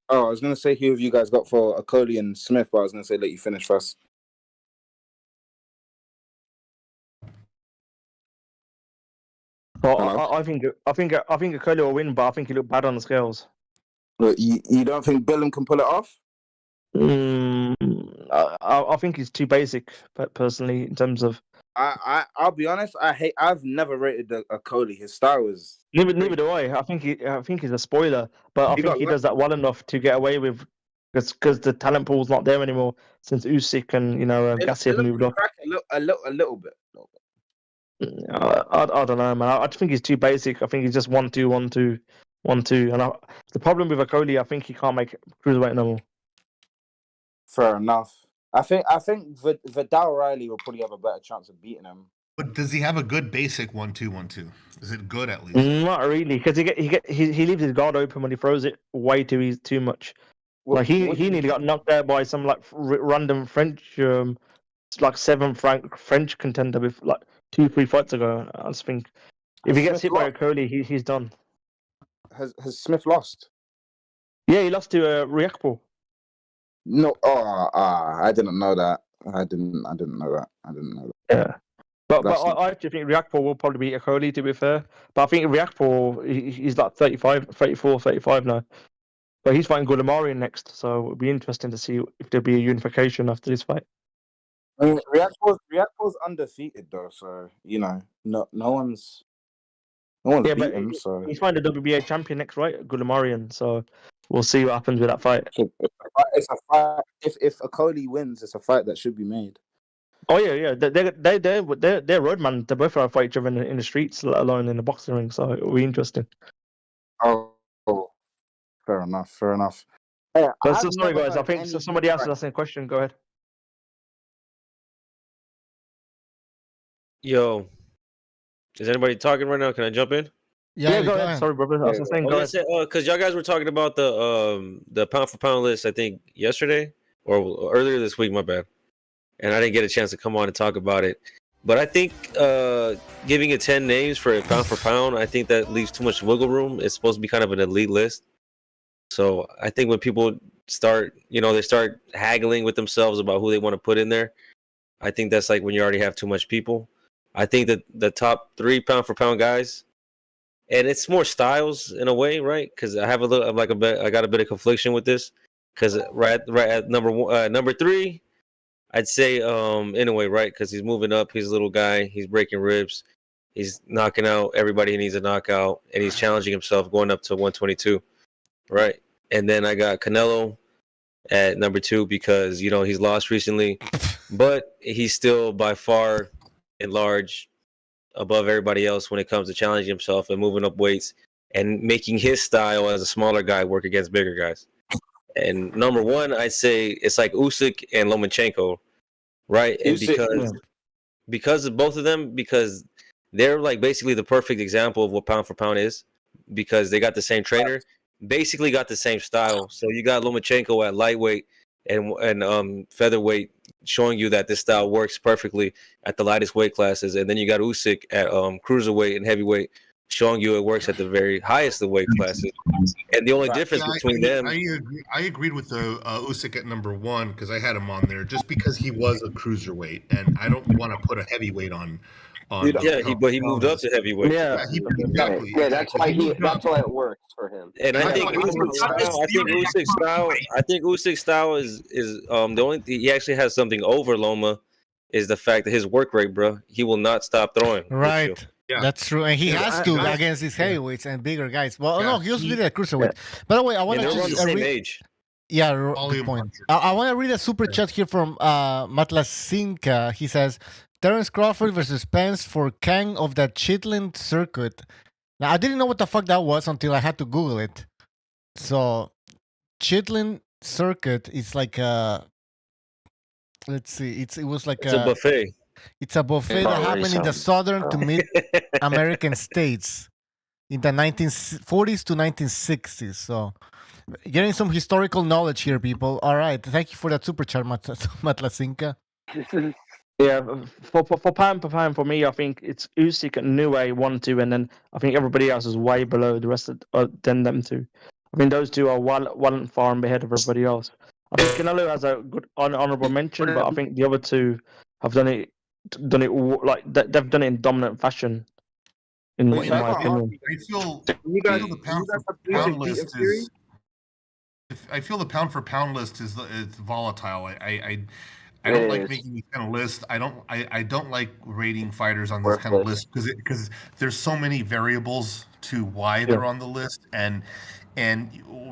S8: Oh, I was gonna say who have you guys got for Okoli and Smith, but I was gonna say let you finish first.
S10: Well, I think Okoli will win, but I think he looked bad on the scales.
S8: Look, you don't think Billum can pull it off?
S10: I think he's too basic, personally, in terms of.
S8: I'll be honest. I've never rated Okoli. His style was
S10: neither do I. I think he's a spoiler, but I think he does that well enough to get away with, because the talent pool's not there anymore since Usyk and Gassiev moved off.
S8: A little bit.
S10: I don't know, man. I just think he's too basic. I think he's just 1-2, 1-2, 1-2. And the problem with Okoli, I think he can't make cruiserweight no more.
S8: Fair enough. I think Vidal Riley will probably have a better chance of beating him.
S3: But does he have a good basic 1-2-1-2? Is it good at least?
S10: Not really, because he leaves his guard open when he throws it way too much. He nearly got knocked out by some random French, 7th-ranked French contender with 2-3 fights ago. I just think if he gets hit by Okoli, he's done.
S8: Has Smith lost?
S10: Yeah, he lost to Riakpo.
S8: No, I didn't know that. I didn't know that.
S10: Yeah, but I actually think Riakpo will probably beat Okoli, to be fair. But I think Riakpo, he's 34, 35 now. But he's fighting Gulamarian next, so it'll be interesting to see if there'll be a unification after this fight.
S8: I mean, Riakpo's undefeated though, so no one's beat him. So
S10: he's fighting the WBA champion next, right? Gulamarian. So we'll see what happens with that fight.
S8: It's a fight. If Okoli wins, it's a fight that should be made.
S10: Oh yeah. They're roadman. They both fight each other in the streets, let alone in the boxing ring. So it'll be interesting.
S8: Oh, fair enough. Hey,
S10: sorry guys, I think somebody else is asking a question. Go ahead.
S12: Yo, is anybody talking right now? Can I jump in?
S10: Yeah, go ahead. Sorry, brother. I was saying, go ahead.
S12: Because y'all guys were talking about the pound for pound list, I think yesterday or earlier this week. My bad, and I didn't get a chance to come on and talk about it. But I think giving it 10 names for a pound for pound, I think that leaves too much wiggle room. It's supposed to be kind of an elite list. So I think when people start, they start haggling with themselves about who they want to put in there. I think that's like when you already have too much people. I think that the top 3 pound for pound guys. And it's more styles in a way, right? Because I have I got a bit of confliction with this. Because right at number 3, I'd say Inoue, right? Because he's moving up. He's a little guy. He's breaking ribs. He's knocking out everybody he needs to knock out, and he's challenging himself going up to 122, right? And then I got Canelo at number 2 because he's lost recently, but he's still by far and large above everybody else when it comes to challenging himself and moving up weights and making his style as a smaller guy work against bigger guys. And number 1, I'd say it's like Usyk and Lomachenko, right? And because of both of them, because they're like basically the perfect example of what pound for pound is, because they got the same trainer, basically got the same style. So you got Lomachenko at lightweight and featherweight, showing you that this style works perfectly at the lightest weight classes, and then you got Usyk at cruiserweight and heavyweight, showing you it works at the very highest of weight classes. And the only difference between them,
S3: I agreed with the Usyk at number 1 because I had him on there just because he was a cruiserweight, and I don't want to put a heavyweight on. But
S12: he moved up to heavyweight.
S3: Exactly.
S18: Yeah, that's why it works for him.
S12: And I think Usyk's style is the only thing he actually has something over Loma is the fact that his work rate, bro. He will not stop throwing.
S4: Right. Yeah. That's true, and he has to against these heavyweights and bigger guys. Well, no, he also did it at cruiserweight. By the way, I want to
S12: just the same age.
S4: Yeah, good point. I want to read a super chat here from Matlasinka. He says, Terence Crawford versus Spence for King of the Chitlin circuit. Now, I didn't know what the fuck that was until I had to Google it. So, Chitlin circuit is like a... Let's see. It's
S12: a buffet.
S4: It's a buffet that happened in the southern to mid-American states in the 1940s to 1960s. So, getting some historical knowledge here, people. All right. Thank you for that super chat, Matlasinka.
S10: Yeah, for pound for pound, for me, I think it's Usyk and Inoue 1, 2, and then I think everybody else is way below the rest of them two. I mean, those two are one far and ahead of everybody else. I think Canelo has a good honorable mention, but I think the other two have done it like they've done it in dominant fashion. In my opinion,
S3: I feel the pound for pound list is. I feel the pound for pound list is volatile. I don't like making these kind of lists. I don't like rating fighters on this kind of list because there's so many variables to why they're on the list, and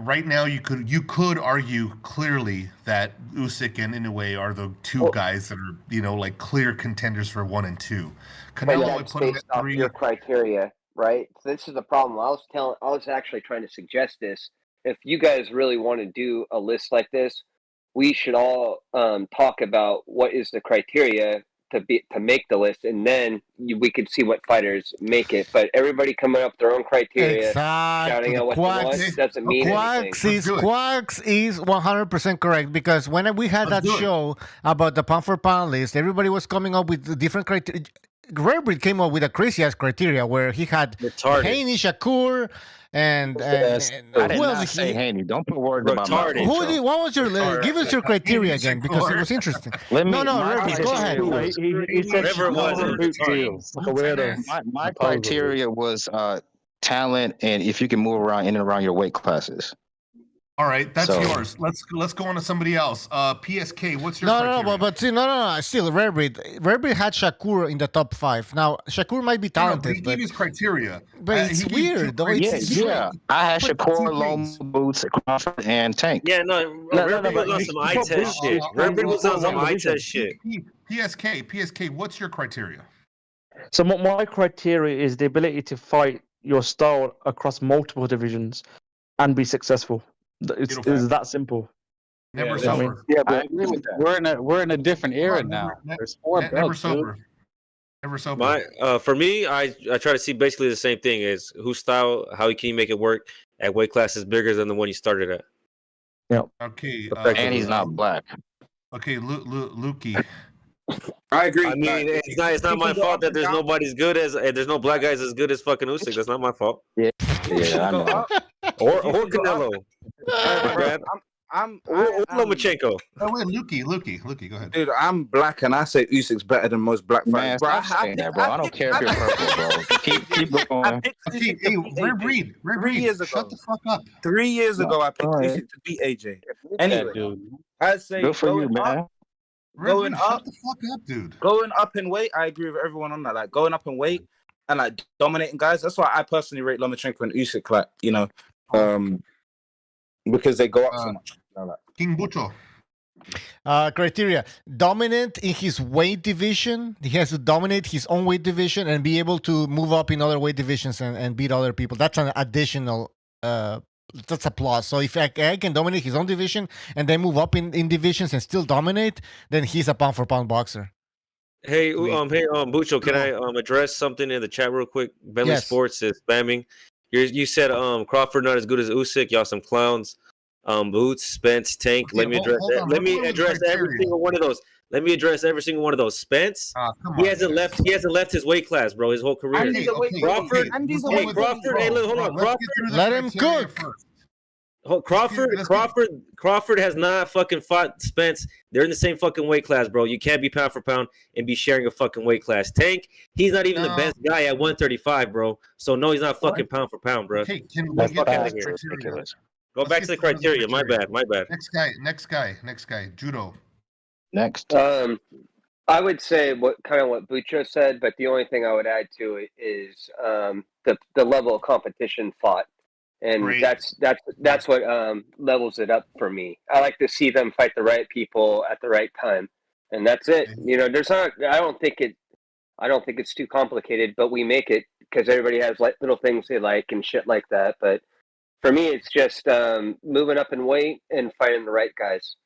S3: right now you could argue clearly that Usyk and Inoue are the two guys that are like clear contenders for 1 and 2. Canelo, I put him at 3.
S18: Your criteria, right? So this is the problem. I was actually trying to suggest this. If you guys really want to do a list like this, we should all talk about what is the criteria to make the list, and then we could see what fighters make it. But everybody coming up with their own criteria, shouting out what they want, doesn't mean anything.
S4: Quacks is 100% correct, because when we had that show about the pound for pound list, everybody was coming up with different criteria. Rerbrit came up with a crazy ass criteria where he had Haney, Shakur, and
S9: who else? Say Haney. Don't put words in my mouth.
S4: What was your list? Give us your criteria again, because it was interesting. Rerbrit, go ahead.
S10: He said
S9: my criteria was talent, and if you can move around in and around your weight classes.
S3: All right, that's yours. Let's go on to somebody else. PSK, what's your criteria?
S4: But still, Rerbrit had Shakur in the top 5. Now, Shakur might be talented,
S3: he gave his criteria.
S4: But it's weird, though.
S9: I had Shakur, Loma, Boots, Crawford, and Tank.
S12: Yeah, Rerbrit was on some eye test shit. Rerbrit was on some eye test shit.
S3: PSK, what's your criteria?
S10: So my criteria is the ability to fight your style across multiple divisions and be successful. It's that simple.
S3: Never sober.
S13: But I agree with that. We're in a different era now. There's 4 belts.
S3: Never sober. Never sober.
S12: For me, I try to see basically the same thing: is whose style, how can you make it work at weight classes bigger than the one you started at.
S10: Yeah.
S3: Okay.
S9: And he's not black.
S3: Okay, Lukey.
S11: I agree.
S12: I mean, it's not my fault that there's no black guys as good as fucking Usyk. That's not my fault.
S9: Yeah, I know.
S12: or Canelo.
S8: I'm
S12: Lomachenko.
S3: Oh wait, Lukey, go ahead.
S8: Dude, I'm black and I say Usyk's better than most black fighters.
S9: Bro, I don't care if you're purple, bro. Keep going.
S3: Okay, Reed,
S8: 3 years ago.
S3: Shut the fuck up.
S8: 3 years ago, I picked Usyk to beat AJ. Anyway, I'd say
S9: good for you, man.
S8: Going
S3: Shut
S8: up,
S3: the fuck up, dude.
S8: going up in weight, I agree with everyone on that. Like going up in weight and like dominating guys. That's why I personally rate Lomachenko and Usyk, like, you know, because they go up so much. You know, like.
S3: King Bucho.
S4: Criteria: dominant in his weight division. He has to dominate his own weight division and be able to move up in other weight divisions and beat other people. That's an additional. That's a plus. So if I can dominate his own division and then move up in divisions and still dominate, then he's a pound for pound boxer.
S12: Hey, Bucho, can I address something in the chat real quick? Bentley
S4: Yes.
S12: Sports is spamming. You said Crawford not as good as Usyk. Y'all some clowns. Boots, Spence, Tank.
S3: Okay,
S12: Let me address that. Let me address every single one of those. Let me address every single one of those. Spence, he hasn't left his weight class, bro. His whole career. Crawford, hey, look, hold on, Crawford.
S4: Let him cook.
S12: Crawford has not fucking fought Spence. They're in the same fucking weight class, bro. You can't be pound for pound and be sharing a fucking weight class. Tank, he's not even the best guy at 135, bro. So no, he's not fucking pound for pound, bro.
S3: Okay, can we
S12: That's
S3: get
S12: out
S3: to
S12: of here.
S3: ridiculous.
S12: Go back to the criteria. My bad.
S3: Next guy. Judo.
S9: Next.
S18: I would say what Bucho said, but the only thing I would add to it is the level of competition fought, and
S3: Great.
S18: that's what levels it up for me. I like to see them fight the right people at the right time, and that's it. You know, there's not. I don't think it's too complicated, but we make it because everybody has like little things they like and shit like that. But for me, it's just moving up in weight and fighting the right guys.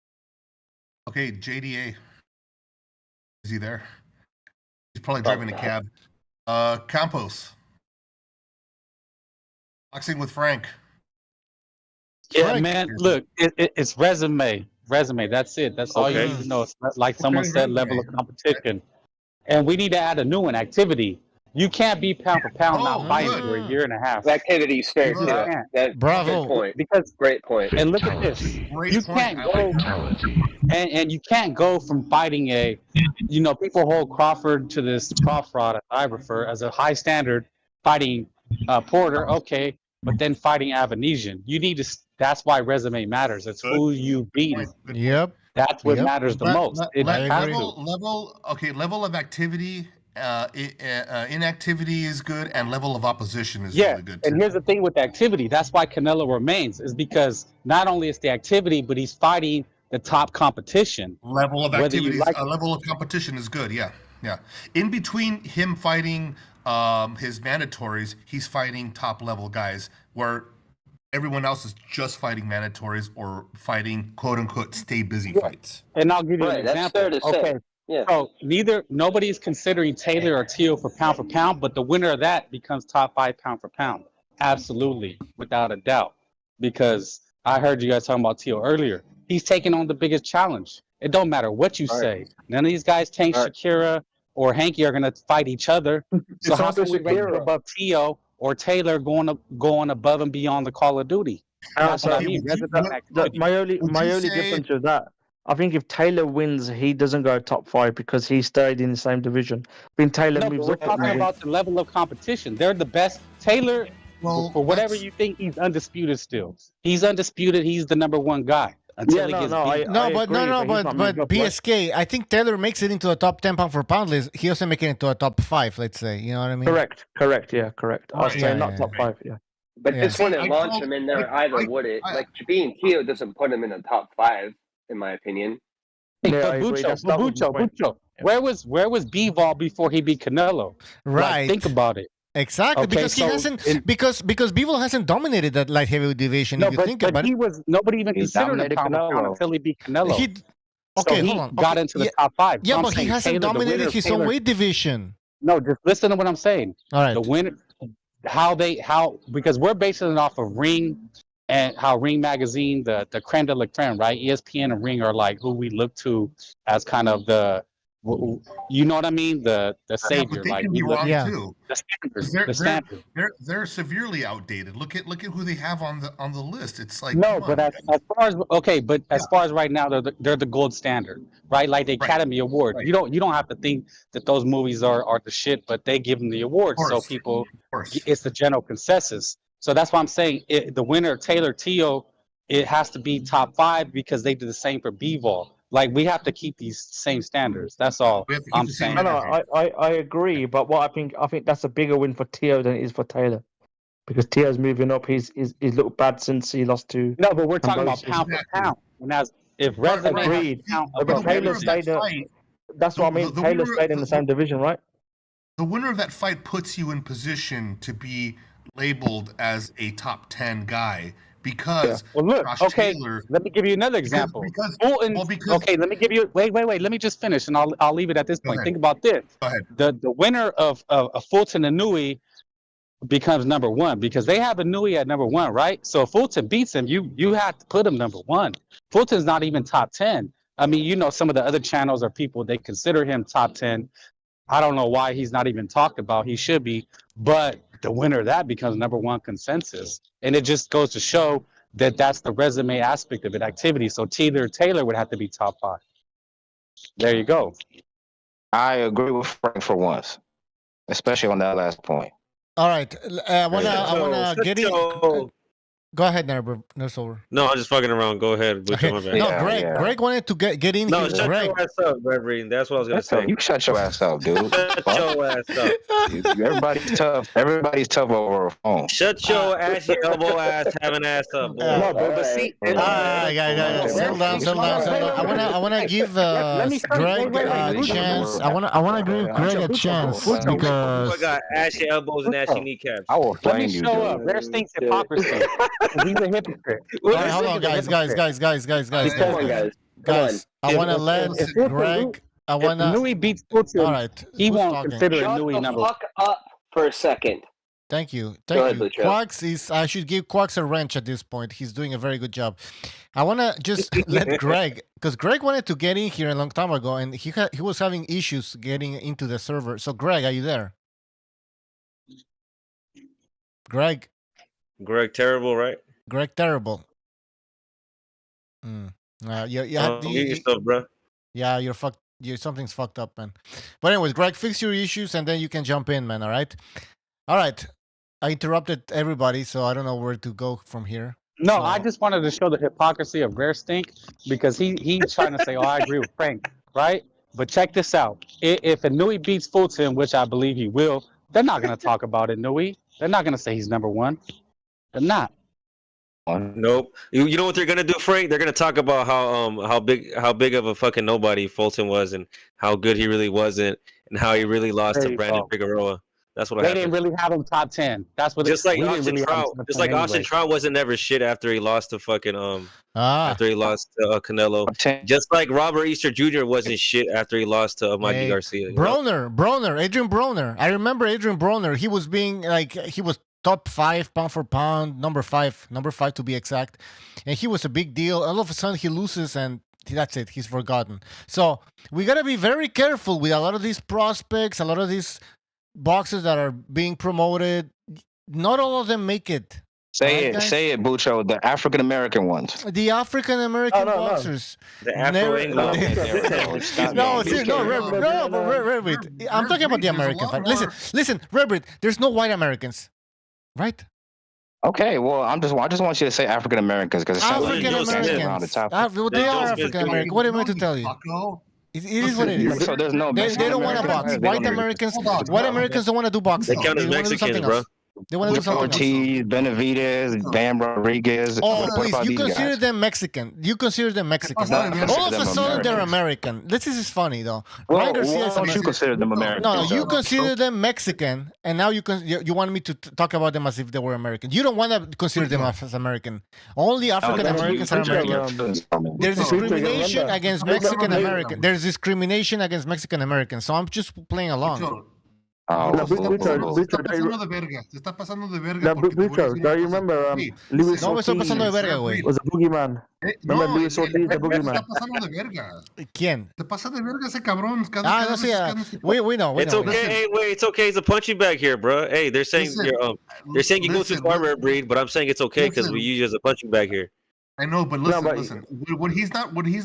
S3: Okay, JDA. Is he there? He's probably driving a cab. Campos. Boxing with Frank.
S13: Yeah,
S3: Frank.
S13: man. Look, it's resume. That's it. That's all you
S12: Okay.
S13: need to know. It's like someone said, level of competition. And we need to add a new one, activity. You can't be pound for pound not fighting for a year and a half.
S18: Activity's fair
S13: You
S18: too.
S13: just can't.
S18: That,
S4: Bravo.
S18: Good point.
S13: Because
S18: Great point.
S13: and look at this. You can't go and you can't go from fighting people hold Crawford to this Crawford, I refer as a high standard, fighting Porter, okay, but then fighting Avanesian. You need to. That's why resume matters. It's who you beat.
S4: Yep.
S13: That's what matters the most.
S3: Level of activity, inactivity is good, and level of opposition is really good too.
S13: And here's the thing with activity. That's why Canelo remains, is because not only is the activity, but he's fighting the top competition.
S3: Level of
S13: Whether
S3: activity,
S13: you like
S3: level of competition is good. Yeah. In between him fighting his mandatories, he's fighting top level guys where everyone else is just fighting mandatories or fighting quote unquote stay busy fights.
S13: And I'll give you an
S18: That's
S13: example.
S18: fair to say.
S13: Okay.
S18: Yeah.
S13: So nobody's considering Taylor or Teo for pound, but the winner of that becomes top 5 pound for pound. Absolutely, without a doubt. Because I heard you guys talking about Teo earlier. He's taking on the biggest challenge. It don't matter what you say. None of these guys, Tank, Shakira, or Hanky, are gonna fight each other. So how can we rate him above Teo or Taylor going above and beyond the Call of Duty? That's what I mean.
S10: My only difference with that, I think if Taylor wins, he doesn't go top 5 because he stayed in the same division. When Taylor
S13: No, but
S10: moves
S13: we're
S10: up,
S13: talking about the level of competition. They're the best. Taylor, for whatever you think, he's undisputed still. He's undisputed. He's the number one guy. Until he gets beat.
S4: But BSK, I think Taylor makes it into the top 10 pound for pound list. He doesn't make it into a top 5, let's say. You know what I mean?
S10: Correct. Yeah, correct. I was saying not top 5. Yeah.
S18: But this wouldn't launch him in there either, would it? Like being Teo doesn't put him in the top 5, in my opinion.
S13: But Bucho, where was Bivol before he beat Canelo?
S4: Right.
S13: Like, think about it.
S4: Exactly,
S13: Okay,
S4: because he
S13: so
S4: hasn't because Bivol hasn't dominated that light heavyweight division.
S13: No,
S4: if you think about
S13: he
S4: it,
S13: was nobody even considered a pound for pound until he beat Canelo.
S4: Okay,
S13: he
S4: hold on.
S13: got into the top 5.
S4: Yeah,
S13: So I'm
S4: but he
S13: saying
S4: hasn't
S13: Taylor,
S4: dominated his own weight division.
S13: No, just listen to what I'm saying.
S4: All right.
S13: The winner, because we're basing it off of Ring and how Ring Magazine, the creme de la creme, right? ESPN and Ring are like who we look to as kind of the, you know what I mean? The savior.
S3: But they
S13: like
S3: can be wrong too.
S13: The standard.
S3: They're severely outdated. Look at who they have on the list. It's like
S13: No, but as far as right now, they're the gold standard, right? Like the Academy Award.
S3: Right.
S13: You don't have to think that those movies are the shit, but they give them the awards, so people, it's the general consensus. So that's why I'm saying the winner, Taylor Teo, it has to be top 5 because they did the same for Bivol. Like we have to keep these same standards. That's all I'm saying.
S10: No, I agree, but what I think that's a bigger win for Teo than it is for Taylor, because Teo's moving up. He's looked bad since he lost to.
S13: No, but we're talking about
S10: Ambrosius.
S13: pound for pound. And as if resume has
S10: Agreed.
S13: to count,
S10: But Taylor stayed. That's what I mean. Taylor stayed in the same division, right?
S3: The winner of that fight puts you in position to be labeled as a top 10 guy because
S13: Well, look,
S3: Josh
S13: okay,
S3: Taylor.
S13: let me give you another example. Fulton, okay, let me give you. Wait. Let me just finish, and I'll leave it at this point.
S3: ahead.
S13: Think about this.
S3: Go ahead.
S13: The winner of Fulton and Inoue becomes number one because they have Inoue at number one, right? So if Fulton beats him, you have to put him number one. Fulton's not even top 10. I mean, you know, some of the other channels or people, they consider him top 10. I don't know why he's not even talked about. He should be, but the winner of that becomes number one consensus. And it just goes to show that that's the resume aspect of it, activity. So Taylor would have to be top 5. There you go.
S9: I agree with Frank for once, especially on that last point.
S4: All right. I wanna get in. Go ahead, Nurse over.
S12: No, I'm just fucking around. Go ahead.
S4: Okay.
S12: My bad.
S4: No, Greg wanted to get in
S12: No,
S4: here.
S12: shut
S4: Greg.
S12: your ass up, Reverend. That's what I was gonna say.
S9: You shut your ass up, dude.
S12: Shut your ass up.
S9: Everybody's tough. Everybody's tough over a phone.
S12: Shut your ashy elbow ass having ass up, boy.
S10: No, but see,
S4: Guys, settle down. I wanna give Greg a chance. I wanna give Greg a chance because
S12: I got ashy elbows and ashy kneecaps.
S9: I will
S13: Let
S9: flame
S13: me
S9: you,
S13: show
S9: dude.
S13: up. There's things hypocrisy. He's a hypocrite.
S4: all right, hold on, guys.
S18: Come on, guys.
S4: Guys, I want to let Greg. I want to.
S13: Inoue beats Fulton.
S4: All right,
S13: He
S4: who's
S13: won't
S4: talking?
S13: consider
S18: Shut
S13: Inoue
S18: the
S13: number
S18: fuck up for a second.
S4: Thank you.
S18: Go ahead,
S4: Thank you.
S18: Lucho.
S4: Quax is. I should give Quax a wrench at this point. He's doing a very good job. I want to just let Greg, because Greg wanted to get in here a long time ago, and he was having issues getting into the server. So, Greg, are you there? Greg
S12: Terrible, right?
S4: Greg Terrible. You
S12: Mute yourself, bro.
S4: Yeah, you're fucked. Something's fucked up, man. But anyways, Greg, fix your issues, and then you can jump in, man. All right. I interrupted everybody, so I don't know where to go from here.
S13: No,
S4: So-
S13: I just wanted to show the hypocrisy of Rare Stink because he's trying to say, "Oh, I agree with Frank," right? But check this out: if Inoue beats Fulton, which I believe he will, they're not going to talk about Inoue. They're not going to say he's number one. They're not.
S12: Nope. You know what they're gonna do, Frank? They're gonna talk about how big of a fucking nobody Fulton was and how good he really wasn't and how he really lost
S13: There
S12: to
S13: you
S12: Brandon
S13: go.
S12: Figueroa. That's what
S13: They
S12: happened.
S13: didn't really have him top 10. That's what.
S12: Just like
S13: we didn't
S12: Austin
S13: really have him
S12: Trout.
S13: top
S12: Just
S13: 10
S12: like Austin
S13: anyway.
S12: Trout wasn't never shit after he lost to fucking after he lost to Canelo.
S9: 10.
S12: Just like Robert Easter Jr. wasn't shit after he lost to Mikey
S4: Hey,
S12: Garcia. you know?
S4: Adrian Broner. I remember Adrian Broner. He was being like, he was top 5 pound for pound, number five to be exact, and he was a big deal. All of a sudden, he loses, and that's it. He's forgotten. So we gotta be very careful with a lot of these prospects, a lot of these boxers that are being promoted. Not all of them make it.
S9: Say
S4: Right,
S9: it, Bucho. The African American ones.
S4: The African American boxers.
S12: The Afro-Anglo.
S4: Rebrit. I'm talking about the American fight. Listen, Rebrit. There's no white Americans, right?
S9: Okay, well, I just want you to say African Americans because it sounds like
S4: African
S9: you're dancing around the
S4: Americans.
S9: topic.
S4: They are African American. What am I to tell you? It is what it is.
S9: So there's no
S4: They
S9: Mexican
S4: don't want to
S9: Americans?
S4: box.
S9: They
S4: White
S9: don't-
S4: Americans. White Americans don't want to do boxing.
S12: They count as
S4: wanna do
S12: Mexicans,
S4: something
S12: bro.
S4: else. They want to do something else.
S9: Ortiz, Benavidez, Bam Rodriguez.
S4: Oh,
S9: what
S4: please,
S9: about
S4: you
S9: these
S4: consider
S9: guys?
S4: them Mexican. You consider them Mexican.
S9: Not consider
S4: All of a
S9: them
S4: sudden, they're American. This is funny, though. Ryan Garcia
S9: Why
S4: is
S9: don't you consider them American?
S4: No, you consider them Mexican, and now you want me to talk about them as if they were American. You don't want to consider them as American. Only African Americans are American. There's discrimination against Mexican American. There's discrimination against Mexican Americans. So I'm just playing along.
S3: Se está pasando de verga. Se está pasando de verga. porque te voy a decir
S10: Do
S3: una
S10: you
S3: cosa.
S10: remember
S3: Hey,
S10: Luis
S4: No me estoy pasando de verga, güey.
S10: was a boogeyman? Remember Luis Ortiz, the
S3: Se
S10: boogeyman?
S3: está pasando de verga.
S4: ¿Quién?
S3: Se pasa de verga ese cabrón.
S4: No sé. We know.
S12: It's okay. Hey, wait, it's okay. It's a punching bag here, bro. Hey, they're saying they're saying you go too far, Rare Breed, but I'm saying it's okay because we use you as a punching bag here.
S3: I know, but listen. What he's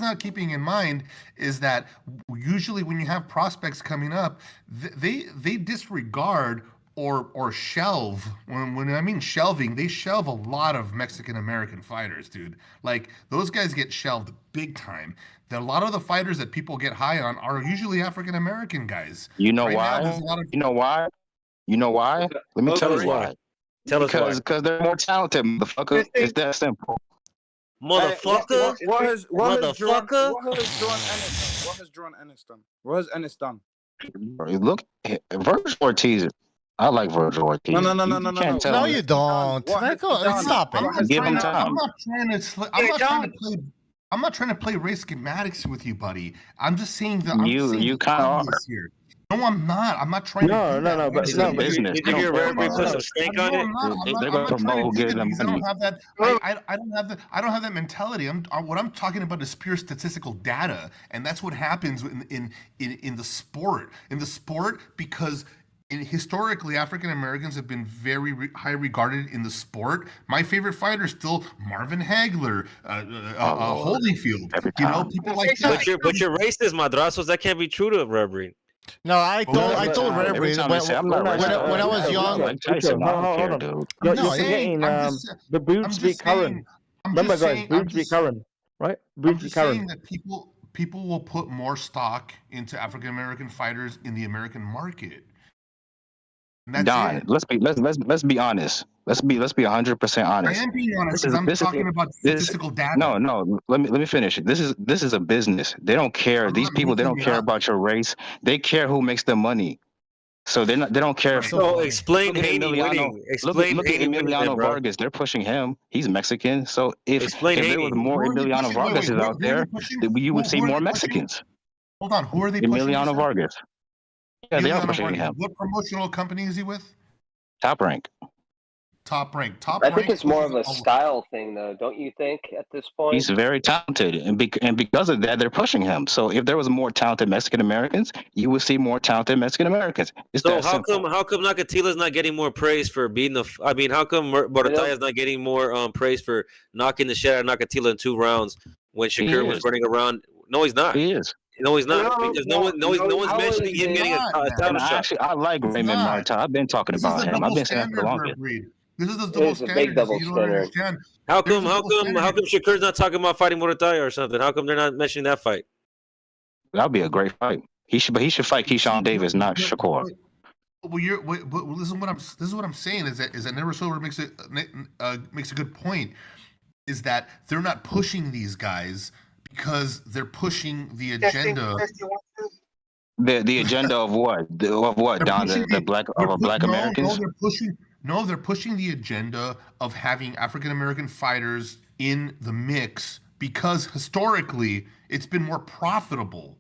S3: not keeping in mind is that usually when you have prospects coming up, they disregard or shelve. When I mean shelving, they shelve a lot of Mexican American fighters, dude. Like those guys get shelved big time. a lot of the fighters that people get high on are usually African American guys.
S9: You know
S3: Right now,
S9: why?
S3: there's a lot of
S9: You know why? You know why? Let me tell
S12: us
S9: you
S12: why.
S9: why.
S12: Tell us why.
S9: Because they're more talented, motherfucker. It's that simple.
S12: Motherfucker.
S8: What has Jordan
S12: Motherfucker.
S8: Ennis done? What has Ennis done?
S9: Look, Virgil Ortiz. I like Virgil Ortiz.
S8: No.
S9: You can't tell
S4: No,
S9: me.
S4: you don't. Stop it.
S9: Give him time.
S3: I'm not trying to play race schematics with you, buddy. I'm just saying that
S9: You kind of are.
S3: here. No, I'm not. I'm not trying to do that.
S9: It's a business.
S12: Did you hear Referee put some stink on it?
S9: They're going to promote, give them
S3: I don't
S9: money.
S3: have that. I don't have that mentality. What I'm talking about is pure statistical data, and that's what happens in the sport. In the sport, because historically, African Americans have been very high regarded in the sport. My favorite fighter is still Marvin Hagler, Holyfield. You know, people like that.
S12: But you're racist, Madrasos. That can't be true to Referee.
S4: No, I told Referee when I was young.
S10: Hold on. You're forgetting the boobs beat Karen. Remember, guys, boobs beat Karen, right? Boobs beat Karen.
S3: Saying that people will put more stock into African American fighters in the American market.
S9: Don, let's be honest. Let's be 100% honest.
S3: I am being honest because I'm talking about statistical data.
S9: No. Let me finish it. This is a business. They don't care. These people, they don't care about your race. They care who makes the money. So they don't care.
S12: So explain Haney winning. Explain
S9: look at Emiliano Vargas. They're pushing him. He's Mexican. So if there was more Emiliano Vargas out there, you would see more Mexicans.
S3: Hold on, who are they pushing?
S9: Emiliano Vargas. Yeah, they are pushing him.
S3: What promotional company is he with?
S9: Top Rank.
S18: I think it's more of a style thing, though. Don't you think? At this point,
S9: He's very talented, and because of that, they're pushing him. So if there was more talented Mexican Americans, you would see more talented Mexican Americans.
S12: So how come Nakatila's not getting more praise for beating the? I mean, how come Borataya's not getting more praise for knocking the shit out of Nakatila in 2 rounds when Shakur was running around? No, he's not.
S9: He is.
S12: No, he's not, because no one's mentioning him getting a title shot.
S9: Actually, I like Raymond Martin. I've been talking about him. I've been saying that for the longest.
S3: This is the double standard.
S18: Big double standard.
S12: How come Shakur's not talking about fighting Morataya or something? How come they're not mentioning that fight?
S9: That'd be a great fight. He should fight Keyshawn Davis, not Shakur.
S3: Well, this is what I'm saying is that Never Sober makes a good point. Is that they're not pushing these guys because they're pushing the agenda.
S9: The agenda of what? Of what, Don? The black Americans?
S3: They're pushing the agenda of having African American fighters in the mix because historically it's been more profitable.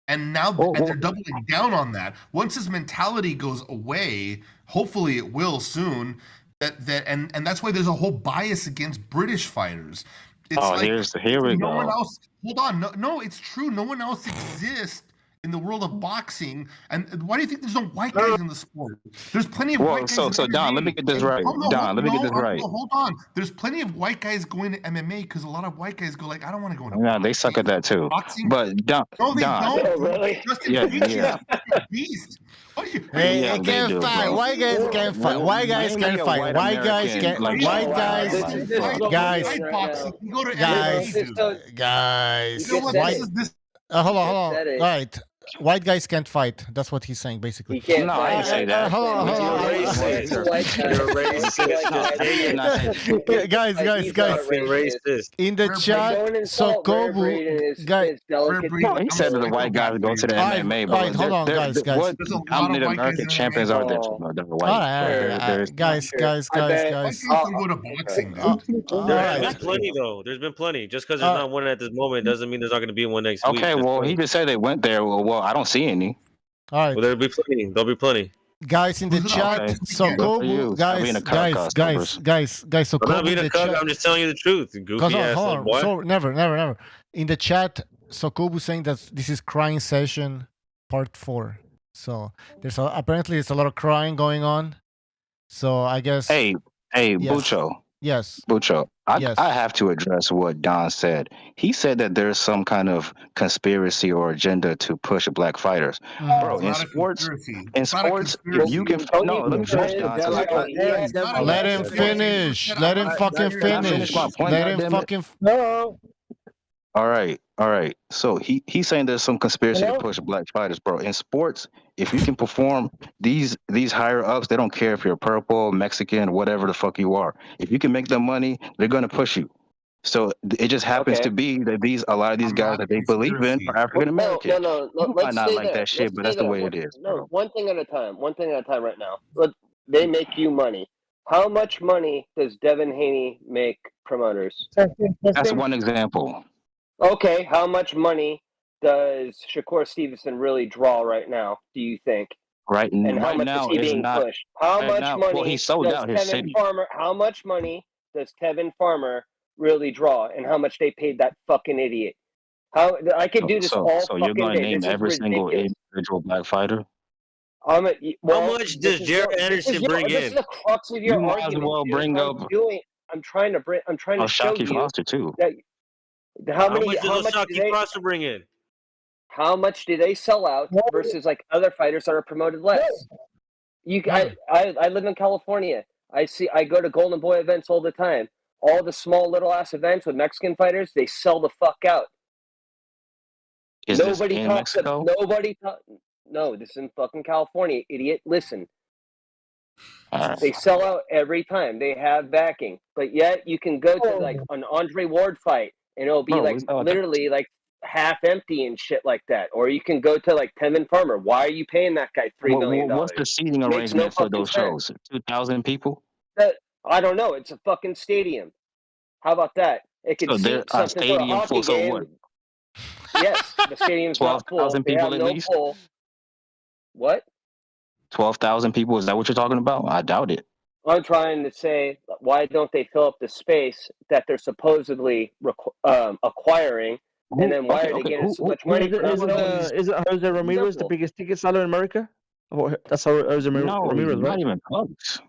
S3: And now and they're doubling down on that. Once this mentality goes away, hopefully it will soon. And that's why there's a whole bias against British fighters. It's
S9: here we go.
S3: One else. Hold on. No, it's true. No one else exists in the world of boxing. And why do you think there's no white guys in the sport? There's plenty of white guys.
S9: So Don, let me get this right.
S3: Hold on. There's plenty of white guys going to MMA because a lot of white guys go like, I don't want to go into
S9: boxing. They suck at that too.
S3: Boxing?
S9: But Don,
S3: don't.
S18: Really?
S9: Yeah.
S3: Beast.
S4: They can't fight. White guys can't fight. White guys can't fight. White guys can't. White guys. Hold on. All right. White guys can't fight. That's what he's saying, basically.
S9: No, I didn't say that.
S4: Hold on. Guys. In the chat, Sokobu, guys.
S9: He said that the white guys go to the MMA.
S4: All right, hold on, guys.
S9: How many American champions are there?
S4: Guys.
S12: There's been plenty, though. There's been plenty. Just because there's not one at this moment doesn't mean there's not going to be one next week.
S9: Okay, well, he just said they went there. Well, I don't see any.
S4: All right.
S12: Well, there'll be plenty.
S4: Guys in the chat, Sokobu, guys, Sokobu
S12: I'm not being a cuck, I'm just telling you the truth. Goofy ass boy.
S4: So never. In the chat, Sokobu saying that this is crying session part 4. So apparently there's a lot of crying going on. So I guess.
S9: Hey,
S4: yes.
S9: Bucho.
S4: Yes.
S9: Bucho, I have to address what Don said. He said that there's some kind of conspiracy or agenda to push black fighters. Bro, in sports, you can let me finish, Don.
S4: Let him finish. Let him fucking finish.
S9: No. All right. All right. So he's saying there's some conspiracy to push black fighters, bro. In sports, if you can perform these higher ups, they don't care if you're purple, Mexican, whatever the fuck you are. If you can make them money, they're gonna push you. So it just happens to be that a lot of these guys that they believe in are African American.
S18: No.
S9: You might
S18: Let's
S9: not
S18: stay
S9: like
S18: there.
S9: that shit, but that's the way it is.
S18: No, one thing at a time. One thing at a time right now. They make you money. How much money does Devin Haney make promoters?
S9: That's one example.
S18: Okay, how much money does Shakur Stevenson really draw right now, do you think?
S9: Right,
S18: And how
S9: right
S18: much
S9: now
S18: is he
S9: is
S18: being
S9: not.
S18: pushed? How
S9: Right
S18: much
S9: now,
S18: money
S9: well, he sold
S18: does
S9: out his
S18: Tevin
S9: city.
S18: Farmer? How much money does Tevin Farmer really draw, and how much they paid that fucking idiot? How I could do this all
S9: So you're
S18: fucking
S9: gonna
S18: day.
S9: name
S18: This is
S9: every single
S18: ridiculous.
S9: individual black fighter?
S18: How
S12: much does Jared Anderson bring
S18: This is
S12: in?
S18: the crux of your
S9: You might as
S18: argument,
S9: well
S18: dude.
S9: bring up
S18: I'm trying to show
S9: Shocky
S18: you
S9: Foster too.
S18: that
S12: How much does Oshaki Foster bring in?
S18: how much do they sell out versus like other fighters that are promoted less? I live in California. I go to Golden Boy events all the time. All the small little ass events with Mexican fighters, they sell the fuck out.
S9: Is
S18: Nobody
S9: this in
S18: talks.
S9: Mexico?
S18: No, this is in fucking California, idiot. Listen.
S9: All right.
S18: They sell out every time. They have backing, but yet you can go to like an Andre Ward fight, and it'll be like literally like half empty and shit like that. Or you can go to like Tevin Farmer. Why are you paying that guy $3 million?
S9: What's the seating arrangement for those shows? 2,000 people?
S18: I don't know. It's a fucking stadium. How about that? It could seat something for a hockey game.
S9: What?
S18: Yes, the stadium's not full.
S9: 12,000
S18: They
S9: people
S18: have
S9: at
S18: no
S9: least?
S18: pull. What?
S9: 12,000 people? Is that what you're talking about? I doubt it.
S18: I'm trying to say, why don't they fill up the space that they're supposedly acquiring, and then why are they getting so much money?
S10: Is it Jose Ramirez the biggest ticket seller in America? That's how Jose Ramirez, right?
S9: Not even close.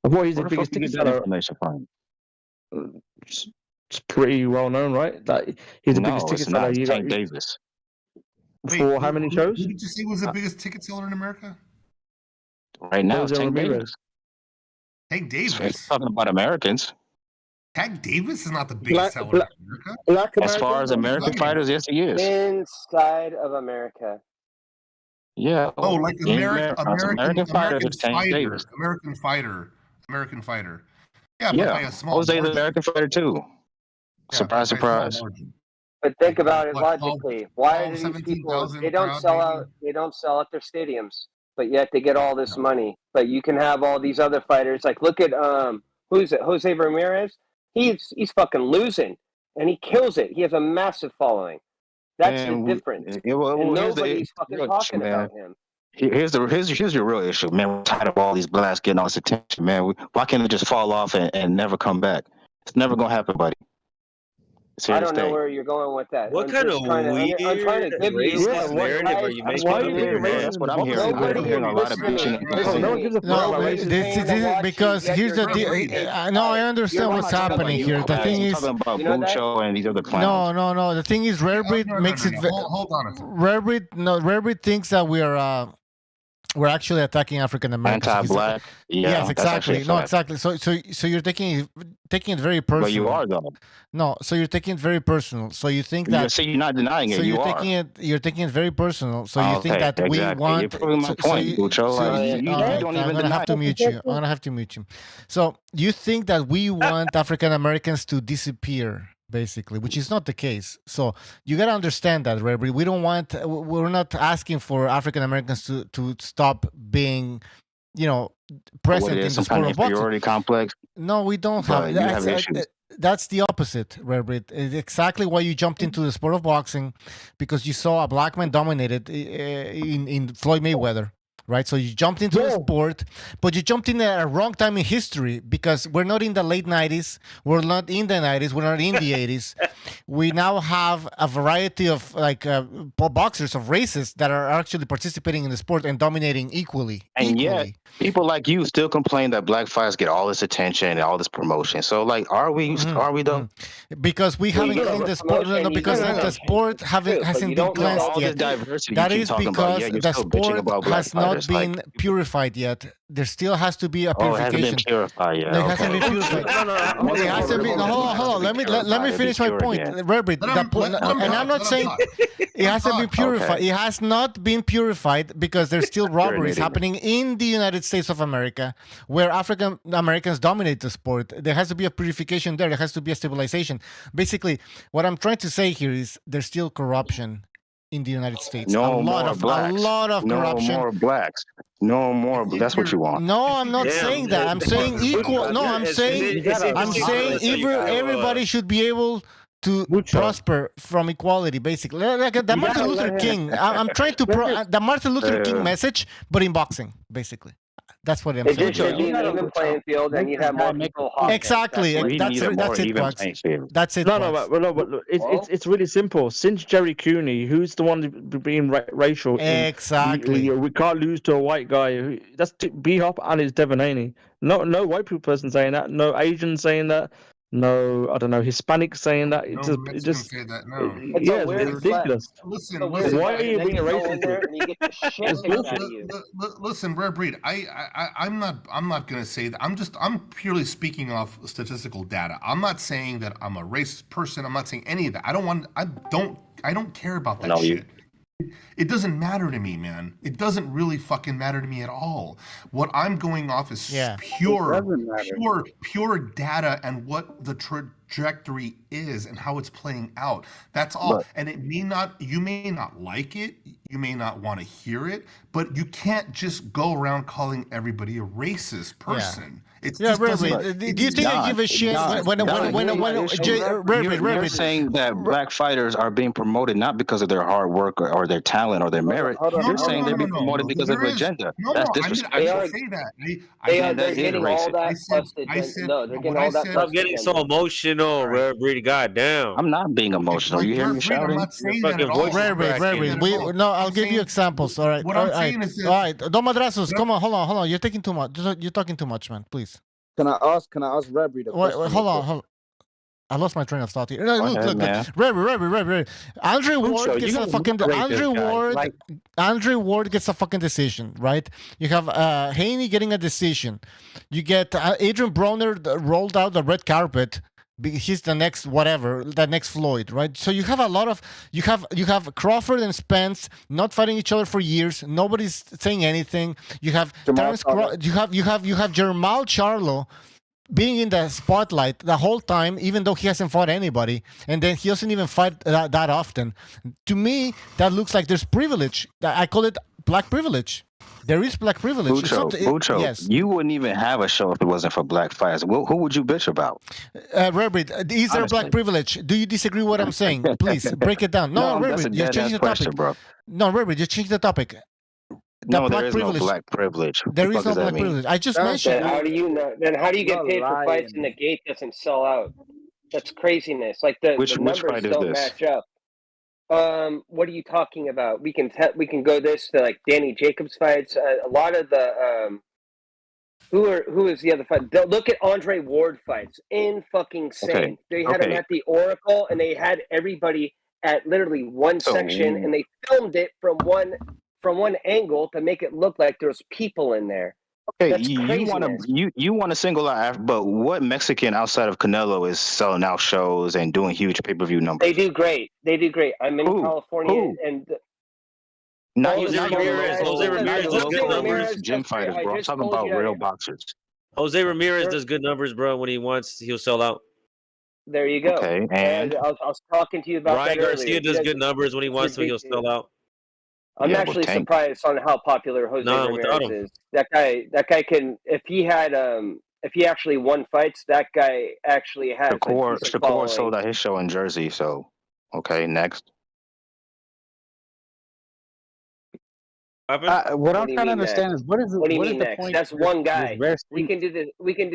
S10: I thought he's the
S9: Where
S10: biggest
S9: fuck you
S10: ticket
S9: get that
S10: seller.
S9: information from?
S10: It's pretty well known, right? That he's the biggest ticket seller.
S9: It's Tank Davis.
S10: For how many shows?
S3: Who did you say was the biggest ticket seller in America?
S9: Right now,
S10: Jose
S9: Tank
S10: Ramirez.
S9: Davis.
S3: Tank Davis.
S9: He's talking about Americans.
S3: Tank Davis is not the biggest seller in America.
S9: As far as American fighters, yes, he is.
S18: Inside of America.
S9: Yeah.
S3: Oh, like American
S9: fighters is Tank Davis.
S3: American fighter. Yeah, but by a small
S9: Jose's an
S3: margin.
S9: American fighter too.
S3: Yeah,
S9: Surprise,
S3: by a small
S9: surprise.
S3: margin.
S18: But think about it
S3: What,
S18: logically. Why do these people? They don't sell out. They don't sell out their stadiums, but yet they get all this money. But you can have all these other fighters. Like look at who's it? Jose Ramirez. He's fucking losing, and he kills it. He has a massive following. That's the difference. And nobody's fucking talking about him.
S9: Here's your real issue, man. We're tired of all these blacks getting all this attention, man. Why can't it just fall off and never come back? It's never gonna happen, buddy.
S18: I don't know where you're going with that.
S12: What kind of weird racist narrative are you making up here, man?
S9: That's what I'm hearing. I'm hearing a lot of bitching.
S4: Because here's the deal. No, I understand what's happening here. The thing is,
S9: talking about Bucho and these other clowns.
S4: no. The thing is, Rarebreed makes it.
S3: Hold on a second.
S4: Rarebreed thinks that we're actually attacking African Americans.
S9: Anti-black.
S4: Yes, exactly. No, exactly. So you're taking it very personal.
S9: But you are though.
S4: No, so you're taking it very personal. So you think that.
S9: You're not denying it.
S4: So
S9: you're
S4: taking it very personal. So you think that we want.
S9: You're proving my point, Bucho. You don't even
S4: I'm gonna have to mute you. I'm gonna have to mute you. So you think that we want African Americans to disappear, basically, which is not the case. So you gotta understand that, Rebri. We're not asking for African Americans to stop being, present in the sport of boxing.
S9: Superiority complex.
S4: No, we don't have. That's the opposite, Rebri. It's exactly why you jumped into the sport of boxing, because you saw a black man dominated in Floyd Mayweather. Right, so you jumped into the sport, but you jumped in at a wrong time in history, because we're not in the late 90s, we're not in the 90s, we're not in the 80s. We now have a variety of boxers of races that are actually participating in the sport and dominating equally.
S9: And yet, people like you still complain that black fighters get all this attention and all this promotion. So, are we though?
S4: Because we haven't cleaned the sport. No, because the sport hasn't been cleansed yet. That is because the sport has not been purified yet. There still has to be a purification.
S9: It hasn't been purified yet.
S4: No, it hasn't been purified. It hasn't been. No, hold on. Let me finish my point. point, Robert. The point, and I'm not saying it hasn't been purified.
S9: Okay.
S4: It has not been purified because there's still robberies happening in the United States of America, where African Americans dominate the sport. There has to be a purification there. There has to be a stabilization. Basically, what I'm trying to say here is there's still corruption in the United States.
S9: No
S4: a lot
S9: more
S4: of
S9: blacks.
S4: corruption.
S9: No more blacks. No more. That's what you want.
S4: No, I'm not saying that. I'm saying equal. No, I'm saying everybody should be able to prosper from equality. Basically, like the Martin Luther King. I'm trying to the Martin Luther King message, but in boxing, basically. That's what I'm saying.
S18: It should be an even playing field, and you have more people.
S4: Exactly. That's it, Bugs. That's it.
S10: No, but look, it's really simple. Since Jerry Cooney, who's the one being racial?
S4: Exactly.
S10: We can't lose to a white guy. That's B-Hop and it's Devin Haney. No white people person saying that. No Asian saying that. No, I don't know, Hispanic saying that. It just
S3: say that, no.
S10: Yeah, it's ridiculous.
S3: Listen,
S10: why are you being racist?
S3: Listen, Rare Breed. I'm not gonna say that. I'm purely speaking off statistical data. I'm not saying that I'm a racist person. I'm not saying any of that. I don't care about that shit. It doesn't matter to me, man. It doesn't really fucking matter to me at all. What I'm going off is pure data and what the trajectory is and how it's playing out. That's all. And you may not like it, you may not want to hear it, but you can't just go around calling everybody a racist person. It's
S4: Do you think I give a shit when
S9: you're saying that black fighters are being promoted not because of their hard work or their talent or their merit? You're saying they're being promoted because of agenda. That's disrespectful.
S18: They're getting all that plus the agenda. They're getting all that.
S12: Stop getting so emotional, Rare Breed. Goddamn.
S9: I'm not being emotional. You hear me shouting?
S4: No, I'll give you examples. All right.
S3: What I'm saying is,
S4: all right. Don Madrazos, come on, hold on. You're taking too much. You're talking too much, man. Please.
S2: Can I ask Rebry the question?
S4: Hold on. I lost my train of thought here. Look. Rebry. Andre Ward gets a fucking decision, right? You have Haney getting a decision. You get Adrian Broner rolled out the red carpet. He's the next whatever, the next Floyd, right? So you have a lot of you have Crawford and Spence not fighting each other for years. Nobody's saying anything. You have you have Jermall Charlo being in the spotlight the whole time, even though he hasn't fought anybody, and then he doesn't even fight that often. To me, that looks like there's privilege. I call it black privilege. There is black privilege.
S9: Bucho,
S4: yes.
S9: You wouldn't even have a show if it wasn't for black fighters. Who would you bitch about?
S4: Rebrid, is there black privilege? Do you disagree with what I'm saying? Please break it down. No, Rebrid, you changed the topic. Bro. No, Rebrid, you changed the topic.
S9: No, there is no black privilege.
S4: There is no black privilege. I just mentioned.
S18: How do you know? Then how do you get paid for fights and the gate doesn't sell out? That's craziness. Like the numbers don't match up. What are you talking about? We can go this to like Danny Jacobs fights. A lot of the who is the other fight? Look at Andre Ward fights. Fucking insane. They had him at the Oracle, and they had everybody at literally one section, and they filmed it from one angle to make it look like there's people in there.
S9: Okay, you want to single out, but what Mexican outside of Canelo is selling out shows and doing huge pay-per-view numbers?
S18: They do great. I'm in California and.
S9: Jose Ramirez does good numbers. Gym fighters, bro. I'm talking about real boxers.
S12: Jose Ramirez does good numbers, bro. When he wants, he'll sell out.
S18: There you go.
S9: Okay, and
S18: I was talking to you about
S12: Ryan
S18: that
S12: Garcia does good numbers when he wants to. He'll sell out.
S18: I'm actually surprised on how popular Jose Ramirez is. That guy can, if he actually won fights, that guy actually has.
S9: Shakur sold out his show in Jersey, so okay, next.
S13: What I'm trying to understand is what is the point?
S18: That's one guy. We can do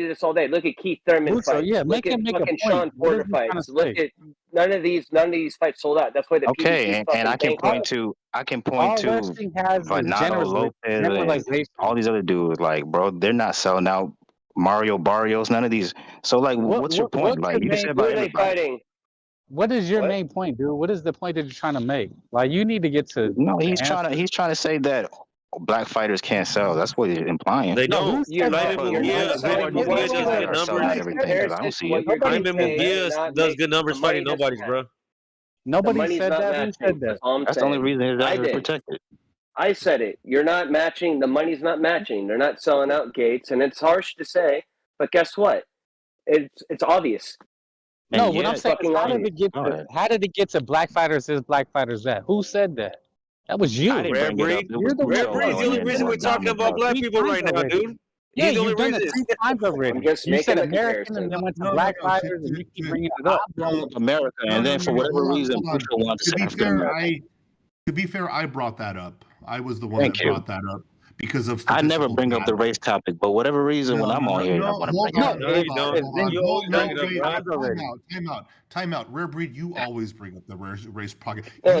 S18: this all day. Look at Keith Thurman fights.
S13: Yeah,
S18: look at Sean Porter fights. Look at none of these fights sold out. That's why the
S9: PBC and I can point to Venado, Lopez, all these other dudes. Like, bro, they're not selling out. Mario Barrios, none of these. So, like, what's your point? Like, you said about everybody.
S13: What is your main point, dude? What is the point that you're trying to make? Like, you need to get to.
S9: No, he's trying to say that black fighters can't sell. That's what you're implying.
S12: They don't.
S14: You're
S12: Jaime
S14: not. You're not
S12: Munguia
S14: selling the
S12: does good
S9: are selling
S12: numbers.
S9: everything because I don't see it.
S12: Jaime Munguia does good numbers fighting nobodies, bro.
S13: Nobody
S14: money's
S13: said
S14: not
S13: that. Who
S14: matching.
S13: said that?
S14: That's all I'm
S9: That's the
S14: saying.
S9: only reason his
S14: I
S9: ass is
S14: did.
S9: protected.
S14: I said it. You're not matching. The money's not matching. They're not selling out gates, and it's harsh to say, but guess what? It's obvious.
S13: No, what I'm saying is, how did
S9: obvious.
S13: it get to black fighters this, black fighters that? Who said that? That was you.
S9: I didn't bring it up. It was
S12: Rare
S9: Bucho
S12: Breed's the only
S9: and
S12: reason we're talking about black people right now, dude.
S13: Yeah,
S12: He's the only
S13: you've done it
S12: reason.
S13: 3 times already.
S14: I'm just
S13: You
S14: making
S13: said
S14: a
S13: American
S14: comparison.
S13: and then went to black fighters, and you keep bringing it up.
S9: I brought up America, and then for whatever reason, Bucho wanted to say African American.
S3: To be fair, I brought that up. I was the one that brought that up because of.
S9: I never bring up the race topic, but whatever reason, when I'm on here, I want to bring it up.
S3: Time out. Rare Breed, you always bring up the race pocket.
S9: I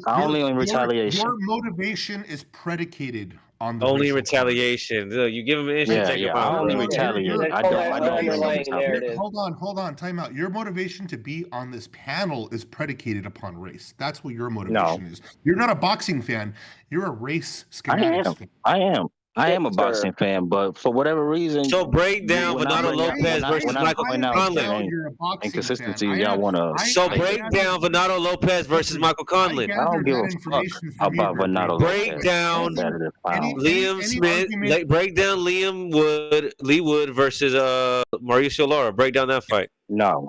S9: only in retaliation.
S3: Your motivation is predicated on the
S12: only retaliation. You give him an issue, take him out.
S9: I only retaliate. I don't.
S3: Hold on. Time out. Your motivation to be on this panel is predicated upon race. That's what your motivation is. You're not a boxing fan. You're a race schematics fan.
S9: I am a boxing fan, but for whatever reason.
S12: So break down Venado Lopez versus Michael Conlan.
S9: Inconsistencies y'all want to.
S12: So break down Venado Lopez versus Michael Conlan.
S9: I don't give a fuck about Venado Lopez.
S12: Break down Liam Smith. Break down Lee Wood versus Mauricio Lara. Break down that fight.
S9: No,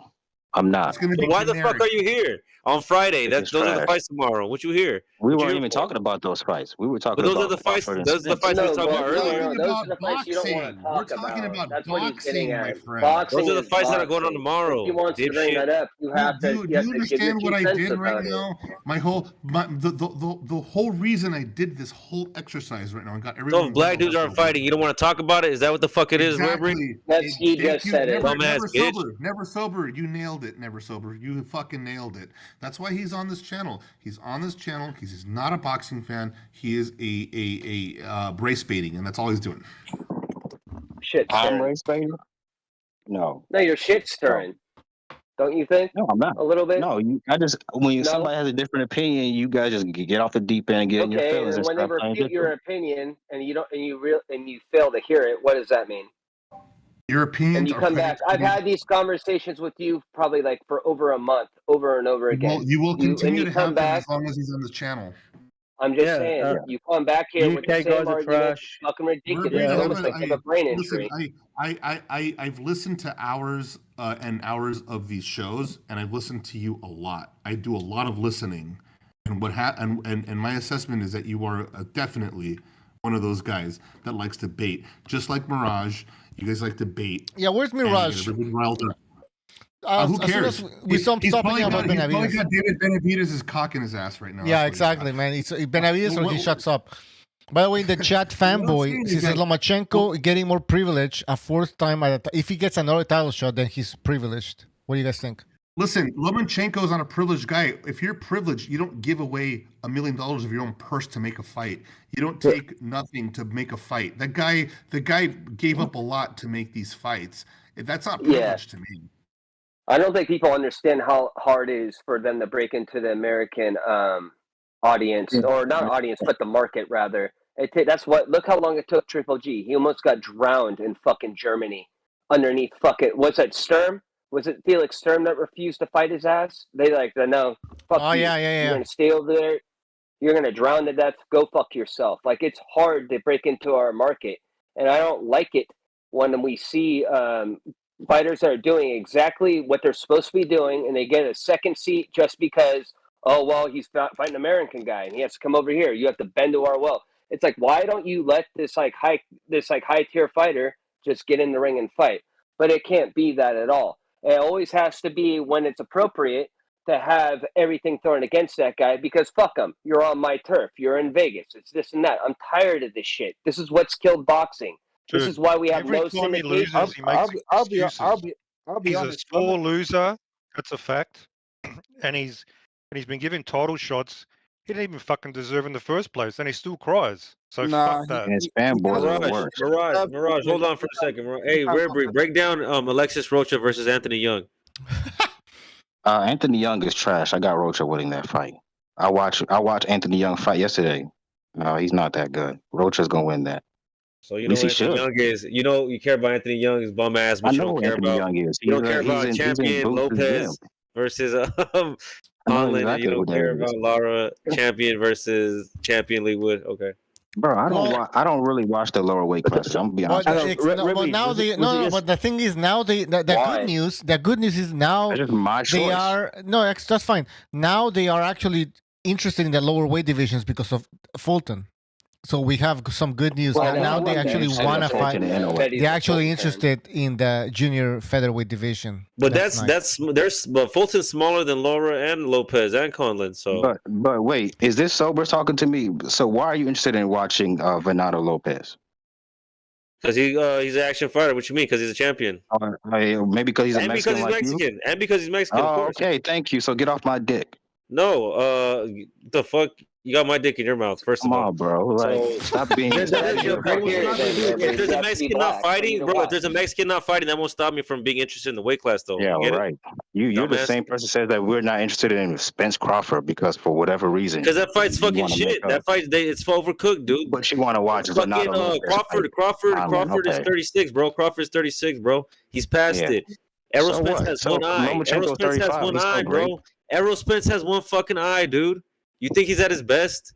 S9: I'm not.
S12: So why the fuck are you here on Friday? Those are the fights tomorrow. What you here?
S9: We weren't even talking about those fights. We were talking about.
S12: Those are the fights. Those are the fights we were talking about earlier.
S14: Those are the fights you don't want to talk
S3: We're talking about
S14: That's what he's
S3: boxing,
S14: getting
S3: my
S14: at.
S3: friend.
S14: Boxing
S12: Those are the
S14: is
S12: fights that are
S14: boxing.
S12: going on tomorrow.
S14: If he wants to bring that up, you have to.
S3: Do you understand what I did right
S14: about it.
S3: now? The whole reason I did this whole exercise right now and got everyone.
S12: So if black dudes aren't fighting, you don't want to talk about it? Is that what the fuck it is,
S3: Exactly.
S14: He just said it.
S3: Never sober. You nailed it. Never sober. You fucking nailed it. That's why he's on this channel. He's on this channel because he's not a boxing fan. He is a race baiting, and that's all he's doing.
S14: Shit.
S9: I'm race baiting? No,
S14: your shit's stirring. Don't you think?
S9: No, I'm not.
S14: A little bit.
S9: No, somebody has a different opinion, you guys just get off the deep end and get in your feelings
S14: and
S9: and
S14: when they
S9: stop playing
S14: refute your
S9: victim.
S14: opinion and you fail to hear it, what does that mean?
S3: Your opinions
S14: And you come back. I've had these conversations with you probably like for over a month, over and over again.
S3: You will continue to have them
S14: back.
S3: as long as he's on this channel.
S14: I'm just saying, you come back here with the
S1: UK
S14: same
S1: guys are
S14: argument.
S1: trash.
S14: It's fucking ridiculous. It's almost like you have a brain injury.
S3: I've listened to hours and hours of these shows, and I've listened to you a lot. I do a lot of listening, and and my assessment is that you are definitely one of those guys that likes to bait, just like Mirage. You guys like to bait.
S4: Yeah, where's Mirage?
S3: Who cares?
S4: We stopped talking about
S3: He's probably
S4: Benavides.
S3: got David Benavides' cock in his ass right now.
S4: Yeah, exactly, man. It's Benavides or he shuts up. By the way, the chat fanboy he says Lomachenko getting more privilege a fourth time if he gets another title shot, then he's privileged. What do you guys think?
S3: Listen, Lomachenko's not a privileged guy. If you're privileged, you don't give away $1 million of your own purse to make a fight. You don't take nothing to make a fight. The guy gave up a lot to make these fights. That's not privilege to me.
S14: I don't think people understand how hard it is for them to break into the American audience, or not audience, but the market rather. Look how long it took Triple G. He almost got drowned in fucking Germany underneath what's that, Sturm? Was it Felix Sturm that refused to fight his ass? They no, fuck you.
S4: Yeah.
S14: You're gonna stay over there. You're gonna drown to death. Go fuck yourself. Like, it's hard to break into our market, and I don't like it when we see fighters that are doing exactly what they're supposed to be doing, and they get a second seat just because, he's not fighting an American guy, and he has to come over here. You have to bend to our will. It's like, why don't you let this high tier fighter just get in the ring and fight? But it can't be that at all. It always has to be when it's appropriate to have everything thrown against that guy, because fuck him. You're on my turf. You're in Vegas. It's this and that. I'm tired of this shit. This is what's killed boxing. Dude, this is why we have no syndication.
S21: I'll be honest. He's a sore loser. That's a fact. And he's been given title shots. He didn't even fucking deserve in the first place, and he still cries. So fuck that.
S9: And his fanboys are the worst.
S12: Mirage, hold on for a second. Hey, Rare Breed, break down Alexis Rocha versus Anthony Young.
S9: Anthony Young is trash. I got Rocha winning that fight. I watched Anthony Young fight yesterday. No, he's not that good. Rocha's gonna win that.
S12: So you
S9: At
S12: know
S9: least he
S12: Anthony
S9: should.
S12: Young is. You care about Anthony Young's bum ass,
S9: I
S12: but you
S9: know
S12: don't
S9: who
S12: care
S9: Anthony
S12: about.
S9: Young is.
S12: You don't care about
S9: He's in
S12: champion
S9: Boots' gym.
S12: Lopez versus
S9: I know
S12: Conlan, and you
S9: exactly who
S12: don't care
S9: that is.
S12: about Lara champion versus champion Leewood. Okay.
S9: Bro, I don't really watch the lower weight classes. I'm gonna be honest.
S4: But now but the thing is now the good news is now
S9: That's just my
S4: they
S9: choice.
S4: are that's fine. Now they are actually interested in the lower weight divisions because of Fulton. So we have some good news. Now they actually want to fight. They're actually interested in the junior featherweight division.
S12: But
S4: nice.
S12: but Fulton's smaller than Laura and Lopez and Conlan. So
S9: But wait, is this Sobers talking to me? So why are you interested in watching Venado Lopez?
S12: because he's an action fighter. What you mean? Because he's a champion.
S9: Maybe because he's a
S12: And
S9: Mexican
S12: because he's
S9: like
S12: Mexican.
S9: you?
S12: And because he's Mexican. Of
S9: Oh,
S12: course.
S9: okay. Thank you. So get off my dick.
S12: No, the fuck? You got my dick in your mouth, first of all.
S9: Come on, bro. Like, stop being.
S12: If there's a Mexican not fighting, bro, if there's a Mexican not fighting, that won't stop me from being interested in the weight class, though.
S9: Yeah,
S12: You get it?
S9: right. You're the
S12: Dumbass.
S9: same person says that we're not interested in Spence Crawford because for whatever reason.
S12: Because that fight's
S9: you
S12: fucking
S9: wanna
S12: shit.
S9: make
S12: That
S9: up.
S12: fight, it's overcooked, dude.
S9: But you want to watch
S12: Fucking
S9: Venado Lopez
S12: Crawford is 36, bro. Crawford's 36, bro. He's past
S9: Yeah.
S12: it. Errol
S9: So
S12: Spence
S9: what?
S12: has
S9: So
S12: one eye.
S9: Lomachenko's
S12: Errol Spence has
S9: 35.
S12: one
S9: He's still
S12: eye,
S9: great.
S12: bro. Errol Spence has one fucking eye, dude. You think he's at his best?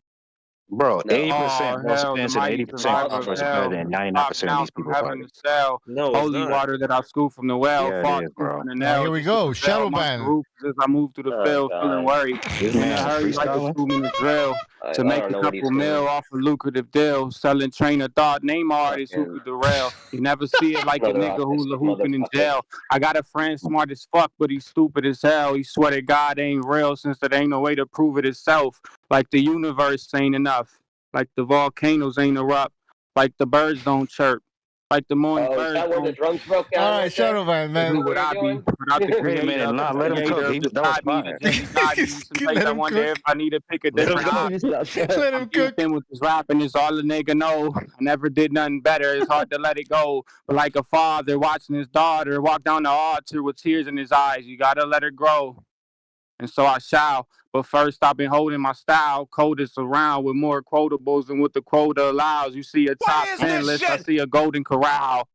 S9: Bro, 80%
S1: hell,
S9: Spence
S1: the
S9: and
S1: mighty
S9: 80%
S1: survivor of
S9: Crawford is
S1: hell,
S9: better than
S1: top
S9: 99% of
S1: down
S9: these
S1: from
S9: people
S1: heaven
S9: fighting.
S1: to cell.
S12: No, it's
S1: Holy
S12: not.
S1: water that I scooped from the well,
S9: Yeah,
S1: fought
S9: it is,
S1: through
S9: bro.
S1: from the
S4: Now
S1: nail.
S4: here we
S1: just
S4: go.
S1: to prevail
S4: Shadow
S1: amongst the
S4: ban.
S1: roof as I move through the field, feeling worried.
S9: This
S1: In a
S9: man
S1: hurry like a
S9: freestyling.
S1: 2-minute drill to
S18: I
S1: make
S18: don't
S1: a
S18: know what he's
S1: couple mil
S18: doing.
S1: off a lucrative deal. Selling train of thought, name artists who could derail. You never see it like a
S18: Another
S1: nigga hula
S18: autistic
S1: hooping in
S18: motherfucker.
S1: jail. I got a friend smart as fuck, but he's stupid as hell. He swear to God ain't real since there ain't no way to prove it itself. Like the universe ain't enough. Like the volcanoes ain't erupt. Like the birds don't chirp. Like the morning
S18: Oh, is
S1: birds
S18: that where the
S1: don't.
S18: drums broke down?
S4: All right,
S18: Right
S4: Shadow
S18: there?
S4: ban,
S1: Who
S4: man.
S1: would I be without the
S9: Wait a
S1: creator
S9: minute,
S1: of the
S9: let him
S1: creator
S9: cook.
S1: of the
S9: That was
S1: God me, the
S9: fire.
S1: Jimmy God me? Some days
S4: Let
S1: I
S4: him
S1: wonder
S4: cook.
S1: if I need to pick a
S12: Let him
S1: different
S12: go.
S1: eye.
S4: Let
S1: I'm
S4: him
S1: deep
S4: cook.
S1: in with this rapping, it's all a nigga know. I never did nothing better, it's hard to let it go. But like a father watching his daughter walk down the altar with tears in his eyes, you gotta let her grow. And so I shall. But first, I've been holding my style, coldest around with more quotables than what the quota allows. You see a top 10 list, I see a golden corral.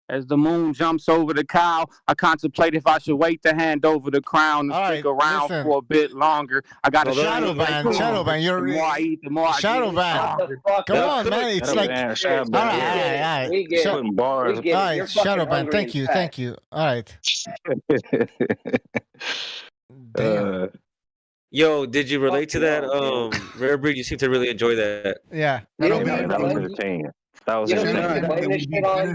S1: As the moon jumps over the cow, I contemplate if I should wait to hand over the crown and
S4: All
S1: stick
S4: right,
S1: around
S4: listen.
S1: for a bit longer. I got to
S4: Shadow ban, Shadow ban.
S1: The
S4: You're
S1: more I eat, the more I
S4: Shadow
S1: get
S4: ban.
S1: stronger.
S4: Come on, man. It's
S9: Shadow
S4: like
S9: ban, Shadow
S4: all
S9: ban.
S4: right.
S18: We get it.
S9: Putting bars.
S18: We get it.
S4: All
S18: You're
S4: right,
S18: fucking
S4: Shadow ban.
S18: hungry
S4: Thank
S18: and
S4: you,
S18: fat.
S4: thank you. All right. Damn.
S12: Yo, did you relate to that? Rare Breed, you seem to really enjoy that.
S4: Yeah.
S18: Yeah,
S9: Yeah, that was entertaining. That was
S18: You don't think
S9: entertaining.
S18: you're playing this shit on?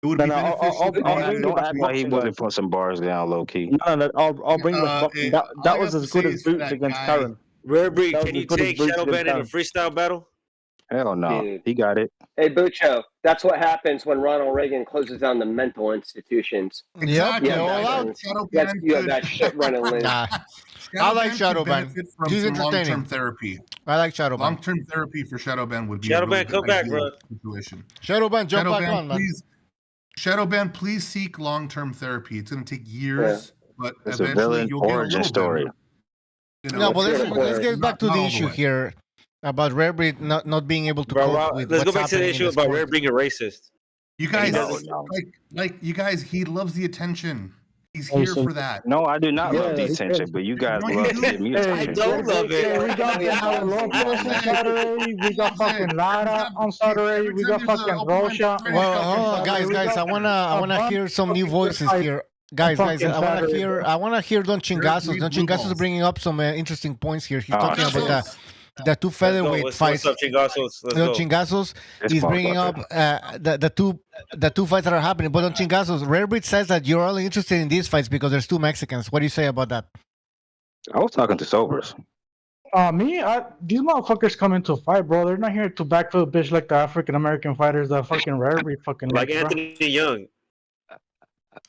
S3: It would be
S10: No,
S3: beneficial.
S10: I'll bring you
S9: Don't
S10: back
S9: act like he
S10: boxing,
S9: wasn't
S10: guys.
S9: putting some bars down low key.
S10: No, I'll bring back boxing. That
S3: all I
S10: was
S3: have
S10: as
S3: to
S10: good
S3: say
S10: as
S3: is for
S10: Boots
S3: that
S10: against
S3: guy-
S10: Karen.
S12: Rare Breed,
S10: That was
S12: can
S10: as
S12: you
S10: good as
S12: take
S10: Boots
S12: Shadow
S10: against
S12: Ban in a
S10: Karen.
S12: freestyle battle?
S9: Hell no.
S18: Dude.
S9: He got it.
S18: Hey, Bucho, that's what happens when Ronald Reagan closes down the mental institutions.
S4: Yep,
S18: You
S4: they're
S18: have
S4: all
S18: that,
S4: out.
S18: you have that shit running loose.
S4: Nah. I like Shadow Ban.
S3: benefit from
S4: He's
S3: some long-term
S4: entertaining.
S3: therapy.
S4: I like Shadow Ban.
S3: Long-term therapy for Shadow Ban would be
S12: Shadow
S3: a really
S12: Ban, come
S3: good
S12: back,
S3: ideal
S12: bro.
S3: situation.
S4: Shadow Ban, jump
S3: Shadow
S4: back
S3: Ban,
S4: on, man.
S3: please. Shadow Ban, please seek long-term therapy. It's going to take years, but
S9: It's a
S3: eventually
S9: villain
S3: you'll get a
S9: origin
S3: little
S9: story.
S3: better. You know,
S4: No, but
S18: Let's
S4: let's get back to
S3: not
S4: the
S3: all
S4: issue
S3: way.
S4: here about Rare Breed not being able to
S12: Bro,
S4: cope with
S12: let's
S4: what's
S12: go back to the
S4: happening in
S12: issue
S4: the
S12: about
S4: sport.
S12: Rare being a racist.
S3: You guys,
S9: No.
S3: like you guys, he loves the attention. He's here for that.
S9: No, I do not love the
S10: Yeah,
S9: attention, but you guys
S3: No, you
S9: love
S3: do.
S9: to give me
S10: Hey,
S12: I
S9: attention.
S12: don't love
S10: Hey,
S12: it.
S10: we got Venado Lopez on Saturday. We got fucking Lara on Saturday. We got fucking Rocha.
S4: Well, hold on, guys, I wanna hear some new voices here. Guys, I wanna hear Don Chingazos. Don Chingazos is bringing up some interesting points here. He's talking about the two featherweight fights.
S12: What's up, Chingazos? Let's
S4: Don
S12: go.
S4: Chingazos is bringing up the two fights that are happening. But Don Chingazos, Rare Breed says that you're only interested in these fights because there's two Mexicans. What do you say about that?
S9: I was talking to Sobers.
S10: These motherfuckers come into fight, bro. They're not here to backfill bitch like the African American fighters that fucking Rare Breed fucking
S12: Like
S10: likes, bro.
S12: Anthony Young.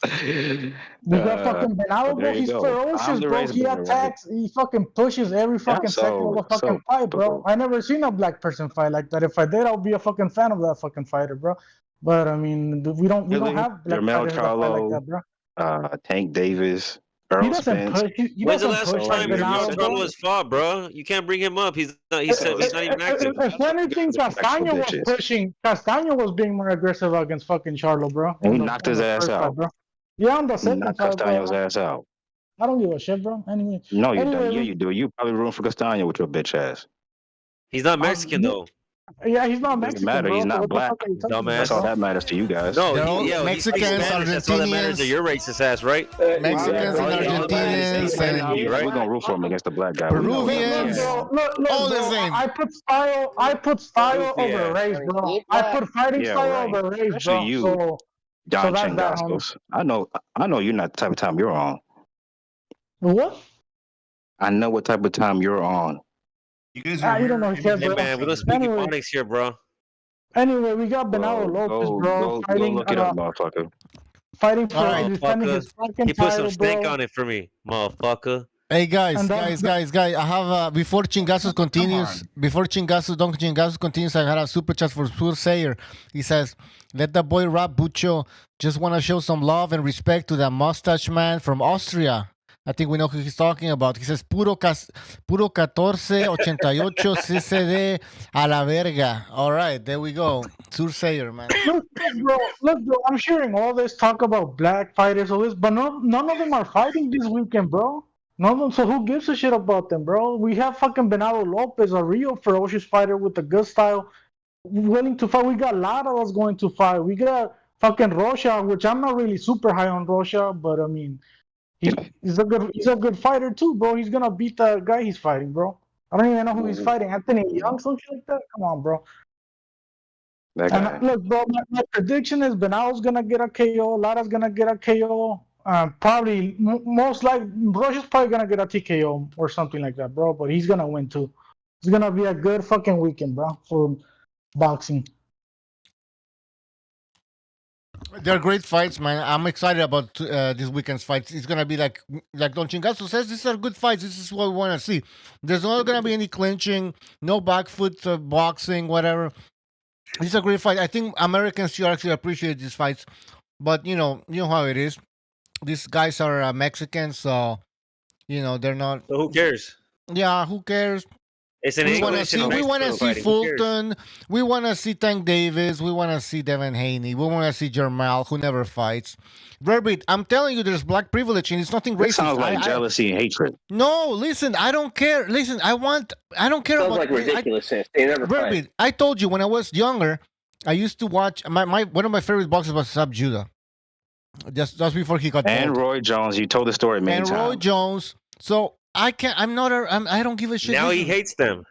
S10: We got fucking Venado, bro. He's ferocious, bro. He attacks. He fucking pushes every fucking second of the fucking fight, bro. I never seen a black person fight like that. If I did, I'll be a fucking fan of that fucking fighter, bro. But I mean, we don't have black fighters that fight like that, bro.
S9: Tank Davis, Charles
S17: doesn't
S9: Spence.
S17: push. He
S12: When's the
S17: doesn't
S12: last
S17: push
S12: time
S17: like Venado, bro.
S12: Charlo has fought, bro? You can't bring him up. He's not. He's not even active.
S17: If anything, Castaño was pushing. Castaño was being more aggressive against fucking Charlo, bro.
S9: And he knocked his ass
S17: First
S9: out.
S17: fight, bro. Yeah, on the
S9: He
S17: second
S9: knocked
S17: fight,
S9: Castaño's
S17: bro.
S9: ass out.
S17: I don't give a shit, bro. Anyway.
S9: No, you don't. Yeah,
S17: we-
S9: you do. You probably room for Castaño with your bitch ass.
S12: He's not Mexican though.
S17: Yeah, he's not
S9: Doesn't
S17: Mexican,
S9: matter.
S17: bro.
S9: He's
S17: so
S9: not
S17: what the
S9: black.
S17: fuck are you talking
S12: Dumbass.
S9: That's all that matters to you guys.
S12: No,
S4: They're all
S12: he speaks
S4: Mexicans,
S12: Spanish. That's all that matters to your racist ass, right?
S4: Mexicans and Argentinians and
S9: We're gonna root for him against the black guy.
S4: Peruvians.
S17: Look,
S4: All the
S17: bro,
S4: same.
S17: I put style over race, bro. I put fighting
S9: Yeah,
S17: style
S9: right.
S17: over race,
S9: Especially
S17: bro.
S9: you,
S17: So
S9: Don
S17: that's that,
S9: Chingoscos. I know you're not the type of time you're on.
S17: what?
S9: I know what type of time you're on.
S3: You guys
S17: You don't know shit,
S12: Hey
S17: bro.
S12: man, we don't speak
S17: Anyway.
S12: Ebonics here, bro.
S17: Anyway, we got Venado Lopez, bro,
S9: Go
S17: fighting,
S9: look it up, motherfucker.
S17: fighting for
S12: Alright,
S17: defending his fucking
S12: He put
S17: title,
S12: some stank
S17: bro.
S12: on it for me, motherfucker.
S4: Hey guys,
S17: And that-
S4: guys! I have before Chingasos continues. Before Don Chingasos continues, I had a super chat for Sayer. He says, "Let the boy rap, Bucho. Just want to show some love and respect to that mustache man from Austria." I think we know who he's talking about. He says, puro 1488 CCD a la verga. All right, there we go. Sayer, man.
S17: Look, bro, I'm hearing all this talk about black fighters, all this, but none of them are fighting this weekend, bro. None of them, so who gives a shit about them, bro? We have fucking Venado Lopez, a real ferocious fighter with a good style, willing to fight. We got Lara that's going to fight. We got fucking Rocha, which I'm not really super high on Rocha, but I mean, he's a good fighter too, bro. He's gonna beat the guy he's fighting, bro. I don't even know who he's fighting. Anthony Young, some shit like that. Come on, bro.
S9: That guy.
S17: Look, bro, my prediction is Venado's gonna get a KO. Lara's gonna get a KO. Probably, most likely, Rocha's probably gonna get a TKO or something like that, bro. But he's gonna win too. It's gonna be a good fucking weekend, bro, for boxing.
S4: They're great fights, man. I'm excited about this weekend's fights. It's gonna be like Don Chingazo says. These are good fights. This is what we want to see. There's not gonna be any clinching, no back foot boxing, whatever. It's a great fight. I think Americans should actually appreciate these fights, but you know how it is. These guys are Mexicans, so they're not.
S12: So who cares?
S4: Yeah, who cares?
S12: It's an
S4: We want to
S12: English
S4: see.
S12: and
S4: We want to
S12: Mexico
S4: see
S12: fighting. Who cares?
S4: Fulton. We want to see Tank Davis. We want to see Devin Haney. We want to see Jermall, who never fights. Verbit, I'm telling you, there's black privilege, and it's nothing
S9: That
S4: racist.
S9: sounds like jealousy and hatred.
S4: No, listen. I don't care. Listen, I don't care
S18: Sounds
S4: about.
S18: like ridiculousness. They never fight.
S4: Verbit, I told you when I was younger, I used to watch one of my favorite boxers was Sub Judah. Just before he got
S9: And
S4: killed.
S9: Roy Jones, you told the story many
S4: And
S9: times.
S4: Roy Jones. So I can't. I don't give a shit.
S12: Now he
S4: Listen,
S12: hates them.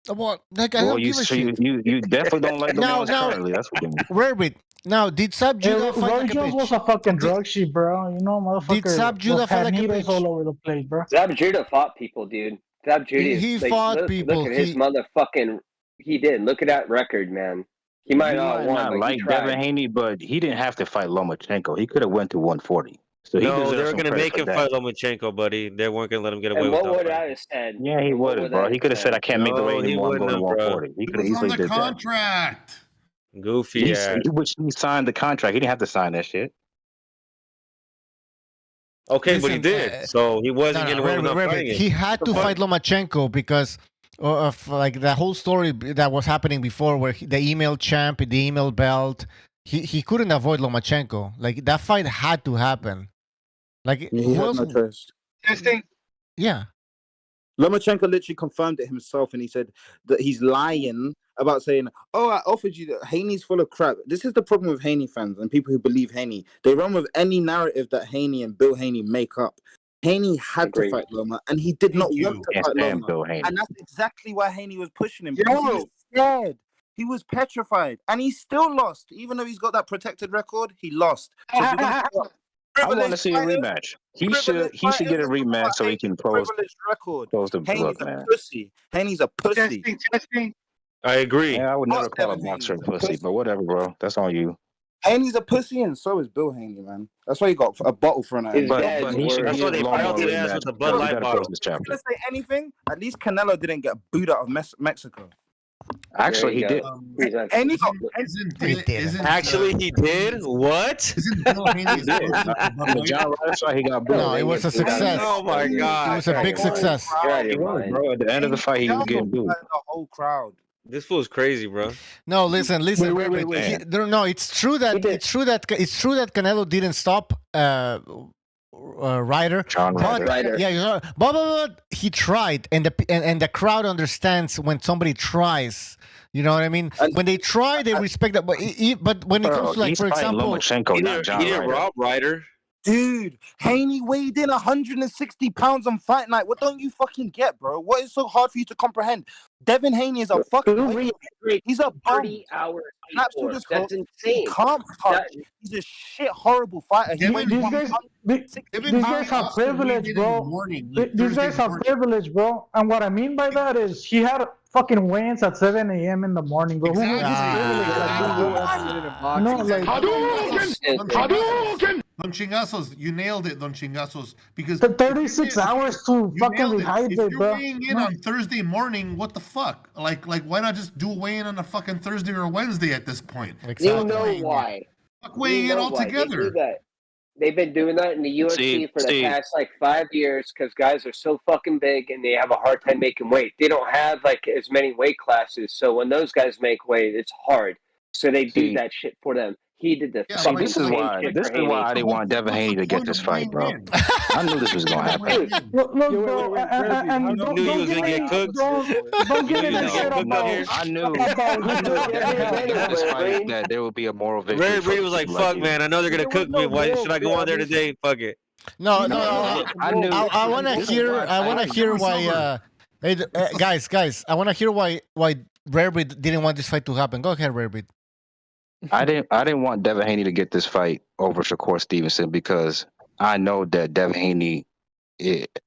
S4: well, like I
S9: Well,
S4: don't
S9: you,
S4: give a
S9: so
S4: shit.
S9: you definitely don't like the
S4: Now-
S9: ones
S4: now-
S9: currently. That's what you mean.
S4: Verbit. Now, did Sub
S17: Hey,
S4: Judah fight
S17: Roy
S4: like a
S17: Jones
S4: bitch?
S17: was a fucking drug sheet, bro. You know, motherfucker.
S4: Did Sub Judah fight like a
S17: needles
S4: bitch?
S17: all over the place, bro.
S18: Zab Judah fought people, dude. Zab Judah.
S4: He
S18: like,
S4: fought
S18: look,
S4: people.
S18: Look at his
S4: He-
S18: motherfucking. He did. Look at that record, man. He might
S9: You
S18: not
S9: might
S18: have won,
S9: not
S18: but
S9: like
S18: he tried.
S9: Devin Haney, but he didn't have to fight Lomachenko. He could have went to 140. So he
S12: No,
S9: deserves
S12: they were
S9: some
S12: gonna
S9: credit
S12: make
S9: for
S12: him
S9: that.
S12: fight Lomachenko, buddy. They weren't gonna let him get away
S18: And
S12: with
S18: what would
S12: that.
S18: I have said?
S9: Yeah, he
S18: And what
S9: would have,
S18: would
S9: bro.
S18: I
S9: He could have said, "I can't make the
S12: No,
S9: weight
S12: he
S9: anymore. I'm going to
S12: wouldn't have, bro.
S9: 140." He could have
S3: It was on
S9: easily
S3: the
S9: did that.
S3: contract.
S12: Goofy ass.
S9: Which he signed the contract. He didn't have to sign that shit.
S12: Okay, but he
S4: Listen,
S12: did. So he wasn't getting away with not
S4: Verbit,
S12: fighting him.
S4: he had to fight Lomachenko because of like the whole story that was happening before, where the email champ, the email belt. He couldn't avoid Lomachenko. Like that fight had to happen. Like
S2: He
S4: who
S2: had
S4: else?
S2: no choice.
S4: Yeah.
S2: Lomachenko literally confirmed it himself, and he said that he's lying about saying, "Oh, I offered you that Haney's full of crap." This is the problem with Haney fans and people who believe Haney. They run with any narrative that Haney and Bill Haney make up. Haney had
S18: Agreed.
S2: to fight Loma, and he did not want to
S9: Can't
S2: fight
S9: stand
S2: Loma.
S9: Bill Haney.
S2: And that's exactly why Haney was pushing him, because he was scared. He was petrified, and he still lost. Even though he's got that protected record, he lost. So if we're gonna talk about
S9: I want to
S2: privileged
S9: see a
S2: fighters,
S9: rematch. He
S2: privileged
S9: should get a
S2: fighters,
S9: rematch so he can close
S2: privileged record.
S9: the
S2: Haney's
S9: book,
S2: a
S9: man.
S2: pussy. Haney's a pussy.
S12: I agree.
S9: Yeah, I would never
S2: Fuck
S9: call a
S2: Devin
S9: boxer a
S2: Haney.
S9: pussy, but whatever, bro. That's on you.
S2: Haney's a pussy, and so is Bill Haney, man. That's why he got a bottle thrown at him.
S18: His
S9: But
S18: dad's
S9: he should
S18: worse.
S12: That's why
S9: give
S12: they
S9: Loma a
S12: pelted ass
S9: rematch.
S12: with the Bud
S9: We
S12: Light
S9: gotta
S12: bottle.
S9: close this
S2: If I'm
S9: chapter.
S2: gonna say anything, at least Canelo didn't get booed out of Mexico.
S9: Actually, he did.
S8: And
S12: Actually, he did. What?
S3: Isn't Bill Haney
S9: He did. The John Ryder fight, he got booed.
S4: No, it was a success.
S12: Oh my god!
S4: It was a big success.
S9: He was, bro. At the end of the fight, he was getting booed.
S8: The whole crowd.
S12: This fool's crazy, bro.
S4: No, listen.
S9: Wait.
S4: No, it's true that Canelo didn't stop Ryder.
S9: John Ryder.
S4: Yeah, but he tried, and the crowd understands when somebody tries. You know what I mean? When they try, they respect that. But when it comes to, like, for example,
S9: Lomachenko, not John
S12: He didn't
S9: Ryder.
S12: rob Ryder.
S8: Dude, Haney weighed in 160 pounds on fight night. What don't you fucking get, bro? What is so hard for you to comprehend? Devin Haney is a fucking... He's a
S18: 30 hours before. That's insane.
S8: He can't touch. He's a shit horrible fighter.
S17: These guys have privilege, bro. These guys have privilege, bro. And what I mean by that is he had fucking weigh-ins at 7 a.m. in the morning, bro.
S3: Hadouken! Don Chingazos, you nailed it, Don Chingazos. Because
S17: the 36 hours to fucking rehydrate,
S3: if you're
S17: bro.
S3: weighing in on Thursday morning, what the fuck? Like, why not just do a weigh-in on a fucking Thursday or Wednesday at this point?
S18: Exactly. You know why?
S3: Fuck weighing in altogether.
S18: They've been doing that in the UFC for the past 5 years because guys are so fucking big and they have a hard time making weight. They don't have as many weight classes, so when those guys make weight, it's hard. So they do that shit for them. He did the
S9: See, this is why I didn't want Devin Haney to get this fight, bro. I knew this was gonna happen.
S17: Look, bro, and don't get any shit about.
S9: I knew this fight that there would be a moral victory.
S12: Ray Brady was like, "Fuck, man, I know they're gonna cook me. Why should I go on there today? Fuck it."
S4: No. I knew. I want to hear why. Hey, guys, I want to hear why Ray Brady didn't want this fight to happen. Go ahead, Ray Brady.
S9: I didn't want Devin Haney to get this fight over Shakur Stevenson because I know that Devin Haney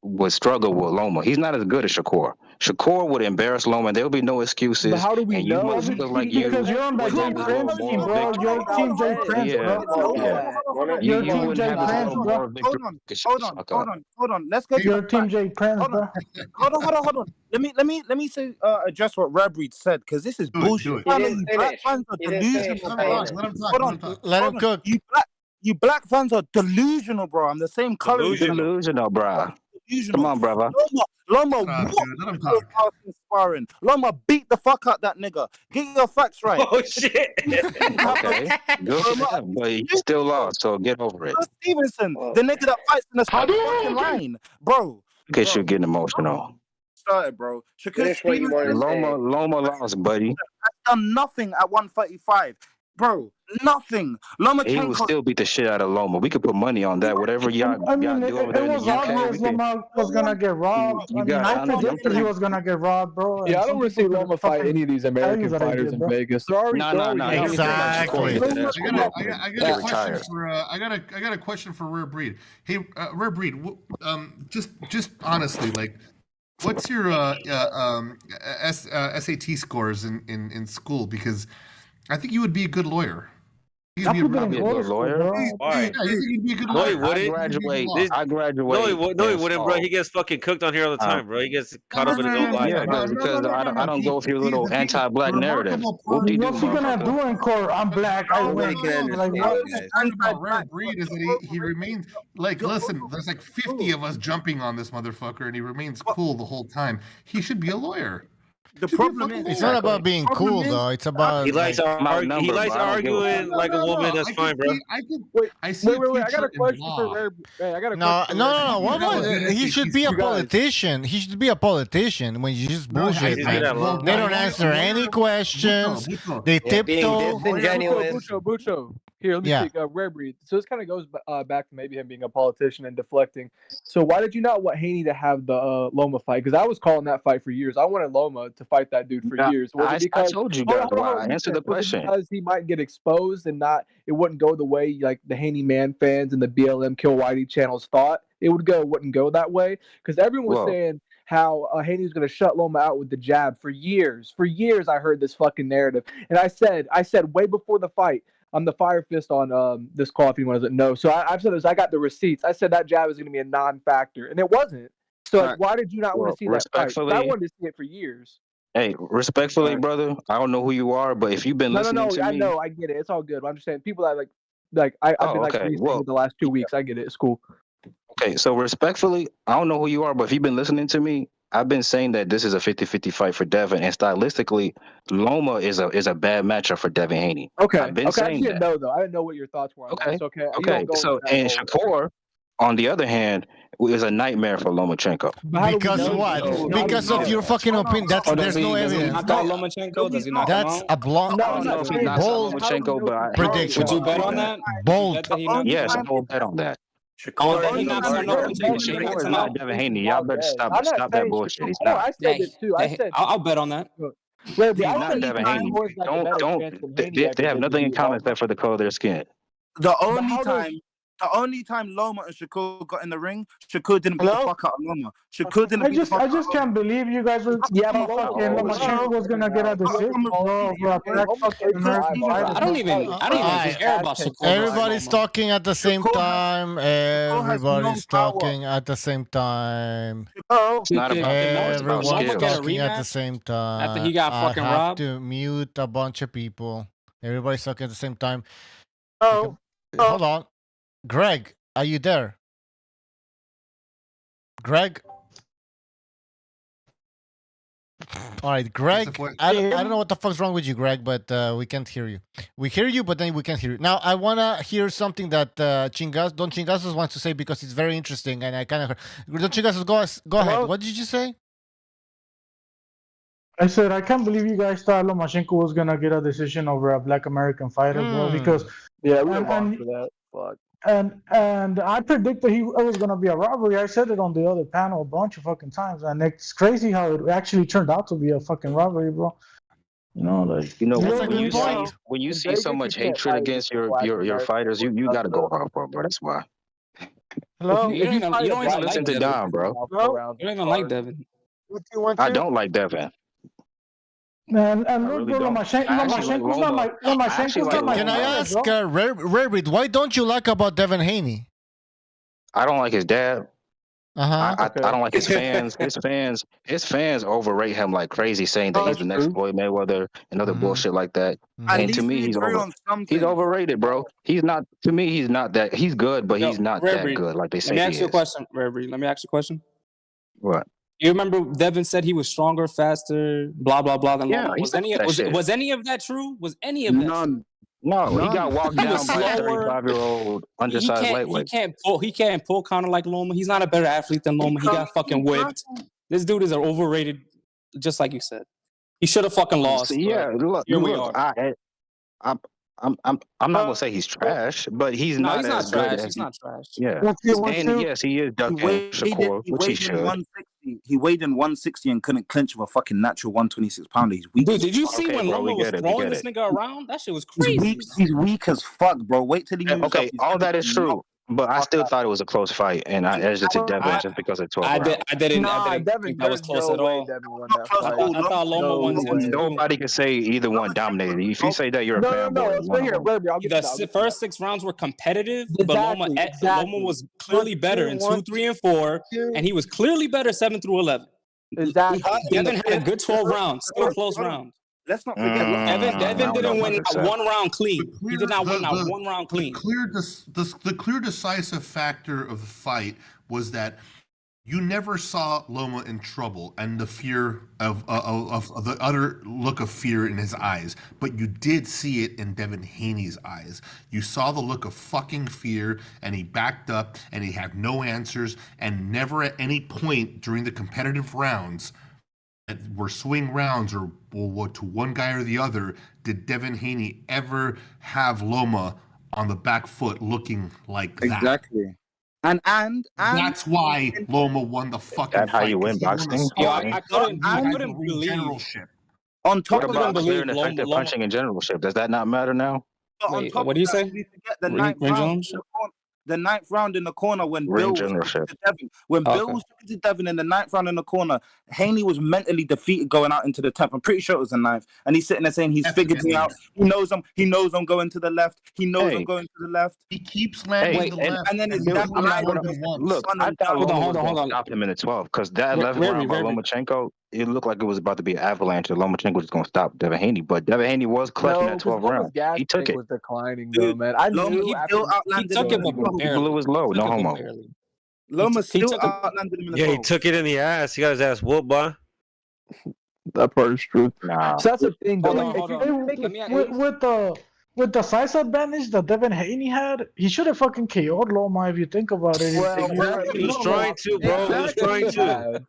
S9: would struggle with Loma. He's not as good as Shakur. Shakur would embarrass Loma, and there will be no excuses.
S1: But how do we know?
S17: Because you're on the Jay Prince team, bro. You're Team Jay Prince, bro. You're Team Jay Prince, bro.
S8: Hold on. Let's go.
S17: You're Team Jay Prince, bro.
S8: Hold on. Let me say address what Rabreed said because this is bullshit. Black fans are delusional.
S4: Let him cook.
S8: You black fans are delusional, bro. I'm the same color.
S9: Delusional, bro. Come on, brother.
S8: Loma sparring. Loma beat the fuck out that nigga. Get your facts right.
S12: Oh shit.
S9: Okay, good for him, but he still lost, so get over it.
S8: Stevenson, the nigga that fights in the fucking line, bro.
S9: Okay, you're getting emotional.
S8: Started, bro. Shakur Stevenson,
S9: Loma lost, buddy.
S8: has done nothing at 135. Bro, nothing. Lomachenko.
S9: He will still beat the shit out of Loma. We could put money on that. Whatever y'all do over there in the UK.
S17: Obvious Loma was gonna get robbed. I predicted he was gonna get robbed, bro.
S1: Yeah, I don't want to see Loma fight any of these American fighters in Vegas. They're already
S4: exactly.
S3: I got a question for Rare Breed. Hey, Rare Breed, just honestly, like, what's your SAT scores in school? Because I think you would be a good lawyer.
S9: You'd be a good lawyer.
S12: Why?
S3: Yeah, you'd be a good
S12: No,
S3: lawyer.
S12: he wouldn't.
S9: I graduate.
S12: No, he wouldn't, bro. He gets fucking cooked on here all the time, bro. He gets caught up in his own life.
S9: Yeah, because I don't go for your little anti-black narrative.
S17: What's he gonna do in court? I'm black. I win. Like, what?
S3: About Rare Breed is that he remains like, listen, there's like 50 of us jumping on this motherfucker, and he remains cool the whole time. He should be a lawyer.
S8: The problem is
S4: it's not about being cool, though. It's about
S12: he likes arguing like a woman. That's fine, bro.
S3: I see.
S1: Wait. I got a question for Rare. Hey, I got a question.
S4: No. He should be a politician. He should be a politician when you just bullshit, man. They don't answer any questions. They tiptoe.
S1: Bucho. Here, let me speak. Rare Breed. So this kind of goes back to maybe him being a politician and deflecting. So why did you not want Haney to have the Loma fight? Because I was calling that fight for years. I wanted Loma to fight that dude for years.
S9: I told you guys why. I answered the question.
S1: Because he might get exposed and it wouldn't go the way like the Haney Man fans and the BLM Kill Whitey channels thought it wouldn't go that way. Because everyone was saying how Haney was going to shut Loma out with the jab for years. For years, I heard this fucking narrative. And I said way before the fight, I'm the fire fist on this call if anyone doesn't know. So I've said this. I got the receipts. I said that jab is going to be a non-factor, and it wasn't. So why did you not want to see that fight? I wanted to see it for years.
S9: Hey, respectfully, brother, I don't know who you are, but if you've been listening to
S1: I
S9: me,
S1: know, I get it. It's all good. I'm just saying, people that I've
S9: oh,
S1: been like
S9: okay.
S1: re-saying it the last 2 weeks. I get it. It's cool.
S9: Okay, so respectfully, I don't know who you are, but if you've been listening to me, I've been saying that this is a 50-50 fight for Devin, and stylistically, Loma is a bad matchup for Devin Haney.
S1: Okay.
S9: I've been
S1: I just
S9: saying
S1: didn't
S9: that.
S1: know though. I didn't know what your thoughts were on that.
S9: Okay.
S1: So you
S9: Okay.
S1: don't go
S9: So,
S1: into that
S9: and
S1: whole.
S9: Shakur, on the other hand, is a nightmare for Lomachenko.
S1: But how do we
S4: Because
S1: know,
S4: what?
S1: though?
S4: Because of your fucking opinion. There's no
S5: Does he
S4: evidence.
S5: knock out Lomachenko? Does he knock him
S4: That's
S5: out?
S4: a block.
S1: No,
S9: I don't know if he knocks out Lomachenko, but
S4: prediction.
S5: Would you bet on that?
S4: Bold.
S5: Bet that he knocks him
S9: yes, I
S5: out?
S9: will bet on that.
S5: Oh, that he knocks out Lomachenko. He
S9: Shakur
S5: knocks
S9: is
S5: him
S9: not
S5: out.
S9: Devin Haney. Y'all better stop
S1: I'm not
S9: stop that
S1: saying
S9: bullshit. He's
S1: Shakur.
S9: not.
S1: I said this too. I said
S5: I'll bet on that.
S1: Wait, I
S9: He's not
S1: said
S9: Devin Haney.
S1: Shakur's got the better chance than Haney.
S9: They have nothing in common except for the color of their skin.
S2: The only time Loma and Shakur got in the ring, Shakur didn't beat the fuck out of Loma. Shakur didn't beat the fuck
S17: I
S2: out
S17: just can't believe you guys were fucking Lomachenko was gonna get a decision over a black fucking American fighter.
S5: I don't even care about Shakur.
S4: Everybody's talking at the same time. Everybody's talking at the same time.
S9: It's not about
S4: Everyone's
S5: Loma get a
S4: talking at the
S5: rematch
S4: same time.
S5: after he got fucking
S4: I have
S5: robbed?
S4: to mute a bunch of people. Everybody's talking at the same time.
S17: Oh,
S4: hold on. Greg, are you there? Greg? All right, Greg. I don't know what the fuck's wrong with you, Greg, but we can't hear you. We hear you, but then we can't hear you. Now, I want to hear something that Don Chingasos wants to say because it's very interesting, and I kind of heard. Don Chingasos, go ahead. What did you say?
S17: I said I can't believe you guys thought Lomachenko was gonna get a decision over a black American fighter, bro. Because
S1: we were wrong for that. Fuck.
S17: And I predicted it was gonna be a robbery. I said it on the other panel a bunch of fucking times, and it's crazy how it actually turned out to be a fucking robbery, bro.
S9: When you see so much hatred against your fighters, you gotta go hard for it, bro. That's why.
S5: Hello? You don't even
S9: Listen
S5: like
S9: to
S5: Devin.
S9: Dom, bro.
S5: You don't even like Devin.
S9: I don't like Devin.
S17: And look,
S9: really
S17: bro,
S9: don't.
S17: Lomachenko's not my
S4: Can I ask, Rarebit, why don't you like about Devin Haney?
S9: I don't like his dad. I
S4: Okay.
S9: don't like his fans. His fans overrate him like crazy, saying that he's the next Floyd Mayweather and other bullshit like that. And to me, he's overrated, bro. He's not. To me, he's not that. He's good, but he's not that good like they say he is.
S5: Let me ask you a question, Reverie. Let me ask you a question.
S9: What?
S5: You remember Devin said he was stronger, faster, blah blah blah than Loma. Was any of that true? Was any of that true?
S9: No, he got walked
S5: He
S9: down
S5: was
S9: by a
S5: slower.
S9: 35-year-old undersized
S5: He
S9: lightweight.
S5: can't pull kind of like Loma. He's not a better athlete than Loma. He got fucking whipped. This dude is overrated, just like you said. He should have fucking lost.
S9: Yeah, look,
S5: here we are.
S9: I'm not gonna say he's trash, but he's
S5: No,
S9: not
S5: he's
S9: as
S5: not
S9: good
S5: trash.
S9: as
S5: He's not trash.
S9: Yeah,
S2: Let's
S9: and yes, he is ducking Shakur, which he should.
S2: 160. He weighed in 160 and couldn't clinch with a fucking natural 126 pounder. He's weak.
S5: Dude, did you see when Loma was throwing this nigga around? That shit was crazy.
S2: He's weak as fuck, bro. Wait till he moves
S9: Okay,
S2: up.
S9: all that is true, but I still thought it was a close fight, and I edged it to Devin just because of 12 rounds.
S5: I didn't think that was close at all. I thought Loma won 10-2.
S9: Nobody can say either one dominated. If you say that, you're a fanboy.
S5: The first 6 rounds were competitive, but Loma was clearly better in 2, 3, and 4, and he was clearly better 7 through 11.
S1: Exactly.
S5: Devin had a good 12 rounds, still a close round.
S2: Let's not forget.
S5: Devin didn't win one round clean. He did not win one round clean.
S3: The clear decisive factor of the fight was that you never saw Loma in trouble and the fear of the utter look of fear in his eyes, but you did see it in Devin Haney's eyes. You saw the look of fucking fear, and he backed up, and he had no answers, and never at any point during the competitive rounds that were swing rounds or to one guy or the other did Devin Haney ever have Loma on the back foot looking like that.
S2: Exactly. And
S3: that's why Loma won the fucking
S9: That's how
S3: fight.
S9: you win boxing?
S5: I couldn't believe.
S3: Generalship.
S2: On top
S9: What
S2: of
S9: about
S2: that,
S9: clear and effective punching in generalship? Does that not matter now?
S5: Wait, what do you say?
S2: We forget the ninth round in the corner when
S9: Ring
S2: Bill was
S9: generalship.
S2: talking to Devin. When Bill was talking to Devin in the ninth round in the corner, Haney was mentally defeated going out into the 10th. I'm pretty sure it was the ninth. And he's sitting there saying he's figured me out. He knows I'm going to the left. He knows I'm going to the left.
S3: He keeps landing the left.
S2: And then it's that
S9: Look, I thought Loma was going to stop him in the 12th because that 11th round by Lomachenko, it looked like it was about to be an avalanche, and Lomachenko was going to stop Devin Haney. But Devin Haney was clutching
S1: No,
S9: that
S1: because
S9: 12
S1: Loma's
S9: round.
S1: gas
S9: He took
S1: tank
S9: it.
S1: was declining, though, man. I
S2: Loma,
S1: knew
S2: he
S1: after
S2: still
S1: the
S2: outlanded
S5: He took
S2: him
S5: it,
S2: in
S5: but
S2: the
S9: He blew his load. No
S5: took it, but
S9: homo.
S5: barely.
S2: Loma
S5: He
S2: still
S5: took it.
S2: outlanded him in the
S12: Yeah, he
S2: 12.
S12: took it in the ass. He got his ass whooped, boy.
S1: that part is true.
S9: Nah.
S1: So that's the thing, though.
S5: Hold
S1: Like,
S5: on,
S1: if
S5: hold
S1: you're
S5: on.
S1: taking
S5: Let me ask
S17: with the size advantage that Devin Haney had, he should have fucking KO'd Loma if you think about it.
S1: Well,
S12: He was trying to, bro. He was trying to.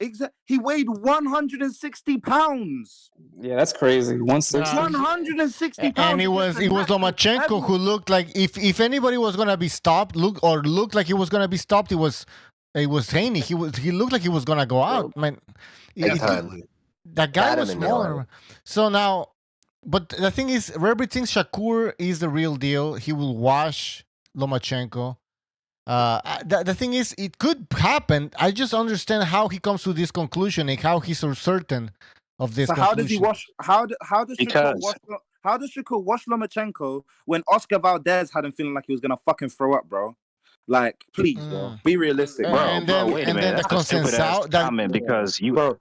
S2: Exactly. He weighed 160 pounds.
S5: Yeah, that's crazy. 160.
S2: 160 pounds.
S4: And it was Lomachenko who looked like if anybody was gonna be stopped, looked like he was gonna be stopped, it was Haney. He looked like he was gonna go out, man.
S12: Definitely.
S4: That guy
S20: Had
S4: was
S20: him in
S4: smaller. So now, but the thing is, Rebbe thinks Shakur is the real deal. He will wash Lomachenko. The thing is, it could happen. I just understand how he comes to this conclusion and how he's so certain of this.
S2: So
S4: conclusion.
S2: how does he wash? How does Shakur wash Lomachenko when Oscar Valdez had him feeling like he was gonna fucking throw up, bro? Like, please, bro, be realistic,
S9: Bro, wait a minute. That's a stupid ass comment because you don't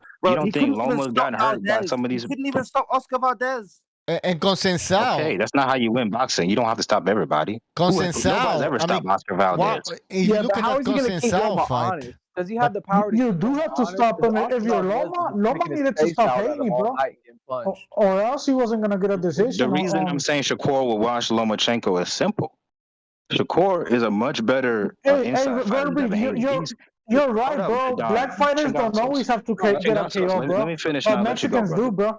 S9: think Loma's gotten hurt by some of these.
S2: He couldn't even stop Oscar Valdez.
S4: And Consensao.
S9: Okay, that's not how you win boxing. You don't have to stop everybody. Nobody's ever stopped Oscar Valdez.
S1: Yeah, but how is he going to keep Loma honest? Does he have the power to
S17: You do have to stop him. If you're Loma needed to stop Haney, bro. Or else he wasn't going to get a decision.
S9: The reason I'm saying Shakur will watch Lomachenko is simple. Shakur is a much better inside fighter than Haney.
S17: You're right, bro. Black fighters don't always have to get a KO, bro.
S9: Let me finish
S17: But
S9: now.
S17: Mexicans do, bro.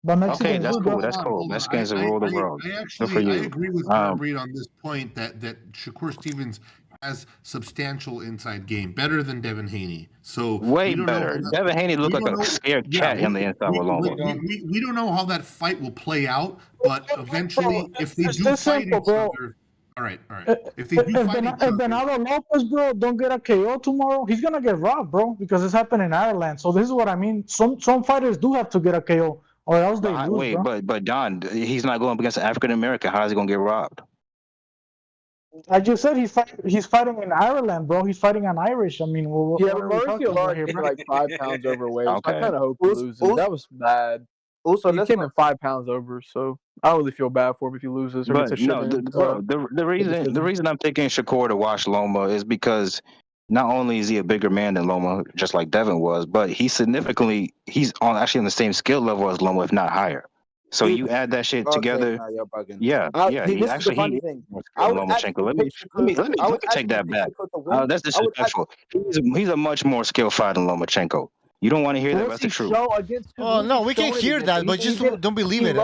S9: Okay, that's cool. That's cool. Mexicans rule the world. Good for you.
S3: I agree with Reed on this point that Shakur Stevens has substantial inside game, better than Devin Haney. So
S9: way better. Devin Haney looked like a scared cat on the inside with Loma.
S3: We don't know how that fight will play out, but eventually, if they do fight each other. All right. If they do fight each other,
S17: Venado Lopez, bro, don't get a KO tomorrow, he's gonna get robbed, bro, because it's happened in Ireland. So this is what I mean. Some fighters do have to get a KO, or else they lose.
S9: Wait,
S17: bro.
S9: but Don, he's not going up against an African American. How is he gonna get robbed?
S17: I just said he's fighting in Ireland, bro. He's fighting an Irish. I mean,
S1: yeah, but Mauricio Lara came like 5 pounds overweight. So I kind of hope he loses. That was bad. Also, he came in 5 pounds over, so I don't really feel bad for him if he loses. Or
S9: But no, the reason I'm taking Shakur to watch Loma is because not only is he a bigger man than Loma, just like Devin was, but he's actually on the same skill level as Loma, if not higher. So you add that shit together.
S2: Nah, you're bugging.
S9: Yeah.
S2: This is the funny thing.
S9: Lomachenko. Let me take that back. That's disrespectful. He's a much more skilled fighter than Lomachenko. You don't want to hear that, but that's the truth.
S4: Oh no, we can hear that, but just don't believe it,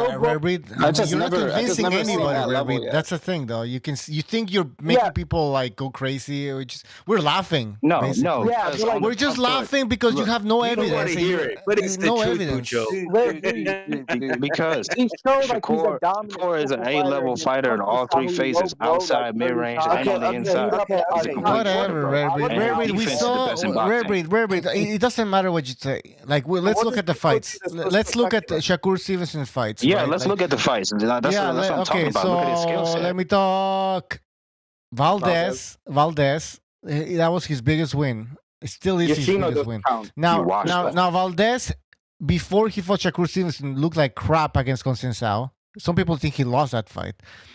S4: Reed. You're not convincing anybody, Reed. That's the thing, though. You think you're making people like go crazy. We're laughing.
S9: No.
S4: Yeah, we're just laughing because you have no evidence.
S12: But it's the truth, Bucho.
S9: Because Shakur is an A-level fighter in all 3 phases: outside, mid-range, and on the inside.
S4: Whatever, Reed. We saw Reed. It doesn't matter what you say. Like, let's look at the fights. Let's look at Shakur Stevenson's fights.
S9: Yeah, let's look at the fights. That's what I'm talking about. Look at his skill set.
S4: Let me talk. Valdez, that was his biggest win. It still is his biggest win. Now Valdez, before he fought Shakur Stevenson, looked like crap against Consensao. Some people think he lost that fight.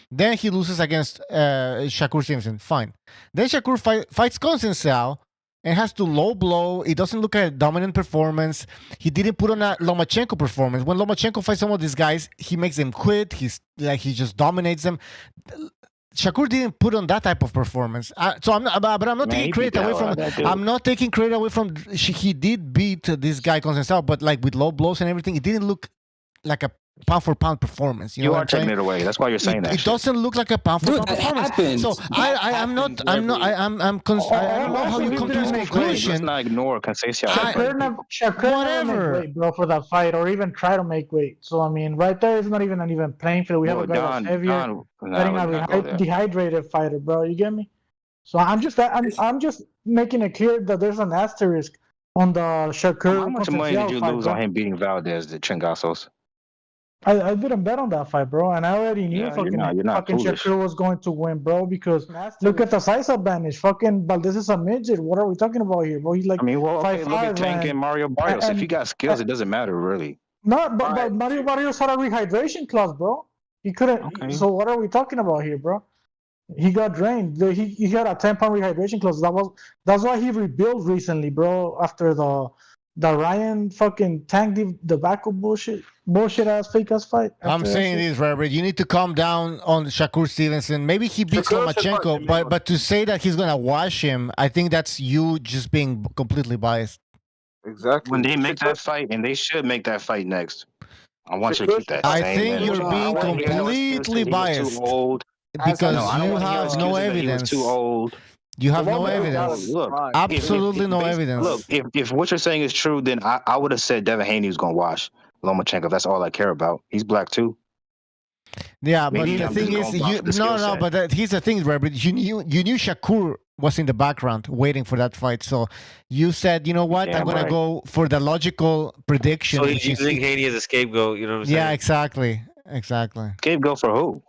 S4: Then he loses against Shakur Stevenson. Fine. Then Shakur fights Consensao and has to low blow. He doesn't look at a dominant performance. He didn't put on a Lomachenko performance. When Lomachenko fights some of these guys, he makes them quit. He just dominates them. Shakur didn't put on that type of performance. So I'm not taking credit away from. I'm not taking credit away from. He did beat this guy Consensao, but like with low blows and everything, it didn't look like a pound for pound performance.
S9: You are taking it away. That's why you're saying that.
S4: It doesn't look like a pound for pound performance. So I don't know how you come to this conclusion.
S9: Let's not ignore Conceição.
S17: Shakur, bro, for that fight, or even try to make weight. So I mean, right there is not even an even playing field. We have a guy that's heavier, fighting a dehydrated fighter, bro. You get me? So I'm just making it clear that there's an asterisk on the Shakur.
S9: How much money did you lose on him beating Valdez, the Chingasos?
S17: I didn't bet on that fight, bro, and I already knew
S9: Yeah, you're not
S17: fucking
S9: foolish.
S17: Shakur was going to win, bro. Because look at the size advantage. Fucking Valdez is a midget. What are we talking about here, bro? He's like
S9: I mean, well, okay, look at
S17: 5'5",
S9: Tank and Mario Barrios. If you got skills, it doesn't matter really.
S17: no, but Mario Barrios had a rehydration clause, bro. He couldn't.
S9: Okay.
S17: So what are we talking about here, bro? He got drained. He had a 10-pound rehydration clause. That's why he rebuilt recently, bro. After the Ryan fucking Tank the Baku bullshit ass fake ass fight.
S4: I'm saying this, Robert. You need to calm down on Shakur Stevenson. Maybe he beats Lomachenko, but to say that he's gonna wash him, I think that's you just being completely biased.
S2: Exactly.
S9: When they make that fight, and they should make that fight next, I want you to keep that
S4: I
S9: same
S4: think
S9: energy.
S4: you're being completely biased
S9: Too old.
S4: because
S9: I
S4: you
S9: don't wanna hear
S4: have no
S9: excuses that he was
S4: evidence.
S9: too old.
S4: You have no
S9: Look,
S4: evidence.
S9: look,
S4: Absolutely no evidence.
S9: Look, if what you're saying is true, then I would have said Devin Haney was gonna wash Lomachenko. That's all I care about. He's black too.
S4: Yeah,
S9: Maybe
S4: but the
S9: I'm
S4: thing
S9: just
S4: is,
S9: going off the skill set.
S4: but here's the thing, Robert. You knew Shakur was in the background waiting for that fight, so you said, you know what, I'm gonna go for the logical prediction.
S12: So
S4: which
S12: he's
S4: is-
S12: using Haney as a scapegoat. You know what I'm saying?
S4: yeah, exactly.
S9: Scapegoat for who?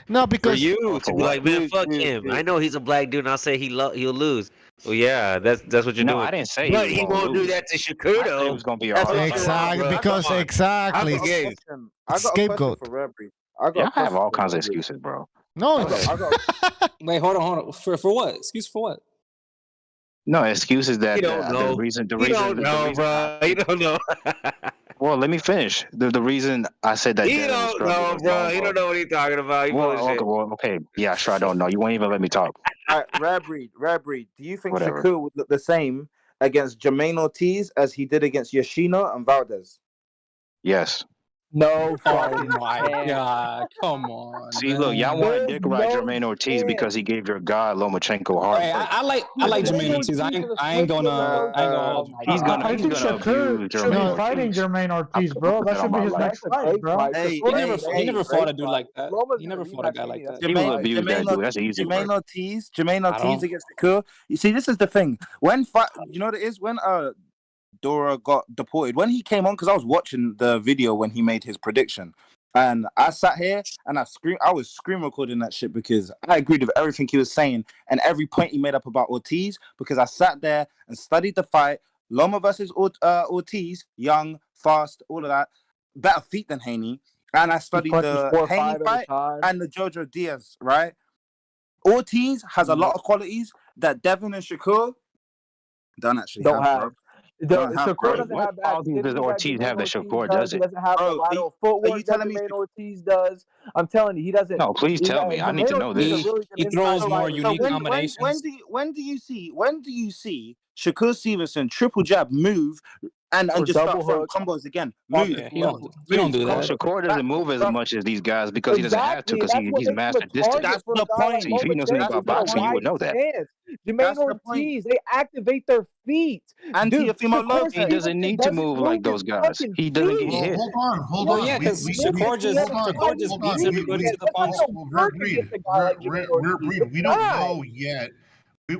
S4: No,
S12: For
S4: because
S12: you to be like, man, fuck him. I know he's a black dude, and I'll say he'll lose. Well, yeah, that's what you're
S9: No,
S12: doing.
S9: I didn't say
S12: But
S9: he
S12: he
S9: was gonna
S12: won't do
S9: lose.
S12: that to Shakur, though.
S9: It was gonna be a
S12: That's
S9: hard
S12: what
S9: fight.
S12: you want, bro.
S4: because
S12: Come on.
S4: exactly.
S12: Out the game.
S2: I got
S4: Scapegoat.
S2: a question for Rebry. I got
S9: Yeah,
S2: a
S9: I have
S2: question
S9: all
S2: for
S9: kinds of
S2: Rebry.
S9: excuses, bro.
S4: No,
S2: I got
S5: Wait, hold on. For what? Excuse for what?
S9: No excuses that
S12: You don't know.
S9: the reason
S12: You don't know, bro. You don't know.
S9: Well, let me finish. The reason I said that
S12: He
S9: Devin was
S12: don't
S9: struggling
S12: know,
S9: was
S12: bro.
S9: long,
S12: He don't know what he's talking about. He bullshit.
S9: okay. Yeah, sure, I don't know. You won't even let me talk.
S2: All right, Rebry, do you think
S9: Whatever.
S2: Shakur would look the same against Jermaine Ortiz as he did against Yoshino and Valdez?
S9: Yes.
S1: No
S5: Oh
S1: fucking
S5: my
S1: chance.
S5: god! Come on.
S9: See, look, y'all want to
S1: There's
S9: dick ride
S1: no
S9: Jermaine Ortiz
S1: chance.
S9: because he gave your guy Lomachenko a hard
S5: Hey,
S9: break.
S5: I like Jermaine Ortiz. I ain't gonna hold you.
S9: He's gonna
S17: I think
S9: abuse
S17: Shakur should be
S9: Jermaine
S17: fighting
S9: Ortiz.
S17: Jermaine Ortiz, bro. That should be his next fight, bro.
S1: Hey,
S5: He never fought a dude like that. He never fought a guy like that.
S9: He will abuse that dude. That's easy
S2: Jermaine
S9: work.
S2: Jermaine Ortiz against Shakur. You see, this is the thing. You know what it is? When Dora got deported, when he came on, because I was watching the video when he made his prediction. And I sat here and I was screen recording that shit because I agreed with everything he was saying and every point he made up about Ortiz because I sat there and studied the fight. Loma versus Ortiz, young, fast, all of that. Better feet than Haney. And I studied the Haney fight and the Jojo Diaz, right? Ortiz has a lot of qualities that Devin and Shakur don't actually have. Bro.
S1: Shakur doesn't have that.
S9: How does Ortiz have that Shakur
S1: He
S9: doesn't?
S1: doesn't have the lateral footwork that Jermaine Ortiz does. I'm telling you, he doesn't.
S9: No, please tell me. I need to know this.
S5: He throws more unique combinations.
S2: When do you see Shakur Stevenson triple jab move and just start throwing combos again? Move.
S5: He don't do that.
S9: Shakur doesn't move as much as these guys because he doesn't have to because he's mastered distance.
S2: That's the point.
S9: See, if you know something about boxing, you would know that.
S1: Jermaine Ortiz, they activate their feet.
S2: And Teofimo Lopez.
S9: He doesn't need to move like those guys. He doesn't get hit.
S12: Hold on.
S5: Yeah, because Shakur just beats everybody to the punch.
S12: We don't know yet.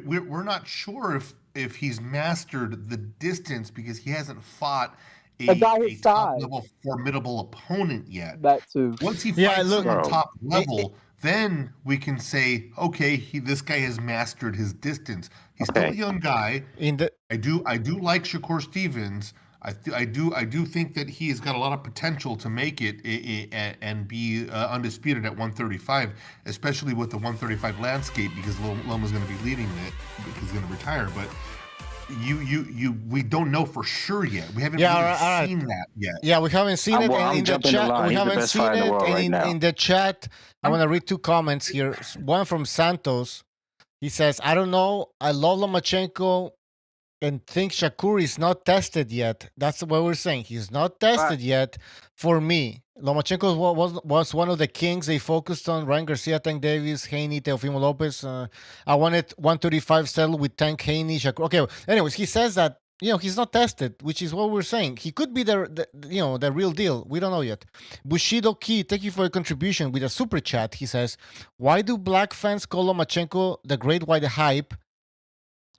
S12: We're not sure if he's mastered the distance because he hasn't fought a top-level formidable opponent yet.
S1: That too.
S12: Once he fights someone top level, then we can say, okay, this guy has mastered his distance. He's still a young guy. I do like Shakur Stevens. I do think that he has got a lot of potential to make it and be undisputed at 135, especially with the 135 landscape because Loma's going to be leading it because he's going to retire. But we don't know for sure yet. We haven't really seen that yet.
S4: Yeah, we haven't seen it in the chat. We haven't seen it in the chat. I want to read two comments here. One from Santos. He says, "I don't know. I love Lomachenko and think Shakur is not tested yet." That's what we're saying. He's not tested yet for me. Lomachenko was one of the kings they focused on. Ryan Garcia, Tank Davis, Haney, Teofimo Lopez. I wanted 135 settle with Tank, Haney, Shakur. Okay, anyways, he says that, he's not tested, which is what we're saying. He could be the real deal. We don't know yet. Bushido Key, thank you for your contribution with a super chat. He says, why do black fans call Lomachenko the great white hype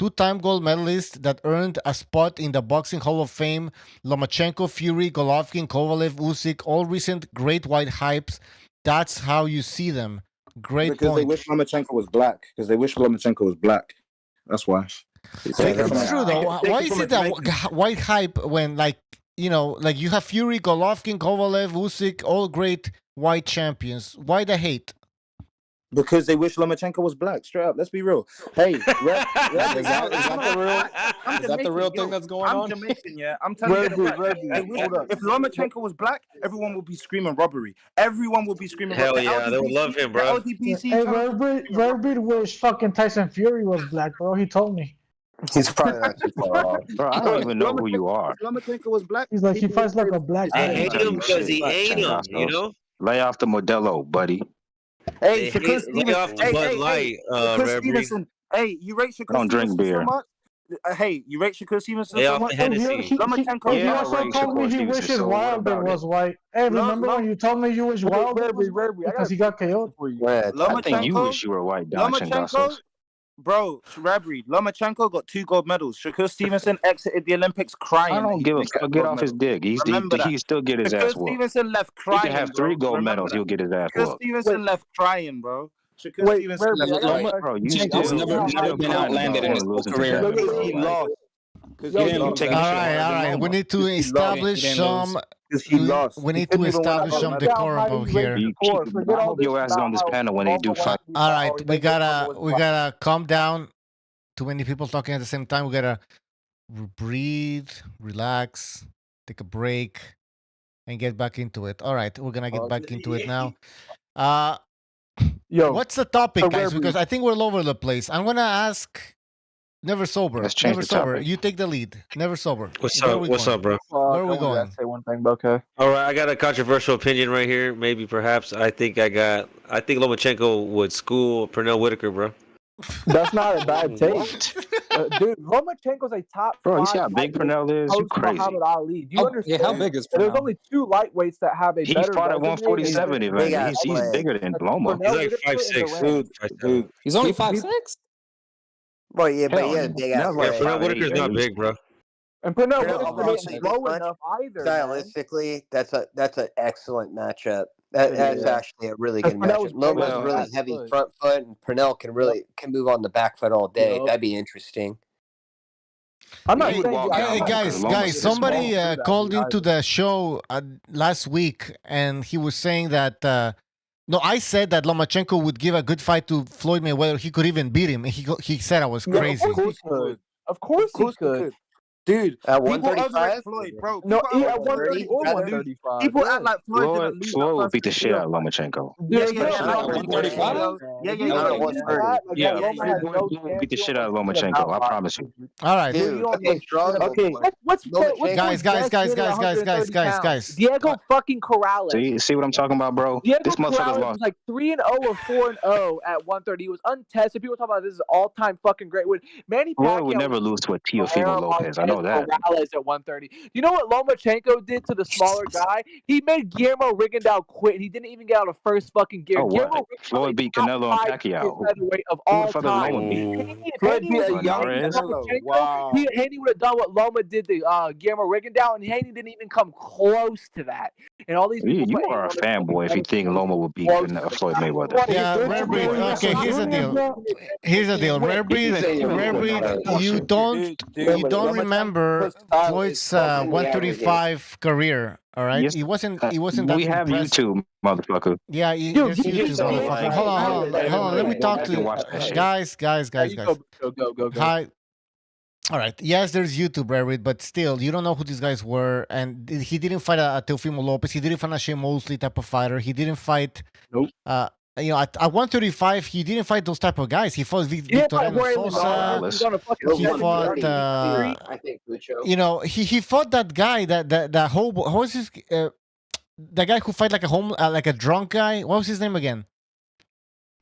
S4: two-time gold medalist that earned a spot in the Boxing Hall of Fame. Lomachenko, Fury, Golovkin, Kovalev, Usyk, all recent great white hypes. That's how you see them. Great
S2: because
S4: point.
S2: they wish Lomachenko was black. Because they wish Lomachenko was black. That's why.
S4: It's true though. Why is it that white hype when like you have Fury, Golovkin, Kovalev, Usyk, all great white champions? Why the hate?
S2: Because they wish Lomachenko was black. Straight up, let's be real. Hey, is
S20: that the real thing that's going on?
S2: I'm Jamaican, yeah. I'm telling you, if Lomachenko was black, everyone would be screaming robbery. Everyone would be screaming.
S12: Hell yeah, they would love him, bro.
S17: Hey, Verbit wish fucking Tyson Fury was black, bro. He told me.
S18: He's probably not too far off.
S9: Bro, I don't even know who you are.
S2: If Lomachenko was black,
S17: he's like he fights like a black.
S12: I hate him because he ain't him, you know?
S9: Lay off the Modelo, buddy.
S2: Hey,
S12: Shakur
S2: Stevenson. Hey, you rate Shakur
S9: Don't drink
S2: Stevenson
S9: beer.
S2: so much? Hey, you rate Shakur Stevenson
S12: Lay
S2: so
S12: off
S2: much?
S12: the Hennessy.
S2: Lomachenko.
S17: He also told me he wishes Wilder was white. Hey, remember when you told me you wish Wilder was white because he got KO'd?
S9: I think you wish you were white, Don
S2: Lomachenko, bro, Rabri, Lomachenko got 2 gold medals. Shakur Stevenson exited the Olympics crying.
S9: I don't give a fuck. Get off his dick. He still get his ass
S2: Shakur
S9: whooped.
S2: Stevenson left
S9: He
S2: crying.
S9: can have 3 gold medals. He'll get his ass
S2: Shakur
S9: whooped.
S2: Stevenson left crying, bro. Shakur Stevenson left crying.
S9: Bro, you still
S5: never been outlanded in his whole career.
S2: Because he lost.
S4: All right. We need to establish some. We need to establish some decorum over here.
S9: I hope your ass is on this panel when they do fight.
S4: All right, we gotta calm down. Too many people talking at the same time. We gotta breathe, relax, take a break, and get back into it. All right, we're gonna get back into it now. What's the topic, guys? Because I think we're all over the place. I'm gonna ask Never Sober.
S9: Let's change
S4: Never
S9: the
S4: Sober.
S9: topic.
S4: You take the lead. Never Sober.
S12: What's
S4: Where
S12: up?
S4: are we
S12: What's
S4: going?
S12: up, bro?
S4: Where are we going?
S1: Say one thing, but okay.
S12: All right, I got a controversial opinion right here. Maybe, perhaps. I think Lomachenko would school Pernell Whitaker, bro.
S1: That's not a bad take. Dude, Lomachenko's a top
S9: Bro, you
S1: 5
S9: see how big
S1: lightweight
S9: Pernell is? You
S1: post
S9: crazy.
S1: Muhammad Ali. Do you understand?
S13: Yeah, how big is
S1: There's
S13: Pernell?
S1: only 2 lightweights that have a
S9: He
S1: better
S9: fought at
S1: resume
S9: 147
S1: and
S9: event. He's bigger than Loma.
S12: He's like 5'6".
S2: Dude,
S5: He's only 5'6".
S18: Well, yeah, but
S9: Hell,
S18: yeah, big ass.
S9: that's like
S12: Pernell Whitaker's not big, bro.
S1: And Pernell
S18: Pernell
S1: Whitaker
S18: also
S1: isn't low
S18: good
S1: enough either. Man.
S18: Stylistically, that's an excellent matchup. That's actually a really good matchup. Loma's really heavy front foot, and Pernell can move on the back foot all day. That'd be interesting.
S1: I'm not
S9: He would walk out
S4: guys, somebody called into the show last week, and he was saying that. No, I said that Lomachenko would give a good fight to Floyd Mayweather. He could even beat him. He said I was crazy.
S1: Of course he could. Of course he could.
S2: Dude,
S18: at
S2: people
S18: 135,
S2: overrate Floyd, bro.
S1: No,
S2: People
S1: at 130 or 135.
S2: People act like Floyd didn't lose.
S9: Floyd would beat the shit out of Lomachenko.
S2: Yeah.
S5: 135?
S9: Yeah, Floyd would beat the shit out of Lomachenko. I promise you.
S4: All right.
S18: Dude,
S1: Okay, let's
S4: guys.
S1: Diego fucking Corrales.
S9: See what I'm talking about, bro?
S1: Diego
S9: This motherfucker's
S1: Corrales
S9: lost.
S1: was like 3-0 or 4-0 at 130. He was untested. People talk about this is all-time fucking great win. Manny Pacquiao
S9: Floyd would never lose to a Teofimo Lopez. I know that.
S1: Corrales at 130. You know what Lomachenko did to the smaller guy? He made Guillermo Rigondeaux quit. He didn't even get out of first fucking gear.
S9: Oh,
S1: Guillermo
S9: what? Floyd beat Canelo and Pacquiao.
S1: Featherweight of
S9: Who
S1: all
S9: the fuck is
S1: time.
S9: Loma beat?
S1: Floyd beat a young
S9: Canelo.
S1: Wow. Haney would have done what Loma did to Guillermo Rigondeaux, and Haney didn't even come close to that. And all these people
S9: You are a fanboy if you think Loma would beat Floyd Mayweather.
S4: Yeah, okay, here's the deal. Rare Breed, you don't remember Floyd's 135 career, all right?
S9: Yes,
S4: He wasn't that
S9: we have
S4: impressive.
S9: YouTube, motherfucker.
S4: Yeah, there's YouTube, motherfucker. Hold on. Let me talk to you. Guys.
S1: Go.
S4: Hi. All right. Yes, there's YouTube, Reddit, but still, you don't know who these guys were. And he didn't fight a Teofimo Lopez. He didn't fight a Shane Mosley type of fighter. He didn't fight.
S1: Nope.
S4: At 135, he didn't fight those type of guys. He fought Victoriano Sosa. He fought.
S18: I think Lucho.
S4: He fought that guy. That whole. What was his? The guy who fight like a drunk guy. What was his name again?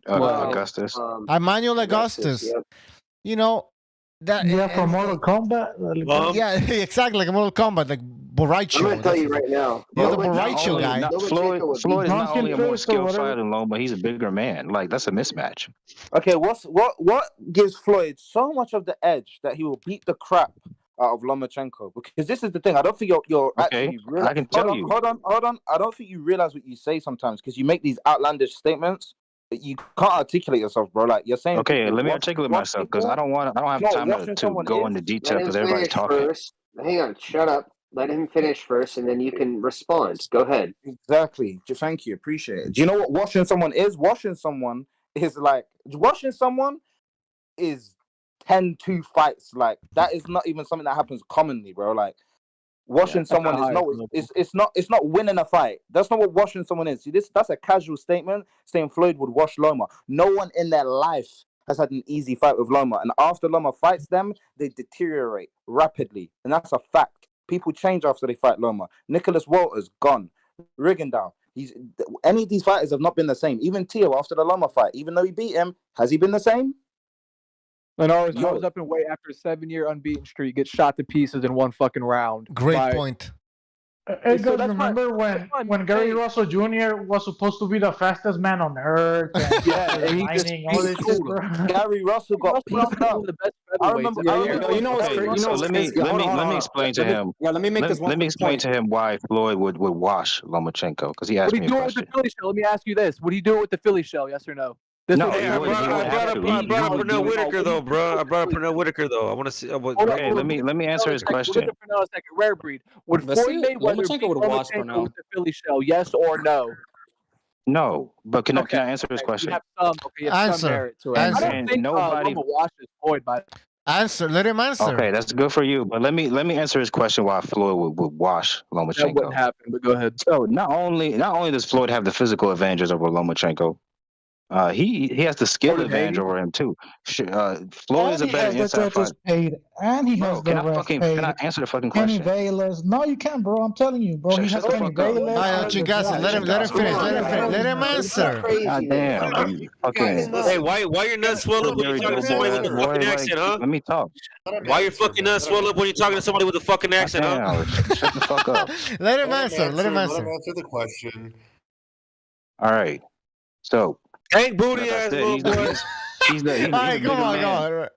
S9: Augustus.
S4: Emmanuel Augustus.
S18: Yep.
S4: You know.
S17: From Mortal Kombat.
S4: Yeah, exactly, like a Mortal Kombat, like Borrachio.
S18: I'm going to tell you right now.
S4: You're the
S18: Lomachenko-
S4: Borrachio guy.
S9: Floyd is not
S17: Drunken
S9: only a more
S17: fist or
S9: skilled
S17: whatever.
S9: fighter than Loma, he's a bigger man. Like that's a mismatch.
S2: Okay, what gives Floyd so much of the edge that he will beat the crap out of Lomachenko? Because this is the thing. I don't think you're
S9: Okay,
S2: actually realize.
S9: I can tell you.
S2: Hold on. I don't think you realize what you say sometimes because you make these outlandish statements that you can't articulate yourself, bro. Like you're saying.
S9: Okay,
S2: people
S9: let me
S2: wash-
S9: articulate
S2: wash
S9: myself because
S2: people.
S9: I don't have
S2: No,
S9: time
S2: washing
S9: to
S2: someone
S9: go
S2: is.
S9: into detail
S18: Let him
S9: because everybody's
S18: finish
S9: talking.
S18: first. Hang on, shut up. Let him finish first, and then you can respond. Go ahead.
S2: Exactly. Thank you. Appreciate it. Do you know what washing someone is? Washing someone is 10-2 fights. Like that is not even something that happens commonly, bro. Like washing someone is it's not winning a fight. That's not what washing someone is. See, that's a casual statement saying Floyd would wash Loma. No one in their life has had an easy fight with Loma, and after Loma fights them, they deteriorate rapidly, and that's a fact. People change after they fight Loma. Nicholas Walters gone. Rigondeaux. Any of these fighters have not been the same. Even Teo after the Loma fight, even though he beat him, has he been the same?
S1: Linares goes up in weight after a 7-year unbeaten streak, gets shot to pieces in one fucking round.
S4: Great point.
S17: Hey
S1: So
S17: guys,
S1: that's
S17: remember when Gary Russell Jr. was supposed to be the fastest man on earth? And
S2: Yeah, and he just
S17: mining, all this shit, bro.
S2: Gary Russell got pieced up. I remember.
S5: You know what's
S9: Okay,
S5: crazy?
S9: so let me explain to him.
S5: Let me make this one
S9: Let me
S5: quick
S9: explain
S5: point.
S9: to him why Floyd would wash Lomachenko because he asked
S1: What
S9: me
S1: he
S9: a
S1: doing with the
S9: question.
S1: Philly shell? Let me ask you this: Would he do it with the Philly shell? Yes or no?
S9: No,
S12: Hey, I brought up Pernell Whitaker though, bro. I brought up Pernell Whitaker though. I want to see.
S9: Okay, let me answer his question.
S1: We'll get to Pernell in a second. Rare breed. Would Floyd Mayweather beat Lomachenko with the Philly shell? Yes or no?
S9: No, but can I answer his question?
S1: You have some merit to it. I don't think
S9: nobody.
S1: Loma washes Floyd by.
S4: Answer. Let him answer.
S9: Okay, that's good for you. But let me answer his question why Floyd would wash Lomachenko.
S1: That wouldn't happen, but go ahead.
S9: So not only does Floyd have the physical advantages over Lomachenko, he has the skill advantage over him too. Floyd is a better inside fighter.
S17: Paid, and he has the ref paid.
S9: Can I answer the fucking
S17: Kenny
S9: question?
S17: Bayless. No, you can't, bro. I'm telling you, bro. He has
S9: Shut the
S17: Kenny
S9: fuck up.
S17: Bayless.
S4: Let him finish. Let him answer.
S9: God damn. Okay.
S12: Hey, why your nuts swell up when you're talking to somebody with a fucking accent, huh?
S9: Let me talk.
S12: Why your fucking nuts swell up when you're talking to somebody with a fucking accent, huh?
S9: Shut the fuck up.
S4: Let him answer.
S3: Let him answer the question.
S9: All right. So.
S12: Ain't booty
S9: like I
S12: ass
S9: said,
S12: little boy.
S9: He's a
S17: Come on.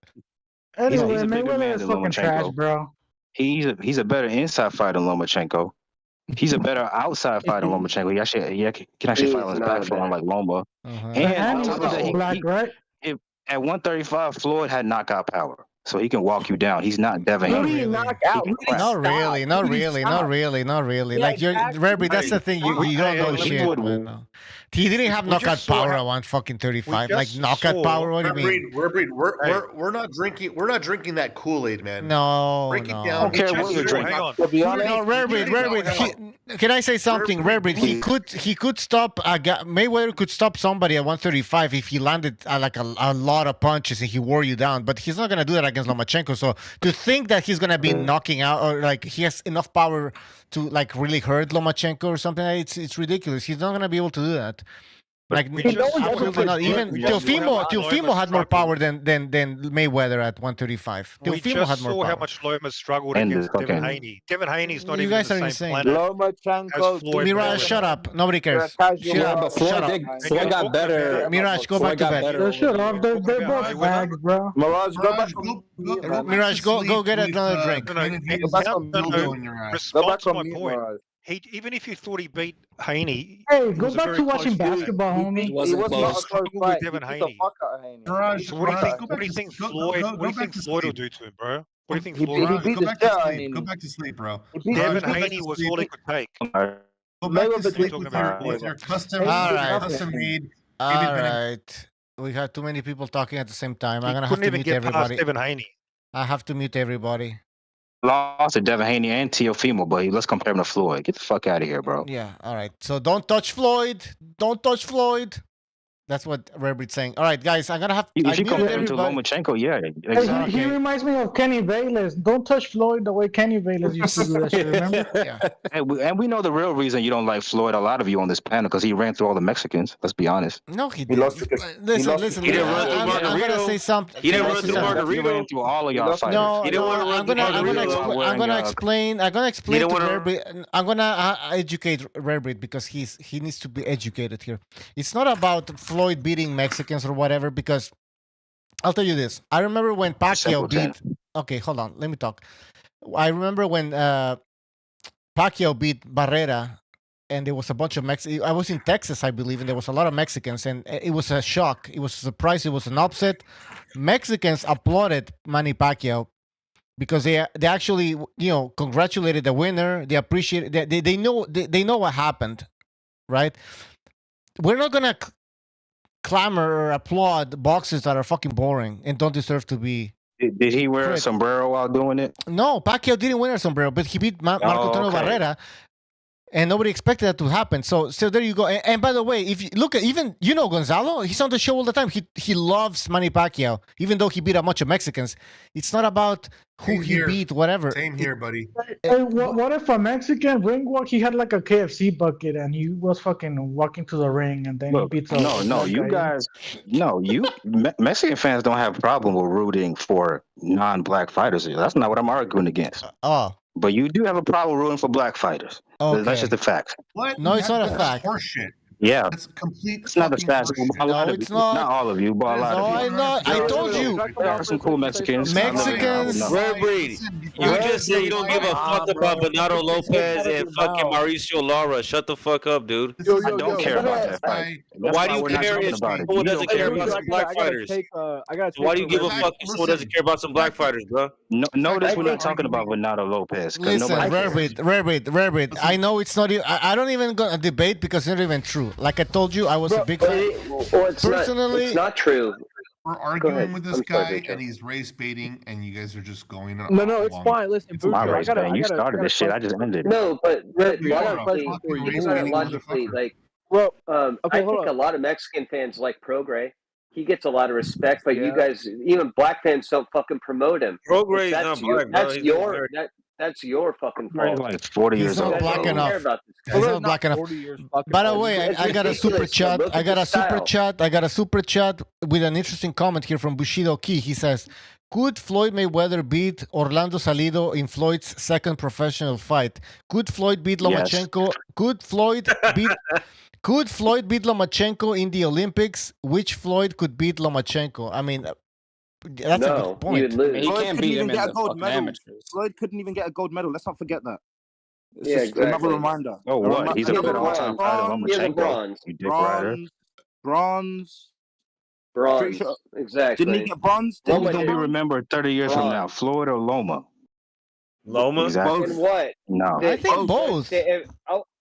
S17: Anyway,
S9: he's a bigger
S17: Mayweather
S9: man
S17: is
S9: than
S17: fucking trash,
S9: Lomachenko.
S17: bro.
S9: He's a better inside fighter than Lomachenko. He's a better outside fighter than Lomachenko. He can actually fight on his back for unlike Loma. And on top of that, at 135, Floyd had knockout power. So he can walk you down. He's not Devin Haney.
S4: Not really. Like you're Rebby, that's the thing. You don't know shit, man. No. He didn't have knockout power at 135. Like knockout power. What do you mean?
S3: We're not drinking. We're not drinking that Kool-Aid, man.
S4: No,
S3: Break it
S4: no.
S3: down.
S9: Okay, what you're drinking.
S3: Hang on.
S4: No, Rarebreed. Can I say something? Rarebreed, he could stop. Mayweather could stop somebody at 135 if he landed like a lot of punches and he wore you down. But he's not gonna do that against Lomachenko. So to think that he's gonna be knocking out or like he has enough power to like really hurt Lomachenko or something, it's ridiculous. He's not gonna be able to do that. Like absolutely not. Even Teofimo had more power than Mayweather at 135.
S21: We
S4: Teofimo
S21: just
S4: had more
S21: saw
S4: power.
S21: how much Loma struggled against Devin Haney. Devin Haney's not
S4: You
S21: even
S4: guys
S21: the
S4: are
S21: same
S4: insane.
S21: planet
S2: Lomachenko,
S21: as Floyd.
S4: Mirage, shut up. Nobody cares.
S5: Floyd got better.
S4: Mirage, go back to bed.
S17: Shut up. They're both bags, bro.
S2: Mirage, go back
S4: Mirage, go get another drink.
S21: Respond to my point. Even if you thought he beat Haney,
S17: Hey, go back to watching basketball, homie.
S2: He was not a close fight. He beat the fuck out of Haney.
S21: So what do you think Floyd will do to him, bro? What do you think Floyd will do?
S3: Go back to sleep. Go back to sleep, bro.
S21: Devin Haney was all he could take.
S3: Go back to sleep with your custom made.
S4: All right. We had too many people talking at the same time. I'm gonna have
S21: Couldn't
S4: to
S21: even
S4: mute
S21: get past
S4: everybody.
S21: Devin Haney.
S4: I have to mute everybody.
S9: Lost to Devin Haney and Teofimo, but let's compare him to Floyd. Get the fuck out of here, bro.
S4: Yeah. All right. So don't touch Floyd. Don't touch Floyd. That's what Rarebreed's saying. All right, guys, I'm gonna have.
S9: If
S4: I
S9: you
S4: muted
S9: compare him to
S4: everybody.
S9: Lomachenko, yeah,
S17: Hey,
S9: exactly.
S17: he reminds me of Kenny Bayless. Don't touch Floyd the way Kenny Bayless used to do that shit, remember?
S4: Yeah.
S9: And we know the real reason you don't like Floyd. A lot of you on this panel because he ran through all the Mexicans. Let's be honest.
S4: No, he
S8: He
S4: didn't.
S8: lost because
S4: Listen.
S12: He didn't run through
S4: I'm gonna
S12: Margarito.
S4: say something.
S12: He didn't
S4: Can I
S12: run
S4: say
S12: through
S4: something?
S9: He ran
S12: Margarito.
S9: through all of y'all fighters.
S4: No,
S12: He didn't want to run through Margarito.
S4: I'm gonna explain. I'm gonna explain to
S12: didn't wanna-
S4: Rarebreed. I'm gonna educate Rarebreed because he needs to be educated here. It's not about Floyd beating Mexicans or whatever. Because I'll tell you this. I remember when Pacquiao beat. Okay, hold on. Let me talk. I remember when Pacquiao beat Barrera, and there was a bunch of Mexicans. I was in Texas, I believe, and there was a lot of Mexicans, and it was a shock. It was a surprise. It was an upset. Mexicans applauded Manny Pacquiao because they actually congratulated the winner. They appreciate they know what happened, right? We're not gonna clamor or applaud boxers that are fucking boring and don't deserve to be.
S9: Did he wear a sombrero while doing it?
S4: No, Pacquiao didn't win a sombrero, but he beat Marco Antonio Barrera, and nobody expected that to happen. So there you go. And by the way, if you look at even Gonzalo, he's on the show all the time. He loves Manny Pacquiao, even though he beat a bunch of Mexicans. It's not about who he beat, whatever.
S3: Same here, buddy.
S17: Hey, what if a Mexican ring walk? He had like a KFC bucket and he was fucking walking to the ring and then he beats up.
S9: Mexican fans don't have a problem with rooting for non-black fighters. That's not what I'm arguing against. But you do have a problem rooting for black fighters.
S4: Okay.
S9: That's just a fact.
S3: What?
S4: No, it's not a
S3: That's
S4: fact.
S3: horseshit.
S9: Yeah,
S3: That's complete.
S9: it's not a fact. A lot of
S4: it's
S9: you,
S4: not.
S9: not all of you, but a lot of you.
S4: I told you.
S9: There are some cool Mexicans.
S12: Rarebreed, you just said you don't give a fuck about Venado Lopez and fucking Mauricio Lara. Shut the fuck up, dude.
S9: I don't care about that fight.
S12: Why do you care if someone doesn't care about some black fighters? Why do you give a fuck if someone doesn't care about some black fighters, bro?
S9: Notice we're not talking about Venado Lopez.
S4: Listen, Rarebreed. I know it's not. I don't even go debate because it's not even true. Like I told you, I was a big fan. Personally,
S18: it's not true.
S3: We're arguing with this guy, and he's race baiting, and you guys are just going.
S1: No, it's fine. Listen,
S9: it's my race baiting. You started this shit. I just ended it.
S18: No, but logically, like, I think a lot of Mexican fans like Prograis. He gets a lot of respect, but you guys, even black fans, don't fucking promote him.
S12: Prograis is not black, bro.
S18: That's your fucking fault.
S9: He's like 40 years old.
S4: He's not black enough. He's not black enough. By the way, I got a super chat. I got a super chat with an interesting comment here from Bushido Key. He says, "Could Floyd Mayweather beat Orlando Salido in Floyd's second professional fight? Could Floyd beat Lomachenko? Yes. Could Floyd beat Lomachenko in the Olympics? Which Floyd could beat Lomachenko? I mean, that's a good point.
S2: He can't beat him in the gold medal. Amateurs. Floyd couldn't even get a gold medal. Let's not forget that. It's
S18: exactly.
S2: Another reminder.
S9: Oh, what? He's a better all-time fighter than Lomachenko.
S2: Bronze.
S18: Sure. Exactly.
S2: Didn't he get bronze?
S9: Who's going to be remembered 30 years from now? Floyd or Loma?
S12: Loma?
S9: Exactly.
S18: And what?
S9: No.
S4: I think both.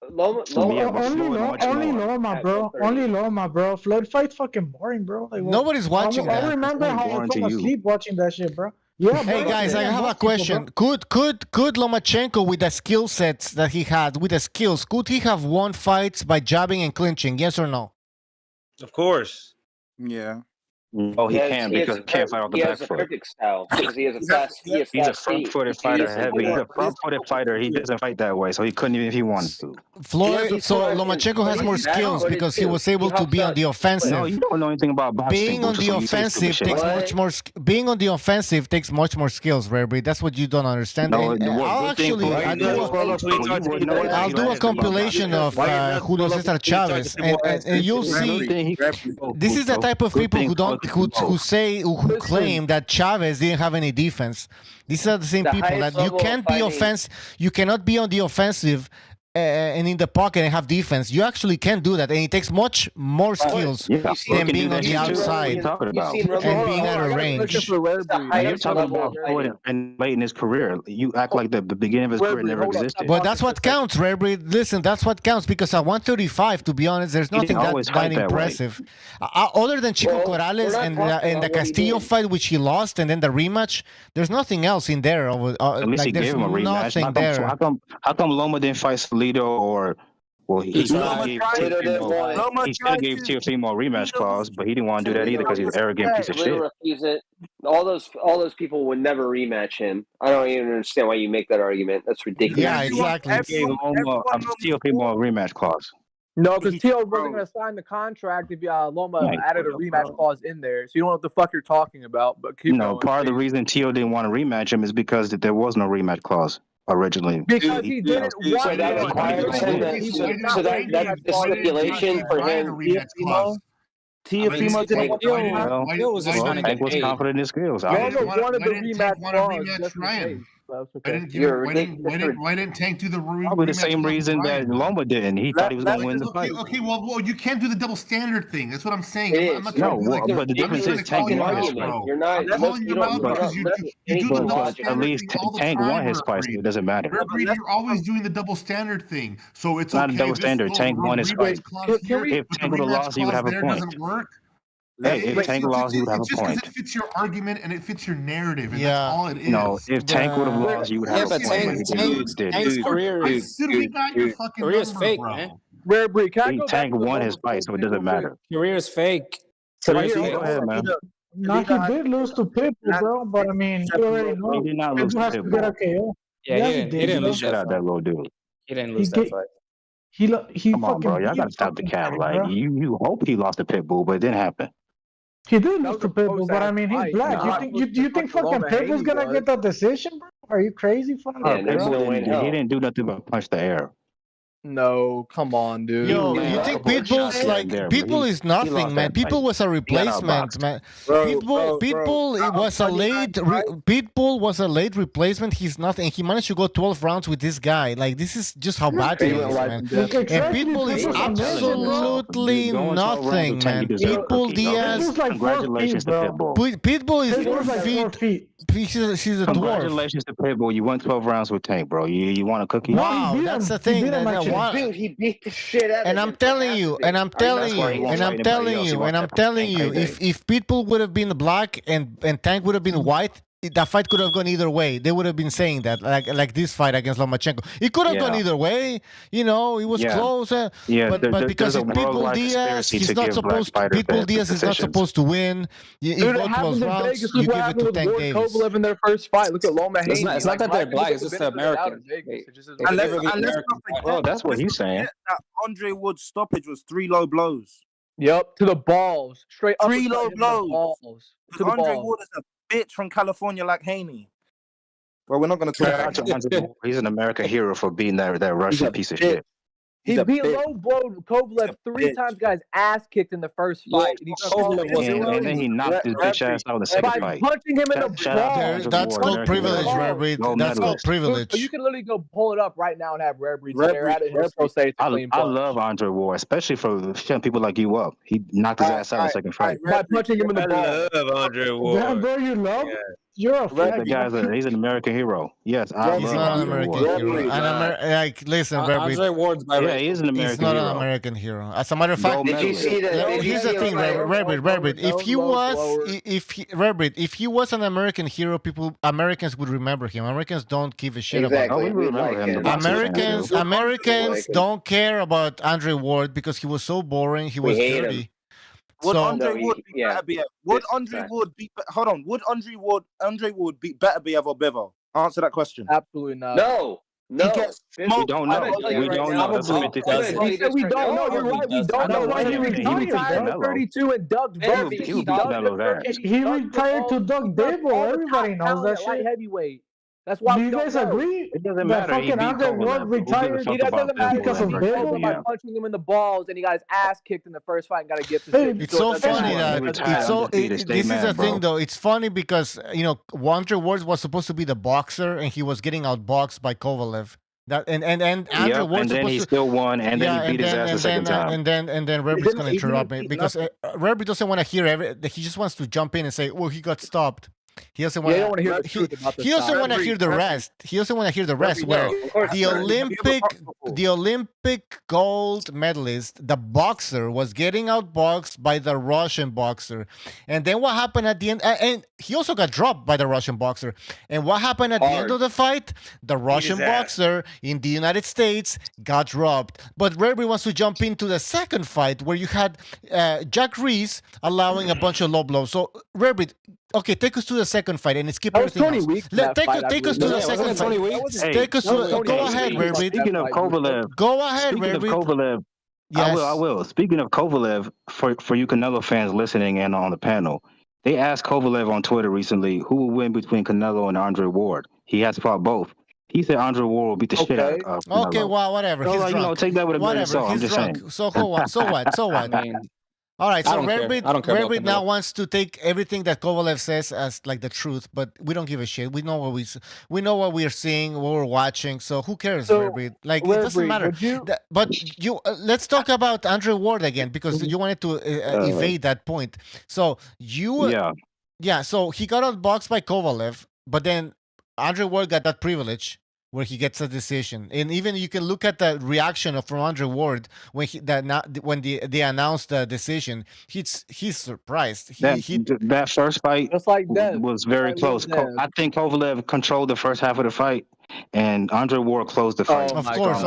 S18: Loma.
S17: Only Loma, bro. Only Loma, bro. Floyd fight fucking boring, bro. Like,
S4: nobody's watching that.
S17: I remember how I fell asleep watching that shit, bro. Yeah,
S4: hey guys, I have a question. Could Lomachenko, with the skill sets that he had, with the skills, could he have won fights by jabbing and clinching? Yes or no?
S12: Of course.
S2: Yeah.
S9: Oh, he can because he can't fight off the back foot.
S18: He has a perfect style because he has a fast.
S9: He's a front-footed fighter. He's a front-footed fighter. He doesn't fight that way, so he couldn't even if he wanted to.
S4: Floyd, so Lomachenko has more skills because he was able to be on the offensive.
S9: No, you don't know anything about boxing.
S4: Being on the offensive takes much more. Being on the offensive takes much more skills, Rarebreed. That's what you don't understand.
S9: No,
S4: I'll do a compilation of Julio Cesar Chavez, and you'll see. This is the type of people who claim that Chavez didn't have any defense. These are the same people that you can't be you cannot be on the offensive and in the pocket and have defense. You actually can't do that, and it takes much more skills than being on the outside and being out of range.
S9: You're talking about Floyd and late in his career. You act like the beginning of his career never existed.
S4: But that's what counts, Rarebreed. Listen, that's what counts because at 135, to be honest, there's nothing that impressive. Other than Chico Corrales and the Castillo fight, which he lost, and then the rematch, there's nothing else in there.
S9: At least he gave him a rematch. How come Loma didn't fight Salido or Well, he should have gave Teofimo a rematch clause, but he didn't want to do that either because he's an arrogant piece of shit.
S18: Refuse it. All those people would never rematch him. I don't even understand why you make that argument. That's ridiculous.
S4: Yeah, exactly.
S9: He gave Teofimo a rematch clause.
S1: No, because Teo wasn't going to sign the contract if Loma added a rematch clause in there. So you don't know what the fuck you're talking about. But keep going.
S9: Part of the reason Teo didn't want to rematch him is because there was no rematch clause originally.
S1: Because he didn't want
S18: So that requires him so that's the stipulation for him.
S9: Teofimo didn't. Tank was confident in his skills.
S1: Loma wanted the rematch clause.
S3: Ryan?
S1: Okay.
S3: Why didn't Tank do the rematch?
S9: Probably the same reason that Loma didn't. He thought he was going to win the fight.
S3: Okay, well, you can't do the double standard thing. That's what I'm saying. I'm not
S9: but the difference is Tank won his fight.
S18: You're not
S3: calling him out because you do the double standard
S9: at least Tank won his fight, so it doesn't matter.
S3: You're always doing the double standard thing, so it's
S9: not a double standard. Tank won his fight. If Tank would have lost, he would have a point. Hey, if Tank lost, you would have a point.
S3: It fits your argument and it fits your narrative, and
S4: Yeah.
S3: that's all it is.
S9: No, if Tank would have lost, you would have a point.
S5: Tank's career is fake, man.
S1: Rare breed.
S9: Tank won his fight, so it doesn't matter.
S5: Career is fake.
S9: Go ahead, man.
S17: No, he did lose to Pitbull, bro. But I mean, you already know.
S9: He did not lose to
S17: Pitbull has to
S9: Pitbull.
S17: get a KO.
S5: Yeah, he didn't lose
S9: Shut out that little dude.
S5: He didn't lose that fight.
S17: He
S9: Come on, bro. Y'all gotta stop the cap. Like you hope he lost to Pitbull, but it didn't happen.
S17: He did lose to Pitbull, but I mean, he's black. You think fucking Pitbull's gonna get the decision, bro? Are you crazy?
S9: He didn't do nothing but punch the air.
S1: No, come on, dude.
S4: Yo, you think Pitbull's like Pitbull is nothing, man. Pitbull was a replacement, man. Pitbull was a late. Pitbull was a late replacement. He's nothing. He managed to go 12 rounds with this guy. Like this is just how bad he is, man. And Pitbull is absolutely nothing, man. Pitbull Diaz.
S9: Congratulations to Pitbull.
S4: Pitbull is 4 feet. She's a dwarf.
S9: Congratulations to Pitbull. You won 12 rounds with Tank, bro. You want a cookie?
S4: Wow, that's the thing.
S18: Dude, he beat the shit out of him.
S4: And I'm telling you, if Pitbull would have been black and Tank would have been white, that fight could have gone either way. They would have been saying that, like this fight against Lomachenko. It could have gone either way. You know, it was close. But because it's Pitbull Diaz, he's not supposed to. Pitbull Diaz is not supposed to win. You go 12 rounds, you give it to Tank Davis.
S1: Kovalev in their first fight. Look at Loma Haney.
S5: It's not that they're black. It's just the American.
S9: Well, that's what he's saying.
S2: Andre Wood's stoppage was 3 low blows.
S1: Yep, to the balls. Straight up.
S2: 3 low blows.
S1: To the
S2: Andre
S1: balls.
S2: Wood is a bitch from California like Haney. Well, we're not going to talk about
S9: Andre. He's an American hero for being that Russian piece of shit.
S1: He beat low blow Kovalev 3 times, guys ass kicked in the first fight.
S9: And then he knocked his bitch ass out in the second fight.
S1: Punching him in the balls.
S4: That's called privilege, Rare Breed. That's called privilege.
S1: You can literally go pull it up right now and have Rare Breed stare at it.
S9: I love Andre Ward, especially for shutting people like you up. He knocked his ass out in the second fight.
S1: By punching him in the balls.
S12: I love Andre Ward.
S17: Damn, bro, you love? You're a
S9: The guy's he's an American hero. Yes,
S4: he's not an American hero. Listen,
S5: Andre Ward's by
S9: he is an American
S4: he's not
S9: hero.
S4: an American hero. As a matter of fact, here's the thing, Rare Breed. If he was an American hero, Americans would remember him. Americans don't give a shit about him.
S9: We remember him.
S4: Americans don't care about Andre Ward because he was so boring. He was dirty.
S2: Would Andre Ward beat Beterbiev? Would Andre Ward beat? Hold on. Would Andre Ward beat Beterbiev or Bivol? Answer that question.
S1: Absolutely not.
S18: No.
S9: We don't know. We don't know. That's what
S1: We don't know. You're right. We don't know. Why he retired at 32 and ducked Beterbiev.
S17: He retired to Doug Bivol. Everybody knows that shit.
S1: Heavyweight. That's why
S17: Do you guys agree?
S9: It doesn't
S17: that
S9: matter.
S17: fucking Andre Ward retired
S1: doesn't matter
S17: because of Bivol?
S1: by punching him in the balls and he got his ass kicked in the first fight and got a gift.
S4: It's so funny that this is the thing though. It's funny because Andre Ward was supposed to be the boxer and he was getting outboxed by Kovalev. That and Andre Ward,
S9: and then he still won, and then he beat his ass the second time.
S4: And then Rebby's gonna interrupt me because Rebby doesn't want to hear he just wants to jump in and say, "Well, he got stopped." He doesn't
S1: Yeah,
S4: want.
S1: you don't want to hear the truth about the
S4: He doesn't
S1: style.
S4: want to hear the rest. He doesn't want to hear the rest.
S18: No,
S4: Where
S18: of course
S4: the
S18: not.
S4: Olympic gold medalist, the boxer, was getting outboxed by the Russian boxer, and then what happened at the end? And he also got dropped by the Russian boxer. And what happened at the end of the fight? The Russian boxer in the United States got dropped. But Rebby wants to jump into the second fight where you had Jack Reese allowing a bunch of low blows. So Rebby, okay, take us to the second fight and skip everything else. Take us to the second fight. Take us to. Go ahead, Rebby.
S16: Speaking of Kovalev,
S4: Go ahead,
S16: speaking of
S4: Rebby.
S16: Kovalev,
S4: Yes.
S16: I will. Speaking of Kovalev, for you Canelo fans listening and on the panel, they asked Kovalev on Twitter recently who will win between Canelo and Andre Ward. He has fought both. He said Andre Ward will beat the shit out of Canelo.
S4: Okay, well, whatever.
S16: So,
S4: He's
S16: like,
S4: drunk.
S16: take that with a grain of
S4: Whatever.
S16: salt. I'm
S4: He's
S16: just
S4: drunk.
S16: saying.
S4: So what? So what?
S5: I mean,
S4: All right,
S5: I
S4: so
S5: don't care. I don't care about
S4: Rebby now
S5: Canelo.
S4: wants to take everything that Kovalev says as like the truth, but we don't give a shit. We know what we know what we're seeing, what we're watching. So who cares,
S1: So,
S4: Rebby? Like it doesn't
S1: Rebby,
S4: matter.
S1: would you-
S4: But you let's talk about Andre Ward again because you wanted to evade that point. So so he got outboxed by Kovalev, but then Andre Ward got that privilege where he gets a decision, and even you can look at the reaction from Andre Ward when they announced the decision. He's surprised.
S16: That first fight
S1: just like
S16: was very close. I think Kovalev controlled the first half of the fight, and Andre Ward closed the fight.
S4: Of course.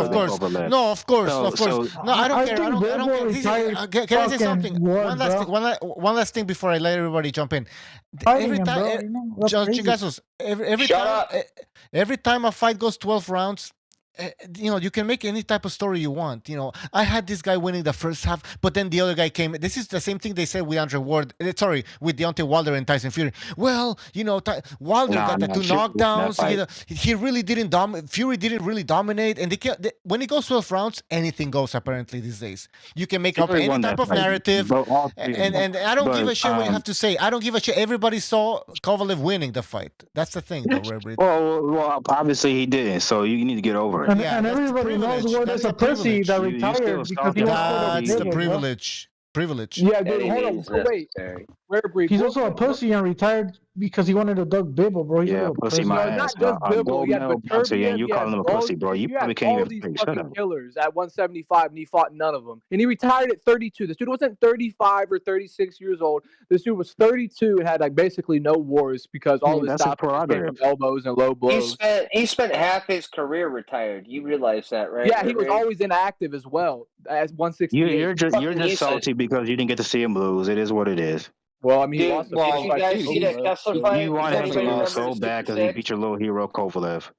S4: No, of course. No, I don't care. I don't care. Can I say something? One last thing before I let everybody jump in. Every time, every time a fight goes 12 rounds, you can make any type of story you want. I had this guy winning the first half, but then the other guy came. This is the same thing they said with Andre Ward. With Deontay Wilder and Tyson Fury. Well, Wilder got the two knockdowns. He really didn't Fury didn't really dominate, and when it goes 12 rounds, anything goes. Apparently these days, you can make up any type of narrative, and I don't give a shit what you have to say. I don't give a shit. Everybody saw Kovalev winning the fight. That's the thing, though, Rebby.
S16: Well, obviously he didn't. So you need to get over it.
S17: And everybody knows Ward is a pussy that retired because he was
S4: That's the privilege.
S1: Yeah, dude, hold on. So wait.
S17: He's also a pussy and retired because he wanted to duck Bivol, bro. He's a
S16: pussy
S17: pussy.
S16: my ass.
S1: Not just Bivol. Yeah, but
S16: and you calling him a pussy, bro. You probably can't even
S1: these fucking killers at 175, and he fought none of them. And he retired at 32. This dude wasn't 35 or 36 years old. This dude was 32 and had like basically no wars because all his stuff came from elbows and low blows.
S18: He spent half his career retired. You realize that, right?
S1: Yeah, he was always inactive as well as 168.
S16: You're just salty because you didn't get to see him lose. It is what it is.
S1: Well, I mean, he
S18: Dude,
S1: lost the
S18: did
S1: first
S18: you
S1: fight
S18: guys
S1: too.
S18: see that Kessler fight?
S16: You want him to
S18: Anybody
S16: lose so
S18: remember
S16: bad because he beat your little hero Kovalev.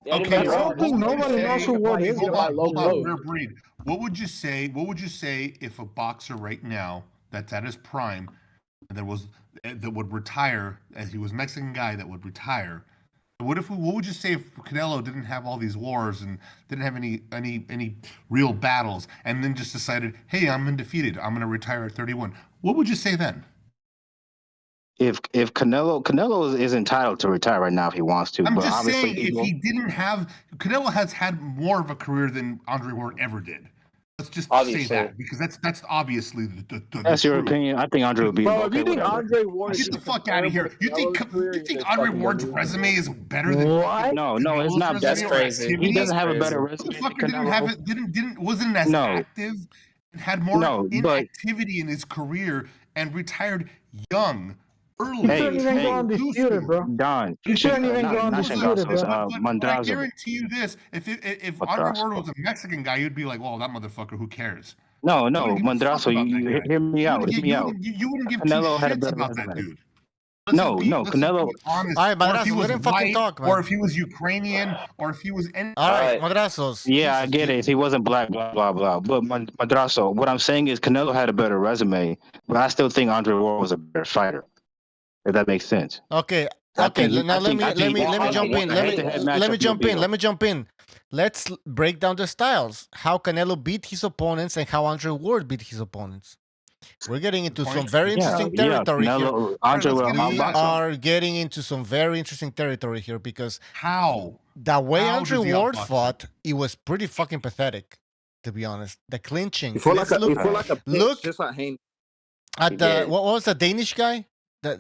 S3: Okay,
S17: I don't think nobody knows who Ward is.
S3: Hold on, Rare Breed. What would you say if a boxer right now that's at his prime that would retire, as he was a Mexican guy that would retire? What would you say if Canelo didn't have all these wars and didn't have any real battles, and then just decided, hey, I'm undefeated, I'm gonna retire at 31? What would you say then?
S16: If Canelo is entitled to retire right now if he wants to,
S3: I'm
S16: but
S3: just
S16: obviously
S3: saying, if he didn't have, Canelo has had more of a career than Andre Ward ever did. Let's just say that, because that's obviously
S16: that's your opinion. I think Andre would be.
S1: Bro, if you think Andre Ward,
S3: get the fuck out of here. You think Andre Ward's resume is better than
S16: what? No, it's not.
S5: That's crazy.
S16: He doesn't have a better resume.
S3: Wasn't as active, and had more inactivity in his career, and retired young. Early.
S16: Don.
S17: You shouldn't even go undisputed, bro.
S3: I guarantee you this: if Andre Ward was a Mexican guy, you'd be like, "Well, that motherfucker, who cares?"
S16: No, Mondrazo, you hear me out.
S3: You wouldn't give
S16: Canelo
S3: two
S16: had a
S3: shits
S16: better
S3: about that
S16: resume.
S3: dude.
S16: No, Canelo.
S4: All right, Madrazo, let him fucking talk, man.
S3: Or if he was Ukrainian, or if he was any.
S4: All right, Madrazos.
S16: Yeah, I get it. If he wasn't black, blah blah blah. But Madrazo, what I'm saying is Canelo had a better resume, but I still think Andre Ward was a better fighter. If that makes sense.
S4: Okay. Now let me jump in. Let's break down the styles. How Canelo beat his opponents and how Andre Ward beat his opponents. We're getting into some very interesting territory here. We are getting into some very interesting territory here because the way Andre Ward fought, it was pretty fucking pathetic, to be honest. The clinching.
S2: He fought like a bitch, just like Haney.
S4: At what was the Danish guy?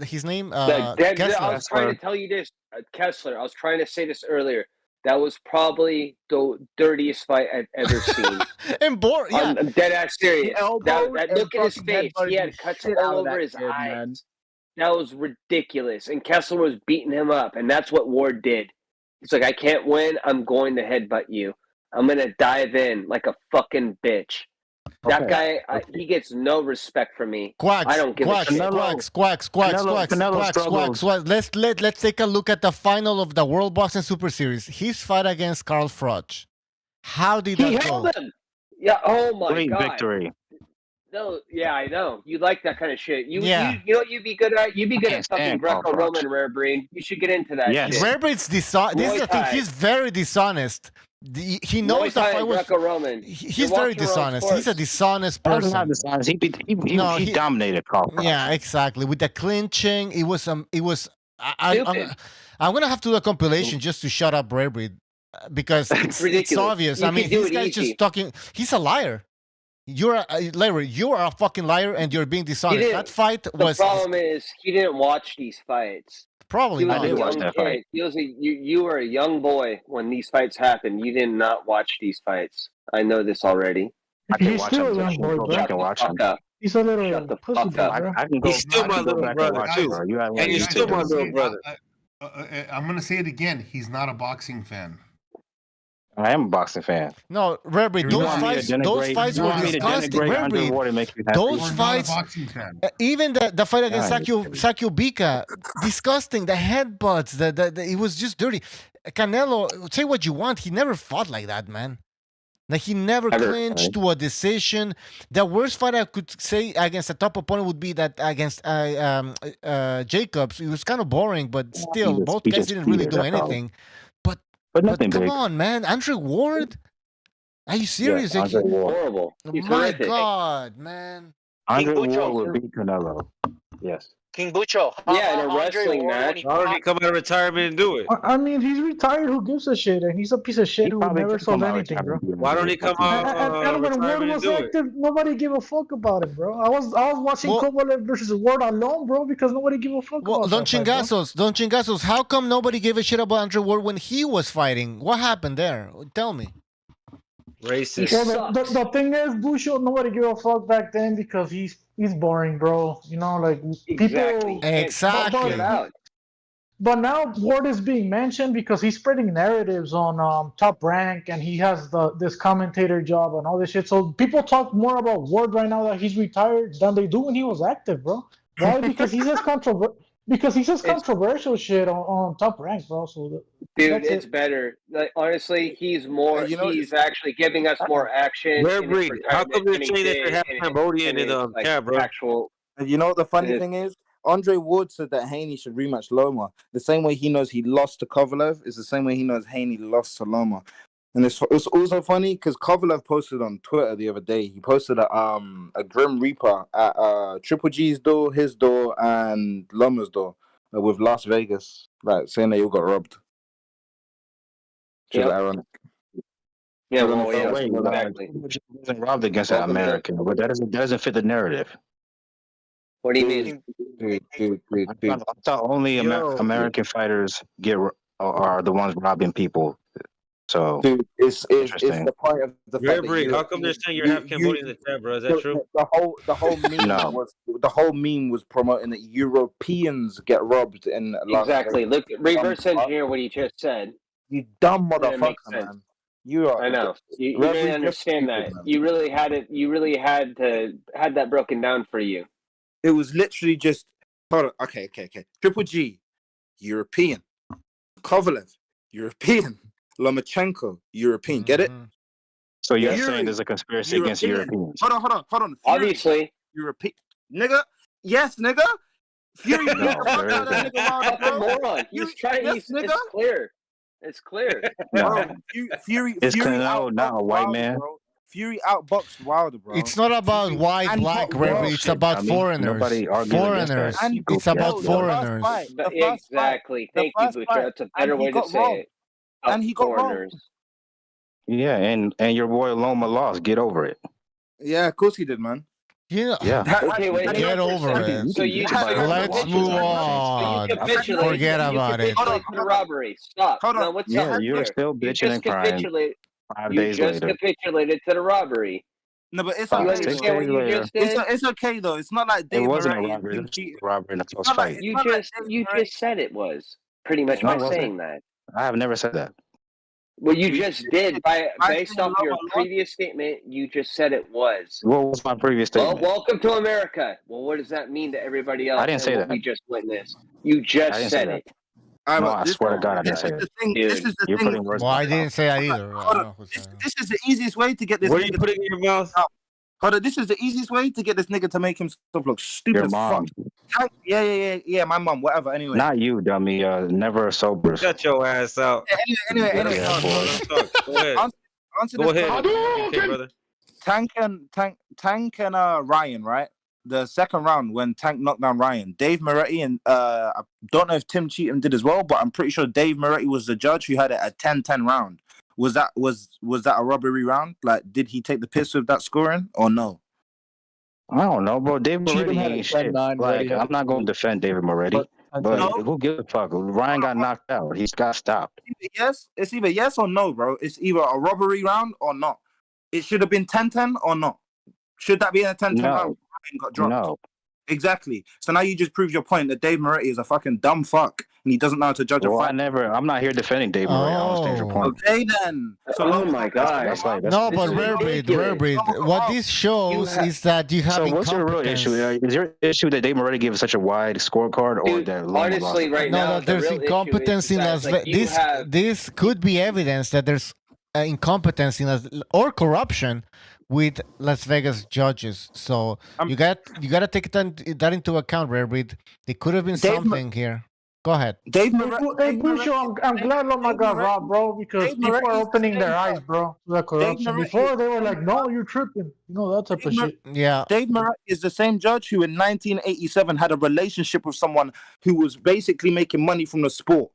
S4: his name?
S18: I
S4: Kessler.
S18: was trying to tell you this, Kessler. I was trying to say this earlier. That was probably the dirtiest fight I've ever seen.
S4: And yeah.
S18: I'm dead ass serious. That
S1: and
S18: look at his
S1: fucking
S18: face.
S1: headbutted
S18: He had
S1: the
S18: cuts
S1: shit
S18: all
S1: out of
S18: over
S1: that
S18: his
S1: kid,
S18: eyes.
S1: man.
S18: That was ridiculous. And Kessler was beating him up, and that's what Ward did. He's like, I can't win. I'm going to headbutt you. I'm gonna dive in like a fucking bitch. That guy, he gets no respect from me. I don't give a shit.
S4: Quacks. Let's take a look at the final of the World Boxing Super Series. His fight against Carl Froch. How did that go?
S18: He held him. Yeah. Oh my
S9: Great
S18: god.
S9: victory.
S18: No. Yeah, I know. You like that kind of shit. You
S4: Yeah.
S18: know what you'd be good at? You'd be good at fucking
S9: stand Carl
S18: Greco-Roman rare breed. You should get into that
S9: Yes.
S18: shit.
S4: Rare Breed's dishonest. This is the thing. He's very dishonest. He knows the fight was.
S18: Greco-Roman.
S4: He's very dishonest. He's a dishonest person.
S9: Not dishonest. He dominated Carl.
S4: Yeah, exactly. With the clinching, it was I'm gonna have to do a compilation just to shut up Rare Breed because it's obvious.
S18: You
S4: I mean, this guy's just talking. He's a liar. You're Larry. You are a fucking liar, and you're being dishonest. That fight was.
S18: The problem is he didn't watch these fights.
S4: Probably
S18: he was
S4: not.
S18: a young kid. You were a young boy when these fights happened. You did not watch these fights. I know this already.
S17: He's still a young boy, bro. He's a little pussy, bro.
S12: He's still my little brother too, and he's still my little brother.
S3: I'm gonna say it again. He's not a boxing fan.
S9: I am a boxing fan.
S4: No, Rare Breed, those fights were disgusting. Rare Breed, those fights, even the fight against Sakio Bika, disgusting. The headbutts, it was just dirty. Canelo, say what you want, he never fought like that, man. Like he never clinched to a decision. The worst fight I could say against a top opponent would be that against Jacobs. It was kind of boring, but still, both guys didn't really do anything. But come on, man. Andre Ward? Are you serious?
S18: Yeah, horrible. He's
S4: my
S18: horrific.
S4: God, man.
S9: Andre Ward would beat Canelo. Yes.
S19: King Bucho.
S18: Yeah, in a wrestling match.
S12: Why don't he come out of retirement and do it?
S17: I mean, he's retired. Who gives a shit? And he's a piece of shit who never sold anything, bro.
S12: Why don't he come out
S17: And when Ward was active, nobody gave a fuck about him, bro. I was watching Kovalev versus Ward alone, bro, because nobody gave a fuck about
S4: Don Chingazos, how come nobody gave a shit about Andre Ward when he was fighting? What happened there? Tell me.
S12: Racist.
S17: Well, the thing is, Bucho, nobody gave a fuck back then because he's boring, bro. You know, like people.
S4: Exactly.
S17: But now Ward is being mentioned because he's spreading narratives on Top Rank, and he has this commentator job and all this shit. So people talk more about Ward right now that he's retired than they do when he was active, bro. Why? Because he says controversial shit on Top Rank, bro. So
S18: dude, it's better. Like honestly, he's more. He's actually giving us more action.
S12: Rare Breed. How come you're saying that you're half Cambodian in the cab, bro?
S2: And you know what the funny thing is? Andre Ward said that Haney should rematch Loma. The same way he knows he lost to Kovalev is the same way he knows Haney lost to Loma. And it's also funny because Kovalev posted on Twitter the other day. He posted a Grim Reaper at Triple G's door, his door, and Loma's door with Las Vegas, like saying they all got robbed. Which is ironic.
S18: Yeah,
S9: exactly. Wasn't robbed against an American, but that doesn't fit the narrative.
S18: What do you mean?
S9: I thought only American fighters are the ones robbing people. So,
S2: dude, it's the point of the fact
S12: that how come they're saying you're half Cambodian in the chat, bro? Is that true?
S2: The whole meme was promoting that Europeans get robbed in
S18: exactly. Look, reverse engineer what he just said.
S2: You dumb motherfucker, man. You are.
S18: I know. You didn't understand that. You really had it. You really had that broken down for you.
S2: It was literally just. Hold on. Okay. Triple G, European. Kovalev, European. Lomachenko, European. Get it?
S9: So you're saying there's a conspiracy against Europeans?
S2: Hold on. Fury,
S18: obviously,
S2: European nigga. Yes, nigga. Fury,
S18: moron. He's trying. It's clear. It's clear.
S2: Bro, Fury.
S9: It's Canelo, not a white man.
S2: Bro. Fury outboxed Wilder, bro.
S4: It's not about white, black, it's about foreigners. Foreigners. It's about foreigners.
S18: Exactly. Thank you, Butcher. That's a better way to say it.
S2: And he got foreigners.
S9: Yeah, and your boy Loma lost. Get over it.
S2: Yeah, of course he did, man.
S4: Yeah.
S18: Okay, wait. hang
S4: Get
S18: on for a
S4: over
S18: second.
S4: it.
S18: So you
S4: Let's move on. Forget about it.
S18: Capitulate to the robbery. Stop.
S2: Hold
S18: No,
S2: on.
S18: what's
S9: Yeah,
S18: up
S9: you're
S18: here?
S9: still
S18: You
S9: bitching
S18: just
S9: and crying.
S18: capitulate.
S9: 5
S18: You
S9: days
S18: just
S9: later.
S18: capitulated to the robbery.
S2: No, but it's
S18: You
S2: okay.
S9: 6
S18: understand what
S9: days
S18: you
S9: later.
S18: just did?
S2: It's okay though. It's not like
S9: It
S2: Dave
S9: wasn't a
S2: Moretti and
S9: robbery.
S2: Tim
S9: This was
S2: cheated.
S9: a robbery and a close
S2: It's not like
S9: fight.
S18: You
S2: Dave
S18: just
S2: Moretti-
S18: said it was pretty much
S9: No,
S18: by
S9: it wasn't.
S18: saying that.
S9: I have never said that.
S18: Well, you just did based
S2: saying
S18: off your
S2: Loma lost.
S18: previous statement. You just said it was.
S9: What was my previous
S18: Well,
S9: statement?
S18: welcome to America. Well, what does that mean to everybody else?
S9: I didn't
S18: and
S9: say
S18: what
S9: that.
S18: we just witnessed. You
S9: I
S18: just
S9: didn't say
S18: said
S9: that.
S18: it.
S9: No, I swear to God, I didn't
S2: This
S9: say
S2: is
S9: that.
S2: the thing.
S18: Dude,
S2: This is the
S9: You're
S2: thing.
S9: putting words
S4: Well,
S9: in
S4: I
S9: my mouth.
S4: didn't say that either. I don't know who said
S2: This is the easiest way to get this
S12: What are
S2: nigga
S12: you putting in your mouth?
S2: Hold on, this is the easiest way to get this nigga to make himself look stupid
S9: Your
S2: as
S9: mom.
S2: fuck. Yeah, my mom, whatever. Anyway.
S9: Not you, dummy. Never sober.
S12: Shut your ass out.
S2: Anyway.
S9: Yeah, boy.
S12: Go ahead.
S2: Answer
S12: Go
S2: this
S12: ahead.
S2: question.
S12: Okay, brother.
S2: Tank and Ryan, right? The second round when Tank knocked down Ryan, Dave Moretti and I don't know if Tim Cheatham did as well, but I'm pretty sure Dave Moretti was the judge who had it a 10-10 round. Was that a robbery round? Like, did he take the piss with that scoring or no?
S9: I don't know, bro. David
S1: Cheatham
S9: Moretti
S1: had a
S9: ain't shit.
S1: 10-9,
S9: Like,
S1: Moretti had
S9: I'm not going to defend David Moretti, but
S2: No.
S9: who gives a fuck? Ryan got knocked out. He's got stopped.
S2: It's either yes or no, bro. It's either a robbery round or not. It should have been 10-10 or not. Should that be in a 10-10
S9: No.
S2: round? Ryan got dropped.
S9: No.
S2: Exactly. So now you just proved your point that Dave Moretti is a fucking dumb fuck and he doesn't know how to judge a
S9: Well,
S2: fight.
S9: I'm not here defending David Moretti. I don't understand your point.
S2: Okay then. So
S18: Oh my god.
S9: That's like
S4: No, but Rarebreed, what this shows is that you have
S9: So what's your real issue? Is your issue that Dave Moretti gives such a wide scorecard, or that Loma
S18: honestly,
S9: lost?
S18: right
S4: No,
S18: now,
S4: that there's incompetence in Las Vegas. This could be evidence that there's incompetence in or corruption with Las Vegas judges. So you got to take that into account, Rarebreed. There could have been something here. Go ahead.
S17: Hey, Busho, I'm glad Loma got robbed, bro, because people are opening their eyes, bro, to the corruption. Before, they were like, no, you're tripping. You know, that type of shit.
S4: Yeah.
S2: Dave Moretti is the same judge who in 1987 had a relationship with someone who was basically making money from the sport.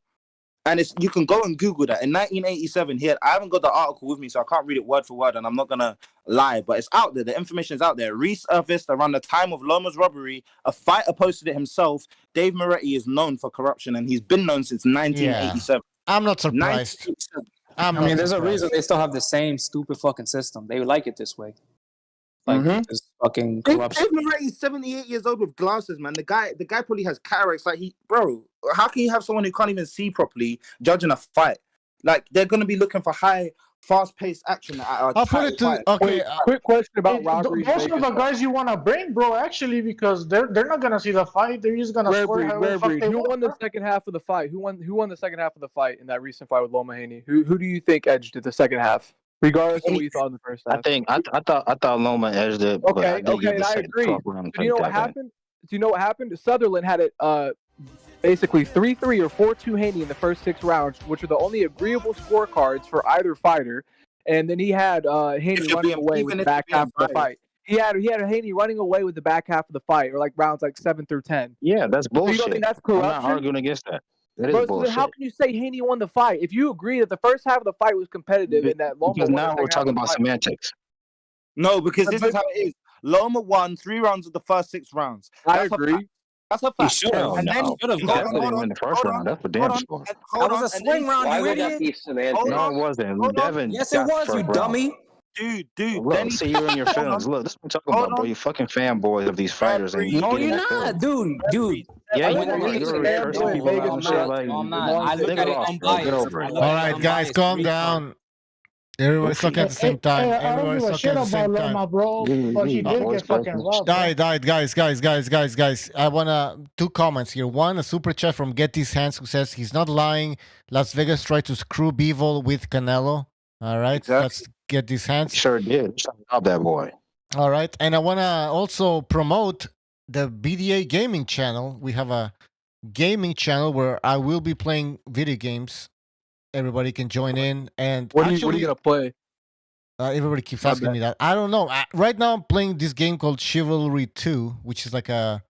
S2: And you can go and Google that. In 1987, I haven't got the article with me, so I can't read it word for word, and I'm not going to lie, but it's out there. The information is out there. Resurfaced around the time of Loma's robbery. A fighter posted it himself. Dave Moretti is known for corruption, and he's been known since 1987.
S4: I'm not surprised.
S5: I mean, there's a reason they still have the same stupid fucking system. They like it this way. Like this fucking corruption.
S2: Dave Moretti is 78 years old with glasses, man. The guy probably has cataracts. Like bro, how can you have someone who can't even see properly judging a fight? Like they're gonna be looking for high, fast-paced action.
S4: I'll put it to okay.
S1: Quick question about robberies.
S17: Those are the guys you want to bring, bro. Actually, because they're not gonna see the fight. They're just gonna score however the fuck they
S1: Who
S17: want,
S1: won the second half of the fight? Who won the second half of the fight in that recent fight with Loma Haney? Who do you think edged it the second half? Regardless of what you thought in the first half.
S9: I thought Loma edged it. But
S1: Okay, I agree. Do you know what happened? Do you know what happened? Sutherland had it basically 3-3 or 4-2 Haney in the first 6 rounds, which are the only agreeable scorecards for either fighter. And then he had Haney running away with the back half of the fight. He had Haney running away with the back half of the fight, or like rounds like 7 through 10.
S9: Yeah, that's bullshit.
S1: So you don't think that's corruption?
S9: I'm not arguing against that. That is
S1: Bro, so
S9: bullshit.
S1: then how can you say Haney won the fight if you agree that the first half of the fight was competitive and that Loma
S9: Because
S1: won
S9: now
S1: the
S9: we're
S1: second half
S9: talking
S1: of the
S9: about
S1: fight?
S9: semantics.
S2: No, because this is how it is. Loma won 3 rounds of the first 6 rounds.
S1: I agree.
S2: That's a fact.
S9: Hell
S2: And
S9: no.
S2: then
S9: He definitely didn't win the first round. That's for damn sure.
S18: That was a swing round,
S2: Why
S18: you
S2: would that
S18: idiot.
S2: be
S18: semantics?
S9: No, it wasn't. Devin.
S18: Yes, it
S9: got the
S18: was, you
S9: first round.
S18: dummy.
S2: Dude.
S9: Look, see, you're in your feelings. Look, this is what I'm talking about, bro. You fucking fanboys of these fighters. And
S18: No,
S9: get in
S18: you're
S9: your
S18: not,
S9: feelings.
S18: dude.
S9: Yeah, you
S18: I'm
S9: are.
S18: not.
S9: You're cursing people out and shit. Like,
S18: No, I'm not. I look
S9: nigga
S18: at it
S9: lost, bro. Get
S18: unbiased.
S9: over it.
S4: All right, guys, calm down. Everybody's talking at the same time.
S17: Hey, I don't
S4: Everybody's
S17: give a
S4: talking
S17: shit
S4: at the
S17: about
S4: same time.
S17: Loma, bro, but he did get fucking robbed.
S4: Died, guys. I wanna 2 comments here. One, a super chat from Get These Hands who says he's not lying. Las Vegas tried to screw Bivol with Canelo. All right, let's get these hands.
S9: Sure did. Rob that boy.
S4: All right, and I wanna also promote the BDA Gaming channel. We have a gaming channel where I will be playing video games. Everybody can join in. And
S1: what are you gonna play?
S4: Everybody keeps asking me that. I don't know. Right now, I'm playing this game called Chivalry 2, which is like a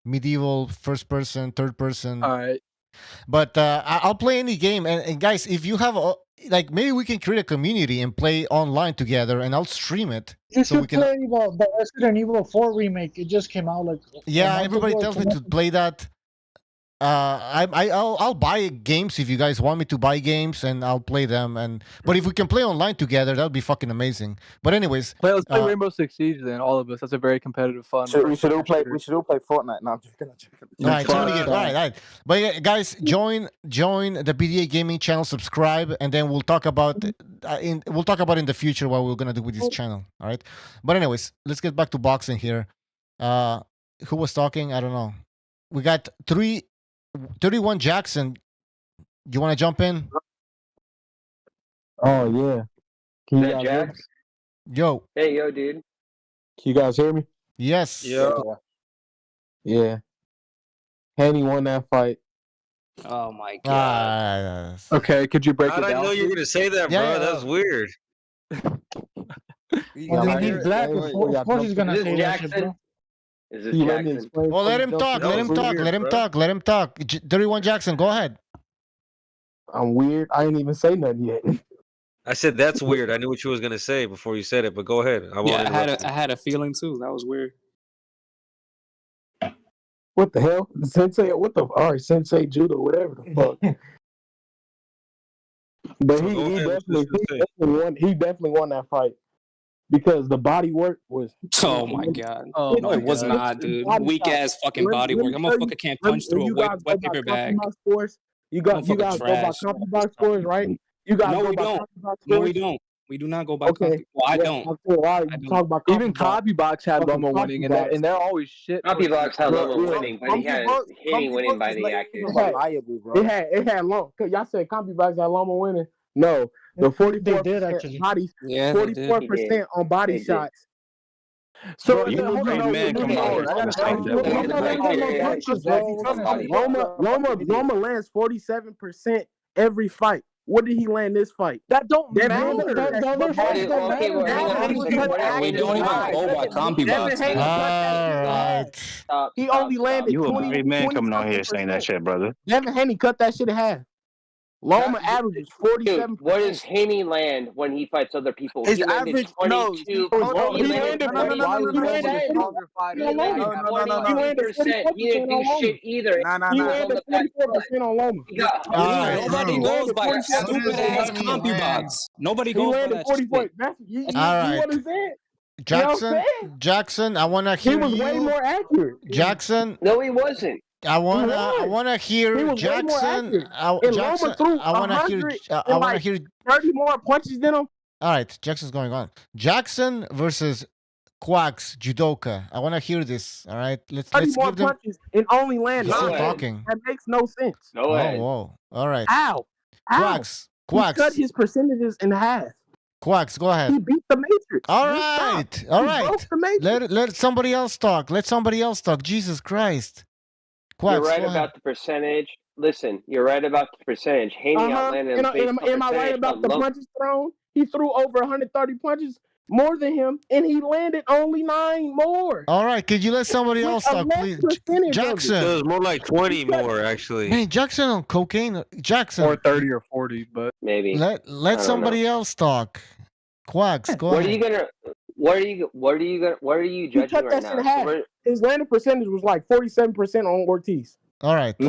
S4: medieval first-person, third-person.
S1: All right.
S4: But I'll play any game. And guys, if you have like, maybe we can create a community and play online together, and I'll stream it.
S17: You
S4: so
S17: should
S4: we can.
S17: play the Resident Evil 4 remake. It just came out like.
S4: Yeah, everybody tells me to play that. I'll buy games if you guys want me to buy games, and I'll play them. But if we can play online together, that would be fucking amazing. But anyways,
S1: let's play Rainbow Six Siege then. All of us. That's a very competitive, fun.
S2: We should all play. We should all play Fortnite. No, I'm just gonna.
S4: All right. But yeah, guys, join the BDA Gaming channel. Subscribe, and then we'll talk about in the future what we're gonna do with this channel. All right. But anyways, let's get back to boxing here. Who was talking? I don't know. We got 31 Jackson. You want to jump in?
S19: Oh yeah. Can you guys hear me?
S4: Yo.
S18: Hey, yo, dude.
S19: Can you guys hear me?
S4: Yes.
S19: Yeah. Haney won that fight.
S5: Oh my god.
S1: Okay, could you break
S12: How
S1: it
S12: did I
S1: down?
S12: know you were gonna say that, bro?
S4: Yeah.
S12: That was weird.
S17: He's black. Of course he's gonna say that shit, bro.
S18: Is this Jackson?
S4: Well, let him talk. Let him talk. Let him talk. Let him talk. 31 Jackson, go ahead.
S19: I'm weird. I ain't even say nothing yet.
S12: I said that's weird. I knew what you was gonna say before you said it, but go ahead.
S5: I had a feeling too. That was weird.
S19: What the hell? Sensei? What the? All right, Sensei Judo, whatever the fuck. But he definitely won that fight because the body work was.
S5: Oh my god! No, it was not, dude. Weak ass fucking body work. That motherfucker can't punch through a wet paper bag.
S19: You guys go by CompuBox scores, right? You guys
S5: no,
S19: go
S5: we
S19: by
S5: don't.
S19: CompuBox scores?
S5: No, we don't. We do not go by
S19: Okay.
S5: Well, I don't.
S19: Talk about
S1: Even CompuBox had Loma winning, and they're always shit.
S18: CompuBox had Loma winning, but he had Haney winning by the accuracy.
S19: It had Loma. Y'all said CompuBox had Loma winning. No, the 44% body, 44% on body shots.
S1: So
S19: Loma lands 47% every fight. What did he land this fight?
S1: That don't matter.
S5: We don't even go by CompuBox.
S19: He only landed
S9: You a
S19: 20.
S9: brave man coming on here saying that shit, brother.
S19: Devin Haney cut that shit in half. Loma averages 47.
S18: Dude, what does Haney land when he fights other people?
S2: His
S18: he landed
S2: average,
S18: 22.
S2: He landed
S18: 40%. He didn't do shit either.
S19: He landed 44% on Loma.
S5: Nobody goes by stupid ass CompuBox. Nobody goes by that shit.
S4: All right. Jackson, I want to hear
S19: He was way more accurate.
S4: Jackson.
S18: No, he wasn't.
S4: I wanna hear Jackson. I wanna hear
S19: 30 more punches than him.
S4: All right, Jackson's going on. Jackson versus Quacks Judoka. I wanna hear this. All right, let's
S19: more
S4: give them.
S19: punches and only land.
S4: He's still talking.
S19: That makes no sense.
S18: No way.
S4: Whoa. All right.
S19: Ow.
S4: Quacks.
S19: He cut his percentages in half.
S4: Quacks, go ahead.
S19: He beat the Matrix.
S4: All right. Let somebody else talk. Jesus Christ.
S18: Quacks, you're right about the percentage. Listen, you're right about the percentage. Haney outlanded him.
S19: Am I right about the punches thrown? He threw over 130 punches more than him, and he landed only 9 more.
S4: All right, could you let somebody else talk, please? Jackson.
S12: It was more like 20 more, actually.
S4: Man, Jackson on cocaine. Jackson.
S1: Or 30 or 40, but
S18: maybe.
S4: Let somebody else talk. Quacks, go ahead.
S18: What are you judging right now?
S19: His landing percentage was like 47% on Ortiz.
S4: All right.
S17: The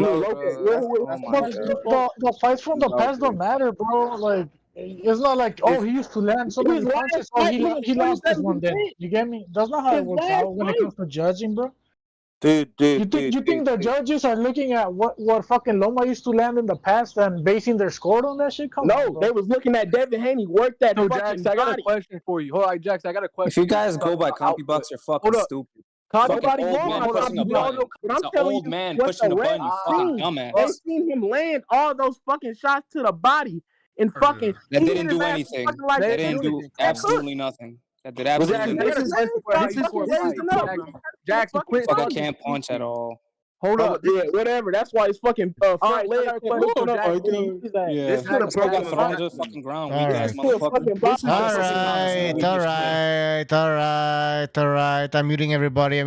S17: fights from the past don't matter, bro. Like, it's not like, he used to land so many punches, he lost this one then. You get me? That's not how it works out when it comes to judging, bro. You think the judges are looking at what fucking Loma used to land in the past and basing their score on that shit?
S19: They was looking at Devin Haney work that.
S1: So Jax, I got a question for you. Hold on, Jax, I got a question.
S5: If you guys go by CompuBox, you're fucking stupid.
S19: Everybody
S5: old man pushing a button, you fucking dumbass.
S19: They seen him land all those fucking shots to the body and fucking.
S5: That didn't do anything. That didn't do absolutely nothing. That did absolutely nothing.
S19: Jackson,
S5: fucking can't punch at all.
S19: Hold up, yeah, whatever. That's why it's fucking front leg.
S5: This got thrown to the fucking ground. Weak ass motherfucker.
S4: All right. I'm muting everybody.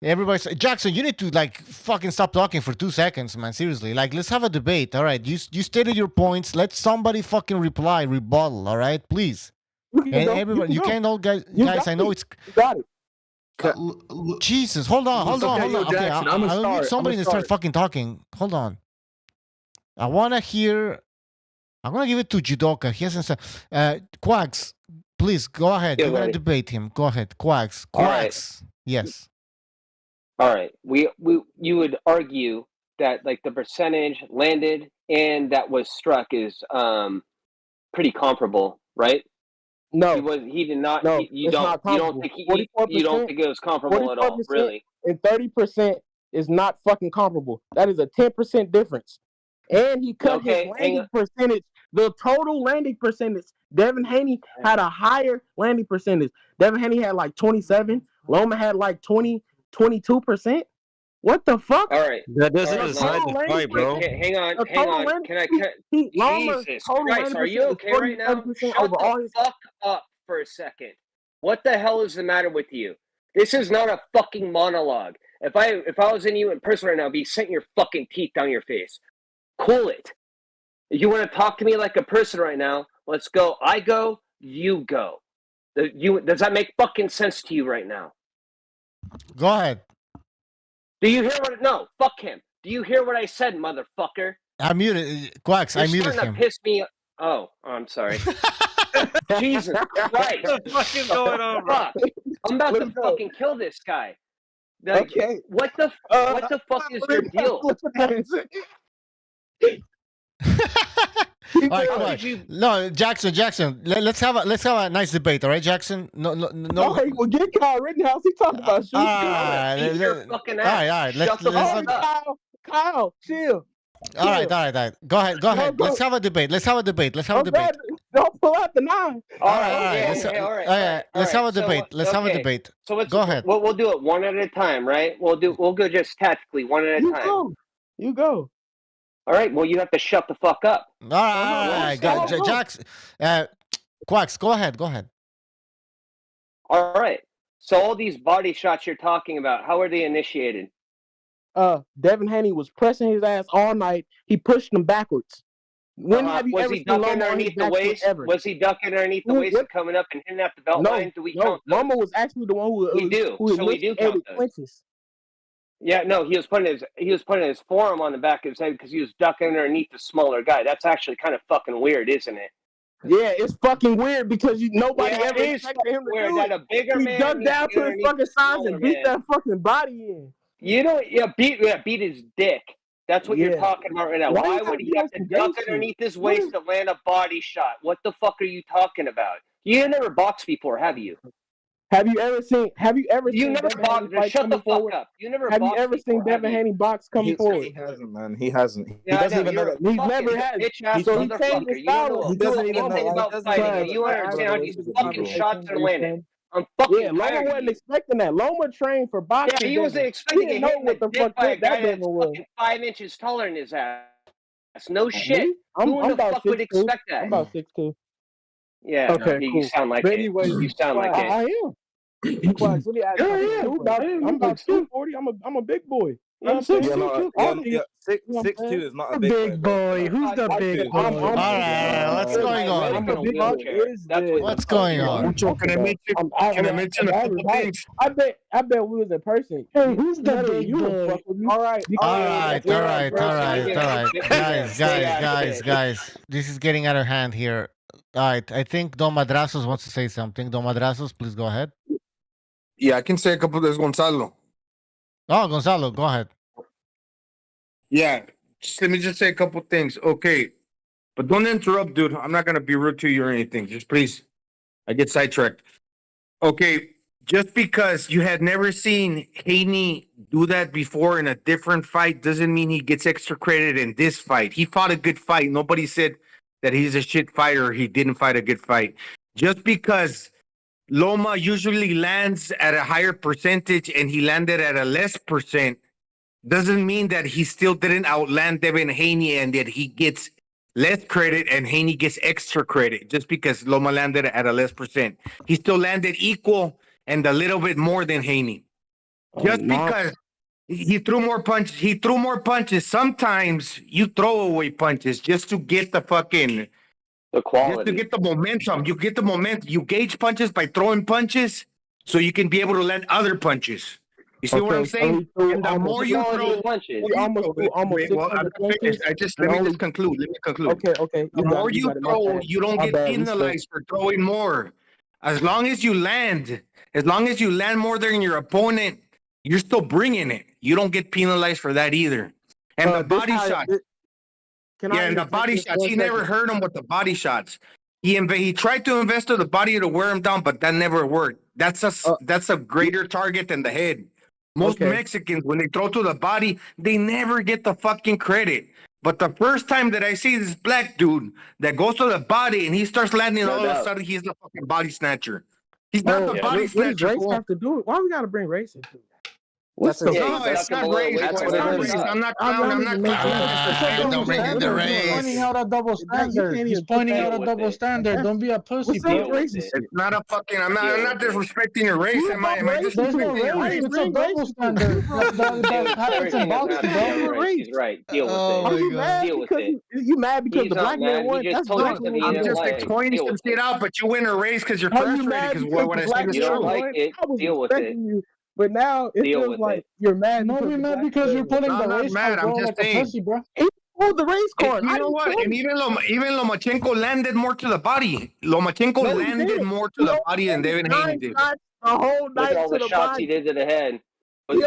S4: Everybody's Jackson. You need to like fucking stop talking for 2 seconds, man. Seriously, like let's have a debate. All right, you stated your points. Let somebody fucking rebuttal. All right, please. And everybody, you can't all guys. I know it's.
S19: You got it.
S4: Jesus, hold on. Okay,
S19: Jackson,
S4: I'll mute somebody and start fucking talking. Hold on. I wanna hear. I'm gonna give it to Judoka. He hasn't said. Quacks, please go ahead. You're gonna debate him. Go ahead, Quacks. Quacks. Yes.
S18: All right. You would argue that like the percentage landed and that was struck is pretty comparable, right?
S19: No,
S18: he did not.
S19: No,
S18: You
S19: it's not
S18: don't think you don't think it was comparable at all, really?
S19: And 30% is not fucking comparable. That is a 10% difference. And he cut his landing percentage. The total landing percentage. Devin Haney had a higher landing percentage. Devin Haney had like 27. Loma had like 22%. What the fuck?
S18: All right.
S12: That doesn't decide the fight, bro.
S18: Hang on. Jesus Christ, are you okay right now? Shut the fuck up for a second. What the hell is the matter with you? This is not a fucking monologue. If I was in you in person right now, I'd be sinking your fucking teeth down your face. Cool it. If you want to talk to me like a person right now, let's go. I go, you go. Does that make fucking sense to you right now?
S4: Go ahead.
S18: Do you hear what? No, fuck him. Do you hear what I said, motherfucker?
S4: I muted Quacks. I muted him.
S18: To piss me. Oh, I'm sorry. Jesus Christ!
S12: What the fuck is going on, bro?
S18: I'm about to fucking kill this guy. Like,
S19: okay.
S18: What the fuck is your deal?
S4: All right, no, Jackson. Let's have a nice debate, all right, Jackson? No.
S19: Okay, well, get Kyle Rittenhouse. He talking about shooting.
S4: All right.
S19: Kyle, chill.
S4: All right. Go ahead. Let's have a debate. Let's have a debate.
S19: Don't pull out the knife.
S18: All right.
S4: Let's have a debate. Let's have a debate.
S18: So
S4: go ahead.
S18: We'll do it one at a time, right? We'll go just tactically one at a time.
S19: You go.
S18: All right. Well, you have to shut the fuck up.
S4: All right. Jackson, Quacks, go ahead.
S18: All right. So all these body shots you're talking about, how are they initiated?
S19: Devin Haney was pressing his ass all night. He pushed him backwards. When have you ever seen Loma
S18: underneath the waist? Was he ducking underneath the waist and coming up and hitting at the belt line? Do we count those?
S19: Loma was actually the one who
S18: we do count those. Yeah, no, he was putting his forearm on the back of his head because he was ducking underneath the smaller guy. That's actually kind of fucking weird, isn't it?
S19: Yeah, it's fucking weird because nobody ever expected him to do it.
S18: That a bigger man
S19: dug down to his fucking size and beat that fucking body in.
S18: You know, beat his dick. That's what you're talking about right now. Why would he have to duck underneath his waist to land a body shot? What the fuck are you talking about? You never boxed before, have you?
S19: Have you ever seen?
S18: You never boxed. Shut the fuck up. You never.
S19: Have you ever seen Devin Haney box coming forward?
S2: He hasn't, man. He hasn't. He
S18: Yeah,
S2: doesn't even know that.
S19: He's never had. So he changed his style.
S2: He doesn't even know
S18: about fighting. You understand how these fucking shots are landing. I'm fucking
S19: Loma wasn't expecting that. Loma trained for boxing.
S18: Yeah, he wasn't expecting to
S19: know
S18: hit
S19: what the fuck
S18: that guy that's
S19: was.
S18: fucking 5 inches taller than his ass. That's no shit. Who the fuck would expect that?
S19: I'm about 6'2".
S18: Yeah,
S19: okay,
S18: you
S19: cool.
S18: sound like
S19: But
S18: it.
S19: anyway,
S18: You sound like it.
S19: I am. Let me ask you. I'm about 240. I'm a big boy. I'm 6'2".
S2: 6'2" is not a
S17: big boy. Who's the big boy?
S4: All right, what's going on? What's going on?
S17: Can I mention a couple things?
S19: I bet we was in person.
S17: Hey, who's the big boy?
S19: All right.
S4: Guys. This is getting out of hand here. All right, I think Don Madrazos wants to say something. Don Madrazos, please go ahead.
S6: Yeah, I can say a couple. There's Gonzalo.
S4: Oh, Gonzalo, go ahead.
S6: Yeah, let me say a couple things. Okay, but don't interrupt, dude. I'm not gonna be rude to you or anything. Just please, I get sidetracked. Okay, just because you had never seen Haney do that before in a different fight doesn't mean he gets extra credit in this fight. He fought a good fight. Nobody said that he's a shit fighter. He didn't fight a good fight. Just because Loma usually lands at a higher percentage and he landed at a less percent doesn't mean that he still didn't outland Devin Haney and that he gets less credit and Haney gets extra credit just because Loma landed at a less percent. He still landed equal and a little bit more than Haney. Just because he threw more punches. Sometimes you throw away punches just to get the fucking
S18: quality.
S6: Just to get the momentum. You get the momentum. You gauge punches by throwing punches so you can be able to land other punches. You see what I'm saying? And the more you throw
S18: punches.
S6: We almost I'm finished. Let me conclude.
S19: Okay.
S6: The more you throw, you don't get penalized for throwing more. As long as you land more than your opponent, you're still bringing it. You don't get penalized for that either. And the body shots. And the body shots. He never hurt him with the body shots. He tried to invest in the body to wear him down, but that never worked. That's a greater target than the head. Most Mexicans, when they throw to the body, they never get the fucking credit. But the first time that I see this black dude that goes to the body and he starts landing, all of a sudden he's the fucking body snatcher. He's not the body snatcher.
S19: What does race have to do? Why we gotta bring race into it?
S6: It's not race. I'm not clowning.
S4: Don't bring in the race.
S17: He's pointing out a double standard. He's pointing out a double standard. Don't be a pussy.
S6: It's not a fucking. I'm not disrespecting your race. Am I disrespecting your race?
S17: It's a double standard. That happens in boxing, bro.
S18: He's right. Deal with it. Deal with it.
S19: You mad because the black man won?
S6: I'm just explaining some shit out, but you win a race because you're frustrated because what I said is true.
S18: Deal with it.
S19: But now it feels like you're mad.
S17: No, you're mad because you're putting the race
S6: mad. I'm just saying.
S17: Pussy, bro.
S19: Oh, the race car.
S6: You know what? And even Lomachenko landed more to the body. Lomachenko landed more to the body than Devin Haney did.
S19: A whole night
S18: Look at all the shots he did to the head. Was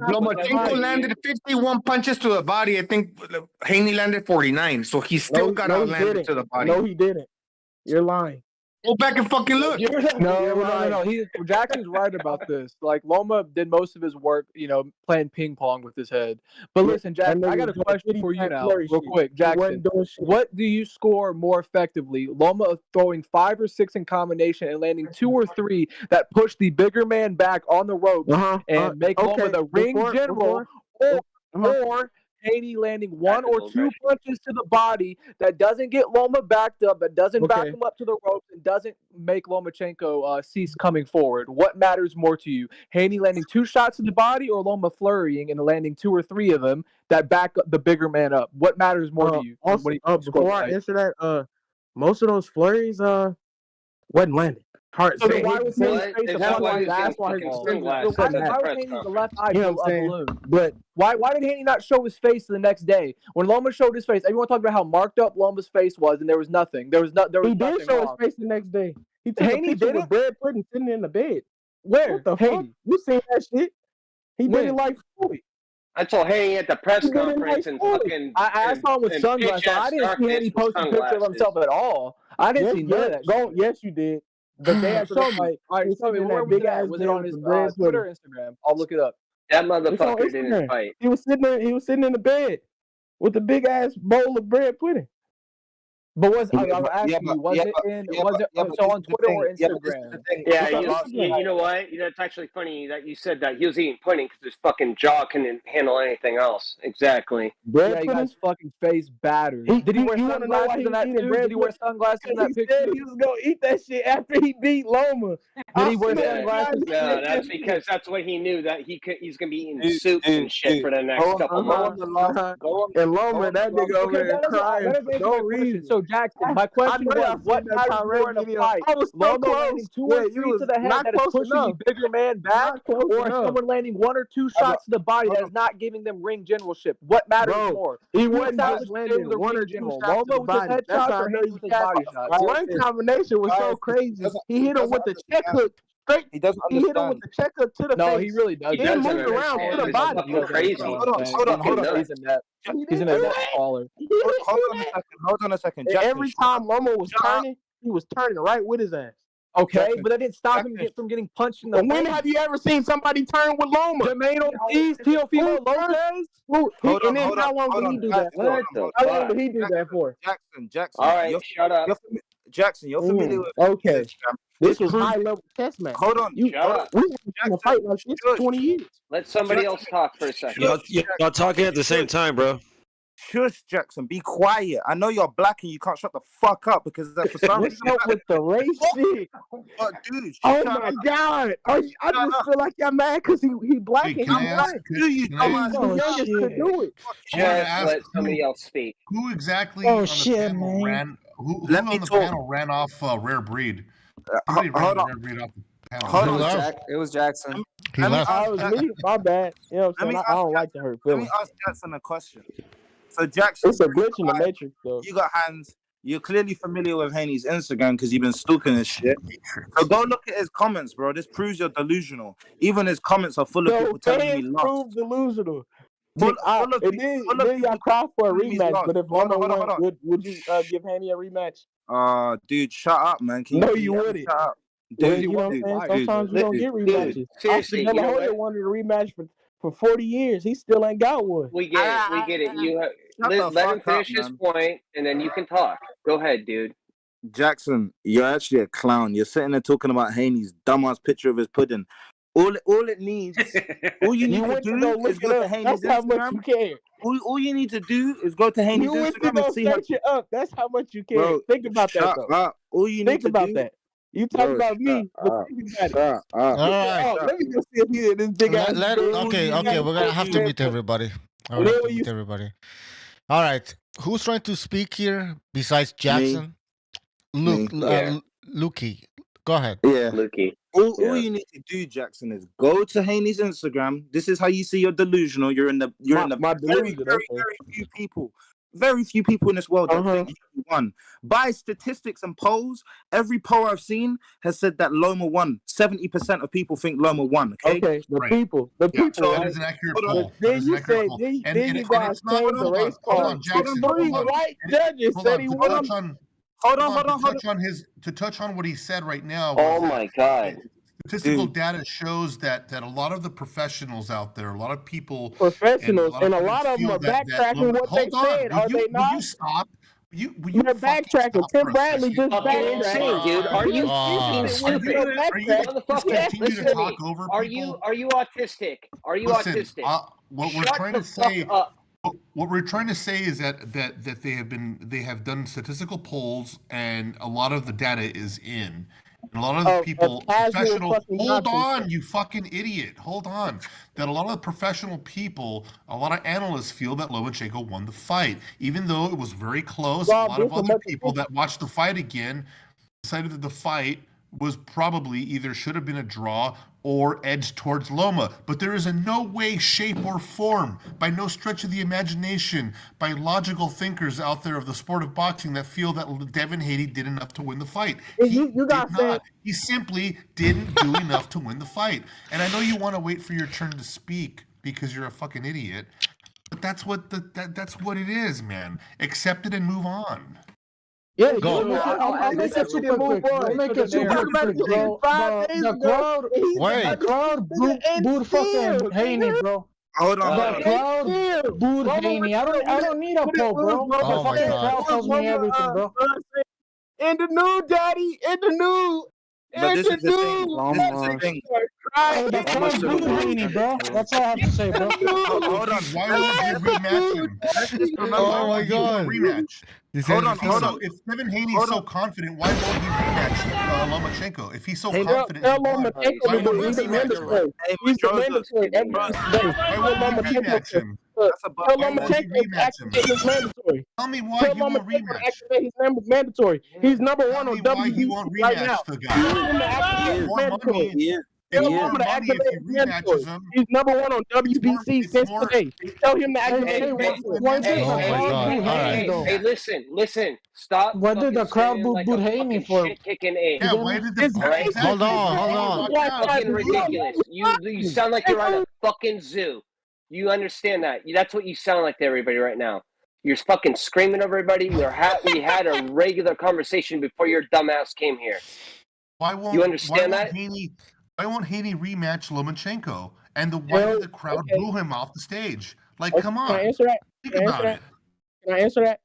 S6: Lomachenko landed 51 punches to the body. I think Haney landed 49. So he still got landed to the body.
S19: No, he didn't. You're lying.
S6: Go back and fucking look.
S1: No. Jackson's right about this. Like Loma did most of his work, playing ping pong with his head. But listen, Jackson, I got a question for you now, real quick. Jackson, what do you score more effectively? Loma throwing 5 or 6 in combination and landing 2 or 3 that push the bigger man back on the ropes and make Loma the ring general, or Haney landing 1 or 2 punches to the body that doesn't get Loma backed up, that doesn't back him up to the ropes, and doesn't make Lomachenko cease coming forward. What matters more to you? Haney landing 2 shots to the body, or Loma flurrying and landing 2 or 3 of them that back the bigger man up? What matters more to you?
S19: Also, before I answer that, most of those flurries wasn't landing. Hard.
S1: So why was Haney's face that's why Haney's the left eye blew a balloon? But why did Haney not show his face the next day? When Loma showed his face, everyone talked about how marked up Loma's face was, and there was nothing. He did show his face the next day. He took a picture with bread pudding sitting in the bed. Where? What the fuck? You seen that shit? He did it like Floyd.
S18: I told Haney at the press conference and fucking.
S1: I saw him with sunglasses. I didn't see Haney post a picture of himself at all. I didn't see none of that.
S19: Yes, you did. The day after the fight,
S1: where was that? Was it on his Twitter or Instagram? I'll look it up.
S18: That motherfucker didn't fight.
S19: He was sitting in the bed with a big ass bowl of bread pudding.
S1: But was I was asking you, was it on Twitter or Instagram?
S18: You know what? It's actually funny that you said that he was eating pudding because his fucking jaw couldn't handle anything else. Exactly.
S1: Yeah, he got his fucking face battered. Did he wear sunglasses in that too? Did he wear sunglasses in that picture?
S19: He was gonna eat that shit after he beat Loma.
S1: Did he wear sunglasses?
S18: No, that's because that's what he knew that he's gonna be eating soups and shit for the next couple months.
S19: And Loma, that nigga over there crying for no reason.
S1: So Jackson, my question was, what matters more in a fight? Loma landing 2 or 3 to the head that is pushing the bigger man back, or someone landing 1 or 2 shots to the body that is not giving them ring generalship? What matters more?
S19: He wasn't just landing 1 or 2 shots to the body. That's how he was body shots. One combination was so crazy. He hit him with the check hook.
S2: He doesn't
S19: He hit him with the check hook to the face.
S1: No, he really does.
S19: He didn't move around to the body.
S18: Crazy.
S2: Hold on.
S1: He's in a net caller.
S2: Hold on a second.
S19: And every time Loma was turning, he was turning right with his ass.
S1: Okay, but that didn't stop him from getting punched in the face.
S19: When have you ever seen somebody turn with Loma?
S1: Jermaine Ortiz, Teofimo Lopez?
S19: And then how long did he do that for? How long did he do that for?
S2: Jackson.
S18: All right, shut up.
S2: Jackson, you're familiar with
S19: okay. This was high level test match.
S2: Hold on.
S19: We were in a fight like this for 20 years.
S18: Let somebody else talk for a second.
S12: Y'all talking at the same time, bro.
S2: Shush, Jackson. Be quiet. I know you're black and you can't shut the fuck up because for some
S19: What's
S2: reason.
S19: up with the race shit?
S2: But dude,
S19: Oh
S2: shut
S19: my
S2: up.
S19: God! I just feel like y'all mad because he black and he black.
S2: You dumbass.
S19: The youngest could do it.
S18: Just let somebody else speak.
S3: Who exactly
S17: Oh
S3: on the
S17: shit,
S3: panel
S17: man.
S3: ran? Who
S2: Let
S3: on
S2: me
S3: the
S2: talk.
S3: panel ran off Rare Breed? Somebody
S2: Hold
S3: ran
S2: on.
S3: Rare Breed off the panel.
S2: Hold
S15: It
S2: on.
S15: was It was Jackson.
S4: He left.
S19: Oh, it was me. My bad. You know what I'm saying? I don't like to hurt
S2: Let me
S19: feelings.
S2: ask Jackson a question. So Jackson,
S19: It's a glitch in the matrix, though.
S2: you got hands. You're clearly familiar with Haney's Instagram because you've been stalking his shit. So go look at his comments, bro. This proves you're delusional. Even his comments are full of people telling me
S19: fans
S2: lost.
S19: prove delusional.
S2: Full
S19: And
S2: of
S19: then
S2: people
S19: y'all cry for a
S2: telling me
S19: rematch.
S2: lost.
S19: But if
S2: Hold
S19: Loma
S2: on.
S19: won, would you give Haney a rematch?
S2: Dude, shut up, man. Can
S19: No,
S2: can
S19: you
S2: ever
S19: wouldn't.
S2: Shut up.
S19: Well,
S2: Dude,
S19: you know what I'm saying? Sometimes you don't get
S18: Dude,
S19: rematches.
S18: seriously,
S19: Oscar De
S18: you
S19: La
S18: know
S19: Hoya
S18: what?
S19: wanted a rematch for 40 years. He still ain't got one.
S18: We get it. We get it. You let him finish his point, and then you can talk. Go ahead, dude.
S2: Jackson, you're actually a clown. You're sitting there talking about Haney's dumbass picture of his pudding. All it needs, all you need to do is go to Haney's
S19: That's how much
S2: Instagram.
S19: you care.
S2: All you need to do is go to Haney's
S19: You went to
S2: Instagram
S19: go
S2: and see her.
S19: search it up. That's how much you care.
S2: Bro,
S19: Think about that,
S2: shut
S19: though.
S2: up. All you
S19: Think
S2: need to
S19: about
S2: do.
S19: that. You talk
S2: Bro,
S19: about me,
S2: shut
S19: but
S2: up.
S19: think about it.
S2: Shut up.
S4: All right.
S19: Let me go see if he in this big ass.
S4: Okay, we're gonna have to mute everybody. We're gonna have to mute everybody. All right, who's trying to speak here besides Jackson? Luke, Lukey, go ahead.
S2: Yeah.
S18: Lukey.
S2: All you need to do, Jackson, is go to Haney's Instagram. This is how you see you're delusional. You're in the very few people. Very few people in this world that think you won. By statistics and polls, every poll I've seen has said that Loma won. 70% of people think Loma won. Okay,
S19: the people.
S3: That
S19: Right?
S3: is an accurate
S19: But
S3: poll.
S19: then you say, then you guys changed the race card. Three white judges said he won.
S3: To touch on what he said right now.
S18: Oh my God.
S3: Statistical data shows that a lot of the professionals out there, a lot of people,
S19: professionals, and a lot of them are backtracking what they said. Are they not?
S3: Will you stop?
S19: They're backtracking. Tim Bradley just backtracked.
S18: Dude, are you fucking stupid?
S3: Motherfucker,
S18: Listen to me. Are you autistic? Are you autistic?
S3: What we're trying to say. What we're trying to say is that they have done statistical polls, and a lot of the data is in. And a lot of the people, professional. Hold on, you fucking idiot! Hold on. That a lot of the professional people, a lot of analysts feel that Lomachenko won the fight, even though it was very close. A lot of other people that watched the fight again decided that the fight was probably either should have been a draw or edged towards Loma. But there is in no way, shape, or form, by no stretch of the imagination, by logical thinkers out there of the sport of boxing that feel that Devin Haney did enough to win the fight. He did not. He simply didn't do enough to win the fight. And I know you want to wait for your turn to speak because you're a fucking idiot, but that's what that's what it is, man. Accept it and move on.
S17: Yeah,
S4: go.
S17: I'll make it super quick. I'll make it super quick, bro. The crowd booed fucking Haney, bro.
S2: Hold on.
S17: The crowd booed Haney. I don't need a poll, bro. The fucking crowd tells me everything, bro.
S19: In the new, daddy. In the new.
S2: But this is the thing.
S17: The crowd booed Haney, bro. That's all I have to say, bro.
S2: Hold on.
S3: Why won't you rematch him?
S4: Oh my God.
S3: Rematch.
S2: Hold on.
S3: If Devin Haney's so confident, why won't he rematch Lomachenko? If he's so confident,
S19: tell Lomachenko to he's mandatory. He's mandatory every day. Tell Lomachenko to activate his mandatory.
S3: Tell me why he won't rematch.
S19: Activate his mandatory. He's number one on WBC right now.
S3: Tell him to activate his
S19: mandatory. Tell him to activate his mandatory. He's number one on WBC since today. Tell him to activate his mandatory.
S18: Hey, listen. Stop.
S17: What did the crowd boo Haney for?
S18: Kicking A.
S3: Yeah, why did the
S4: Hold on.
S18: Fucking ridiculous. You sound like you're on a fucking zoo. You understand that? That's what you sound like to everybody right now. You're fucking screaming over everybody. We had a regular conversation before your dumbass came here. You understand that?
S3: Why won't Haney rematch Lomachenko? And why did the crowd boo him off the stage? Like, come on.
S19: Can I answer that?
S3: Think about it.
S19: Can I answer that?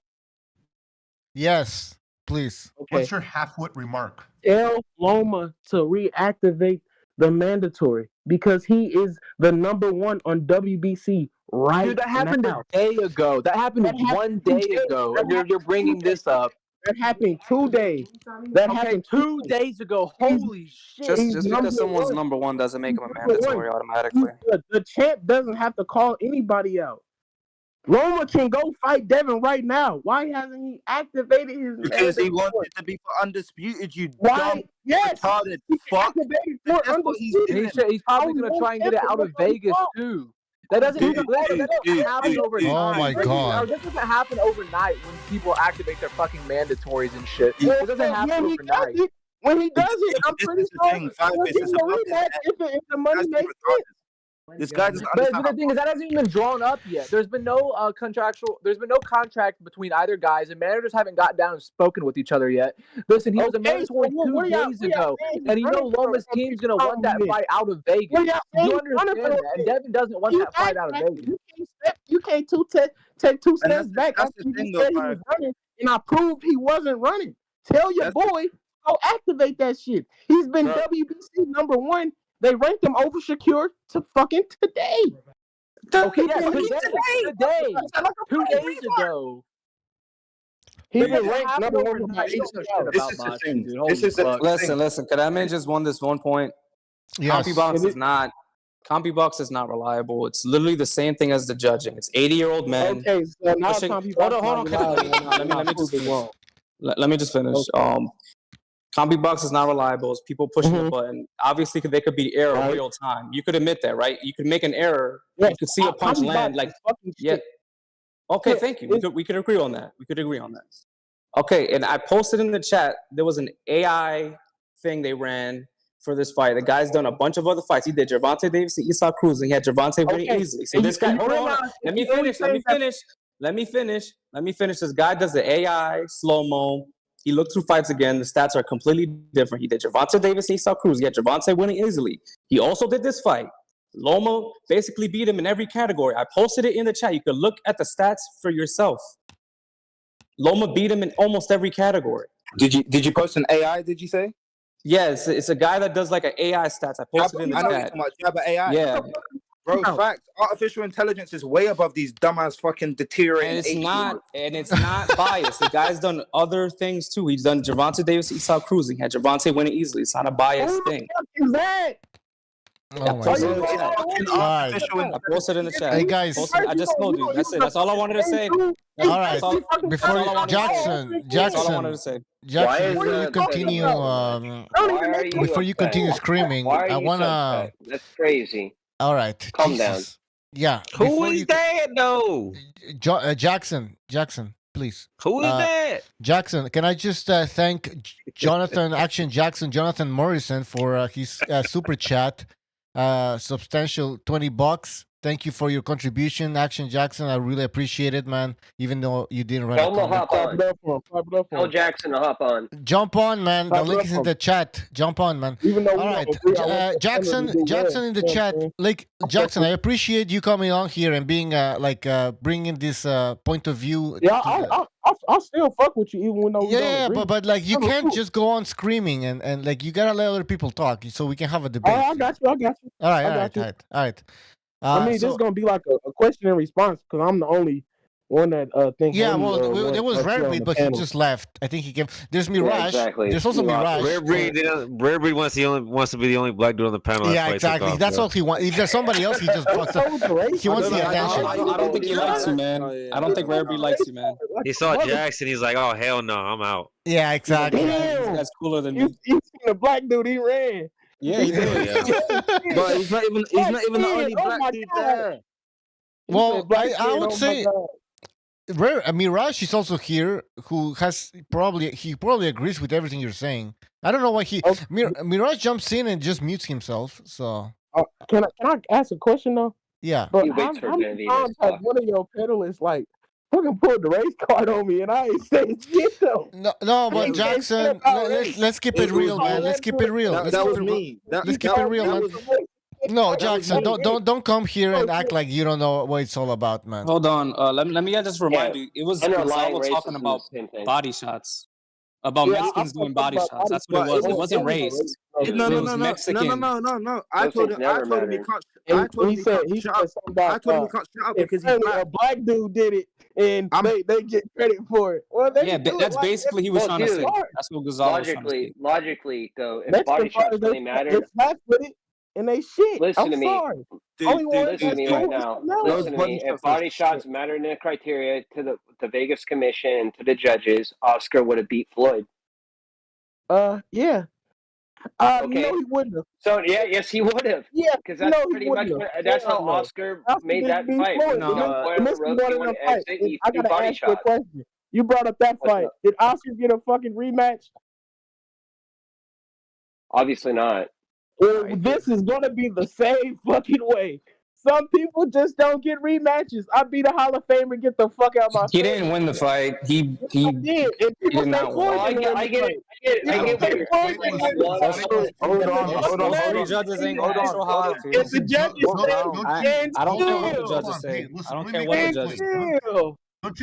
S4: Yes, please.
S3: What's your half-wit remark?
S19: Tell Loma to reactivate the mandatory because he is the #1 on WBC right
S1: Dude, that happened
S19: now.
S1: a day ago. That happened one day ago, and you're bringing this up.
S19: That happened 2 days. That
S1: Okay,
S19: happened
S1: 2 days ago. Holy shit!
S5: Just because someone's #1 doesn't make him a mandatory automatically.
S19: The champ doesn't have to call anybody out. Loma can go fight Devin right now. Why hasn't he activated his
S2: Because he
S19: mandatory?
S2: wanted to be for undisputed, you
S19: Why?
S2: dumb,
S19: Yes.
S2: retarded
S19: He
S2: fuck.
S19: activated for
S2: That's what he's
S19: undisputed.
S2: doing.
S1: He's probably gonna try and get it out of Vegas too. That doesn't
S2: Dude,
S1: that doesn't happen overnight.
S4: Oh my God.
S1: This doesn't happen overnight when people activate their fucking mandatories and shit. It doesn't happen overnight.
S19: When he does it, I'm
S2: This
S19: pretty
S2: is the
S19: sure
S2: thing, Five
S19: he'll
S2: Face,
S19: give
S2: it's
S19: him a
S2: above his
S19: rematch
S2: head.
S19: if the money makes sense.
S2: This guy doesn't
S1: But
S2: understand.
S1: the thing is, that hasn't even been drawn up yet. There's been no There's been no contract between either guys, and managers haven't got down and spoken with each other yet. Listen, he was a mandatory 2 days ago, and you know Loma's team's gonna want that fight out of Vegas. You understand that? And Devin doesn't want that fight out of Vegas.
S19: You can't take 2 steps
S2: that's-
S19: back
S2: that's
S19: after
S2: the
S19: you
S2: thing,
S19: said
S2: though,
S19: he was
S2: Five.
S19: running, and I proved he wasn't running. Tell your boy, go activate that shit. He's been WBC #1. They ranked him over Shakur to fucking today.
S1: Okay,
S19: He's
S1: yes,
S19: been
S1: today, 2 days ago.
S19: He's
S1: But
S19: been
S1: it
S19: ranked
S1: happened
S19: #1
S1: overnight.
S19: by
S1: You don't know
S19: 8
S1: shit
S2: This
S1: about
S2: is the
S1: boxing,
S2: thing.
S1: dude. Holy
S2: This is the
S1: fuck.
S5: Listen. Could that man just won this 1 point?
S4: Yes.
S5: CompuBox is not. CompuBox is not reliable. It's literally the same thing as the judging. It's 80-year-old men.
S19: Okay, so now
S5: pushing-
S19: CompuBox
S5: hold on.
S19: is not reliable.
S5: Let me just
S19: Prove it
S5: finish.
S19: wrong.
S5: Let me just finish. CompuBox is not reliable. It's people pushing the button. Obviously, they could be error
S19: Right.
S5: real time. You could admit that, right? You could make an error.
S19: Yes,
S5: You could see a punch
S19: CompuBox
S5: land. Like,
S19: is fucking
S5: yeah.
S19: shit.
S5: Okay,
S19: Yeah,
S5: thank you. We could agree on that. Okay, and I posted in the chat, there was an AI thing they ran for this fight. The guy's done a bunch of other fights. He did Gervonta Davis and Esau Cruz, and he had Gervonta winning
S19: Okay,
S5: easily. So
S19: and
S5: this
S19: you-
S5: guy,
S19: and you
S5: hold on.
S19: realize
S5: Let me
S19: the only
S5: finish. Let me
S19: thing that-
S5: finish. This guy does the AI, slow-mo. He looked through fights again. The stats are completely different. He did Gervonta Davis and Esau Cruz. He had Gervonta winning easily. He also did this fight. Loma basically beat him in every category. I posted it in the chat. You could look at the stats for yourself. Loma beat him in almost every category.
S2: Did you post an AI? Did you say?
S5: Yeah, it's a guy that does like an AI stats. I posted it in the
S2: I know
S5: chat.
S2: so much. Yeah, but AI.
S5: Yeah.
S2: Bro, fact. Artificial intelligence is way above these dumbass fucking deteriorating.
S5: And it's not biased. The guy's done other things too. He's done Gervonta Davis, Esau Cruz. He had Gervonta winning easily. It's not a biased thing.
S19: Is that?
S4: Oh my God.
S5: I posted in the chat.
S4: Hey, guys.
S5: I just told you. That's it. That's all I wanted to say.
S4: All right. Before Jackson, before you continue, before you continue screaming,
S18: Why are
S4: I
S18: you
S4: wanna.
S18: so upset? That's crazy.
S4: All right.
S18: Calm
S4: Jesus. Yeah.
S12: Who
S4: before
S12: is
S4: you-
S12: that though?
S4: Jackson, please.
S12: Who is that?
S4: Jackson, can I just thank Jonathan Morrison for his super chat, substantial $20. Thank you for your contribution, Action Jackson. I really appreciate it, man. Even though you didn't write a
S18: Tell him to
S4: comment.
S18: hop on. Tell Jackson to hop on.
S4: Jump on, man. The link is in the chat. Jump on, man.
S19: Even though
S4: All right, Jackson in the chat. Like Jackson, I appreciate you coming on here and being bringing this point of view.
S19: Yeah, I'll still fuck with you even when we don't
S4: Yeah,
S19: agree.
S4: but like you can't just go on screaming and like you gotta let other people talk so we can have a debate.
S19: Oh, I got you.
S4: All right,
S19: I
S4: all
S19: got
S4: right,
S19: you.
S4: all right.
S19: I mean, this is gonna be like a question and response because I'm the only one that thinks.
S4: Yeah, well, there was Rare Breed, but he just left. I think he came. There's Mirage. There's also Mirage.
S12: Rare Breed wants to be the only black dude on the panel.
S4: Yeah, exactly. That's all he wants. If there's somebody else, he just fucks up. He wants the attention.
S5: I don't think he likes you, man. I don't think Rare Breed likes you, man.
S12: He saw Jackson. He's like, "Oh hell no, I'm out."
S4: Yeah, exactly.
S5: This guy's cooler than me.
S19: You seen the black dude? He ran.
S5: Yeah, he did.
S2: But he's not even the only black dude there.
S4: Well, I would say Rare Mirage is also here, who has probably agrees with everything you're saying. I don't know why Mirage jumps in and just mutes himself. So
S19: can I ask a question though?
S4: Yeah.
S19: But
S18: He
S19: how
S18: waits for
S19: many
S18: Beterbiev
S19: times
S18: to
S19: has
S18: talk.
S19: one of your pedalists like fucking pulled the race card on me and I ain't saying shit though?
S4: No, but Jackson, let's keep it real, man. Let's keep it real.
S2: That was me.
S4: Let's keep it real, man. No, Jackson, don't come here and act like you don't know what it's all about, man.
S5: Hold on. Let me just remind you. It was
S18: Underlying
S5: Gonzalo talking
S18: racism
S5: about
S18: is the same thing.
S5: body shots. About
S19: Yeah,
S5: Mexicans
S19: I'm
S5: doing body
S19: about
S5: shots.
S19: body
S5: That's what it
S2: But
S5: was.
S2: it
S5: It
S2: was
S5: wasn't race.
S2: no,
S5: It
S2: no,
S5: was
S2: no, no, no, no,
S5: Mexican.
S2: no, no, no. I
S18: Those
S2: told
S18: things
S2: him.
S18: never
S2: I told him he
S18: mattered.
S2: can't.
S19: And
S2: I told him
S19: he
S2: he
S19: said
S2: can't shut up.
S19: something about
S2: I told him he can't shut up
S19: if
S2: because he's
S19: finally
S2: black.
S19: a black dude did it and
S2: I'm
S19: they get credit for it. Well, they
S5: Yeah,
S19: do it
S5: that's
S19: like
S5: basically he was
S18: Well,
S5: trying to
S18: dude,
S5: say. That's what Gonzalo was trying to say.
S18: logically, though, if
S19: Mexican
S18: body shots
S19: fighters
S18: really
S19: they
S18: mattered,
S19: flat with it and they shit.
S18: listen
S19: I'm
S18: to me.
S19: sorry. Only
S2: dude,
S19: one
S18: Listen to
S19: that's
S18: me
S19: true
S18: right
S19: is
S18: now.
S19: Canelo.
S18: Listen to me. If body shots mattered in the criteria to the Vegas Commission and to the judges, Oscar would have beat Floyd.
S19: Yeah.
S18: Okay.
S19: No, he wouldn't have.
S18: So yeah, yes, he would have.
S19: Yeah,
S18: Because that's
S19: no, he
S18: pretty much
S19: wouldn't
S18: what,
S19: have.
S18: that's how
S19: Hell no.
S18: Oscar
S19: Oscar
S18: made
S19: didn't
S18: that
S19: beat
S18: fight.
S19: Floyd.
S18: When
S19: The
S18: Spoiler
S19: Mexicans
S18: Rookie
S19: wanted
S18: won
S19: a fight.
S18: exit, he
S19: I
S18: threw
S19: gotta
S18: body
S19: ask you a
S18: shots.
S19: question. You brought up that
S18: What's
S19: fight.
S18: up?
S19: Did Oscar get a fucking rematch?
S18: Obviously not.
S19: Well, this is gonna be the same fucking way. Some people just don't get rematches. I beat a Hall of Famer, get the fuck out of my
S5: He
S19: face.
S5: didn't win the fight. He
S19: did. And people
S5: did
S19: say
S5: not
S19: Floyd
S5: win.
S19: didn't win
S18: I
S19: the
S18: get
S19: fight.
S18: it. I get what you're
S19: Floyd
S18: saying.
S19: didn't win the fight.
S5: Most of the judges ain't gonna show highlights.
S19: If the judges said,
S5: I don't care what the
S19: still,
S5: judges say.
S3: Hey, listen,
S5: I don't
S3: let
S5: care
S3: me
S5: what the
S3: make a
S5: judges
S3: point.
S5: say.
S3: Don't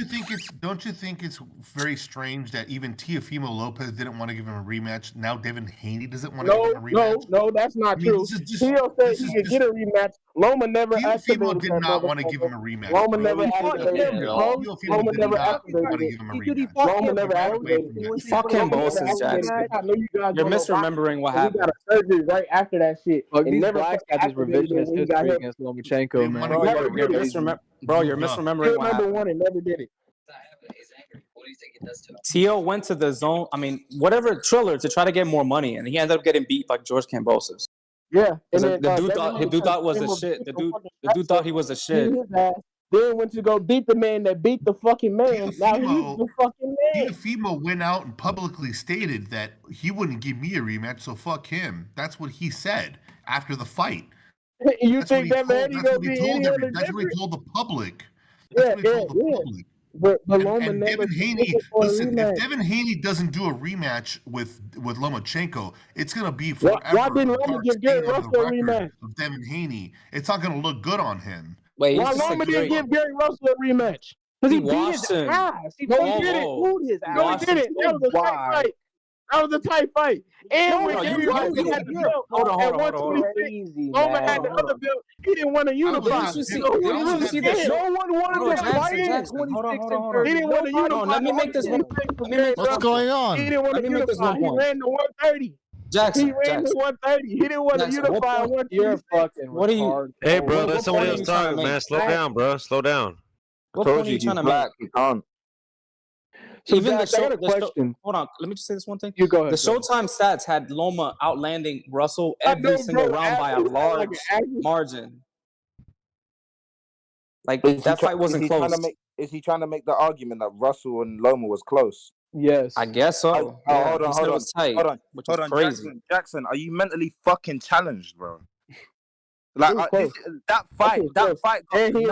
S3: you think it's very strange that even Teofimo Lopez didn't want to give him a rematch? Now Devin Haney doesn't want to give him a rematch.
S19: No, that's not true. Teo said he could get a rematch. Loma never
S3: Teofimo
S19: activated
S3: did
S19: that
S3: not want to give him a
S19: motherfucker.
S3: rematch.
S19: Loma
S3: bro.
S19: never
S3: He
S19: activated it. Loma never activated
S3: give him a
S19: it.
S3: rematch.
S19: Loma never activated it.
S5: Fuck him, Bosses, Jackson.
S19: I know you guys
S5: You're
S19: don't know
S5: misremembering what
S19: boxing, but he got
S5: happened.
S19: a surgery right after that shit.
S1: Fuck,
S19: And
S1: these
S19: never
S1: blacks got this
S19: activated it
S1: revisionist
S19: when he got
S1: history
S19: hit.
S1: against Lomachenko, man.
S5: Bro, you're
S1: Crazy.
S5: misremembering
S19: Still
S5: what
S19: number
S5: happened.
S19: one and never did it.
S5: Teo went to the zone. I mean, whatever Triller to try to get more money, and he ended up getting beat by George Kambosos.
S19: Yeah, and then
S5: The dude thought was the shit. The dude thought he was the shit.
S19: Then went to go beat the man that beat the fucking man. Now he's the fucking man.
S3: Teofimo went out and publicly stated that he wouldn't give me a rematch, so fuck him. That's what he said after the fight.
S19: You think that man he gonna be any other
S3: That's what he
S19: different?
S3: told the public.
S19: Yeah. But Loma
S3: And
S19: never
S3: Devin Haney,
S19: did it for a
S3: listen, if
S19: rematch.
S3: Devin Haney doesn't do a rematch with Lomachenko, it's gonna be forever.
S19: Why didn't
S3: a
S19: Loma
S3: dark
S19: give Gary
S3: stain on the
S19: Russell a
S3: record
S19: rematch?
S3: of Devin Haney. It's not gonna look good on him.
S5: Wait,
S19: Why Loma didn't give Gary Russell a rematch? Because he beat his ass. No, he didn't. No, he didn't. That was a tight fight. That was a tight fight. And when Gary Russell had the belt at 126, Loma had the other belt. He didn't want to unify.
S5: Didn't you see?
S19: So who
S5: Didn't
S19: really
S5: you see the
S19: scared?
S5: show?
S19: No one wanted to fight him.
S5: Hold on.
S19: He didn't want to unify.
S5: Let me make this one.
S4: What's going on?
S19: He didn't want to unify. He ran to 130.
S5: Jackson,
S19: He ran to 130. He didn't want to unify 126.
S5: What are you?
S21: Hey, bro, let
S5: what
S21: somebody
S5: point
S21: else
S5: are you trying
S21: talk,
S5: to
S21: man.
S5: make?
S21: Slow down, bro. Slow down.
S5: What point are you trying to make?
S2: He can't.
S1: So
S5: Even
S1: Jack,
S5: the
S1: I
S5: show,
S1: got a question.
S5: hold on, let me just say this one thing.
S1: You go ahead.
S5: The Showtime stats had Loma outlanding Russell every single round by a large margin. Like that fight wasn't close.
S2: Is he trying to make the argument that Russell and Loma was close?
S1: Yes.
S5: I guess so. Yeah,
S2: Hold on,
S5: he said it was tight, which is crazy.
S2: Jackson, are you mentally fucking challenged, bro? Like that fight got
S19: And he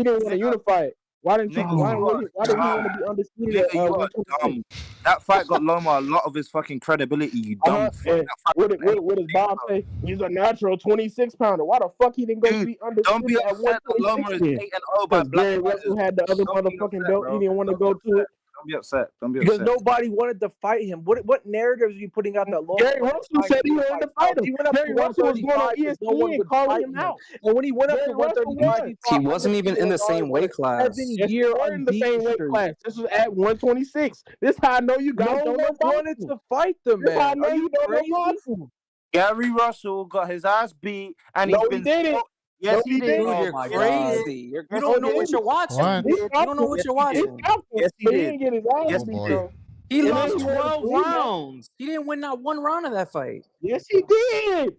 S19: didn't want to unify it. Why didn't he want to be undisputed at 126?
S2: That fight got Loma a lot of his fucking credibility, you dumb fuck.
S19: What does Bob say? He's a natural 26-pounder. Why the fuck he didn't go be undisputed at 126 then? Because Gary Russell had the other motherfucking belt. He didn't want to go to it.
S2: Don't be upset.
S15: Because nobody wanted to fight him. What narratives are you putting out that Loma?
S19: Gary Russell said he wanted to fight him. Gary Russell was going on ESPN calling him out.
S15: And when he went up to 135,
S5: He wasn't even in the same weight class.
S19: Year in the same weight class. This was at 126. This is how I know you guys don't know
S15: wanted to fight the
S19: This is how I
S15: man.
S19: know
S15: Are
S19: you
S15: you
S19: don't know
S15: crazy?
S19: boxing.
S2: Gary Russell got his ass beat, and
S19: No,
S2: he's
S19: he
S2: been.
S19: didn't.
S2: Yes,
S19: No,
S2: he did.
S5: Dude, you're crazy. You don't know what you're watching. You don't know what you're watching.
S2: Yes, he
S19: He
S2: did.
S19: didn't get his ass beat though.
S5: He
S19: And
S5: lost
S19: then he won
S5: 12
S19: the rematch.
S5: rounds. He didn't win not one round of that fight.
S19: Yes, he did.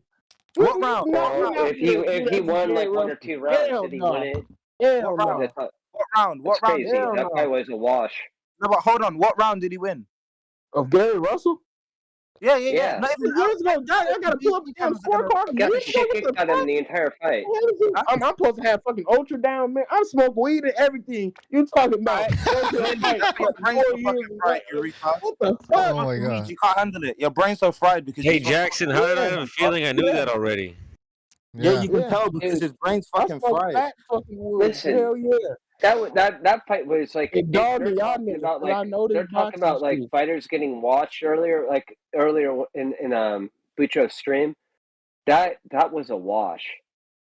S2: What round?
S18: If he won like one or two rounds, did he win it?
S19: Hell
S2: What round? What round? What round?
S18: Crazy. That fight was a wash.
S2: No, but hold on. What round did he win?
S19: Of Gary Russell?
S18: Yeah.
S19: Not even years ago. I gotta pull up the damn scorecard.
S18: Got the shit kicked out of him the entire fight.
S19: I'm supposed to have fucking ultra down, man. I'm smoking weed and everything. You talking about? What the fuck?
S4: Oh my god.
S2: You can't handle it. Your brain's so fried because.
S21: Hey, Jackson, how did I have a feeling I knew that already?
S2: Yeah, you can tell because his brain's fucking fried.
S18: Listen.
S19: Hell yeah.
S18: That fight was like
S19: It dogged me,
S18: they're
S19: y'all
S18: talking
S19: niggas,
S18: about
S19: 'cause I
S18: like
S19: know this
S18: they're talking about
S19: boxing
S18: like
S19: shit.
S18: fighters getting watched earlier in Bucho's stream. That was a wash.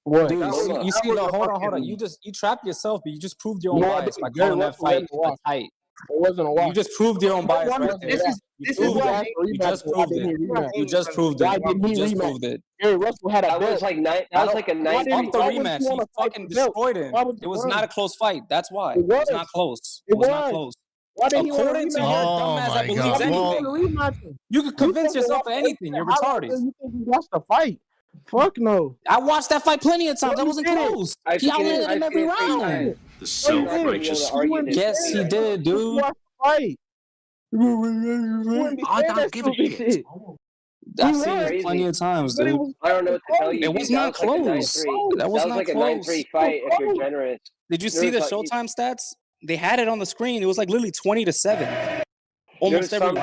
S19: What?
S5: Dude, you see
S19: was
S5: the
S19: a
S5: hold on.
S19: fucking-
S5: You trapped yourself, but you just proved your own
S19: No, I
S5: bias by
S19: didn't. Gary
S5: calling that
S19: Russell
S5: fight
S19: wasn't a watch.
S5: tight.
S19: It wasn't a watch.
S5: You just proved your own bias right there.
S19: This is why
S5: You just proved it. You just proved it.
S19: Why didn't he
S5: You just
S19: rematch?
S5: proved it.
S19: Gary Russell had a
S18: That
S19: belt.
S18: was like nine.
S5: I
S18: That was
S5: don't-
S18: like a
S5: Off
S18: 9-3
S5: the
S18: fight.
S5: rematch, he fucking destroyed him. It was not a close fight. That's why. It was not close. It was not close.
S19: Why didn't he want to
S5: According to your
S19: rematch?
S5: dumbass that believes
S19: Why didn't he
S5: anything.
S19: want to rematch him?
S5: You could convince yourself of anything. You're retarded.
S19: You think he watched the fight? Fuck no.
S5: I watched that fight plenty of times. That
S19: No, you
S5: wasn't
S19: didn't.
S5: close.
S18: I've
S5: He
S18: seen it-
S5: outlanded him
S18: I've
S5: every
S18: seen it 3
S5: round.
S18: times.
S7: The self-righteous.
S5: Yes, he did, dude.
S19: Fight.
S7: I don't give a shit.
S5: I've seen it plenty of times, dude.
S18: I don't know what to tell you.
S5: It
S18: dude.
S5: was not
S18: That was like a
S5: close.
S18: 9-3.
S5: That was not
S18: like a
S5: close.
S18: 9-3 fight if you're generous.
S5: Did you see the Showtime stats? They had it on the screen. It was like literally 20-7. Almost every round.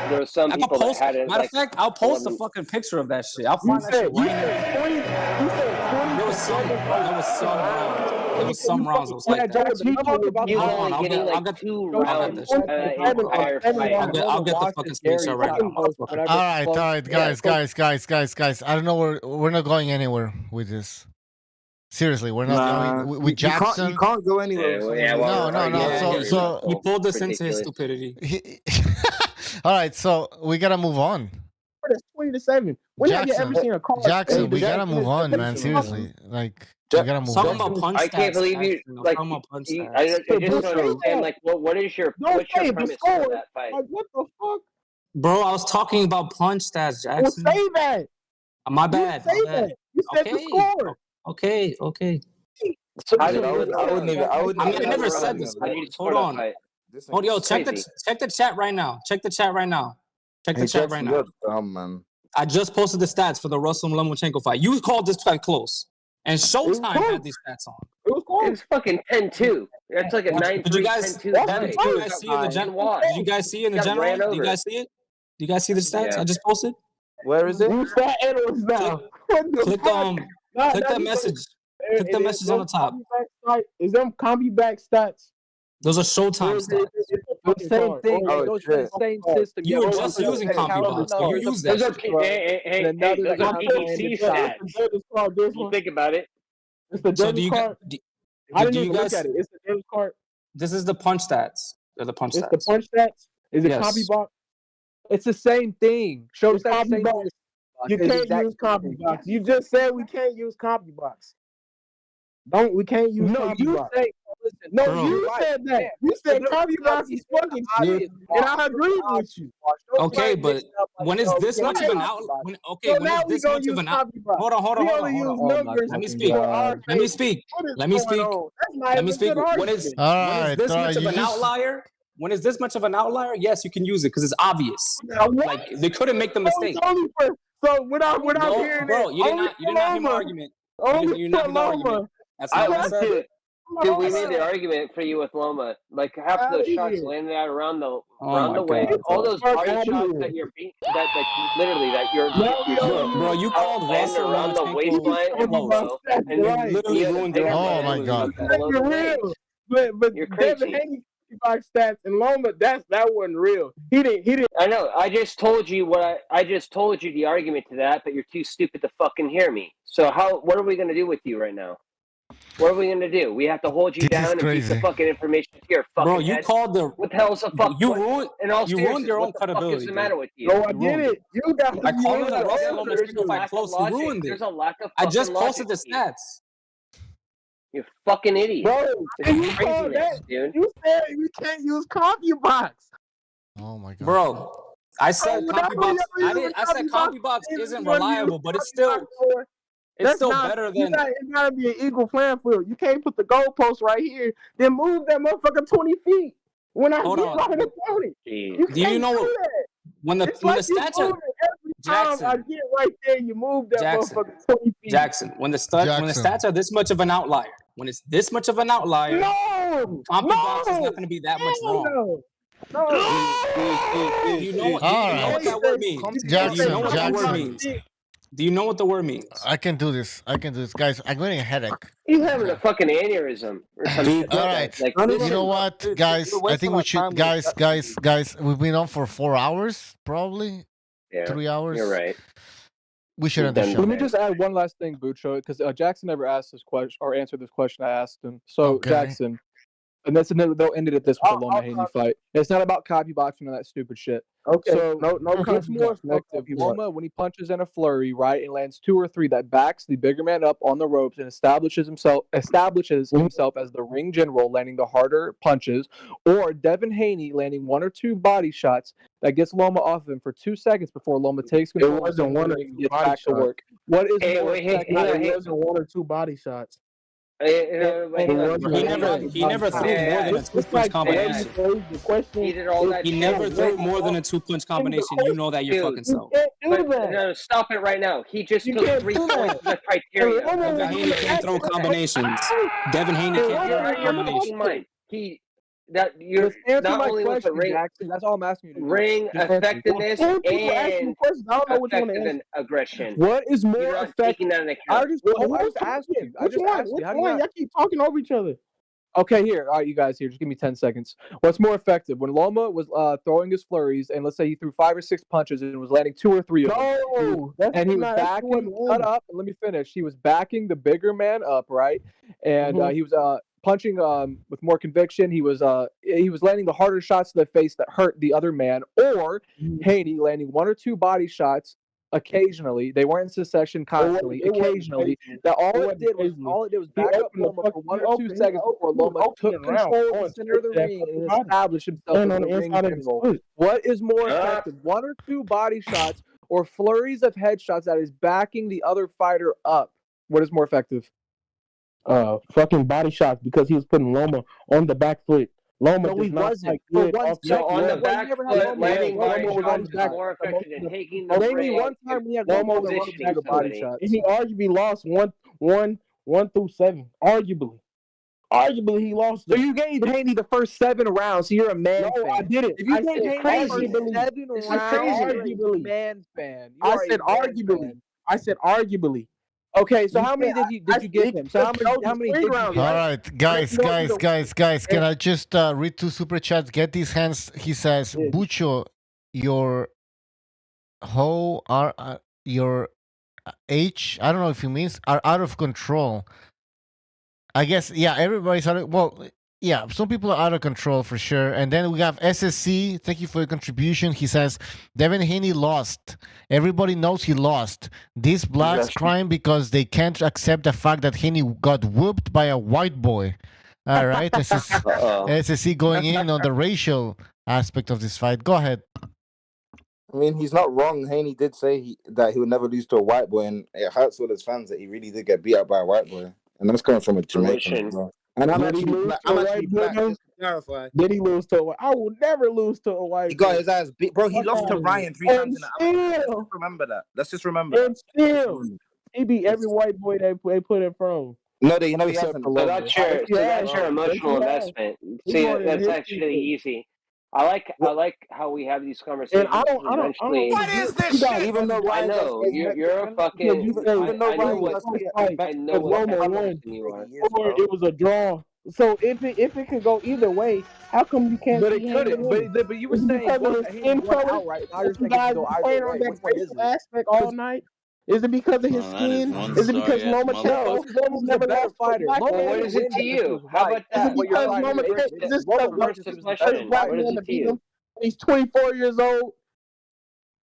S18: There was some people that had it.
S5: Matter of fact, I'll post a fucking picture of that shit. I'll find that shit right now. There was some rounds. It was like that.
S18: I'll get 2 rounds.
S5: I'll get the fucking screenshot right now.
S4: All right, guys. I don't know. We're not going anywhere with this. Seriously, we're not going with Jackson.
S2: You can't go anywhere.
S4: No. So
S5: he pulled us into his stupidity.
S4: All right, so we gotta move on.
S19: That's 20-7. When have you ever seen a card?
S4: Jackson, we gotta move on, man. Seriously, like we gotta move on.
S18: I can't believe you. Like, I just don't understand. Like, what is your what's your premise for that fight?
S19: Like, what the fuck?
S5: Bro, I was talking about punch stats, Jackson.
S19: Well, say that.
S5: My bad.
S19: You say that. You said the score.
S5: Okay.
S2: I wouldn't even.
S5: I never said this. Hold on. Hold, yo, check the chat right now. Check the chat right now.
S2: Man.
S5: I just posted the stats for the Russell Lomachenko fight. You called this fight close, and Showtime had these stats on.
S18: It was fucking 10-2. That's like a 9-3, 10-2.
S5: Did you guys see in the general? Did you guys see in the general? Do you guys see it? Do you guys see the stats I just posted?
S2: Where is it?
S19: Who's that analyst now?
S5: Click that message. Click the message on the top.
S19: Is them combi back stats?
S5: Those are Showtime stats.
S15: The same thing. It goes to the same system.
S5: You were just using CompuBox. You use that.
S18: Those are PDC stats. You think about it.
S19: It's the Devin card. I didn't even look at it. It's the Devin card.
S5: This is the punch stats. They're the punch stats.
S19: It's the punch stats. Is it CompuBox?
S15: It's the same thing. Show the same thing.
S19: You can't use CompuBox. You just said we can't use CompuBox. We can't use CompuBox. You said that. You said CompuBox is fucking shit, and I agree with you.
S5: Okay, but when is this much of an out? When is this much of an out? Hold on. Let me speak. When is this much of an outlier? When is this much of an outlier? Yes, you can use it because it's obvious. Like they couldn't make the mistake.
S19: So without hearing
S5: bro, you did not hear my argument. You did not hear the argument. That's not what I said.
S18: Dude, we made the argument for you with Loma. Like half of those shots landed out around the way. All those body shots that you're being, that you're
S5: bro, you called Russell
S18: around the waistline
S5: close, and you literally ruined your.
S4: Oh my god!
S19: But
S18: you're
S19: Devin
S18: crazy.
S19: Haney stats and Loma, that wasn't real. He didn't.
S18: I know. I just told you I just told you the argument to that, but you're too stupid to fucking hear me. So what are we gonna do with you right now? What are we gonna do? We have to hold you down and keep the fucking information to your fucking
S5: bro, you
S18: head?
S5: called the.
S18: What the hell's a fuck?
S5: You ruined your own credibility.
S18: What's the matter with you?
S19: No, I did it. You got.
S5: I called the Russell Lomachenko fight close. You ruined it.
S18: There's a lack of.
S5: I just posted the stats.
S18: You fucking idiot.
S19: Bro,
S18: it's craziness, dude.
S19: You said we can't use CompuBox.
S4: Oh my god.
S5: Bro, I said CompuBox. I said CompuBox isn't reliable, but it's still better than.
S19: It gotta be an equal playing field. You can't put the goalpost right here, then move that motherfucker 20 feet. When I
S5: Hold
S19: get
S5: on.
S19: right in the
S5: Do you know when the stats are
S19: Jackson? I get right there, you move that motherfucker 20 feet.
S5: Jackson, when the stats are this much of an outlier, when it's this much of an outlier, CompuBox is not going to be that much wrong.
S19: No.
S5: You know what that word means.
S4: Jackson,
S5: you know what that word means. Do you know what the word means?
S4: I can do this. Guys, I'm getting a headache.
S18: He's having a fucking aneurysm or some shit.
S4: All
S18: like
S4: right.
S18: that. Like,
S4: You
S18: listen,
S4: know what, guys? I think we should, guys. We've been on for 4 hours, probably
S18: Yeah,
S4: 3 hours.
S18: You're right.
S4: We should end the show.
S1: Let me just add one last thing, Bucho, because Jackson never asked this question or answered this question I asked him. So
S4: Okay.
S1: Jackson, and they'll end it this with the Loma Haney fight. It's not about copy boxing and that stupid shit.
S19: Okay.
S1: So
S19: No
S1: what's
S19: copy
S1: more
S19: box, no
S1: effective,
S19: copy box.
S1: Loma when he punches in a flurry, right, and lands 2 or 3 that backs the bigger man up on the ropes and establishes himself as the ring general, landing the harder punches, or Devin Haney landing 1 or 2 body shots that gets Loma off of him for 2 seconds before Loma takes control.
S19: It wasn't 1 or 2
S1: and gets
S19: body
S1: back to
S19: shots.
S1: work. What is
S18: Hey,
S1: more
S18: wait, hey,
S1: effective?
S19: It wasn't 1 or 2 body shots.
S5: He never threw more than a 2-punch combination.
S18: He did all that
S5: He
S18: shit.
S5: never threw more than a 2-punch combination. You know that your fucking self.
S18: But, no, stop it right now. He just took 3 points of the criteria.
S5: Devin Haney can't throw combinations. Devin Haney can't throw combinations.
S18: You're
S1: answer
S18: not
S1: my
S18: only with the
S1: question,
S18: ring,
S1: Jackson. That's all I'm asking you to do.
S18: ring
S1: Just answer.
S18: effectiveness
S1: Well, people ask me
S18: and
S1: questions. I don't know which one to
S18: effective
S1: answer.
S18: and aggression.
S1: What is more
S18: You're not
S1: effective?
S18: taking that into
S1: I
S18: account.
S1: just asked you. I just asked you. How do you not?
S19: Y'all keep talking over each other.
S1: Okay, here. All right, you guys here. Just give me 10 seconds. What's more effective? When Loma was throwing his flurries, and let's say he threw 5 or 6 punches and was landing 2 or 3 of them.
S19: No,
S1: And he was backing. Shut up and let me finish. He was backing the bigger man up, right? And he was punching with more conviction. He was landing the harder shots to the face that hurt the other man, or Haney landing 1 or 2 body shots occasionally. They weren't in succession constantly. Occasionally, that all it did was back up Loma for 1 or 2 seconds before Loma took control of the center of the ring and established himself as the ring general. What is more effective, 1 or 2 body shots or flurries of headshots that is backing the other fighter up? What is more effective?
S19: Fucking body shots because he was putting Loma on the back foot. Loma
S1: No, he wasn't.
S19: For
S1: For 1
S18: So on the back
S1: never had
S18: foot,
S1: Loma.
S18: landing body
S1: Loma was on his
S18: shots is
S1: back.
S18: more effective than taking the
S19: Maybe
S18: ring.
S1: one time we had Loma on the run
S18: positioning
S1: to the body
S18: somebody.
S1: shots.
S19: And he arguably lost 1 through 7. Arguably, he lost.
S1: So you gave Haney the first 7 rounds. So you're a man fan.
S19: No, I didn't.
S1: If you
S19: I
S1: gave
S19: said
S1: Haney
S19: crazy.
S1: the first 7
S19: This is
S1: rounds,
S19: crazy.
S1: you're a
S19: Arguably.
S1: man fan. You
S19: I
S1: are a
S19: said
S1: man
S19: arguably.
S1: fan.
S19: I said arguably.
S1: Okay, so
S19: You
S1: how many
S19: said-
S1: did you give him? So how many did you
S4: All
S1: give?
S4: right, guys. Can I just read 2 super chats? Get these hands. He says, Bucho, your your H, I don't know if he means, are out of control. I guess, yeah, everybody's out of, well, yeah, some people are out of control for sure. And then we have SSC. Thank you for your contribution. He says, Devin Haney lost. Everybody knows he lost. These blacks crying because they can't accept the fact that Haney got whooped by a white boy. All right, SSC going in on the racial aspect of this fight. Go ahead.
S2: I mean, he's not wrong. Haney did say that he would never lose to a white boy, and it hurts all his fans that he really did get beat up by a white boy. And that's coming from a Jamaican as well. And I'm actually black, just to clarify.
S19: Did he lose to a white? I will never lose to a white.
S2: He got his ass beat. Bro, he lost to Ryan 3 times in the Let's just remember that. Let's just remember
S19: and still, he beat every white boy they put in front of him.
S2: No, he hasn't.
S18: So that's your emotional investment. See, that's actually easy. I like how we have these conversations.
S19: And I don't.
S18: What
S19: is this shit?
S2: Even though
S18: I know you're a fucking.
S19: Even though
S18: I know what
S19: won,
S18: you are.
S19: or it was a draw. So if it could go either way, how come you can't?
S1: But it couldn't. But you were saying
S19: because of his skin color.
S1: outright. Now you're saying
S19: Guys
S1: go
S19: playing
S1: either
S19: on
S1: way.
S19: that racial aspect all night. Is it because of his skin? Is it because Lomachenko was never
S1: better fighter?
S18: Well, what is it to you? How about
S19: Is
S18: that?
S19: it because Lomachenko? Is this because black man to beat him? He's 24 years old,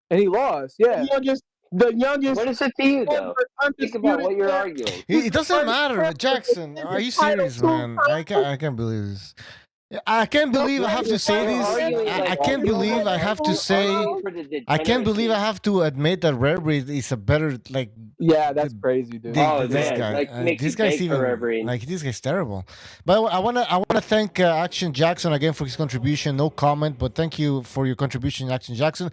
S1: and he lost. Yeah,
S19: the youngest.
S18: What is it to you, though? Think about what you're arguing.
S4: It doesn't matter, Jackson. Are you serious, man? I can't believe this. I can't believe I have to say this. I can't believe I have to say. I can't believe I have to admit that Rare Breed is a better like.
S1: Yeah, that's crazy, dude.
S4: This guy, this guy's even like this guy's terrible. But I wanna thank Action Jackson again for his contribution. No comment, but thank you for your contribution, Action Jackson.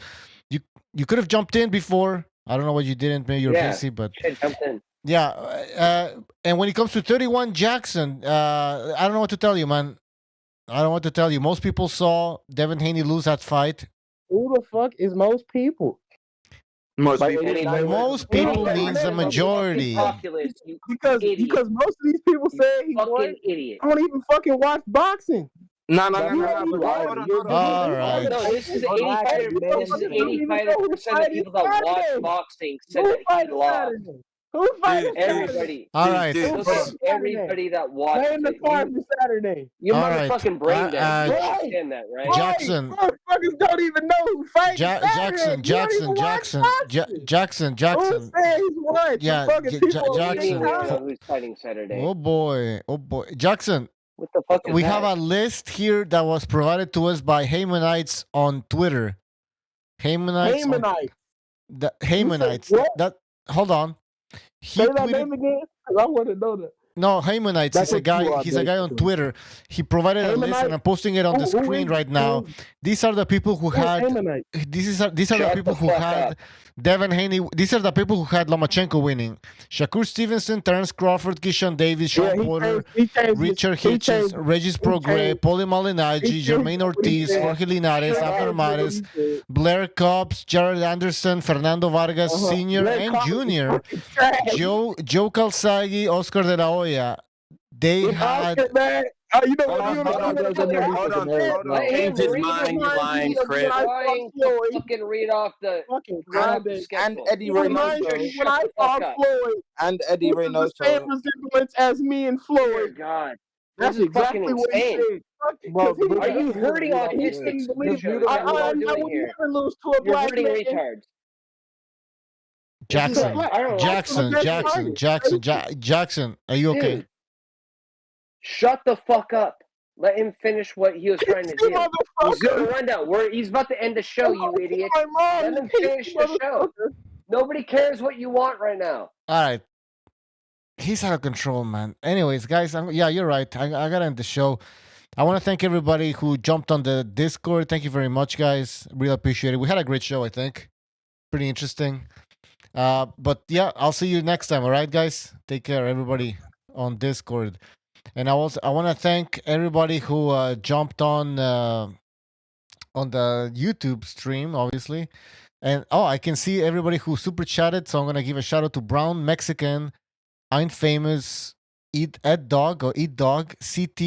S4: You could have jumped in before. I don't know what you didn't. Maybe you're busy, but
S18: jumped in.
S4: Yeah, and when it comes to 31 Jackson, I don't know what to tell you, man. I don't know what to tell you. Most people saw Devin Haney lose that fight.
S19: Who the fuck is most people?
S2: Most
S19: Like,
S2: people.
S4: Most people means the majority.
S19: Because most of these people say he won.
S18: Idiot.
S19: I don't even fucking watch boxing.
S2: No.
S19: But
S4: All right.
S18: No, this is 85. This is 85% of people that watch boxing said
S19: Who
S18: that he
S19: fights
S18: lost.
S19: Saturday? Who fights
S18: Everybody.
S4: All right.
S18: Look at everybody that watches
S19: Name the
S18: it.
S19: card for Saturday.
S18: Your
S4: All right.
S18: motherfucking brain dead. You
S19: Right.
S18: understand that, right?
S4: Jackson.
S19: Motherfuckers don't even know who fights Saturday.
S4: Jackson.
S19: Who said he's won?
S4: Yeah,
S19: Fucking people
S4: Jackson.
S18: We don't know who's fighting Saturday.
S4: Oh boy. Jackson.
S18: What the fuck is
S4: We
S18: that?
S4: have a list here that was provided to us by Haymanites on Twitter. Haymanites. Haymanites.
S19: What?
S4: That. Hold on. He
S19: Say that
S4: tweeted-
S19: name again, because I want to know that.
S4: No, Haymanites.
S19: That's
S4: He's a
S19: what you
S4: guy.
S19: are,
S4: He's a guy on
S19: basically.
S4: Twitter. He provided a list, and I'm posting it on the screen right now. These are the people who had. These are the people who had Devin Haney. These are the people who had Lomachenko winning. Shakur Stevenson, Terence Crawford, Kishan Davis, Sean Porter, Richard Hitchens, Regis Prograis, Paulie Malignaggi, Jermaine Ortiz, Jorge Linares, Abner Mares, Blair Cobbs, Jared Anderson, Fernando Vargas Sr. and Jr., Joe Calzaghe, Oscar de la Hoya. They had.
S19: You know what?
S2: Hold on.
S18: Change his mind, you lying crip. Fucking read off the
S2: and Eddie
S19: Reynoso. When I fought Floyd,
S2: and Eddie
S19: the
S2: Reynoso.
S19: same resemblance as me and Floyd.
S18: God.
S19: That's
S18: This is
S19: exactly
S18: fucking
S19: what he
S18: insane.
S19: said.
S18: Are you hurting autistics?
S19: I would never lose to a
S18: You're
S19: black
S18: hurting
S19: man.
S18: retards.
S4: Jackson, are you okay?
S18: Dude, shut the fuck up. Let him finish what he was trying to do. He's doing a rundown. He's about to end the show, you idiot. Let him finish the show. Nobody cares what you want right now.
S4: All right. He's out of control, man. Anyways, guys, yeah, you're right. I gotta end the show. I want to thank everybody who jumped on the Discord. Thank you very much, guys. Really appreciate it. We had a great show, I think. Pretty interesting. But yeah, I'll see you next time. All right, guys. Take care, everybody on Discord. And I want to thank everybody who jumped on the YouTube stream, obviously. And I can see everybody who super chatted. So I'm gonna give a shout out to Brown Mexican, I'm Famous, Eat Dog, CT,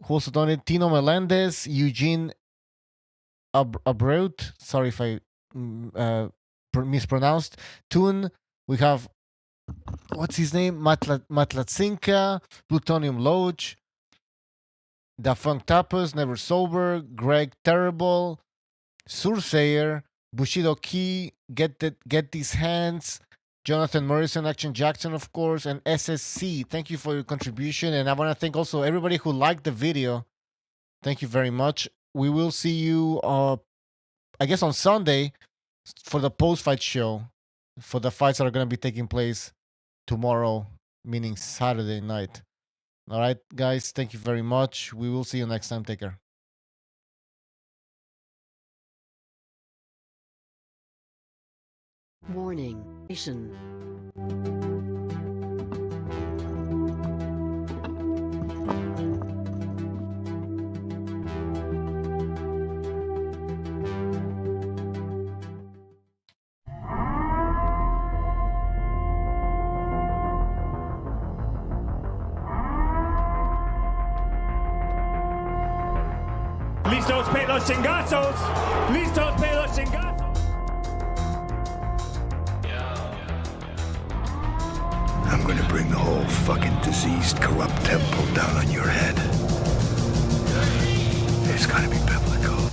S4: who also donated, Tino Melendez, Eugene Abreu. Sorry if I mispronounced. Toon. We have, what's his name? Matlatsinka, Plutonium Loge, Da Funk Tapas, Never Sober, Greg Terrible, Sursayer, Bushido Key, Get These Hands, Jonathan Morrison, Action Jackson, of course, and SSC. Thank you for your contribution. And I want to thank also everybody who liked the video. Thank you very much. We will see you, I guess, on Sunday for the post-fight show, for the fights that are going to be taking place tomorrow, meaning Saturday night. All right, guys, thank you very much. We will see you next time. Take care.
S11: Warning. Nation.
S22: Listos pe los chingazos. Listos pe los chingazos.
S23: I'm gonna bring the whole fucking diseased, corrupt temple down on your head. It's gonna be biblical.